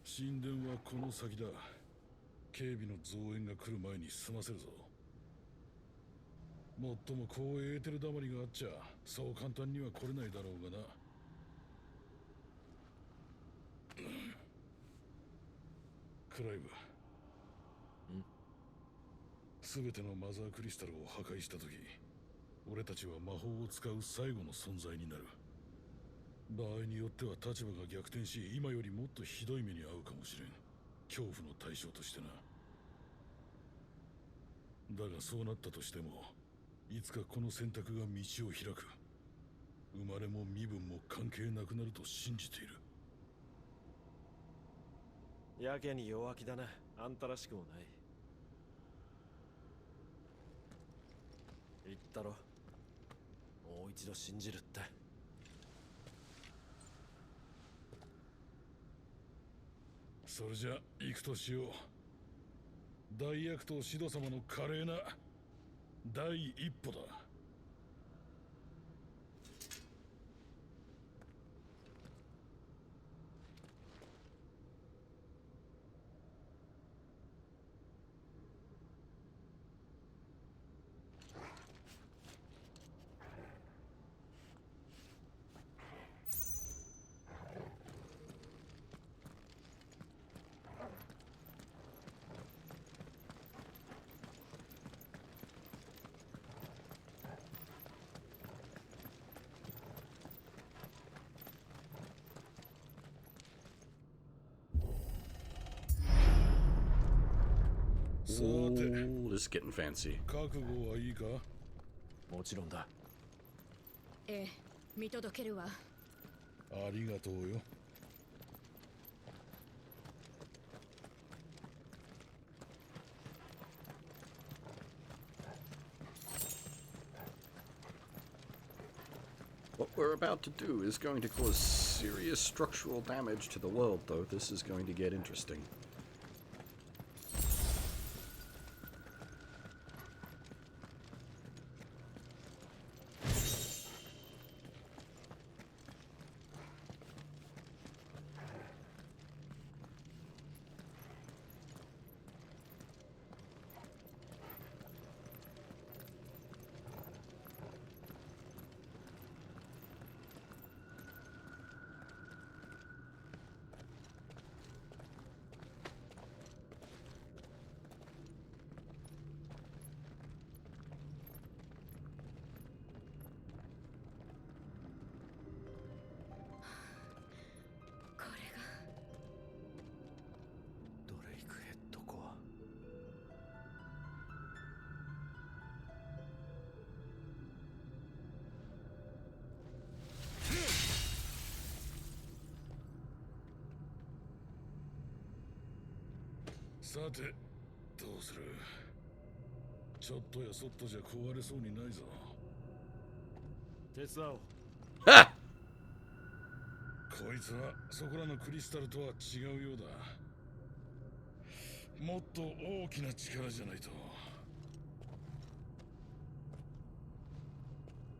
Speaker 5: 神殿はこの先だ。警備の増援が来る前に済ませるぞ。もっともこうエーテルだまりがあっちゃそう簡単には来れないだろうがな。クライブ、全てのマザークリスタルを破壊した時、俺たちは魔法を使う最後の存在になる。場合によっては立場が逆転し、今よりもっとひどい目に遭うかもしれん。恐怖の対象としてな。だがそうなったとしても、いつかこの選択が道を開く。生まれも身分も関係なくなると信じている。
Speaker 19: やけに弱気だな。あんたらしくもない。言ったろ、もう一度信じるって。
Speaker 5: それじゃ行くとしよう。大悪党シド様の華麗な第一歩だ。
Speaker 1: Ooh, this is getting fancy.
Speaker 5: 覚悟はいいか？
Speaker 19: もちろんだ。
Speaker 3: ええ、見届けるわ。
Speaker 5: ありがとうよ。
Speaker 1: What we're about to do is going to cause serious structural damage to the world, though. This is going to get interesting.
Speaker 5: さて、どうする？ちょっとやそっとじゃ壊れそうにないぞ。
Speaker 2: 手伝おう。
Speaker 1: はっ！
Speaker 5: こいつはそこらのクリスタルとは違うようだ。もっと大きな力じゃないと。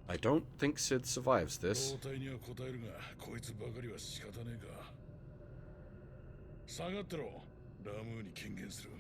Speaker 1: I don't think Sid survives this.
Speaker 5: 胴体には応えるが、こいつばかりは仕方ねえか。下がってろ。ラムーに権限する。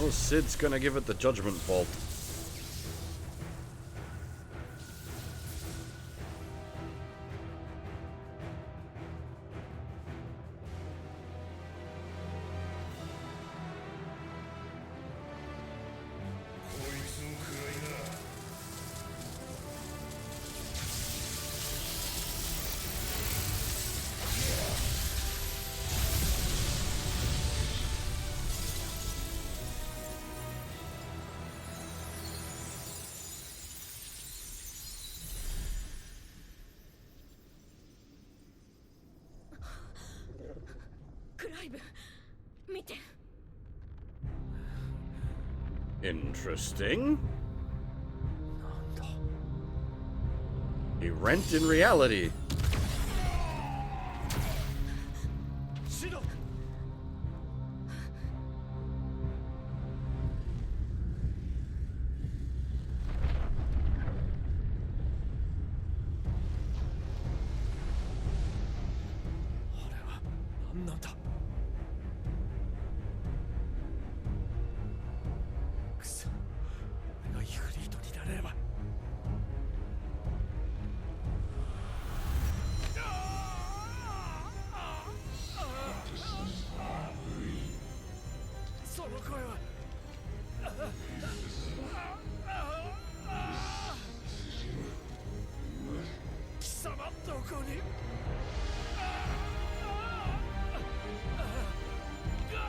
Speaker 1: Oh, Sid's gonna give it the judgment bolt. Interesting. A rent in reality.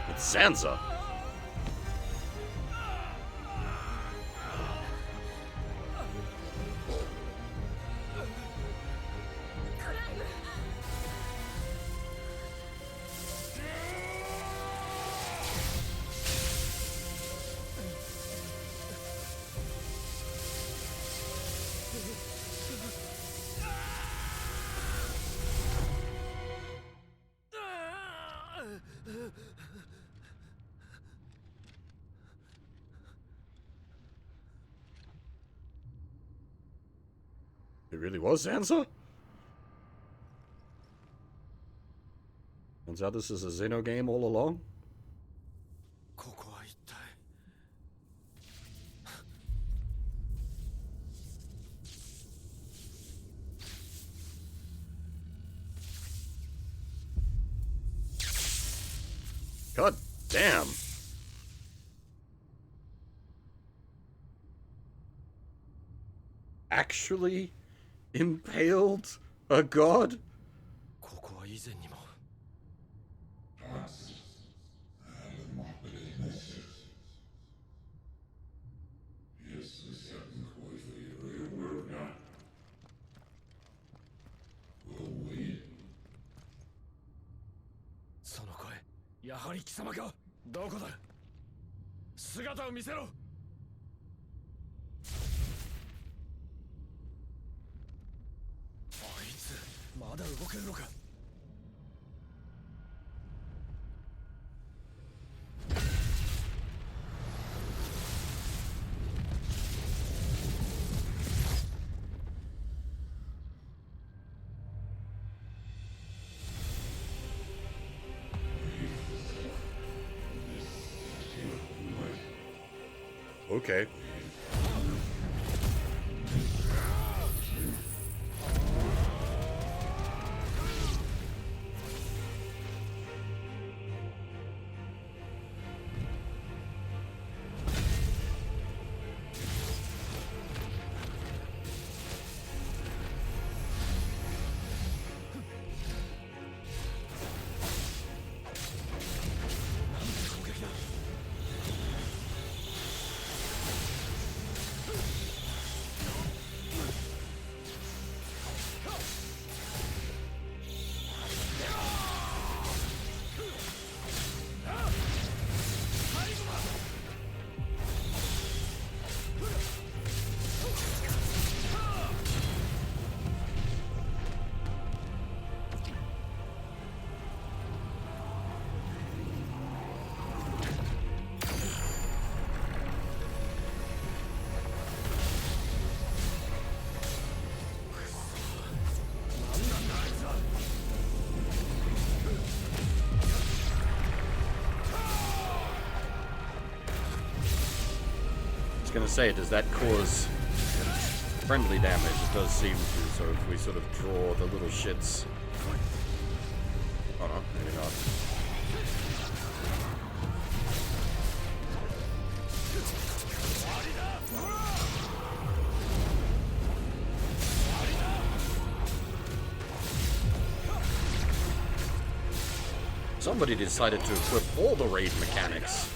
Speaker 1: It's Sansa. It really was Sansa? Turns out this is a Xeno game all along. God damn. Actually impaled a god?
Speaker 2: ここは以前にも。
Speaker 20: やはり貴様か。どこだ。姿を見せろ。あいつまだ動けるのか。
Speaker 1: Okay. I was gonna say, does that cause friendly damage? It does seem to, so if we sort of draw the little shits. Oh no, maybe not. Somebody decided to equip all the raid mechanics.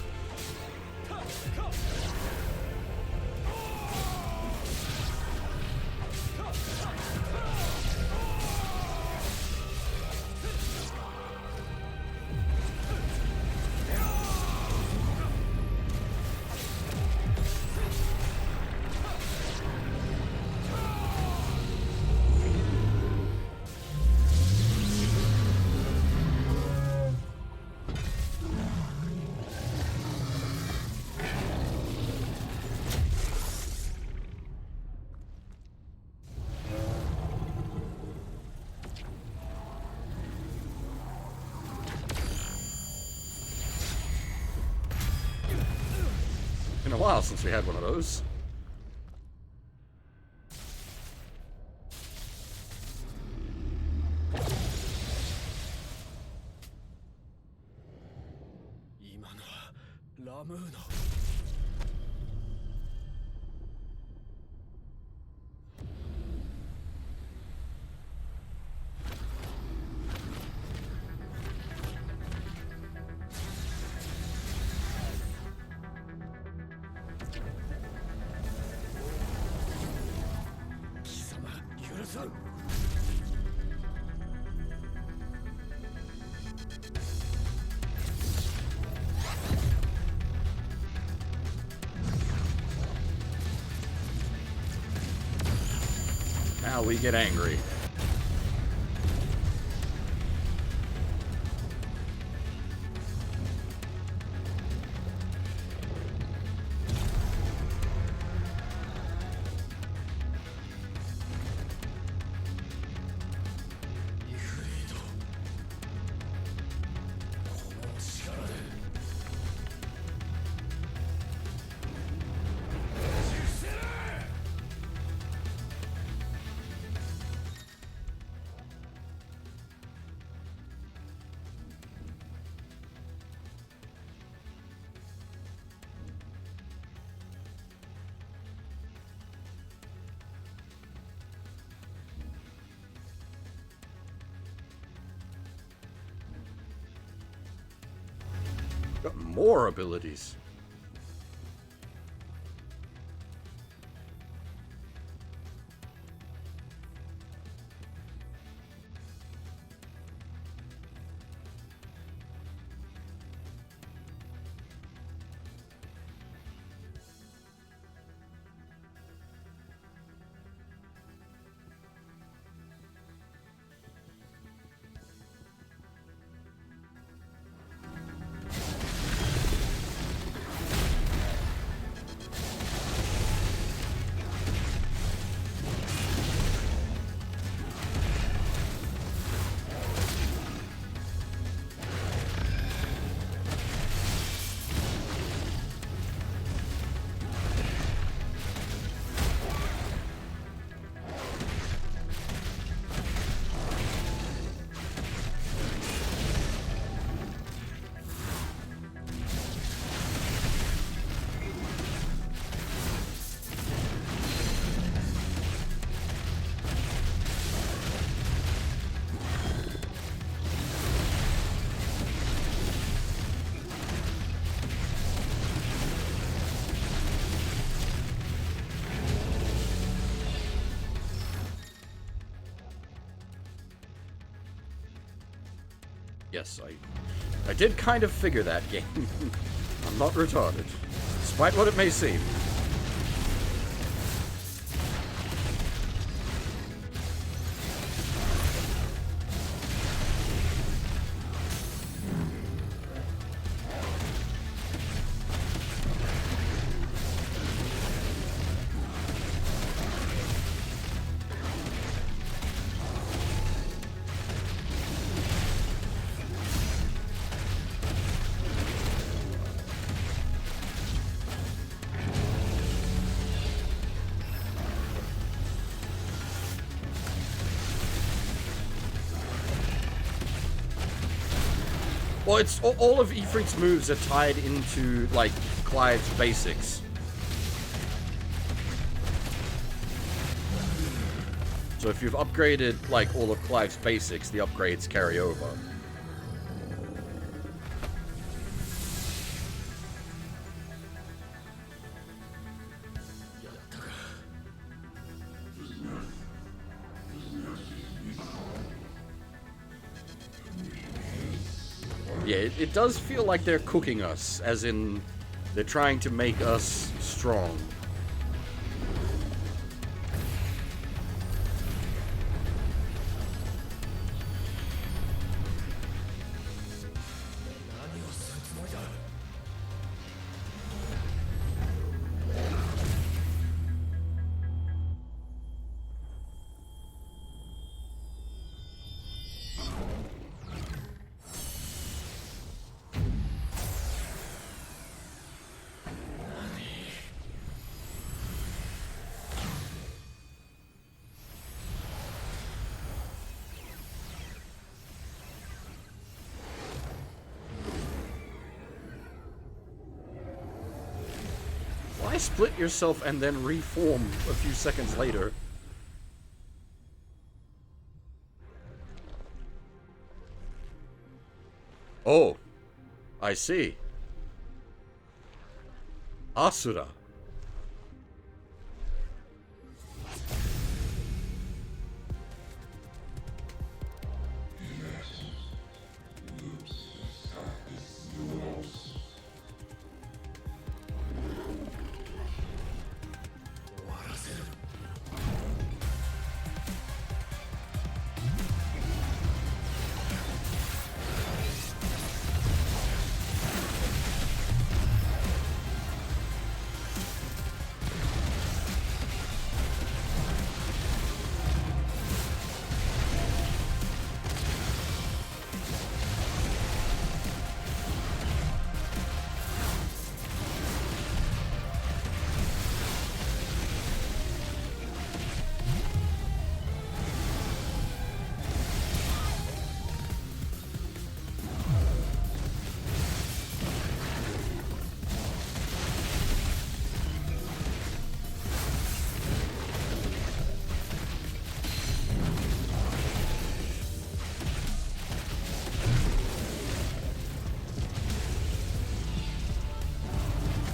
Speaker 1: Been a while since we had one of those. Now we get angry. Got more abilities. Yes, I did kind of figure that game. I'm not retarded, despite what it may seem. Well, it's all of Ifrit's moves are tied into, like, Clive's basics. So if you've upgraded, like, all of Clive's basics, the upgrades carry over. Yeah, it does feel like they're cooking us, as in, they're trying to make us strong. Why split yourself and then reform a few seconds later? Oh, I see. Asura.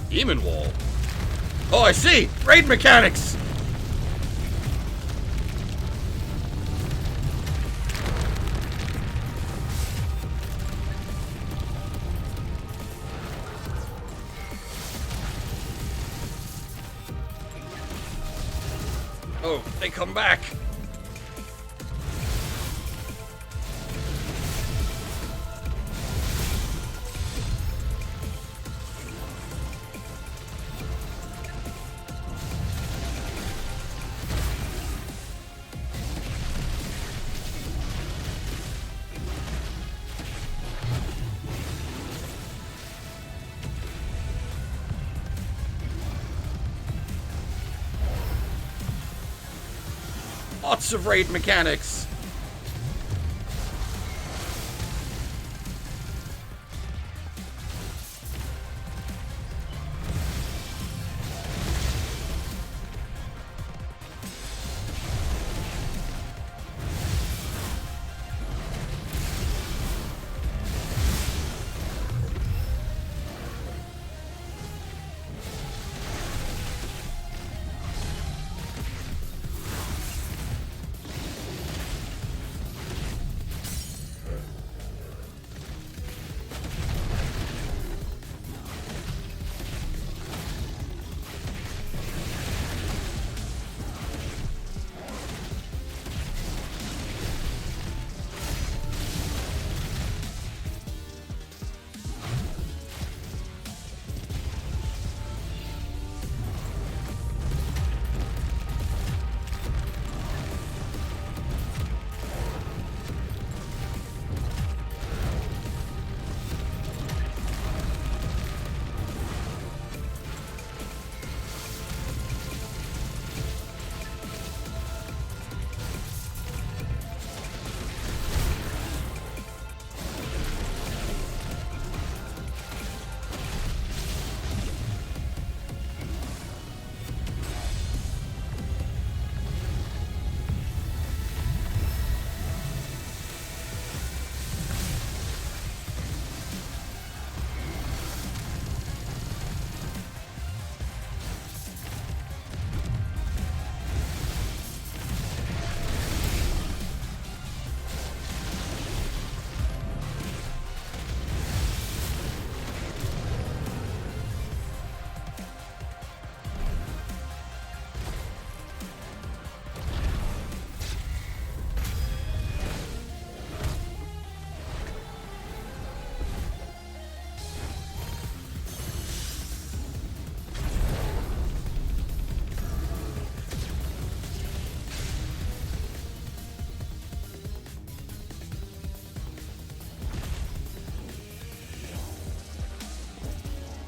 Speaker 1: Demon Wall. Oh, I see! Raid mechanics! Oh, they come back! Lots of raid mechanics.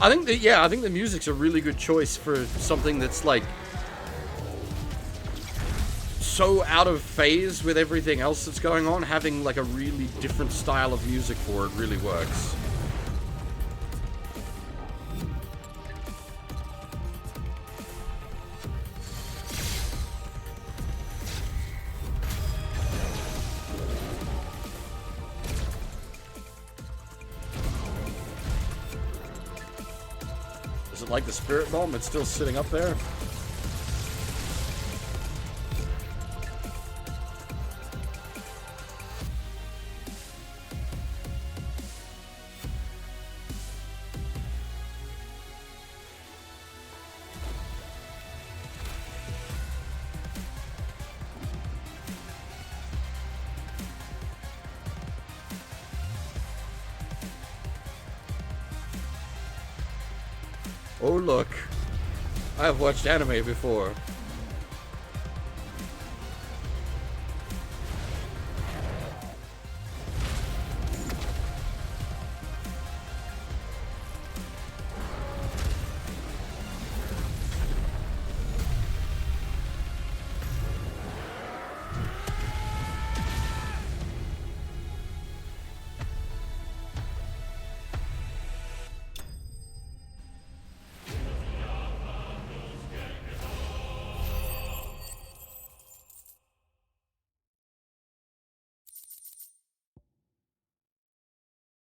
Speaker 1: I think the music's a really good choice for something that's like so out of phase with everything else that's going on. Having like a really different style of music for it really works. Is it like the spirit bomb? It's still sitting up there? Oh look, I've watched anime before.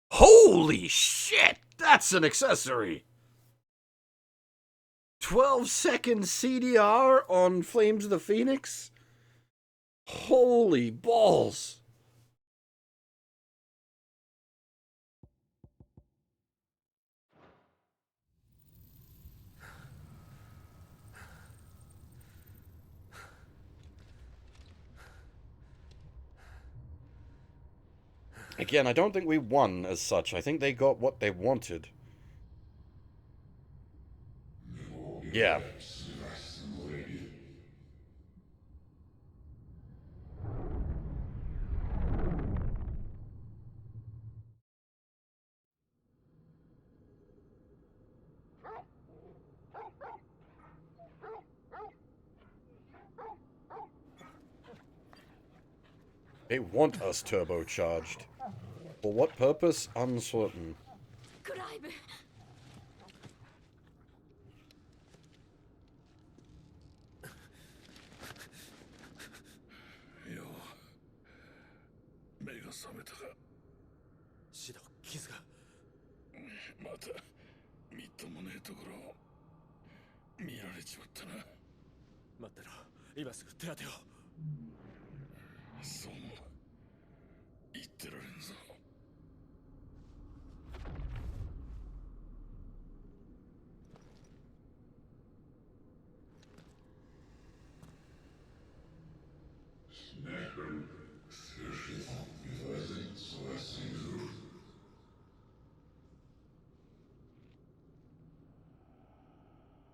Speaker 1: Holy shit! That's an accessory! 12-second CDR on Flames of the Phoenix? Holy balls! Again, I don't think we won as such. I think they got what they wanted. Yeah. They want us turbocharged. For what purpose? Uncertain.
Speaker 3: クライブ。
Speaker 5: よう目が覚めたか。
Speaker 19: シド、傷が。
Speaker 5: またみっともねえところを見られちまったな。
Speaker 19: 待ってろ、今すぐ手当てを。
Speaker 5: そうも言ってられんぞ。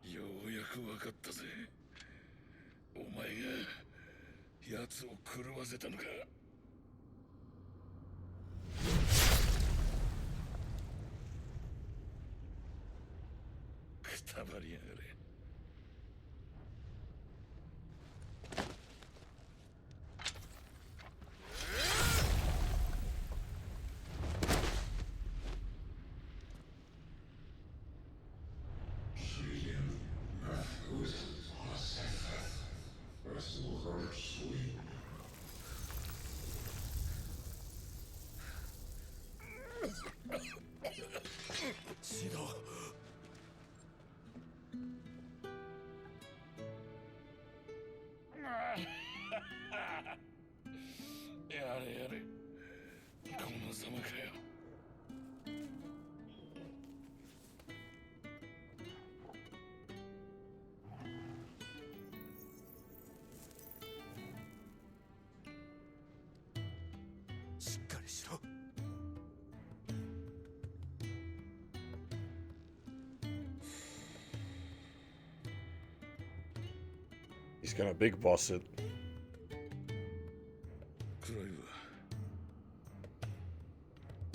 Speaker 5: ようやく分かったぜ。お前が奴を狂わせたのか。くたばりやがれ。
Speaker 19: シド。
Speaker 5: やれやれ。このざまかよ。
Speaker 19: しっかりしろ。
Speaker 1: He's gonna big boss it.
Speaker 5: クライブ、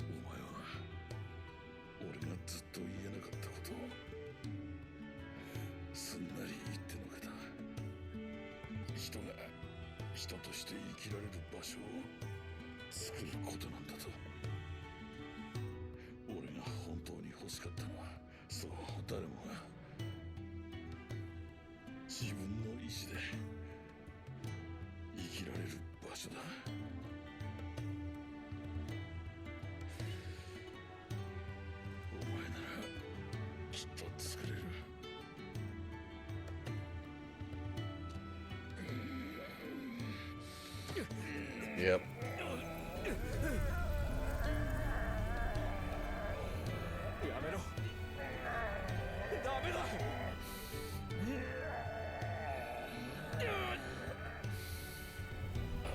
Speaker 5: お前は俺がずっと言えなかったことを人が人として生きられる場所を作ることなんだと。俺が本当に欲しかったのは、そう誰もが自分の意志で生きられる場所だ。お前ならきっと作れる。
Speaker 1: Yep.
Speaker 20: やめろ。ダメだ。
Speaker 5: あ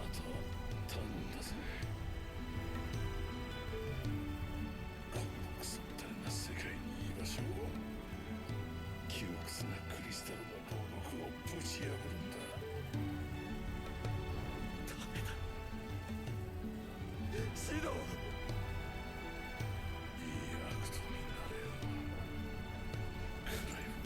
Speaker 5: と頼んだぜ。このクソったれな世界に居場所を、窮屈なクリスタルの牢獄をぶち破るんだ。
Speaker 20: シド。いい
Speaker 5: 悪党になれよ。暗いわ。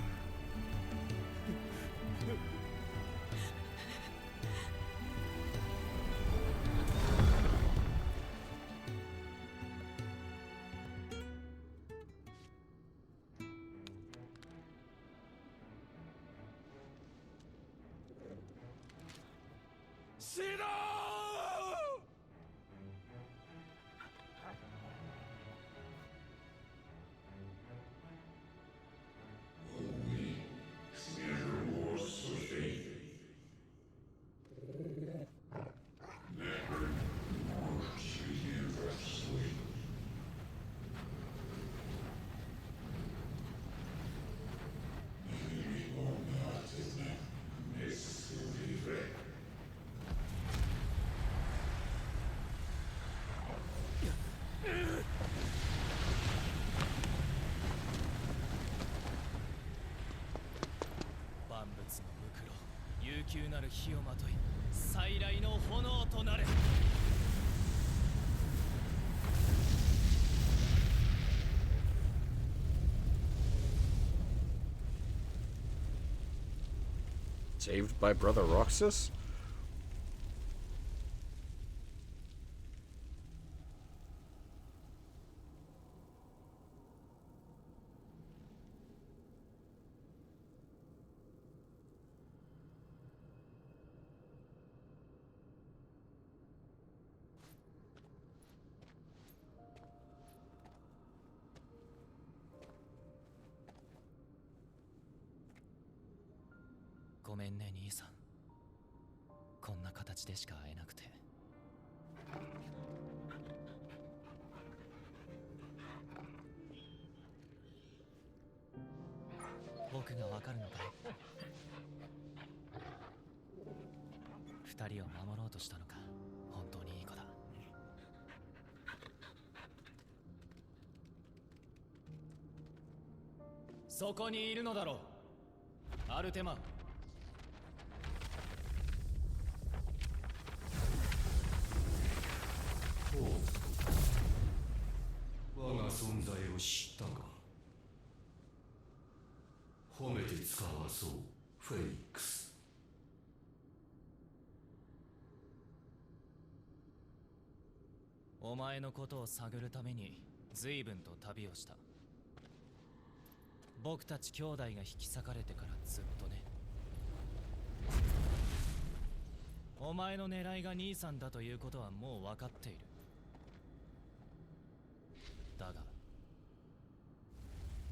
Speaker 20: シド。
Speaker 18: 万物の袋、悠久なる火をまとい、再来の炎となれ。
Speaker 1: Saved by Brother Roxas?
Speaker 18: Goめんね兄さん。こんな形でしか会えなくて。僕がわかるのかい？二人を守ろうとしたのか。本当にいい子だ。そこにいるのだろう、アルテマ。
Speaker 9: 我が存在を知ったか。褒めて使わそう、フェニックス。
Speaker 18: お前のことを探るために随分と旅をした。僕たち兄弟が引き裂かれてからずっとね。お前の狙いが兄さんだということはもう分かっている。だが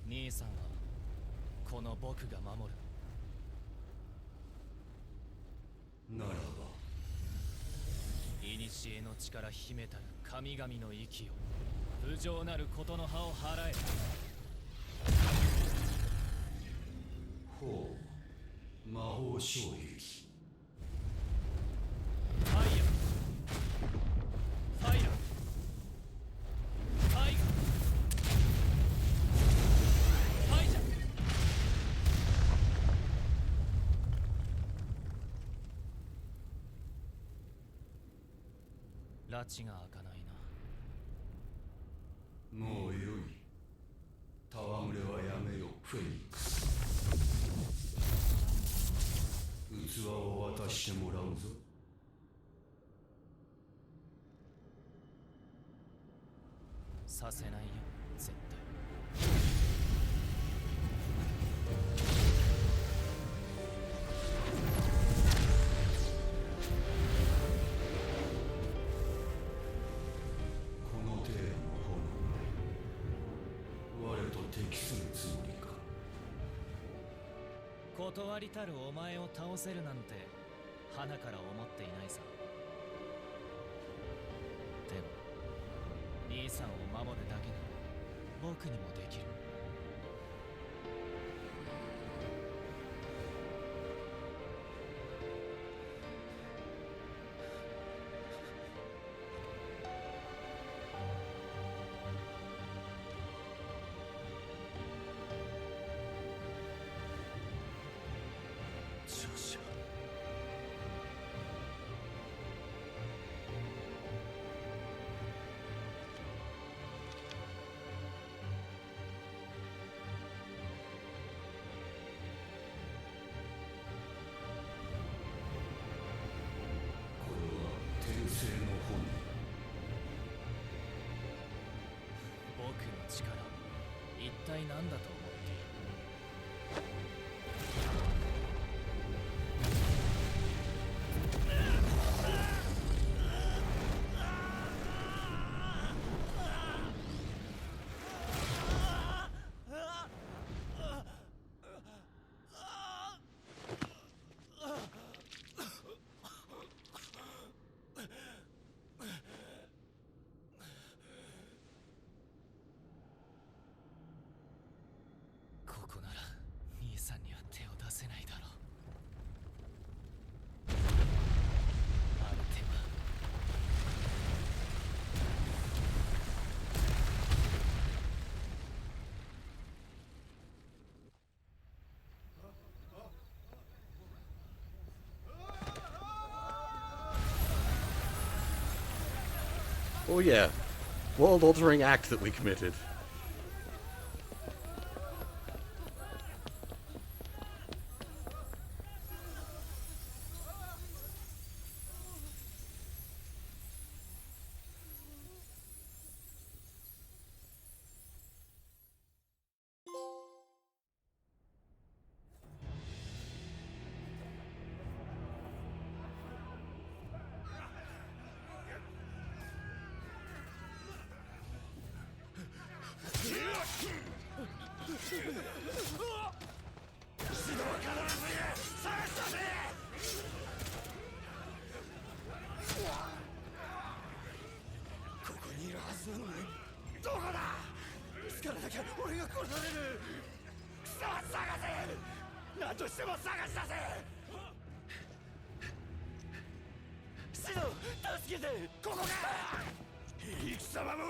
Speaker 18: 兄さんはこの僕が守る。
Speaker 9: ならば
Speaker 18: 古の力秘めたる神々の息を、不浄なることの葉を払え。
Speaker 9: ほう、魔法衝撃。
Speaker 18: ファイヤー、ファイヤー、ファイヤー、ファイヤー。拉致が開かないな。
Speaker 9: もうよい。戯れはやめよ、フェニックス。器を渡かしてもらうぞ。
Speaker 18: させないよ、絶対。
Speaker 9: この程度の炎、我と敵するつもりか。
Speaker 18: 断りたるお前を倒せるなんて花から思っていないさ。でも兄さんを守るだけなら僕にもできる。
Speaker 19: ジョシュ。
Speaker 9: これは天性の本能。
Speaker 18: 僕の力、一体何だと思っている。ここなら兄さんには手を出せないだろう。ある手は
Speaker 1: Oh yeah, world-altering act that we committed.
Speaker 4: ここにいるはずなのにどこだ。疲れなきゃ俺が殺される。さあ探せ。何としても探し出せ。シド助けて。ここか。貴様も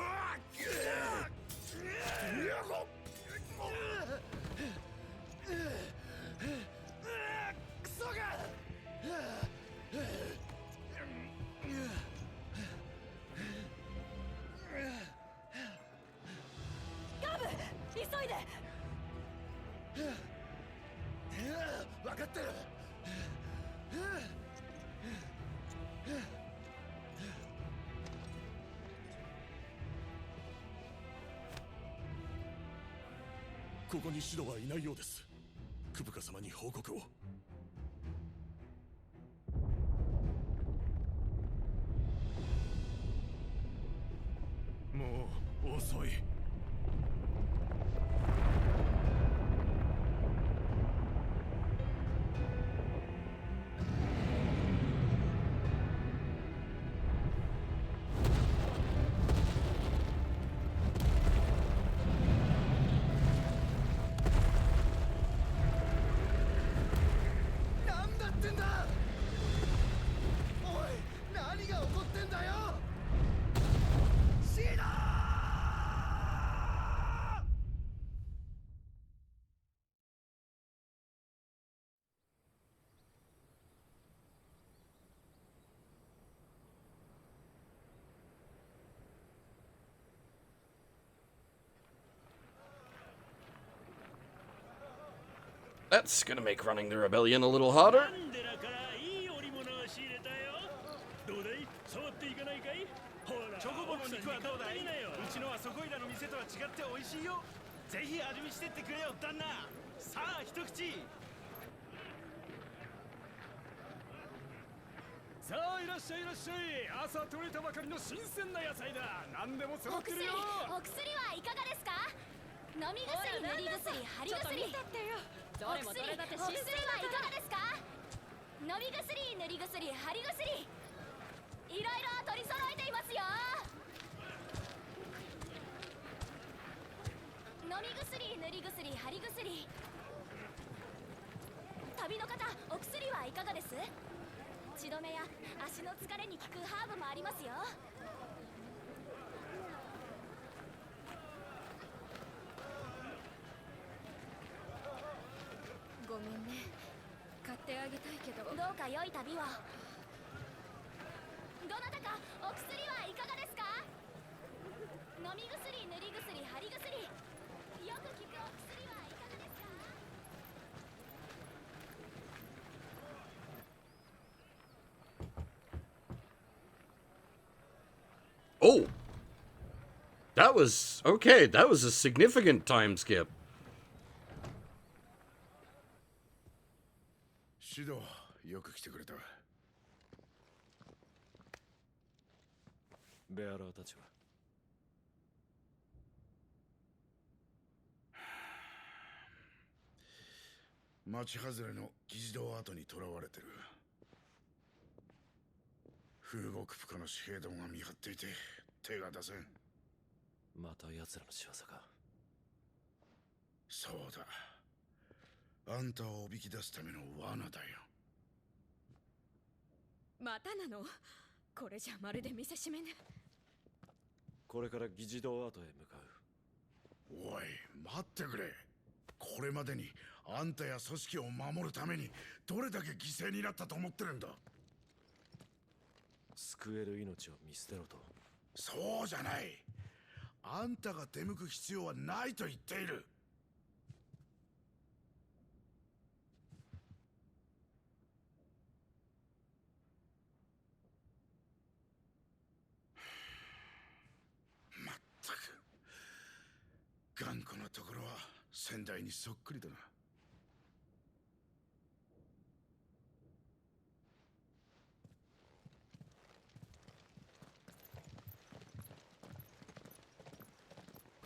Speaker 4: クソが。
Speaker 14: ガブ急いで。
Speaker 4: 分かってる。ここにシドはいないようです。クブカ様に報告を。
Speaker 8: もう遅い。
Speaker 4: なんだってんだ。おい、何が起こってんだよ。シドー。
Speaker 1: That's gonna make running the rebellion a little harder.
Speaker 18: どうだい、触っていかないかい。ほら、チョコボの肉はどうだい。うちのはそこいらの店とは違って美味しいよ。ぜひ味見してってくれよ旦那。さあ一口。さあいらっしゃいいらっしゃい。朝取れたばかりの新鮮な野菜だ。何でも揃ってるよ。
Speaker 12: お薬はいかがですか？飲み薬、塗り薬、貼り薬。
Speaker 14: どれもどれだって新鮮
Speaker 12: お薬はいかがですか？飲み薬、塗り薬、貼り薬。いろいろ取り揃えていますよ。飲み薬、塗り薬、貼り薬。旅の方、お薬はいかがです？血止めや足の疲れに効くハーブもありますよ。
Speaker 3: ごめんね、買ってあげたいけど。
Speaker 12: どうか良い旅を。どなたかお薬はいかがですか？飲み薬、塗り薬、貼り薬。よく効くお薬はいかがですか？
Speaker 1: Oh! That was... okay, that was a significant time skip.
Speaker 5: シド、よく来てくれた。
Speaker 19: ベアラーたちは
Speaker 5: 町外れの議事堂跡に囚われてる。風国プカの紙幣どもが見張っていて手が出せん。
Speaker 19: また奴らの仕業か。
Speaker 5: そうだ。あんたをおびき出すための罠だよ。
Speaker 3: またなの？これじゃまるで見せしめね。
Speaker 19: これから議事堂跡へ向か
Speaker 5: う。おい、待ってくれ。これまでにあんたや組織を守るためにどれだけ犠牲になったと思ってるんだ。
Speaker 19: 救える命を見捨てろと。
Speaker 5: そうじゃない。あんたが出向く必要はないと言っている。まったく頑固なところは先代にそっくりだな。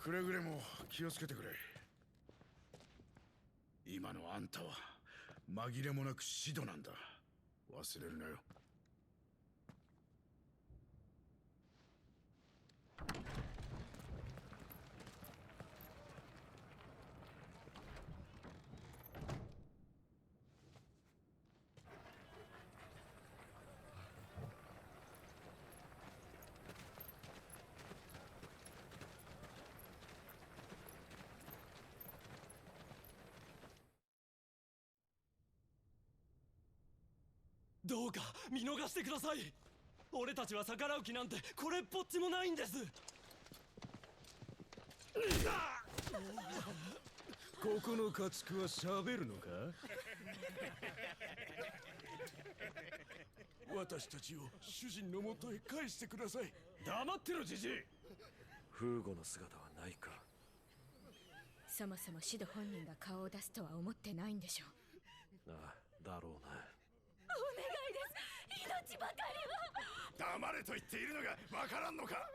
Speaker 5: くれぐれも気をつけてくれ。今のあんたは紛れもなくシドなんだ。忘れるなよ。
Speaker 18: どうか見逃してください。俺たちは逆らう気なんてこれっぽっちもないんです。
Speaker 20: ここの家畜は喋るのか？
Speaker 8: 私たちを主人のもとへ返してください。
Speaker 18: 黙ってろジジイ。
Speaker 19: フーゴの姿はないか。
Speaker 3: そもそもシド本人が顔を出すとは思ってないんでしょう。
Speaker 19: ああ、だろうな。
Speaker 12: お願いです。命ばかりは。
Speaker 4: 黙れと言っているのがわからんのか。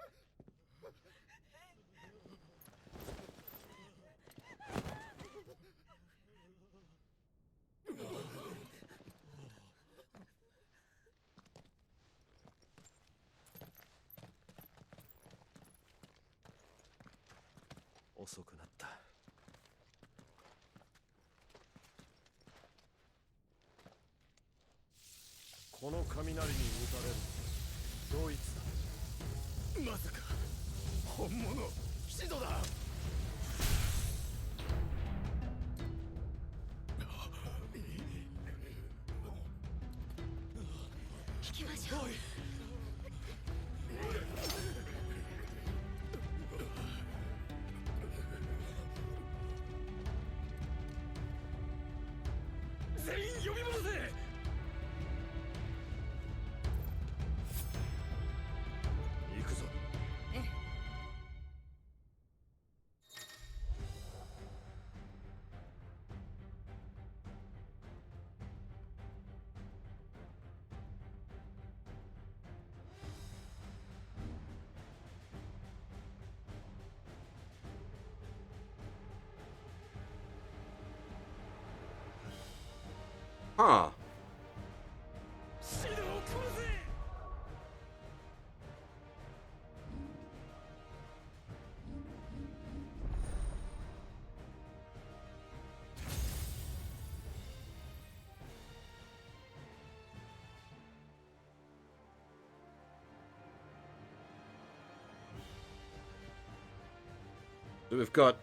Speaker 19: 遅くなった。この雷に打たれるドイツ
Speaker 4: だ。まさか本物シドだ。
Speaker 12: 行きましょう。
Speaker 18: 全員呼び戻せ。
Speaker 1: Huh. So we've got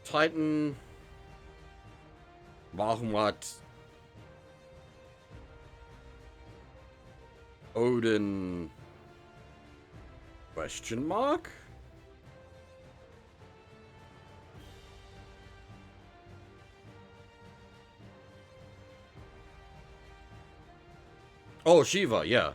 Speaker 1: Titan, Bahamut, Odin, question mark? Oh, Shiva, yeah.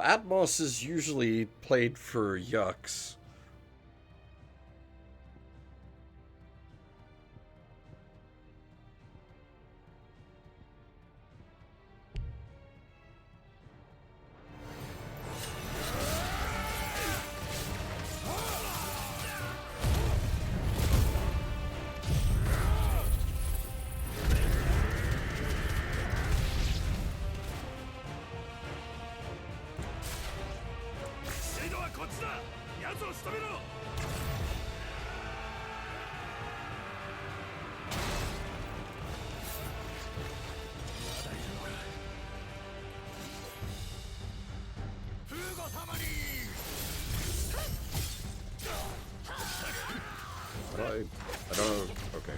Speaker 1: Atmos is usually played for yucks. I don't know. Okay.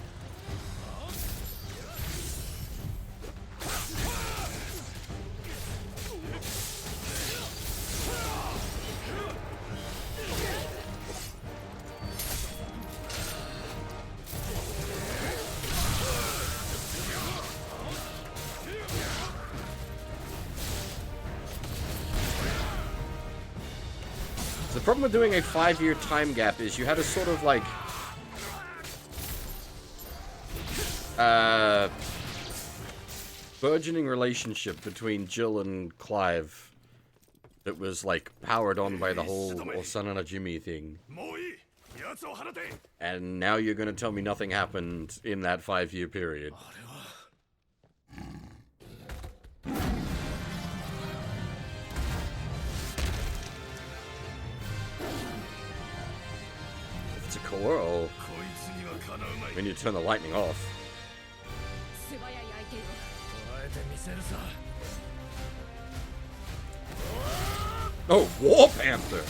Speaker 1: The problem with doing a 5-year time gap is you had to sort of like burgeoning relationship between Jill and Clive that was like powered on by the whole Osana Jimmy thing. And now you're gonna tell me nothing happened in that 5-year period. If it's a coral, when you turn the lightning off. Oh, War Panther!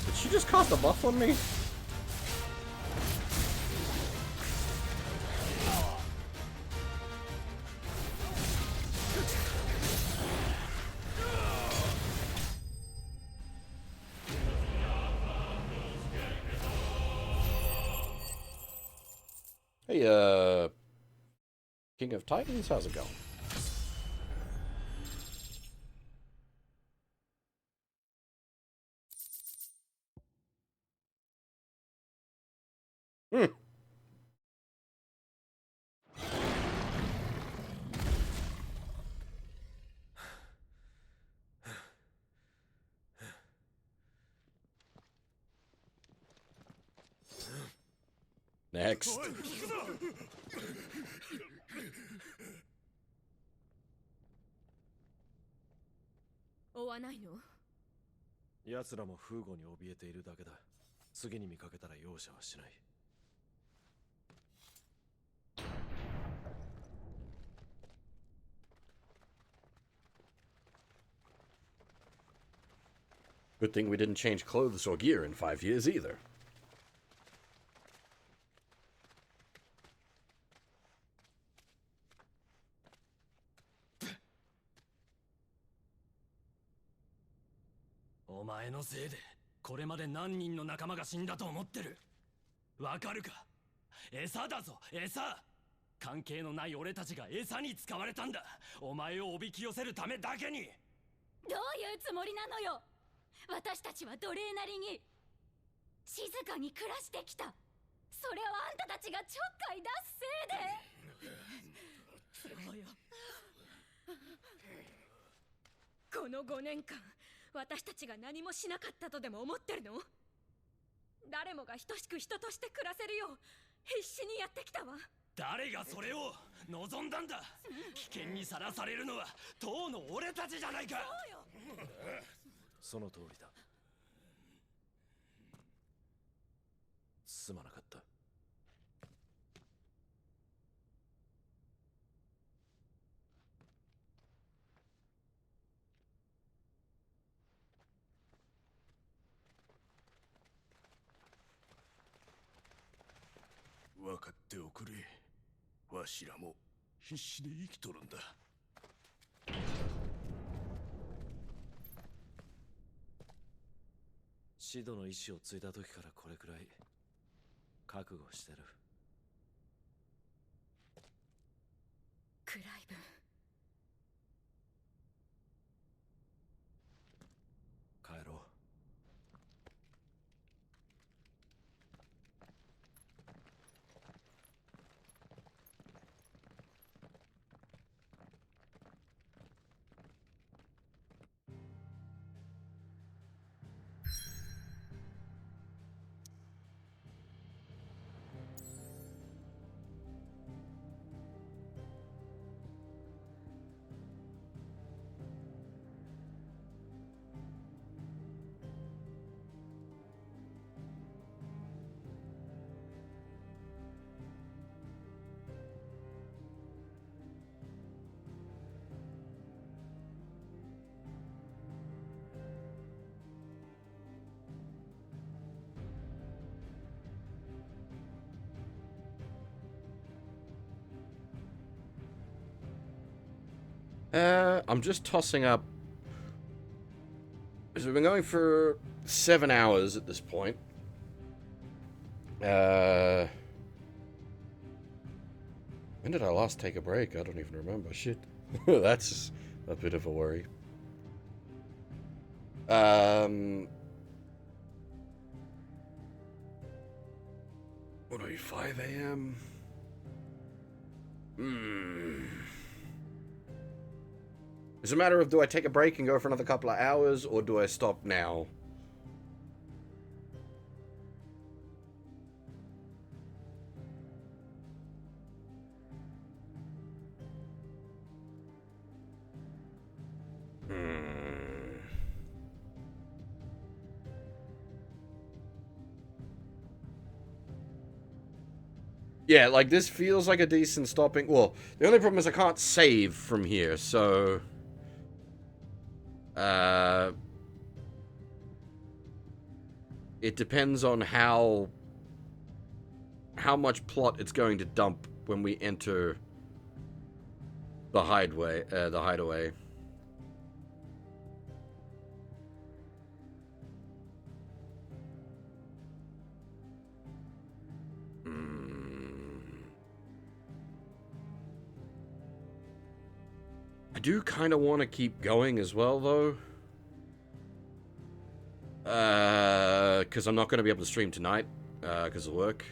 Speaker 1: Did she just cast a buff on me? Hey, King of Titans, how's it going? Hmm. Next.
Speaker 3: 追わないの？
Speaker 19: 奴らも風語に怯えているだけだ。次に見かけたら容赦はしない。
Speaker 1: Good thing we didn't change clothes or gear in 5 years either.
Speaker 18: お前のせいでこれまで何人の仲間が死んだと思ってる。わかるか？餌だぞ、餌。関係のない俺たちが餌に使われたんだ。お前をおびき寄せるためだけに。
Speaker 7: どういうつもりなのよ。私たちは奴隷なりに静かに暮らしてきた。それをあんたたちがちょっかい出すせいで。そうよ。この5年間私たちが何もしなかったとでも思ってるの？誰もが等しく人として暮らせるよう必死にやってきたわ。
Speaker 18: 誰がそれを望んだんだ。危険にさらされるのは当の俺たちじゃないか。
Speaker 19: その通りだ。すまなかった。
Speaker 8: 分かっておくれ。わしらも必死で生きとるんだ。
Speaker 19: シドの意志を継いだ時からこれくらい覚悟してる。
Speaker 3: クライブ。
Speaker 19: 帰ろう。
Speaker 1: I'm just tossing up. So we've been going for 7 hours at this point. When did I last take a break? I don't even remember. Shit. That's a bit of a worry. What are you, 5 a.m.? It's a matter of, do I take a break and go for another couple of hours, or do I stop now? Yeah, like, this feels like a decent stopping. Well, the only problem is I can't save from here, so... it depends on how much plot it's going to dump when we enter the hideaway. do kind of want to keep going as well, though. Because I'm not going to be able to stream tonight, because of work.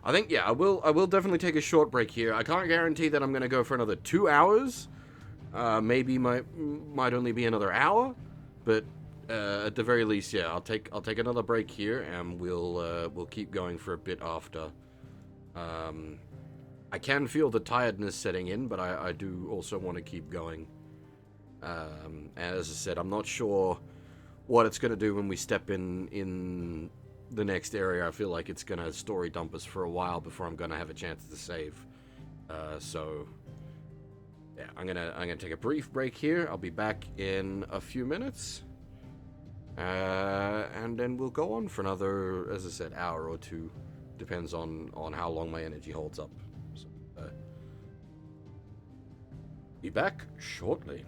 Speaker 1: I think, yeah, I will definitely take a short break here. I can't guarantee that I'm going to go for another 2 hours. Maybe might only be another hour, but at the very least, yeah, I'll take another break here, and we'll keep going for a bit after. I can feel the tiredness setting in, but I do also want to keep going. And as I said, I'm not sure what it's going to do when we step in the next area. I feel like it's going to story dump us for a while before I'm going to have a chance to save. So yeah, I'm gonna take a brief break here. I'll be back in a few minutes, and then we'll go on for another, as I said, hour or two. Depends on how long my energy holds up. So, be back shortly.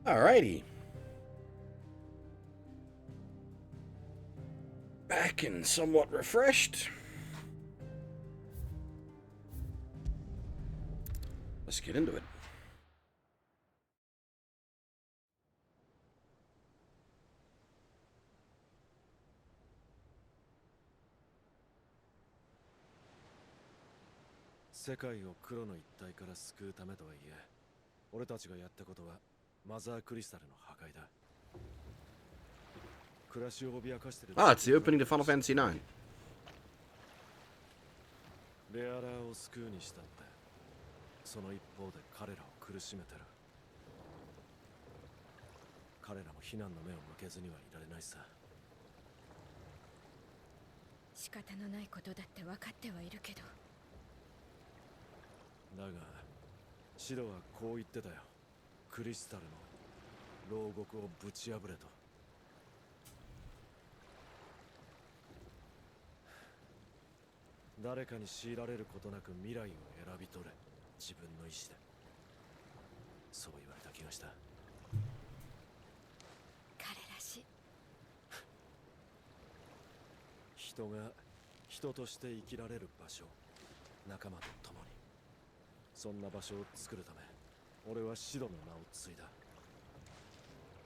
Speaker 1: Alrighty. Back and somewhat refreshed. Let's get into it.
Speaker 19: 世界を黒の一体から救うためとはいえ、俺たちがやったことはマザークリスタルの破壊だ。暮らしを脅かしてる。
Speaker 1: Ah, it's the opening to Final Fantasy IX.
Speaker 19: レアラーを救うにしたって、その一方で彼らを苦しめてる。彼らも非難の目を向けずにはいられないさ。
Speaker 3: 仕方のないことだって分かってはいるけど。
Speaker 19: だがシドはこう言ってたよ。クリスタルの牢獄をぶち破れと。誰かに強いられることなく未来を選び取れ。自分の意志で。そう言われた気がした。
Speaker 3: 彼らしい。
Speaker 19: 人が人として生きられる場所、仲間と共に。そんな場所を作るため、俺はシドの名を継いだ。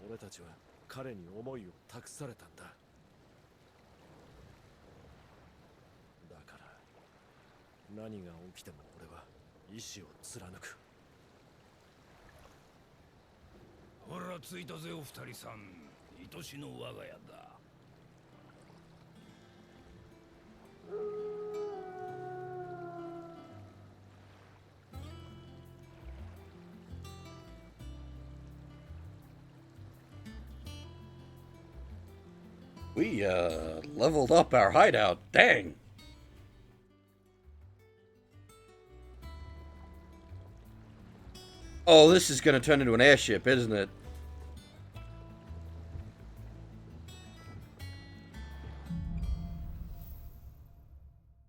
Speaker 19: 俺たちは彼に思いを託されたんだ。だから何が起きても俺は意志を貫く。
Speaker 10: ほら着いたぜお二人さん。愛しの我が家だ。
Speaker 1: We, leveled up our hideout. Dang! Oh, this is gonna turn into an airship, isn't it?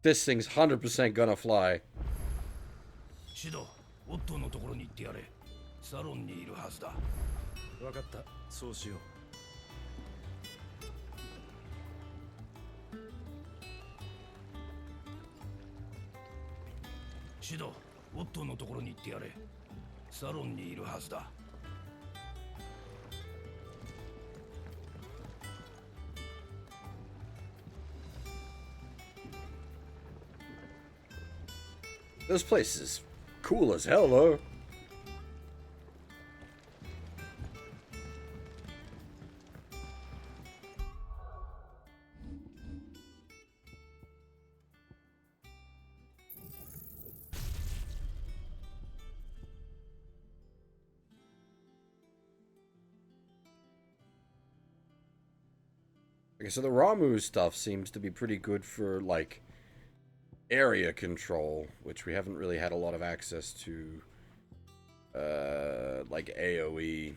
Speaker 1: This thing's 100% gonna fly.
Speaker 10: シド、オットーのところに行ってやれ。サロンにいるはずだ。
Speaker 19: わかった、そうしよう。
Speaker 10: シド、オットーのところに行ってやれ。サロンにいるはずだ。
Speaker 1: This place is cool as hell, though. Okay, so the Ramu stuff seems to be pretty good for, like, area control, which we haven't really had a lot of access to, like AoE.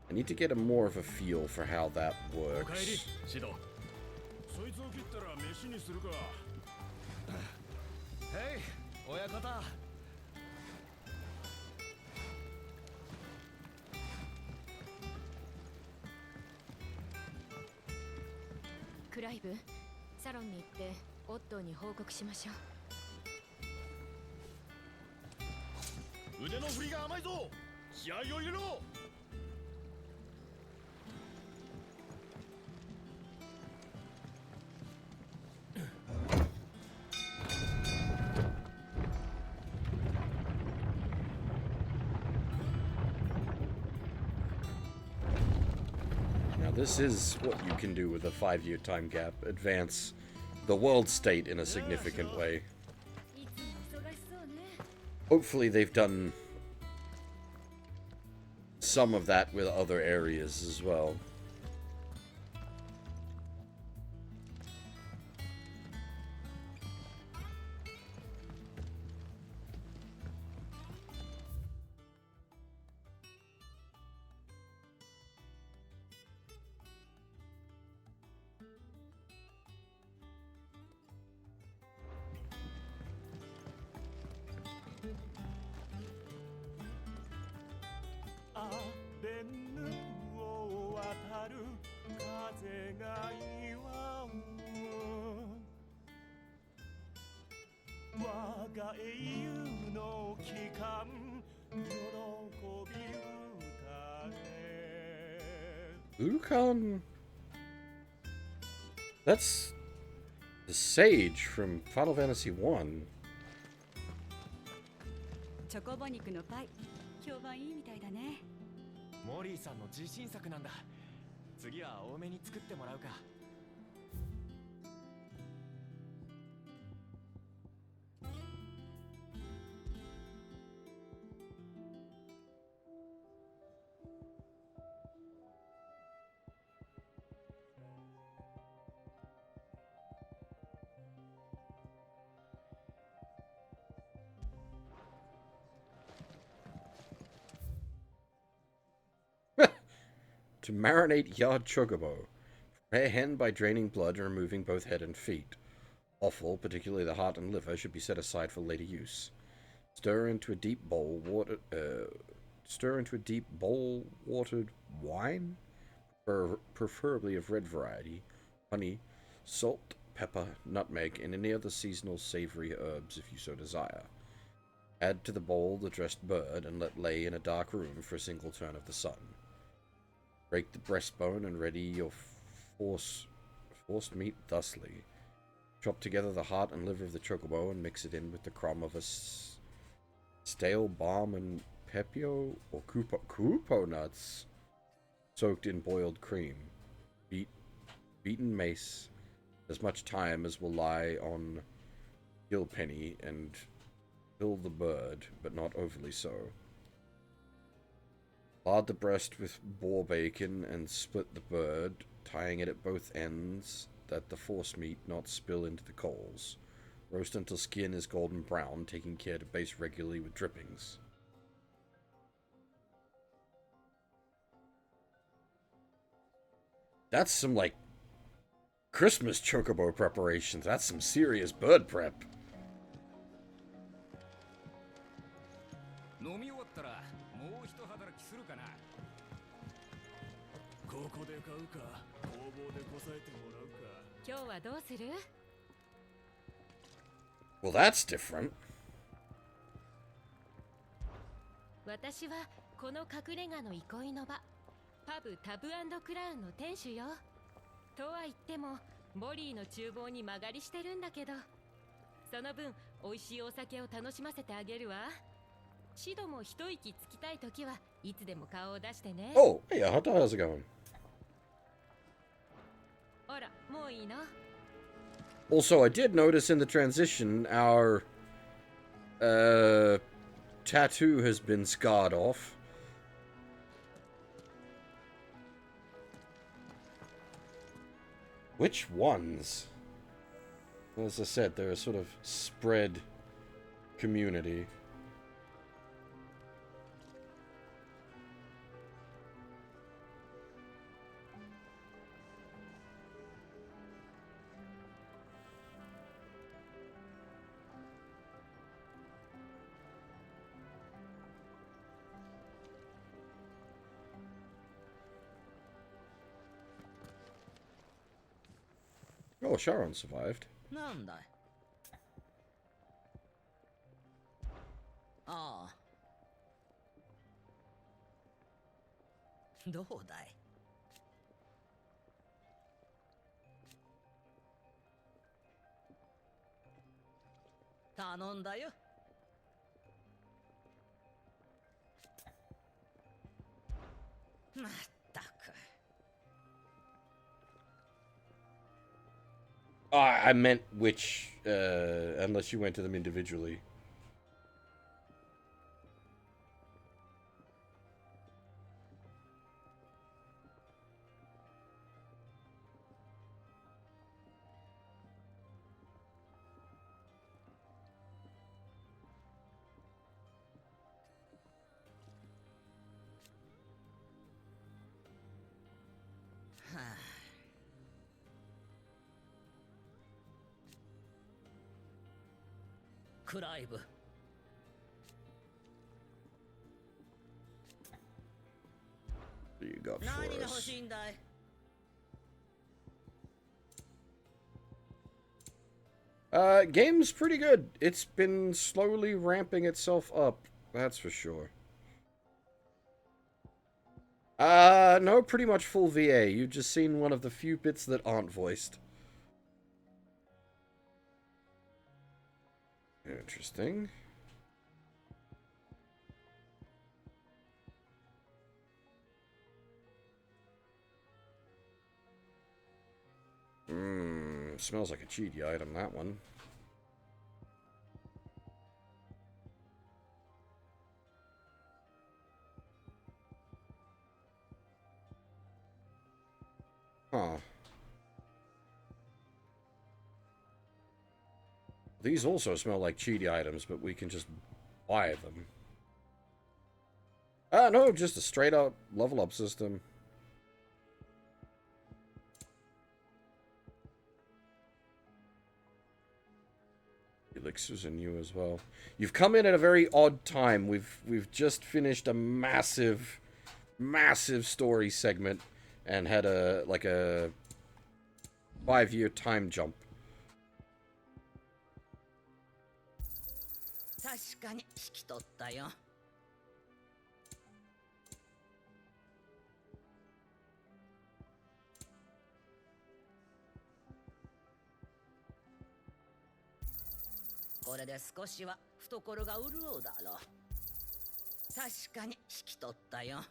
Speaker 1: I need to get a more of a feel for how that works.
Speaker 6: シド。そいつを切ったら飯にするか。
Speaker 18: へい、親方。
Speaker 3: クライブ、サロンに行ってオットーに報告しましょ
Speaker 6: う。腕の振りが甘いぞ。気合を入れろ。
Speaker 1: This is what you can do with a 5-year time gap. Advance the world state in a significant way. Hopefully they've done some of that with other areas as well. Lucan? That's the sage from Final Fantasy 1.
Speaker 11: チョコボ肉のパイ、評判いいみたいだね。
Speaker 13: モリーさんの自信作なんだ。次は多めに作ってもらうか。
Speaker 1: To marinate yard chocobo. Prepare hen by draining blood and removing both head and feet. Offal, particularly the heart and liver, should be set aside for later use. Stir into a deep bowl watered wine, preferably of red variety, honey, salt, pepper, nutmeg, and any other seasonal savory herbs if you so desire. Add to the bowl the dressed bird and let lay in a dark room for a single turn of the sun. Break the breastbone and ready your forced meat thusly. Chop together the heart and liver of the chocobo and mix it in with the crumb of a stale balm and pepio or kupo nuts soaked in boiled cream. Beaten mace as much time as will lie on gilpenny and fill the bird, but not overly so. Lard the breast with boar bacon and split the bird, tying it at both ends that the force meat not spill into the coals. Roast until skin is golden brown, taking care to baste regularly with drippings. That's some, like, Christmas chocobo preparations. That's some serious bird prep.
Speaker 10: 飲み終わったらもう一働きするかな。
Speaker 2: ここで買うか、工房でこさえてもらうか。
Speaker 3: 今日はどうする？
Speaker 1: Well, that's different.
Speaker 3: 私はこの隠れ家の憩いの場、パブタブ&クラウンの店主よ。とは言っても、ボリーの厨房に間借りしてるんだけど、その分美味しいお酒を楽しませてあげるわ。シドも一息つきたいときはいつでも顔を出してね。
Speaker 1: Oh, hey, how's it going?
Speaker 3: ほら、もういいの？
Speaker 1: Also, I did notice in the transition our tattoo has been scarred off. Which ones? As I said, they're a sort of spread community. Oh, Sharon survived.
Speaker 23: なんだい。ああ。どうだい。頼んだよ。まったく。
Speaker 1: I meant which, unless you went to them individually.
Speaker 23: クライブ
Speaker 1: What do you got
Speaker 23: 何
Speaker 1: for
Speaker 23: が欲
Speaker 1: us?
Speaker 23: しいんだい
Speaker 1: Game's pretty good. It's been slowly ramping itself up, that's for sure. No, pretty much full VA. You've just seen one of the few bits that aren't voiced. Interesting. Smells like a cheaty item, that one. Huh. These also smell like cheaty items, but we can just buy them. No, just a straight up level up system. Elixirs are new as well. You've come in at a very odd time. We've just finished a massive story segment and had a 5-year time jump.
Speaker 23: 確かに引き取ったよこれで少しは懐が潤うだろう確かに引き取ったよ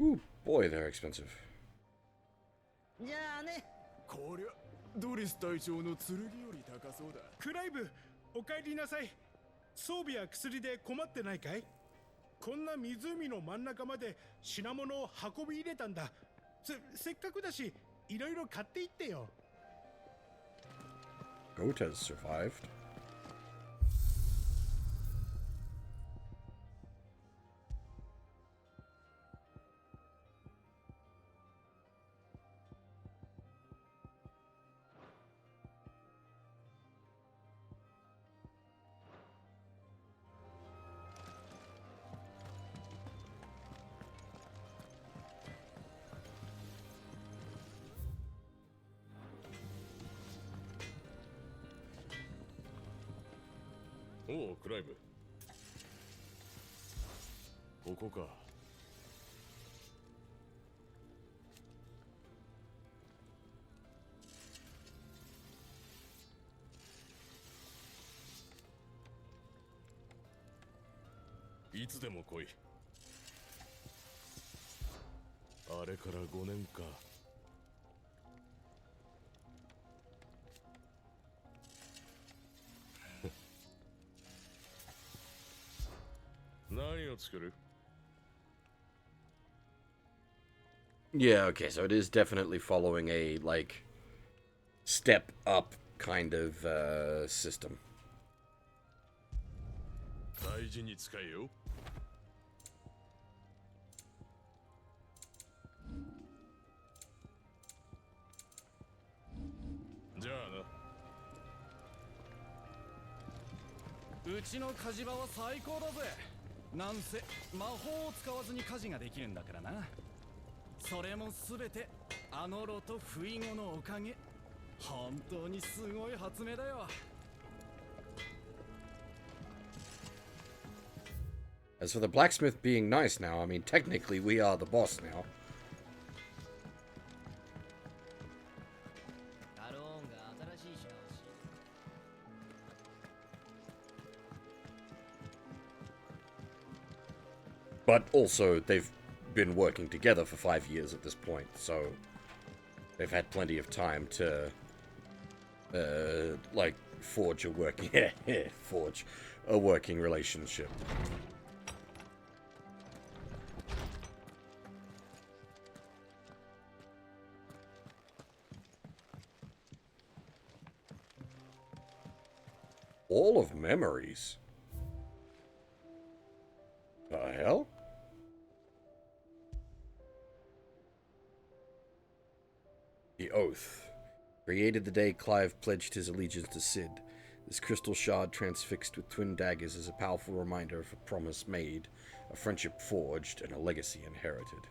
Speaker 1: Ooh, boy, they're expensive.
Speaker 23: じゃあね
Speaker 8: こりゃドリス隊長の剣より高そうだ
Speaker 5: クライブ、お帰りなさい。装備や薬で困ってないかい？こんな湖の真ん中まで品物を運び入れたんだ。せっかくだし、いろいろ買っていってよ。
Speaker 1: Goat has survived.
Speaker 8: Oh, おうクライブここかいつでも来いあれから5年か何を作る
Speaker 1: Yeah, okay, so it is definitely following a, like, step up kind of, system.
Speaker 8: 大事に使えよじゃあな
Speaker 18: うちの火事場は最高だぜなんせ魔法を使わずに火事ができるんだからなそれもすべてあのロとフイゴのおかげ本当にすごい発明だよ
Speaker 1: As for the blacksmith being nice now, I mean, technically we are the boss now. But also, they've been working together for 5 years at this point, so they've had plenty of time to, like, forge a working relationship. All of memories. The hell? The Oath. Created the day Clive pledged his allegiance to Cid. This crystal shard transfixed with twin daggers is a powerful reminder of a promise made, a friendship forged, and a legacy inherited.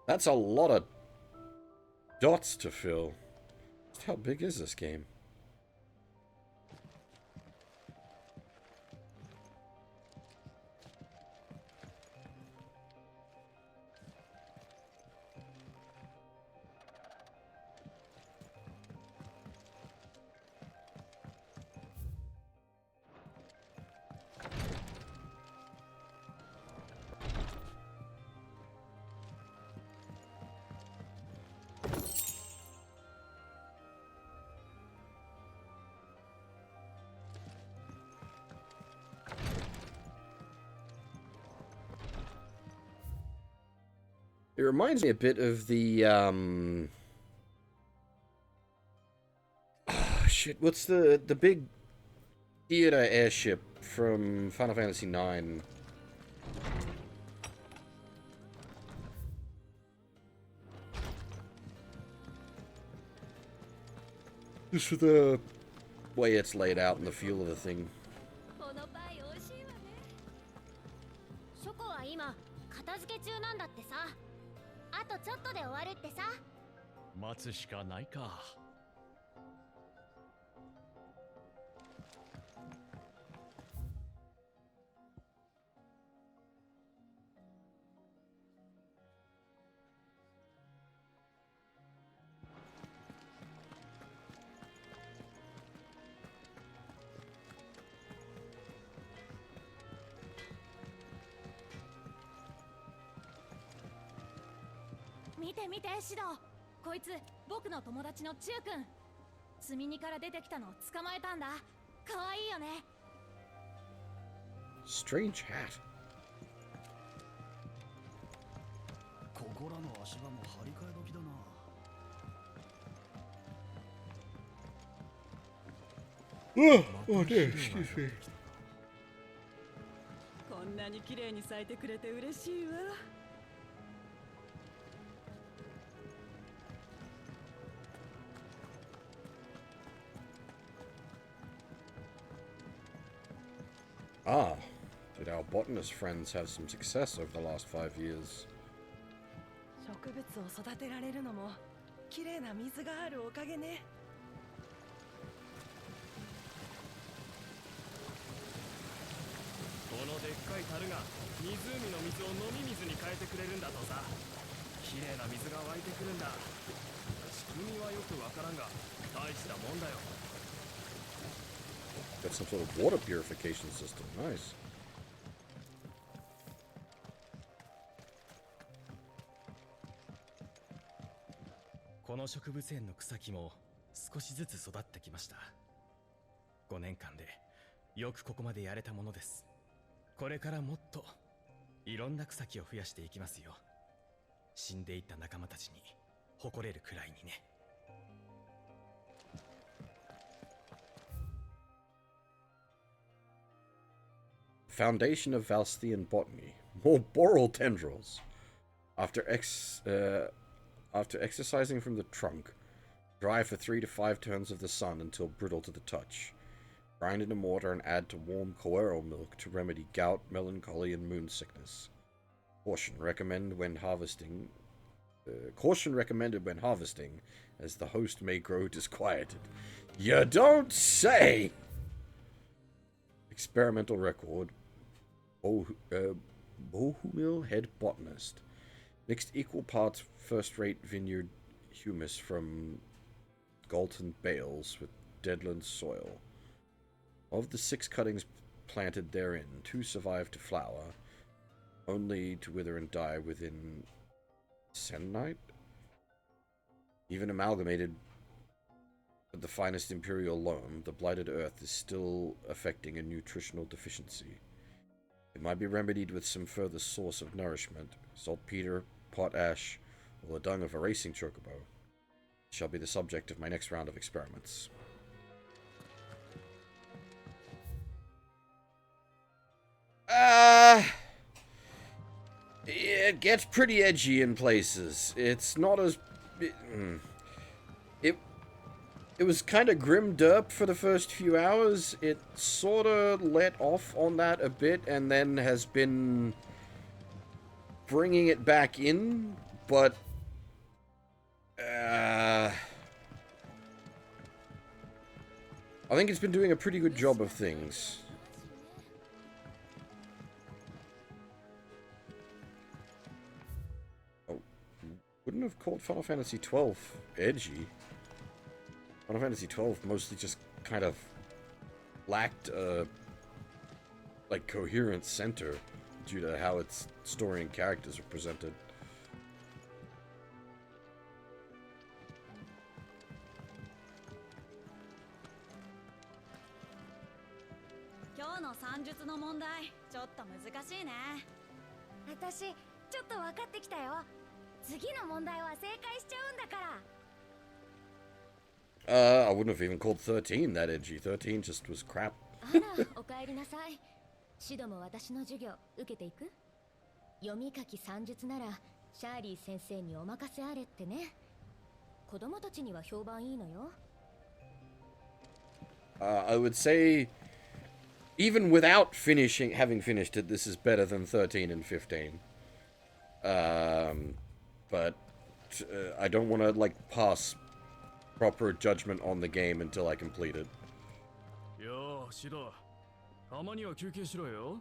Speaker 1: That's a lot of dots to fill. How big is this game? It reminds me a bit of the, shit, what's the big theater airship from Final Fantasy IX? Just for the way it's laid out and the feel of the thing.
Speaker 12: ショコは今片付け中なんだってさ。あとちょっとで終わるってさ。
Speaker 6: 待つしかないか。
Speaker 7: 見て見てシド、こいつ僕の友達のチュウ君。積み荷から出てきたのを捕まえたんだ。可愛いよね。
Speaker 1: Strange hat.
Speaker 4: ここらの足場も張り替え時だな。
Speaker 1: Oh dear, excuse me.
Speaker 11: こんなに綺麗に咲いてくれて嬉しいわ。
Speaker 1: Ah, did our botanist friends have some success over the last 5 years?
Speaker 11: 植物を育てられるのも綺麗な水があるおかげね。
Speaker 16: このでっかい樽が湖の水を飲み水に変えてくれるんだとさ。綺麗な水が湧いてくるんだ。仕組みはよくわからんが大したもんだよ。
Speaker 1: Got some sort of water purification system. Nice.
Speaker 13: この植物園の草木も少しずつ育ってきました。5年間でよくここまでやれたものです。これからもっといろんな草木を増やしていきますよ。死んでいった仲間たちに誇れるくらいにね。
Speaker 1: Foundation of Valstian botany. More boral tendrils. After exercising from the trunk, dry for 3 to 5 turns of the sun until brittle to the touch. Grind in a mortar and add to warm coero milk to remedy gout, melancholy, and moon sickness. Caution recommended when harvesting, as the host may grow disquieted. You don't say! Experimental record. Bohumil head botanist. Mixed equal parts first-rate vineyard humus from Galton bales with Deadland soil. Of the 6 cuttings planted therein, 2 survived to flower, only to wither and die within Sennight? Even amalgamated with the finest imperial loam, the blighted earth is still affecting a nutritional deficiency. It might be remedied with some further source of nourishment, saltpeter, potash, or the dung of a racing chocobo. It shall be the subject of my next round of experiments. It gets pretty edgy in places. It's not as... It was kind of grim derp for the first few hours. It sort of let off on that a bit and then has been bringing it back in, but... I think it's been doing a pretty good job of things. Oh, wouldn't have called Final Fantasy XII edgy. Final Fantasy XII mostly just kind of lacked a like coherent center due to how its story and characters were presented.
Speaker 12: 私ちょっと分かってきたよ。次の問題は正解しちゃうんだから。
Speaker 1: I wouldn't have even called 13 that edgy. 13 just was crap.
Speaker 3: あら、お帰りなさい。シドも私の授業受けていく？読み書き算術ならシャーリー先生にお任せあれってね。子供たちには評判いいのよ。
Speaker 1: I would say, even without having finished it, this is better than 13 and 15. But I don't want to like pass proper judgment on the game until I complete it.
Speaker 6: よー、シド。たまには休憩しろよ。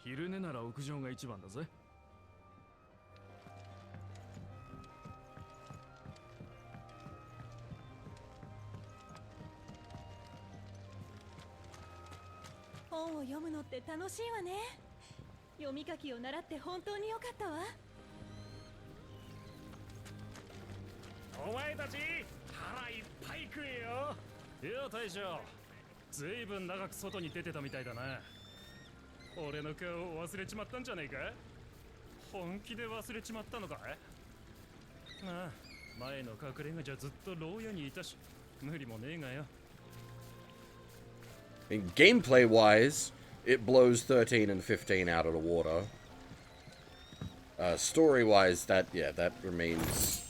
Speaker 6: 昼寝なら屋上が一番だぜ。
Speaker 11: 本を読むのって楽しいわね。読み書きを習って本当に良かったわ。
Speaker 16: お前たち腹いっぱい食えよ。いや大将、ずいぶん長く外に出てたみたいだな。俺の顔を忘れちまったんじゃねえか。本気で忘れちまったのかい。ああ、前の隠れ家じゃずっと牢屋にいたし、無理もねえがよ。
Speaker 1: In gameplay-wise, it blows 13 and 15 out of the water. Story-wise, that remains...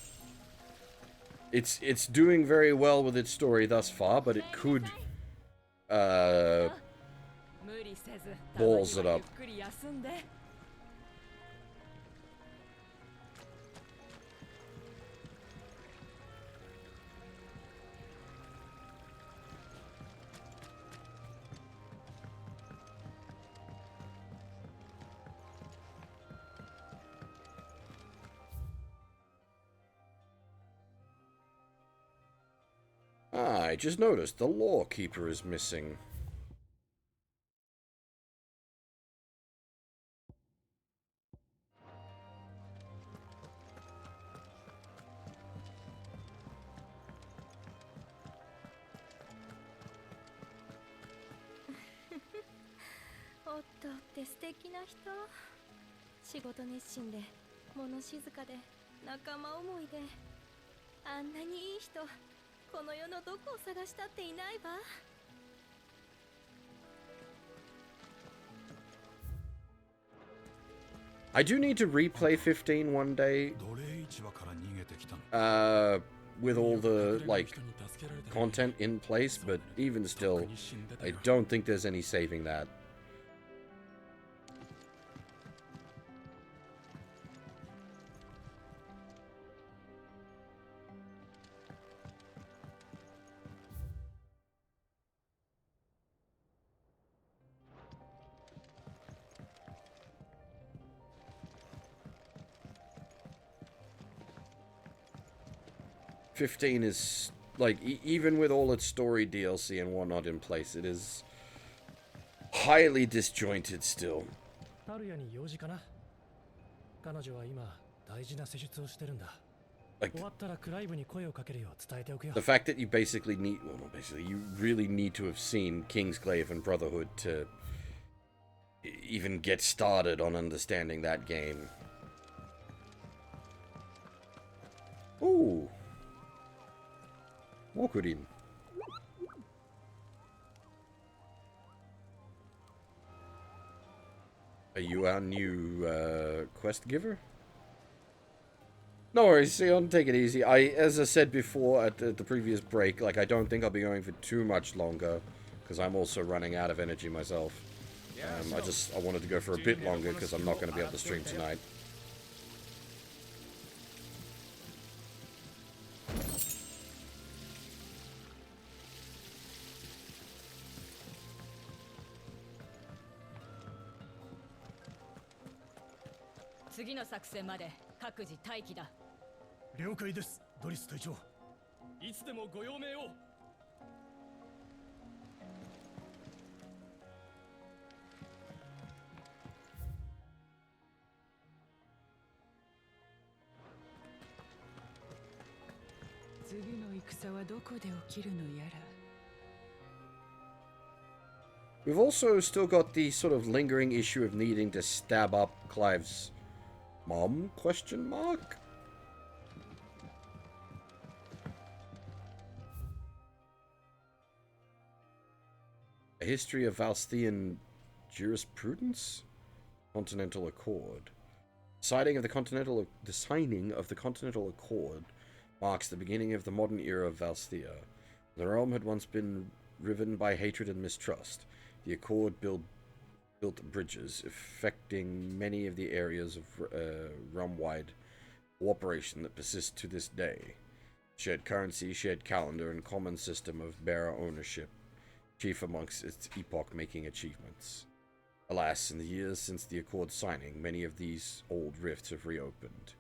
Speaker 1: It's doing very well with its story thus far, but it could balls it up. I just noticed the lore keeper is missing.
Speaker 3: おっとって素敵な人。仕事熱心で物静かで仲間思いで、あんなにいい人、この世のどこを探したっていないわ。
Speaker 1: I do need to replay 15 one day. With all the, like, content in place, but even still, I don't think there's any saving that. '15 is, like, even with all its story DLC and whatnot in place, it is highly disjointed still.
Speaker 2: タルヤに用事かな。彼女は今大事な施術をしてるんだ。終わったらクライブに声をかけるよう伝えておくよ。
Speaker 1: The fact that you basically need, well, not basically, you really need to have seen Kingsglaive and Brotherhood to even get started on understanding that game. Ooh. Mokurin. Are you our new quest giver? No worries, Sion, take it easy. As I said before at the previous break, like, I don't think I'll be going for too much longer, because I'm also running out of energy myself. I wanted to go for a bit longer, because I'm not going to be able to stream tonight.
Speaker 14: Next 各自待機だ。
Speaker 6: 了解です、ドリス隊長。いつでもご用命を。
Speaker 7: 次の戦はどこで起きるのやら。
Speaker 1: We've also still got the sort of lingering issue of needing to stab up Clive's mom? Question mark? A history of Valstian jurisprudence? Continental Accord. The signing of the Continental Accord marks the beginning of the modern era of Valstia. The realm had once been riven by hatred and mistrust. The Accord built bridges, affecting many of the areas of realm-wide cooperation that persist to this day. Shared currency, shared calendar, and common system of bearer ownership, chief amongst its epoch-making achievements. Alas, in the years since the Accord signing, many of these old rifts have reopened.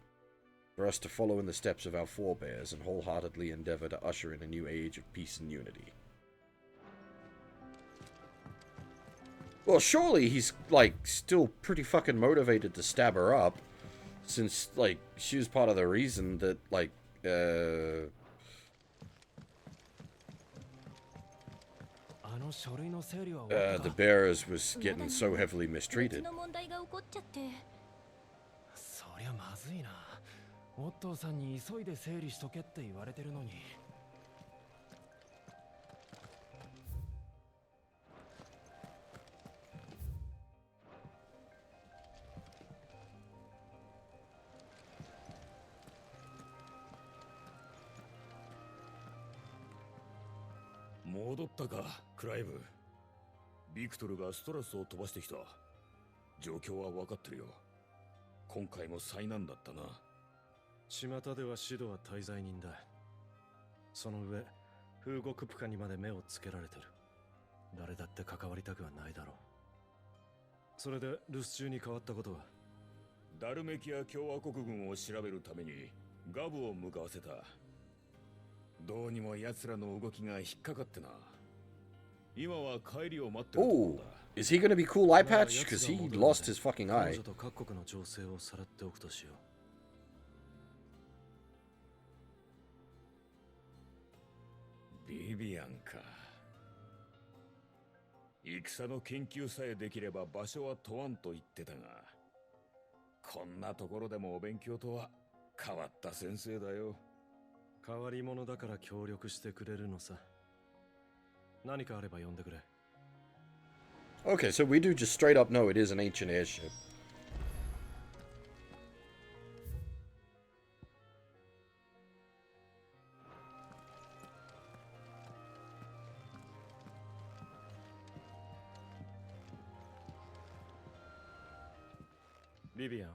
Speaker 1: For us to follow in the steps of our forebears and wholeheartedly endeavor to usher in a new age of peace and unity. Well, surely he's, like, still pretty fucking motivated to stab her up, since, like, she was part of the reason that, like, the bearers was getting so heavily mistreated.
Speaker 2: そりゃまずいな。オットーさんに急いで整理しとけって言われてるのに。
Speaker 15: 戻ったか、クライブ。ビクトルがストラスを飛ばしてきた。状況は分かってるよ。今回も災難だったな。
Speaker 19: 巷ではシドは滞在人だ。その上、風国プカにまで目をつけられてる。誰だって関わりたくはないだろう。それで留守中に変わったことは？
Speaker 15: ダルメキア共和国軍を調べるためにガブを向かわせた。どうにも奴らの動きが引っかかってな。今は帰りを待ってるところだ。
Speaker 1: Oh, is he gonna be cool eye patch? Because he lost his fucking eye.
Speaker 19: 彼女と各国の情勢をさらっておくとしよ
Speaker 15: う。ビビアンか。戦の研究さえできれば場所は問わんと言ってたが、こんなところでもお勉強とは変わった先生だよ。
Speaker 19: 変わり者だから協力してくれるのさ。何かあれば呼んでくれ。
Speaker 1: Okay, so we do just straight up know it is an ancient airship.
Speaker 19: Vivian,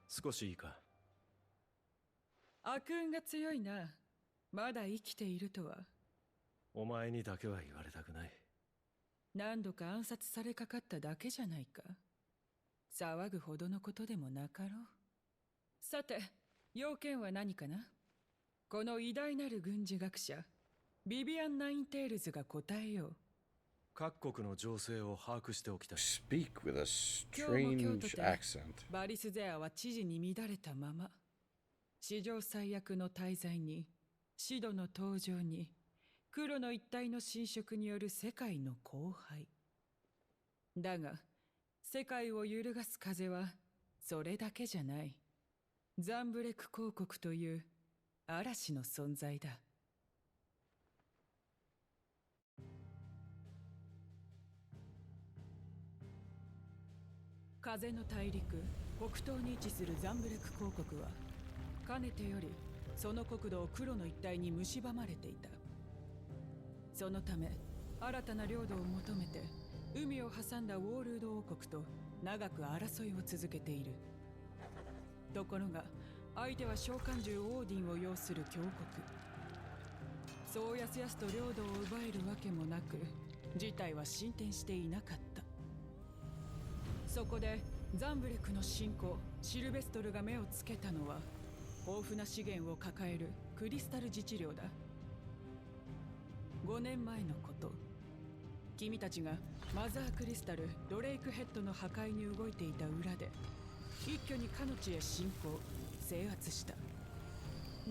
Speaker 19: 少しいいか。
Speaker 7: 悪運が強いな。まだ生きているとは。
Speaker 19: お前にだけは言われたくない。
Speaker 7: 何度か暗殺されかかっただけじゃないか。騒ぐほどのことでもなかろう。さて、要件は何かな？この偉大なる軍事学者、ビビアン・ナインテールズが答えよう。
Speaker 19: 各国の情勢を把握しておきたい。
Speaker 1: Speak with a
Speaker 17: 今日も今日と
Speaker 1: strange
Speaker 17: て
Speaker 1: accent.
Speaker 17: バリスゼアは知事に乱れたまま、史上最悪の大罪に、シドの登場に、黒の一体の侵食による世界の荒廃。だが、世界を揺るがす風はそれだけじゃない。ザンブレク公国という嵐の存在だ。風の大陸北東に位置するザンブレク公国はかねてよりその国土を黒の一帯に蝕まれていた。そのため新たな領土を求めて海を挟んだウォールード王国と長く争いを続けている。ところが相手は召喚獣オーディンを擁する強国。そうやすやすと領土を奪えるわけもなく、事態は進展していなかった。そこでザンブレクの新公シルベストルが目をつけたのは、豊富な資源を抱えるクリスタル自治領だ。5年前のこと、君たちがマザークリスタルドレイクヘッドの破壊に動いていた裏で一挙にかの地へ侵攻制圧した。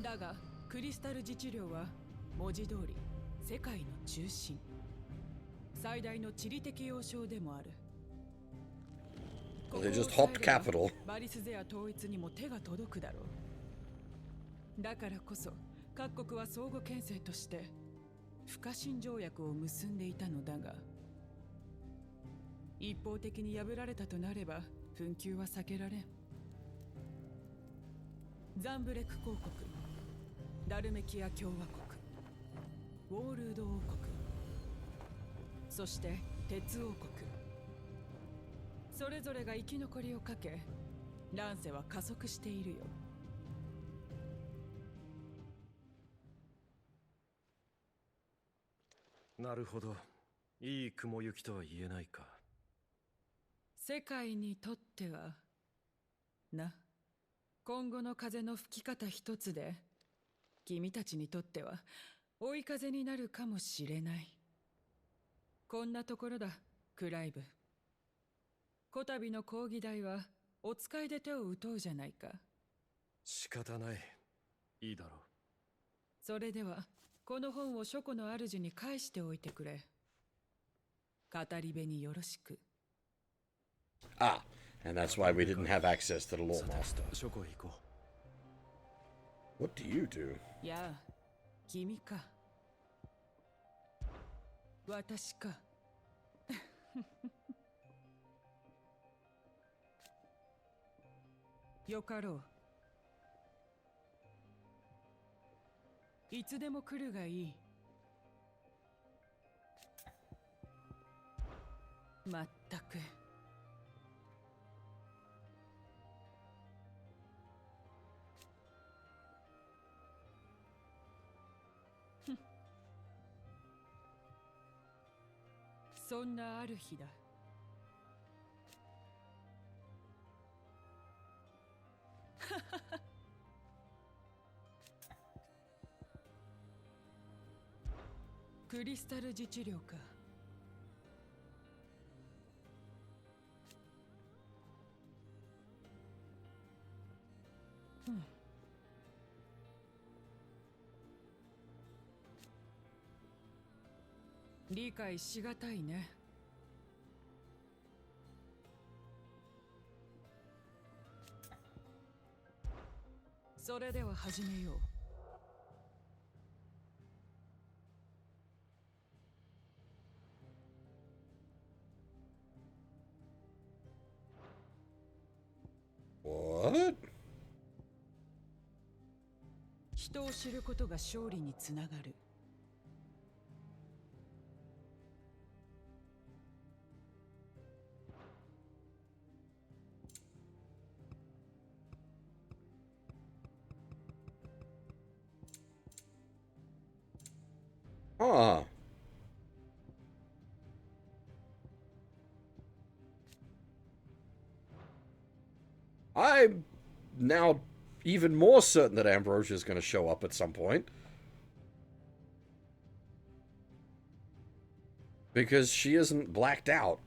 Speaker 17: だがクリスタル自治領は文字通り世界の中心、最大の地理的要衝でもある。
Speaker 1: Well, they just hopped capital.
Speaker 17: バリスゼア統一にも手が届くだろう。だからこそ各国は相互牽制として不可侵条約を結んでいたのだが、一方的に破られたとなれば紛糾は避けられん。ザンブレク公国、ダルメキア共和国、ウォールード王国、そして鉄王国、それぞれが生き残りをかけ乱世は加速しているよ。
Speaker 19: なるほど。いい雲行きとは言えないか。
Speaker 17: 世界にとってはな、今後の風の吹き方一つで君たちにとっては追い風になるかもしれない。こんなところだクライブ。こたびの講義代はお使いで手を打とうじゃないか。
Speaker 19: 仕方ない。いいだろう。
Speaker 17: それではこの本を書庫の主に返しておいてくれ。語り部によろしく。
Speaker 1: Ah, and that's why we didn't have access to the lore master.
Speaker 19: 書庫へ行こ
Speaker 1: う。What do you do?
Speaker 17: やあ、君か。私か。よかろう。いつでも来るがいい。まったく。そんなある日だ。クリスタル自治領か。理解しがたいね。それでは始めよう。
Speaker 1: What?
Speaker 17: 人を知ることが勝利につながる。
Speaker 1: Huh. I'm now even more certain that Ambrosia is going to show up at some point. Because she isn't blacked out.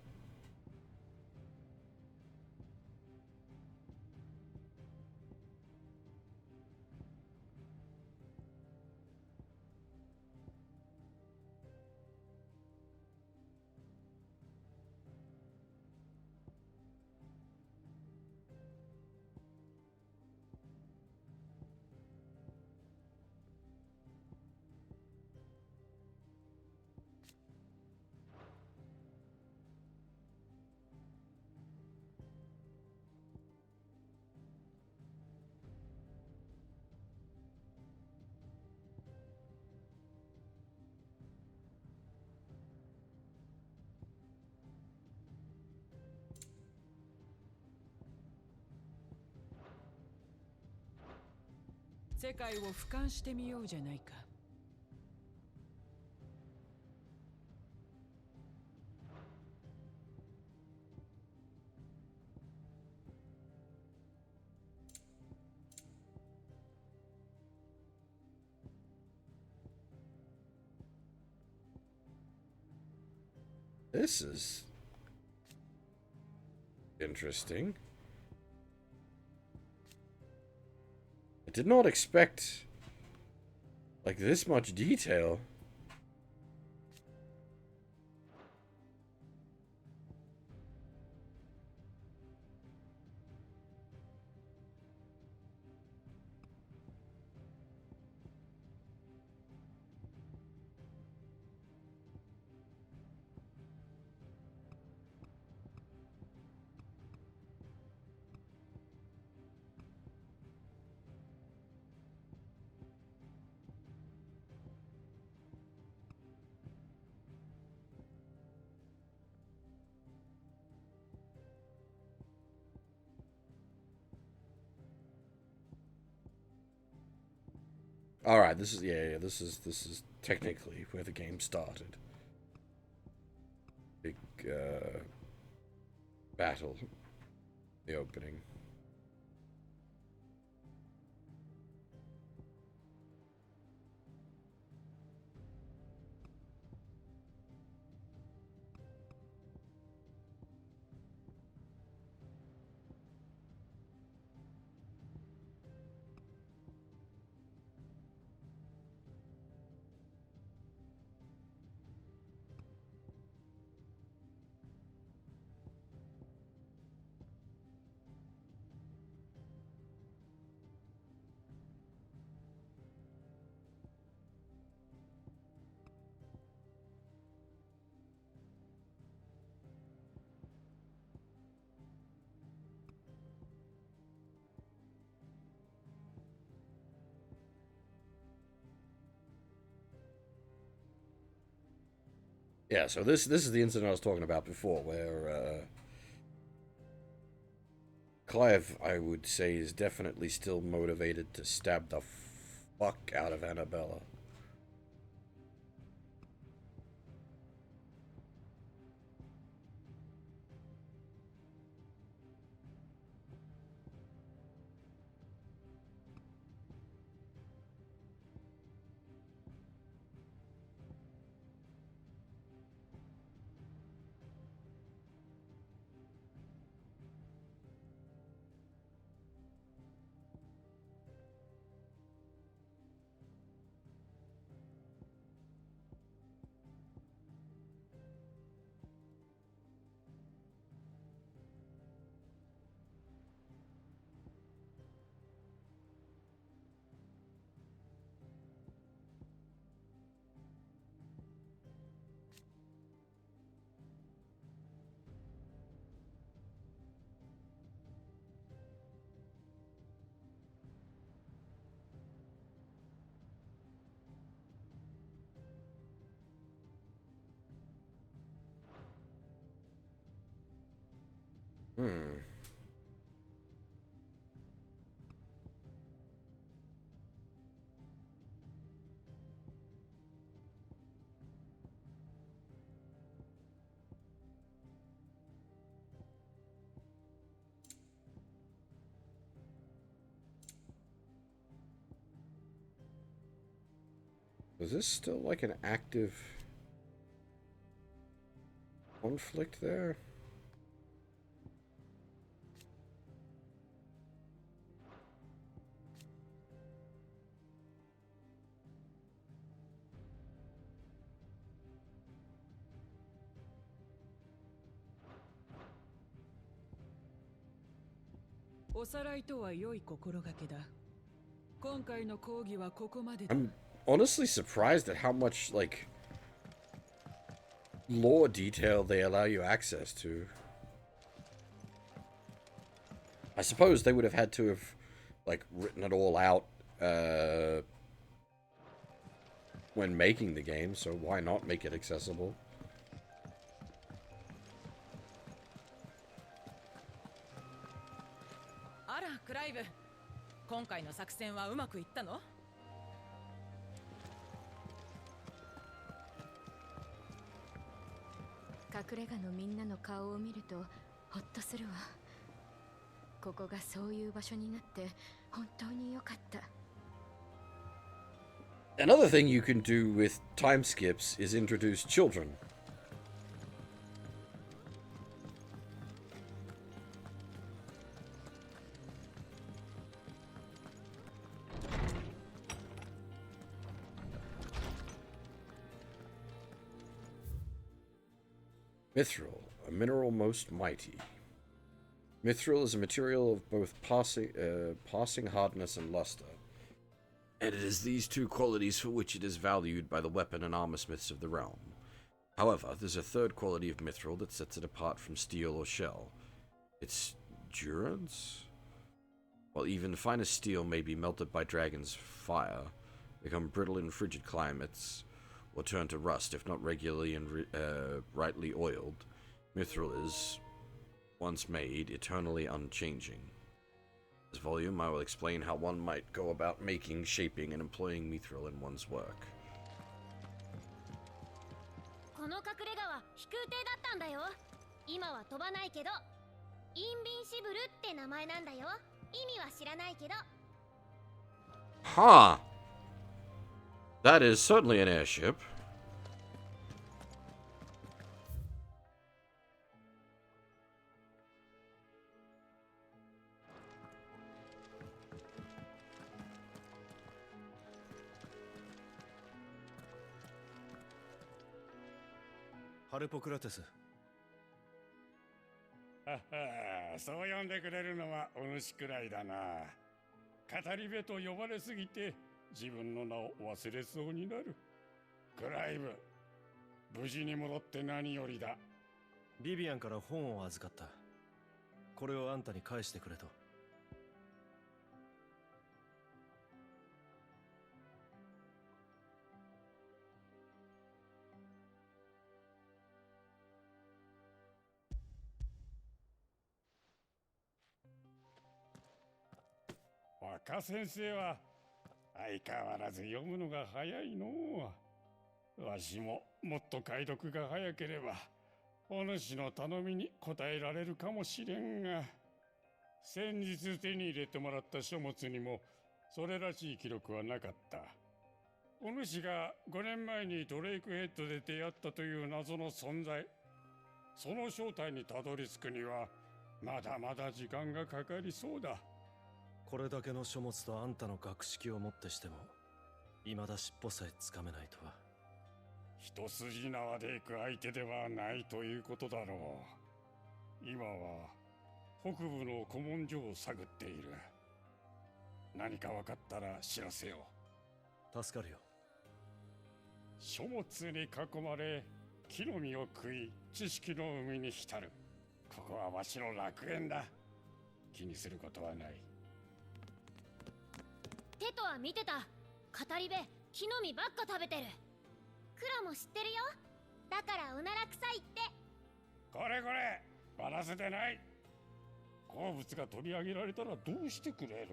Speaker 17: 世界を俯瞰してみようじゃないか。
Speaker 1: This is interesting. I did not expect like this much detail. All right, this is this is technically where the game started. Big battle, the opening. Yeah, so this is the incident I was talking about before, where Clive, I would say, is definitely still motivated to stab the fuck out of Annabella. Hmm. Was this still like an active... conflict there? I'm honestly surprised at how much, like, lore detail they allow you access to. I suppose they would have had to have, like, written it all out when making the game, so why not make it accessible?
Speaker 17: Ara, クライブ。今回の作戦はうまくいったの？
Speaker 3: 隠れ家のみんなの顔を見るとホッとするわ。ここがそういう場所になって本当に良かった。
Speaker 1: Another thing you can do with time skips is introduce children. Mithril, a mineral most mighty. Mithril is a material of both passing hardness and luster, and it is these two qualities for which it is valued by the weapon and armor smiths of the realm. However, there's a third quality of mithril that sets it apart from steel or shell. Its durance? While even the finest steel may be melted by dragon's fire, become brittle in frigid climates, or turn to rust if not regularly and rightly oiled, mithril is, once made, eternally unchanging. In this volume, I will explain how one might go about making, shaping, and employing mithril in one's work.
Speaker 12: この隠れ家は飛空艇だったんだよ。今は飛ばないけど、インビンシブルって名前なんだよ。意味は知らないけど。
Speaker 1: Huh. That is certainly an airship.
Speaker 19: Harpocrates.
Speaker 8: そう呼んでくれるのはお主くらいだな。語り部と呼ばれすぎて自分の名を忘れそうになる。クライブ、無事に戻って何よりだ。
Speaker 19: ビビアンから本を預かった。これをあんたに返してくれと。
Speaker 8: 若先生は相変わらず読むのが早いのう。わしももっと解読が早ければお主の頼みに応えられるかもしれんが、先日手に入れてもらった書物にもそれらしい記録はなかった。お主が5年前にドレイクヘッドで出会ったという謎の存在、その正体にたどり着くにはまだまだ時間がかかりそうだ。
Speaker 19: これだけの書物とあんたの学識をもってしても未だ尻尾さえつかめないとは。
Speaker 8: 一筋縄で行く相手ではないということだろう。今は北部の古文書を探っている。何か分かったら知らせよ
Speaker 19: う。助かるよ。
Speaker 8: 書物に囲まれ木の実を食い知識の海に浸る。ここはわしの楽園だ。気にすることはない。
Speaker 12: テトは見てた。語り部、木の実ばっか食べてる。クロも知ってるよ。だからおなら臭いって。
Speaker 8: これこれ、笑せてない。好物が取り上げられたらどうしてくれる。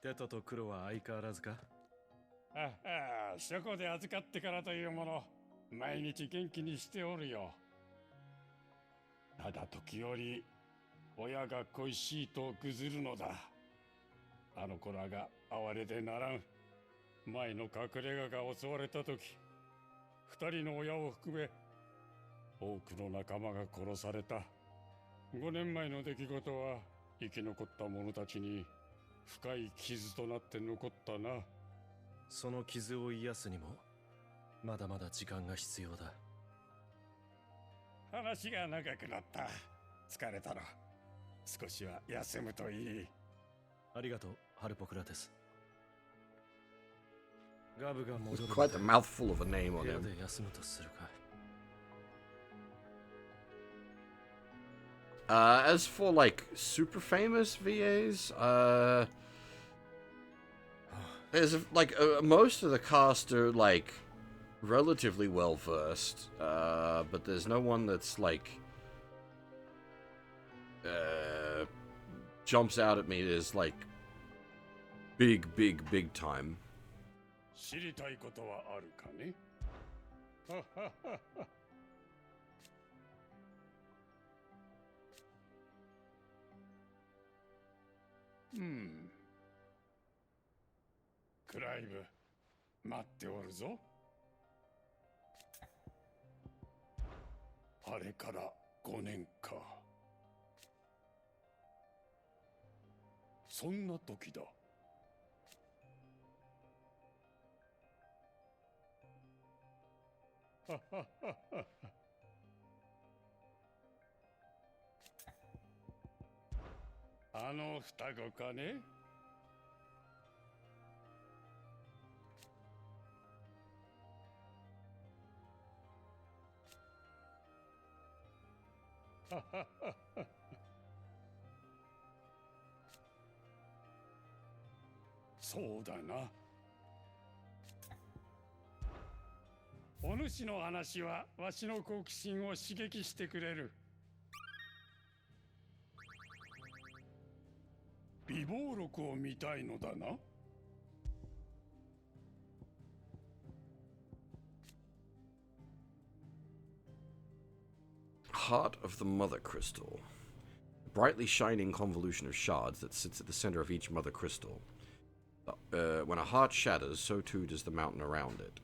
Speaker 19: テトとクロは相変わらずか。
Speaker 8: 書庫で預かってからというもの、毎日元気にしておるよ。ただ時折親が恋しいとぐずるのだ。あの子らが哀れでならん。
Speaker 9: 前の隠れ家が襲われた時、二人の親を含め多くの仲間が殺された。5年前の出来事は生き残った者たちに深い傷となって残ったな。
Speaker 19: その傷を癒すにもまだまだ時間が必要だ。
Speaker 9: 話が長くなった。疲れたろ。少しは休むといい。
Speaker 19: ありがとう、ハルポクラテス。ガブが戻る。
Speaker 1: Quite a mouthful of a name on
Speaker 19: 部屋
Speaker 1: him.
Speaker 19: で休むとするか。
Speaker 1: As for like super famous VAs, there's like most of the cast are like relatively well versed, but there's no one that's like jumps out at me as like big time.
Speaker 9: 知りたいことはあるかね。クライブ、待っておるぞ。あれから5年か。そんな時だ。あの双子かね。そうだな。お主の話はわしの好奇心を刺激してくれる。備忘録を見たいのだな。
Speaker 1: Heart of the Mother Crystal. A brightly shining convolution of shards that sits at the center of each Mother Crystal. When a heart shatters, so too does the mountain around it.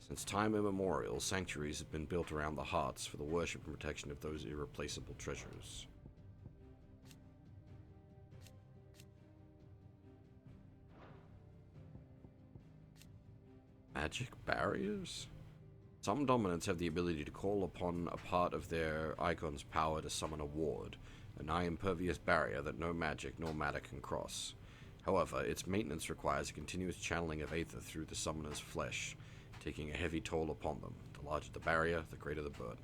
Speaker 1: Since time immemorial, sanctuaries have been built around the hearts for the worship and protection of those irreplaceable treasures. Magic barriers? Some dominants have the ability to call upon a part of their icon's power to summon a ward, a nigh-impervious barrier that no magic nor matter can cross. However, its maintenance requires a continuous channeling of aether through the summoner's flesh, taking a heavy toll upon them. The larger the barrier, the greater the burden.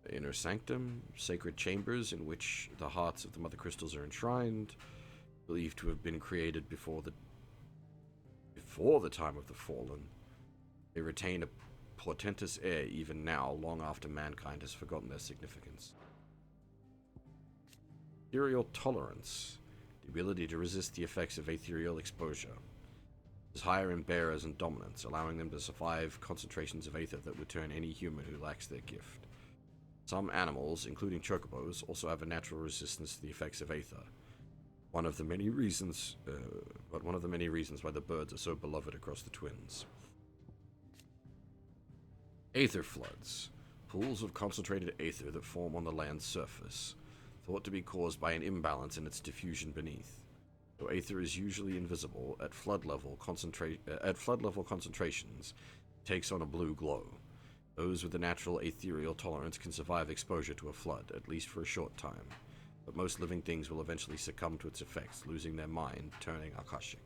Speaker 1: The Inner Sanctum, sacred chambers in which the hearts of the Mother Crystals are enshrined, believed to have been created before the time of the Fallen. They retain a portentous air even now, long after mankind has forgotten their significance. Ethereal tolerance, the ability to resist the effects of ethereal exposure, is higher in bearers and dominants, allowing them to survive concentrations of aether that would turn any human who lacks their gift. Some animals, including chocobos, also have a natural resistance to the effects of aether. One of the many reasons why the birds are so beloved across the twins. Aether floods, pools of concentrated aether that form on the land's surface, thought to be caused by an imbalance in its diffusion beneath. Though aether is usually invisible, at flood level concentrations, it takes on a blue glow. Those with a natural ethereal tolerance can survive exposure to a flood, at least for a short time. But most living things will eventually succumb to its effects, losing their mind, turning akashic.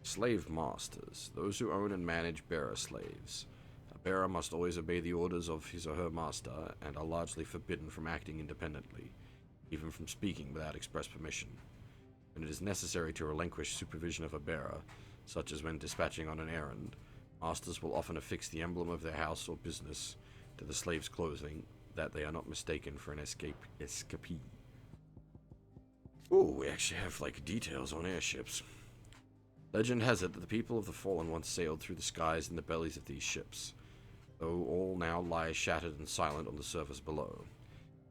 Speaker 1: Slave masters, those who own and manage bearer slaves. A bearer must always obey the orders of his or her master, and are largely forbidden from acting independently, even from speaking without express permission. When it is necessary to relinquish supervision of a bearer, such as when dispatching on an errand, masters will often affix the emblem of their house or business to the slave's clothing, that they are not mistaken for an escapee. Oh, we actually have, like, details on airships. Legend has it that the people of the Fallen once sailed through the skies in the bellies of these ships, though all now lie shattered and silent on the surface below.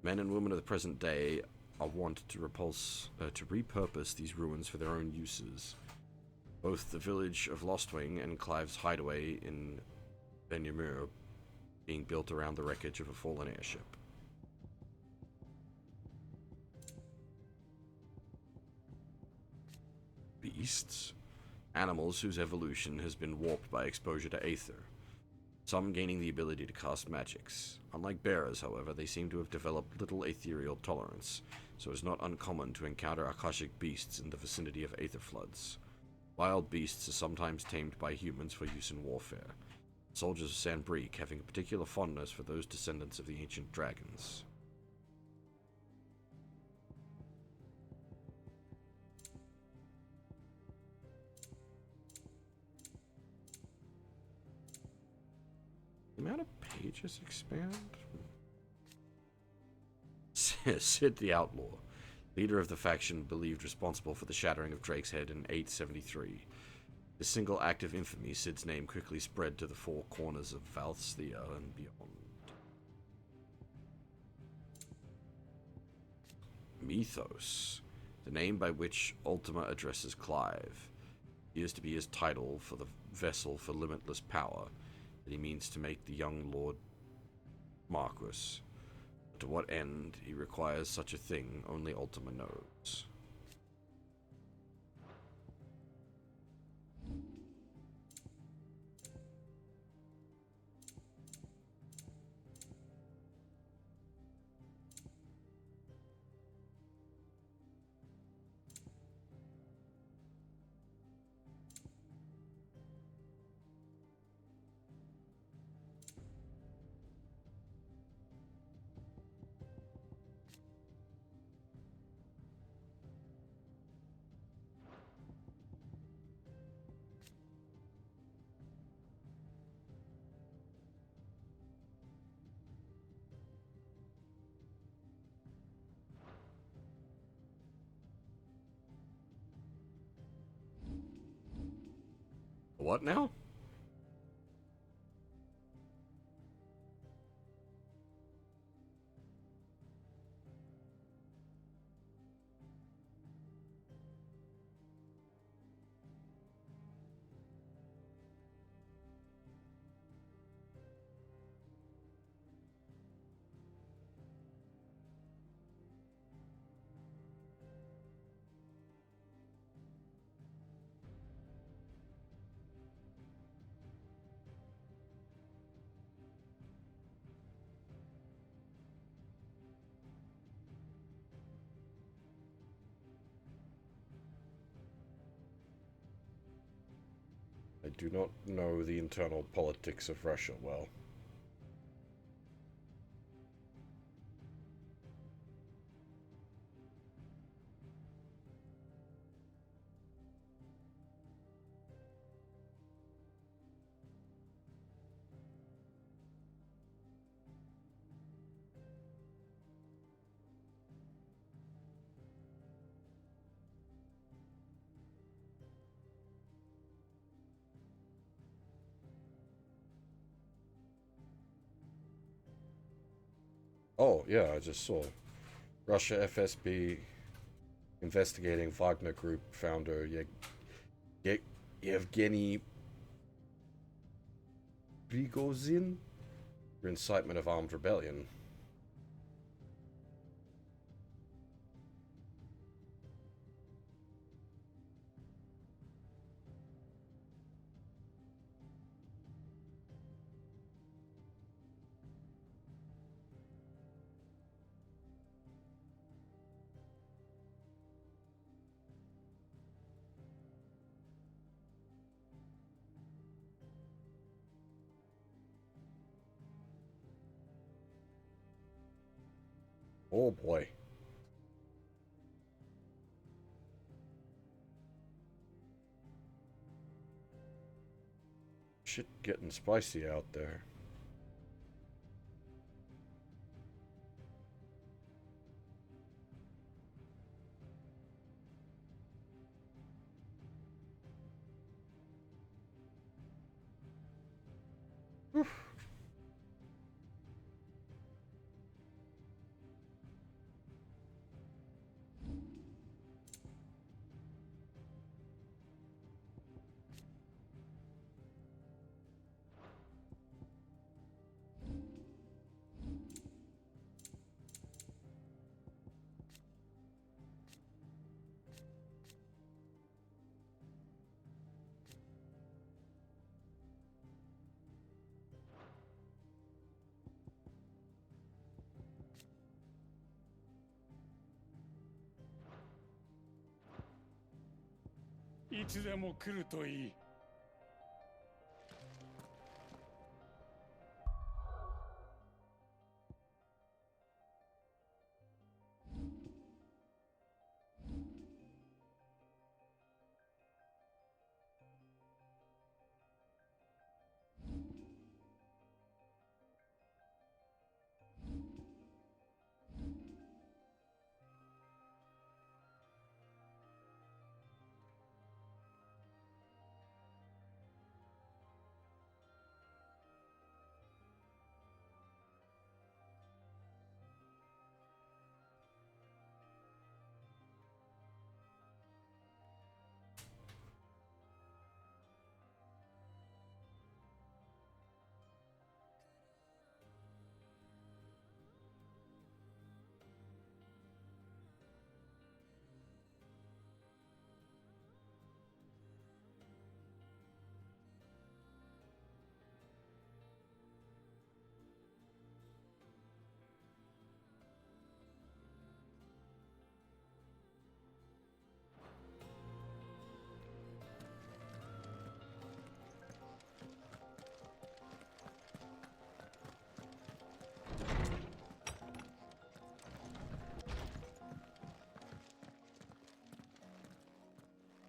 Speaker 1: Men and women of the present day are wont to repurpose these ruins for their own uses. Both the village of Lostwing and Clive's hideaway in Benyamur being built around the wreckage of a fallen airship. Beasts? Animals whose evolution has been warped by exposure to aether, some gaining the ability to cast magics. Unlike bearers, however, they seem to have developed little ethereal tolerance, so it's not uncommon to encounter akashic beasts in the vicinity of aether floods. Wild beasts are sometimes tamed by humans for use in warfare, soldiers of Sanbreek having a particular fondness for those descendants of the ancient dragons. The amount of pages expand? Sid the Outlaw, leader of the faction believed responsible for the shattering of Drake's head in 873. This single act of infamy, Sid's name quickly spread to the four corners of Valthia and beyond. Mythos, the name by which Ultima addresses Clive, appears to be his title for the vessel for limitless power that he means to make the young Lord Marquis. But to what end he requires such a thing, only Ultima knows. What now? I do not know the internal politics of Russia well. Oh, yeah, I just saw. Russia FSB investigating Wagner Group founder Yevgeny Prigozhin for incitement of armed rebellion. Oh boy. Shit getting spicy out there.
Speaker 9: いつでも来るといい。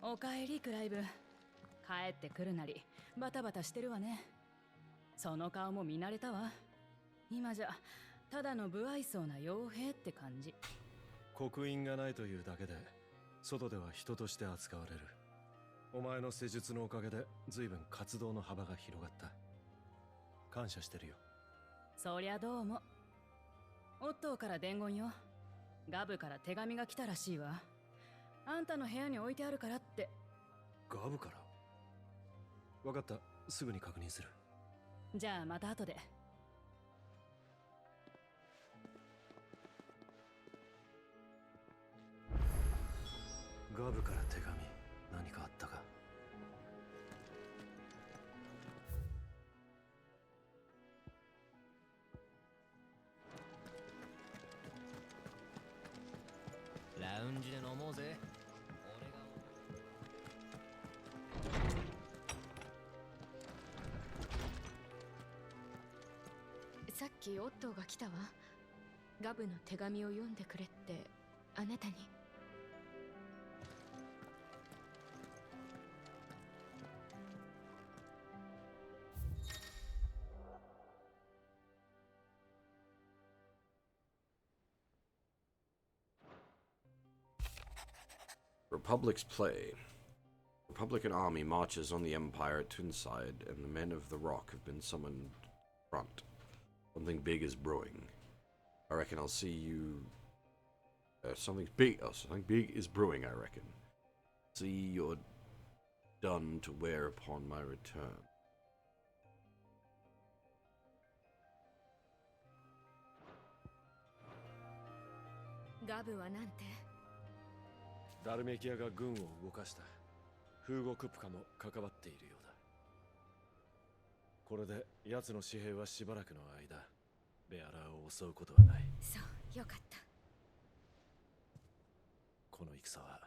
Speaker 17: おかえりクライブ。帰ってくるなりバタバタしてるわね。その顔も見慣れたわ。今じゃただの不愛想な傭兵って感じ。
Speaker 19: 刻印がないというだけで外では人として扱われる。お前の施術のおかげで随分活動の幅が広がった。感謝してるよ。
Speaker 17: そりゃどうも。オットーから伝言よ。ガブから手紙が来たらしいわ。あんたの部屋に置いてあるからって。
Speaker 19: ガブから？分かった、すぐに確認する。
Speaker 17: じゃあまた後で。
Speaker 19: ガブから手紙、何かあったか？
Speaker 20: ラウンジで飲もうぜ。
Speaker 3: さっきオットーが来たわ。ガブの手紙を読んでくれってあなたに。
Speaker 1: Republic's play. Republican army marches on the Empire at Twinside, and the men of the Rock have been summoned front. Something big is brewing. I reckon I'll see you... something big is brewing, I reckon. See you're done to wear upon my return.
Speaker 3: Gabuはなんて？
Speaker 19: ダルメキアが軍を動かした。フーゴ・クプカも関わっているようだ。これで奴の紙幣はしばらくの間ベアラーを襲うことはない。
Speaker 3: そう、よかった。
Speaker 19: この戦は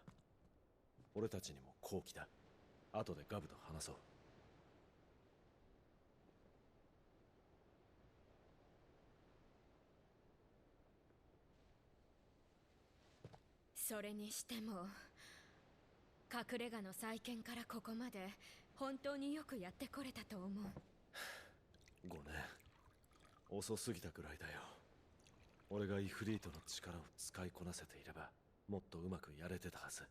Speaker 19: 俺たちにも好機だ。後でガブと話そう。
Speaker 3: それにしても隠れ家の再建からここまで本当によくやってこれたと思う。
Speaker 19: 5年遅すぎたくらいだよ。俺がイフリートの力を使いこなせていればもっとうまくやれてたはず。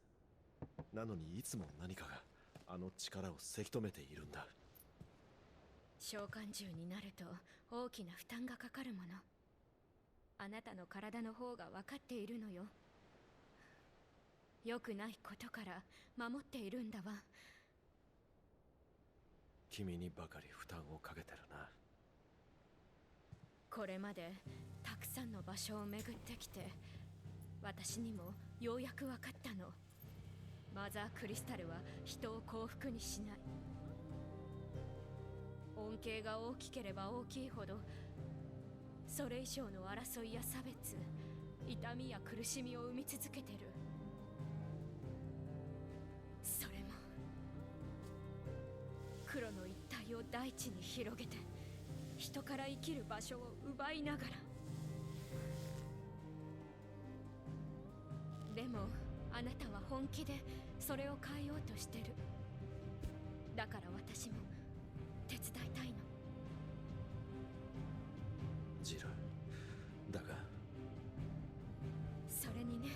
Speaker 19: なのにいつも何かがあの力をせき止めているんだ。
Speaker 3: 召喚獣になると大きな負担がかかるもの。あなたの体の方が分かっているのよ。良くないことから守っているんだわ。
Speaker 19: 君にばかり負担をかけてるな。
Speaker 3: これまでたくさんの場所を巡ってきて、私にもようやく分かったの。マザークリスタルは人を幸福にしない。恩恵が大きければ大きいほど、それ以上の争いや差別、痛みや苦しみを生み続けてる。それも黒の一帯を大地に広げて、人から生きる場所を奪いながら。でもあなたは本気でそれを変えようとしてる。だから私も手伝いたいの。
Speaker 19: ジル、だが
Speaker 3: それにね、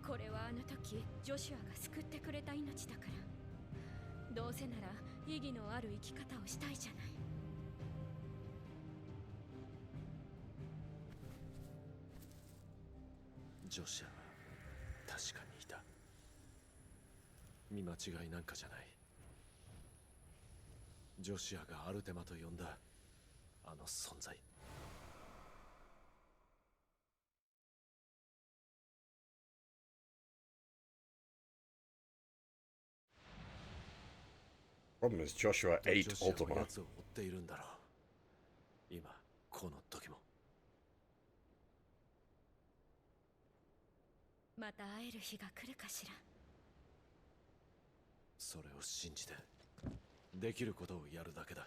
Speaker 3: これはあの時ジョシュアが救ってくれた命だから、どうせなら意義のある生き方をしたいじゃない。
Speaker 19: ジョシュアは確かにいた。見間違いなんかじゃない。ジョシュアがアルテマと呼んだあの存在。
Speaker 1: Problem is Joshua ate
Speaker 19: ジョシュア
Speaker 1: Ultima.
Speaker 19: は奴を追っているんだろう。今この時も。
Speaker 3: また会える日が来るかしら。
Speaker 19: それを信じてできることをやるだけだ。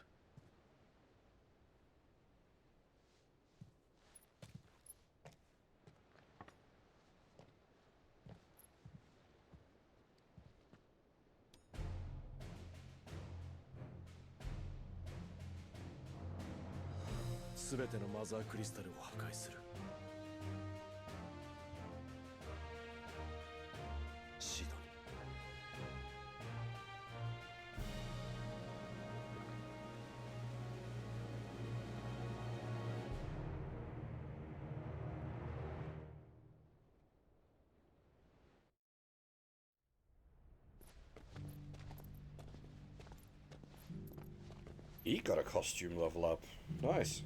Speaker 19: すべてのマザークリスタルを破壊する。シドニ
Speaker 1: He got a costume level up. Nice.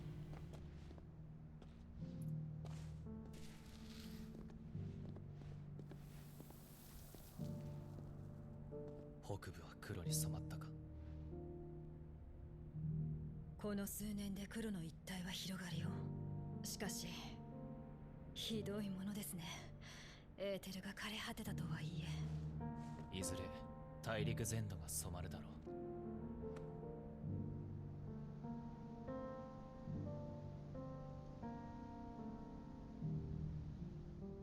Speaker 13: 北部は黒に染まったか。
Speaker 11: この数年で黒の一帯は広がりよう。しかしひどいものですね。エーテルが枯れ果てたとはいえ。
Speaker 13: いずれ大陸全土が染まるだろう。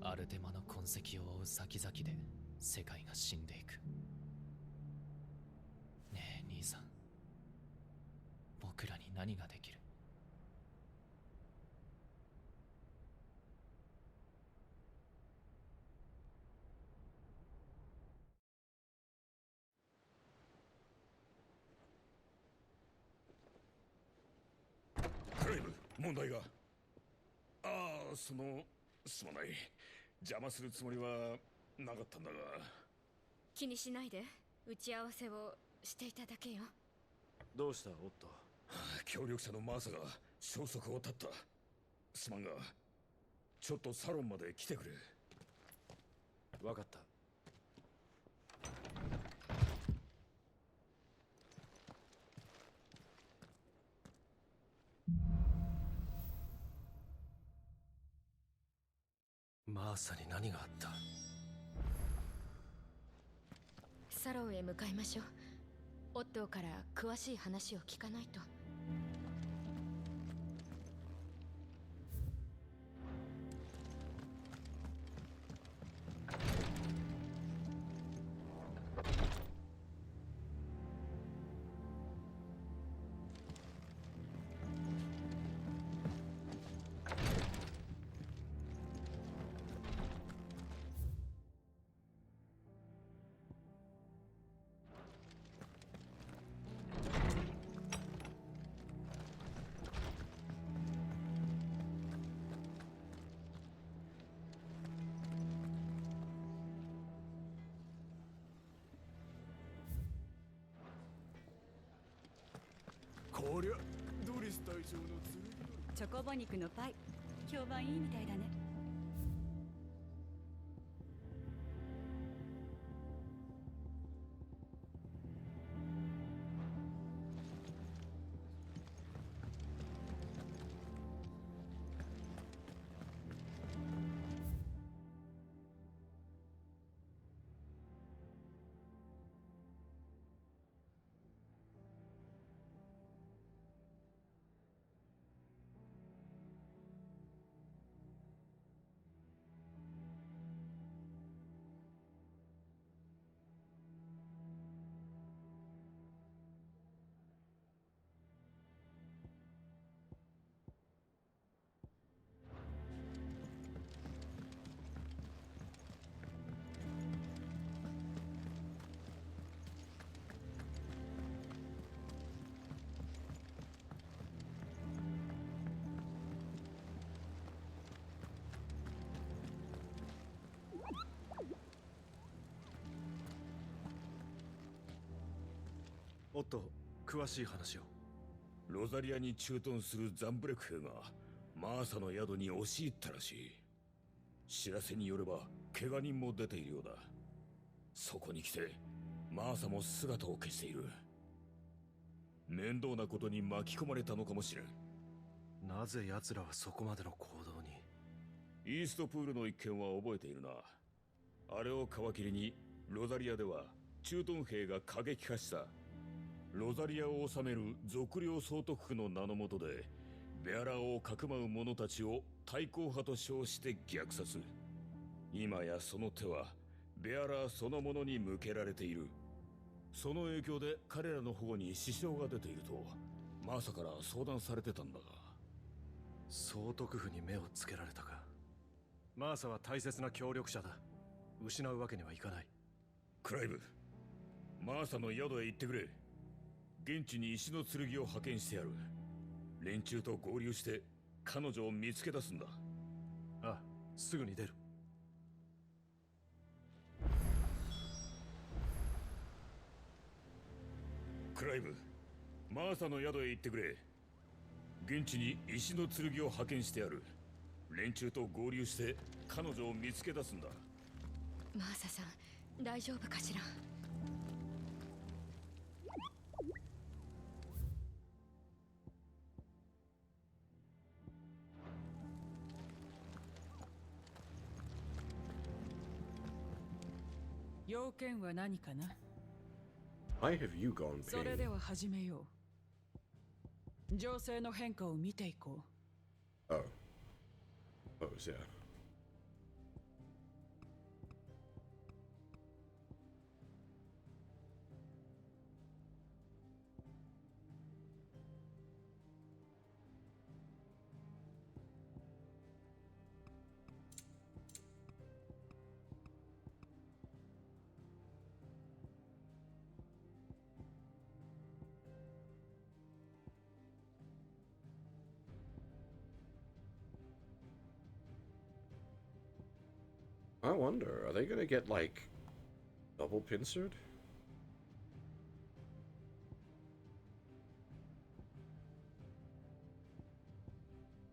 Speaker 13: アルテマの痕跡を追う先々で世界が死んでいく。ねえ兄さん、僕らに何ができる？
Speaker 15: クレイブ、問題が。ああ、すまない。邪魔するつもりはなかったんだが。
Speaker 3: 気にしないで。打ち合わせをしていただけよ。
Speaker 19: どうしたオット？
Speaker 15: 協力者のマーサが消息を絶った。すまんがちょっとサロンまで来てくれ。
Speaker 19: わかった。マーサに何があった？
Speaker 3: サロンへ向かいましょう。オットーから詳しい話を聞かないと。
Speaker 8: こりゃドリス隊長の剣。
Speaker 10: チョコボ肉のパイ評判いいみたいだね。
Speaker 19: おっと、詳しい話を。
Speaker 15: ロザリアに駐屯するザンブレク兵がマーサの宿に押し入ったらしい。知らせによれば怪我人も出ているようだ。そこに来てマーサも姿を消している。面倒なことに巻き込まれたのかもしれん。
Speaker 19: なぜ奴らはそこまでの行動に。
Speaker 15: イーストプールの一件は覚えているな。あれを皮切りにロザリアでは駐屯兵が過激化した。ロザリアを治める俗領総督府の名の下でベアラーをかくまう者たちを対抗派と称して虐殺。今やその手はベアラーそのものに向けられている。その影響で彼らの保護に支障が出ているとマーサから相談されてたんだが。
Speaker 19: 総督府に目をつけられたか。マーサは大切な協力者だ。失うわけにはいかない。
Speaker 15: クライブ、マーサの宿へ行ってくれ。現地に石の剣を派遣してやる。連中と合流して彼女を見つけ出すんだ。
Speaker 19: ああ、すぐに出る。
Speaker 15: クライブ、マーサの宿へ行ってくれ。現地に石の剣を派遣してやる。連中と合流して彼女を見つけ出すんだ。
Speaker 11: マーサさん、大丈夫かしら。
Speaker 17: 要件は何かな。
Speaker 1: Why have you gone
Speaker 17: それ
Speaker 1: pink?
Speaker 17: では始めよう。情勢の変化を見ていこう。
Speaker 1: Oh. Oh, yeah. I wonder, are they gonna get, like, double pincered?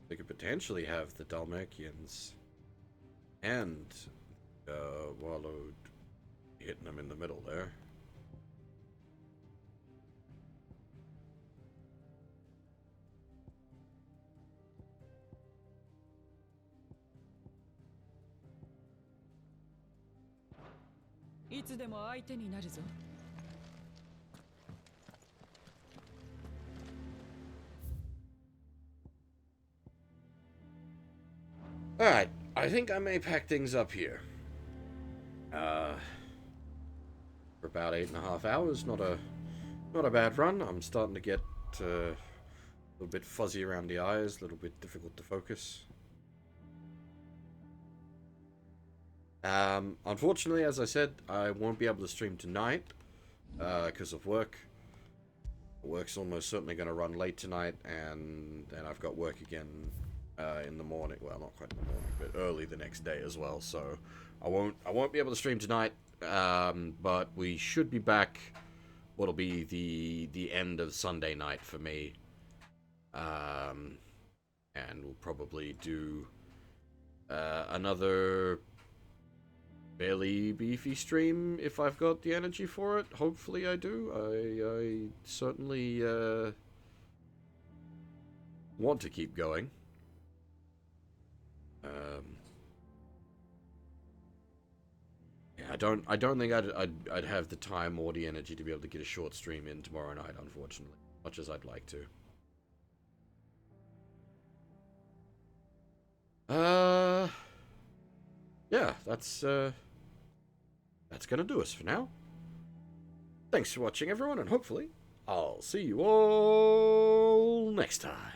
Speaker 1: They could potentially have the Dalmakians and Wallowed hitting them in the middle there. Alright, I think I may pack things up here. For about 8.5 hours, not a bad run. I'm starting to get a little bit fuzzy around the eyes, a little bit difficult to focus. Unfortunately, as I said, I won't be able to stream tonight because of work. Work's almost certainly going to run late tonight, and then I've got work again in the morning. Well, not quite in the morning, but early the next day as well. So I won't be able to stream tonight. But we should be back. What'll be the end of Sunday night for me. And we'll probably do another fairly beefy stream if I've got the energy for it. Hopefully I do. I certainly want to keep going. Yeah, I don't think I'd have the time or the energy to be able to get a short stream in tomorrow night, unfortunately, much as I'd like to. Yeah, that's gonna do us for now. Thanks for watching, everyone, and hopefully I'll see you all next time.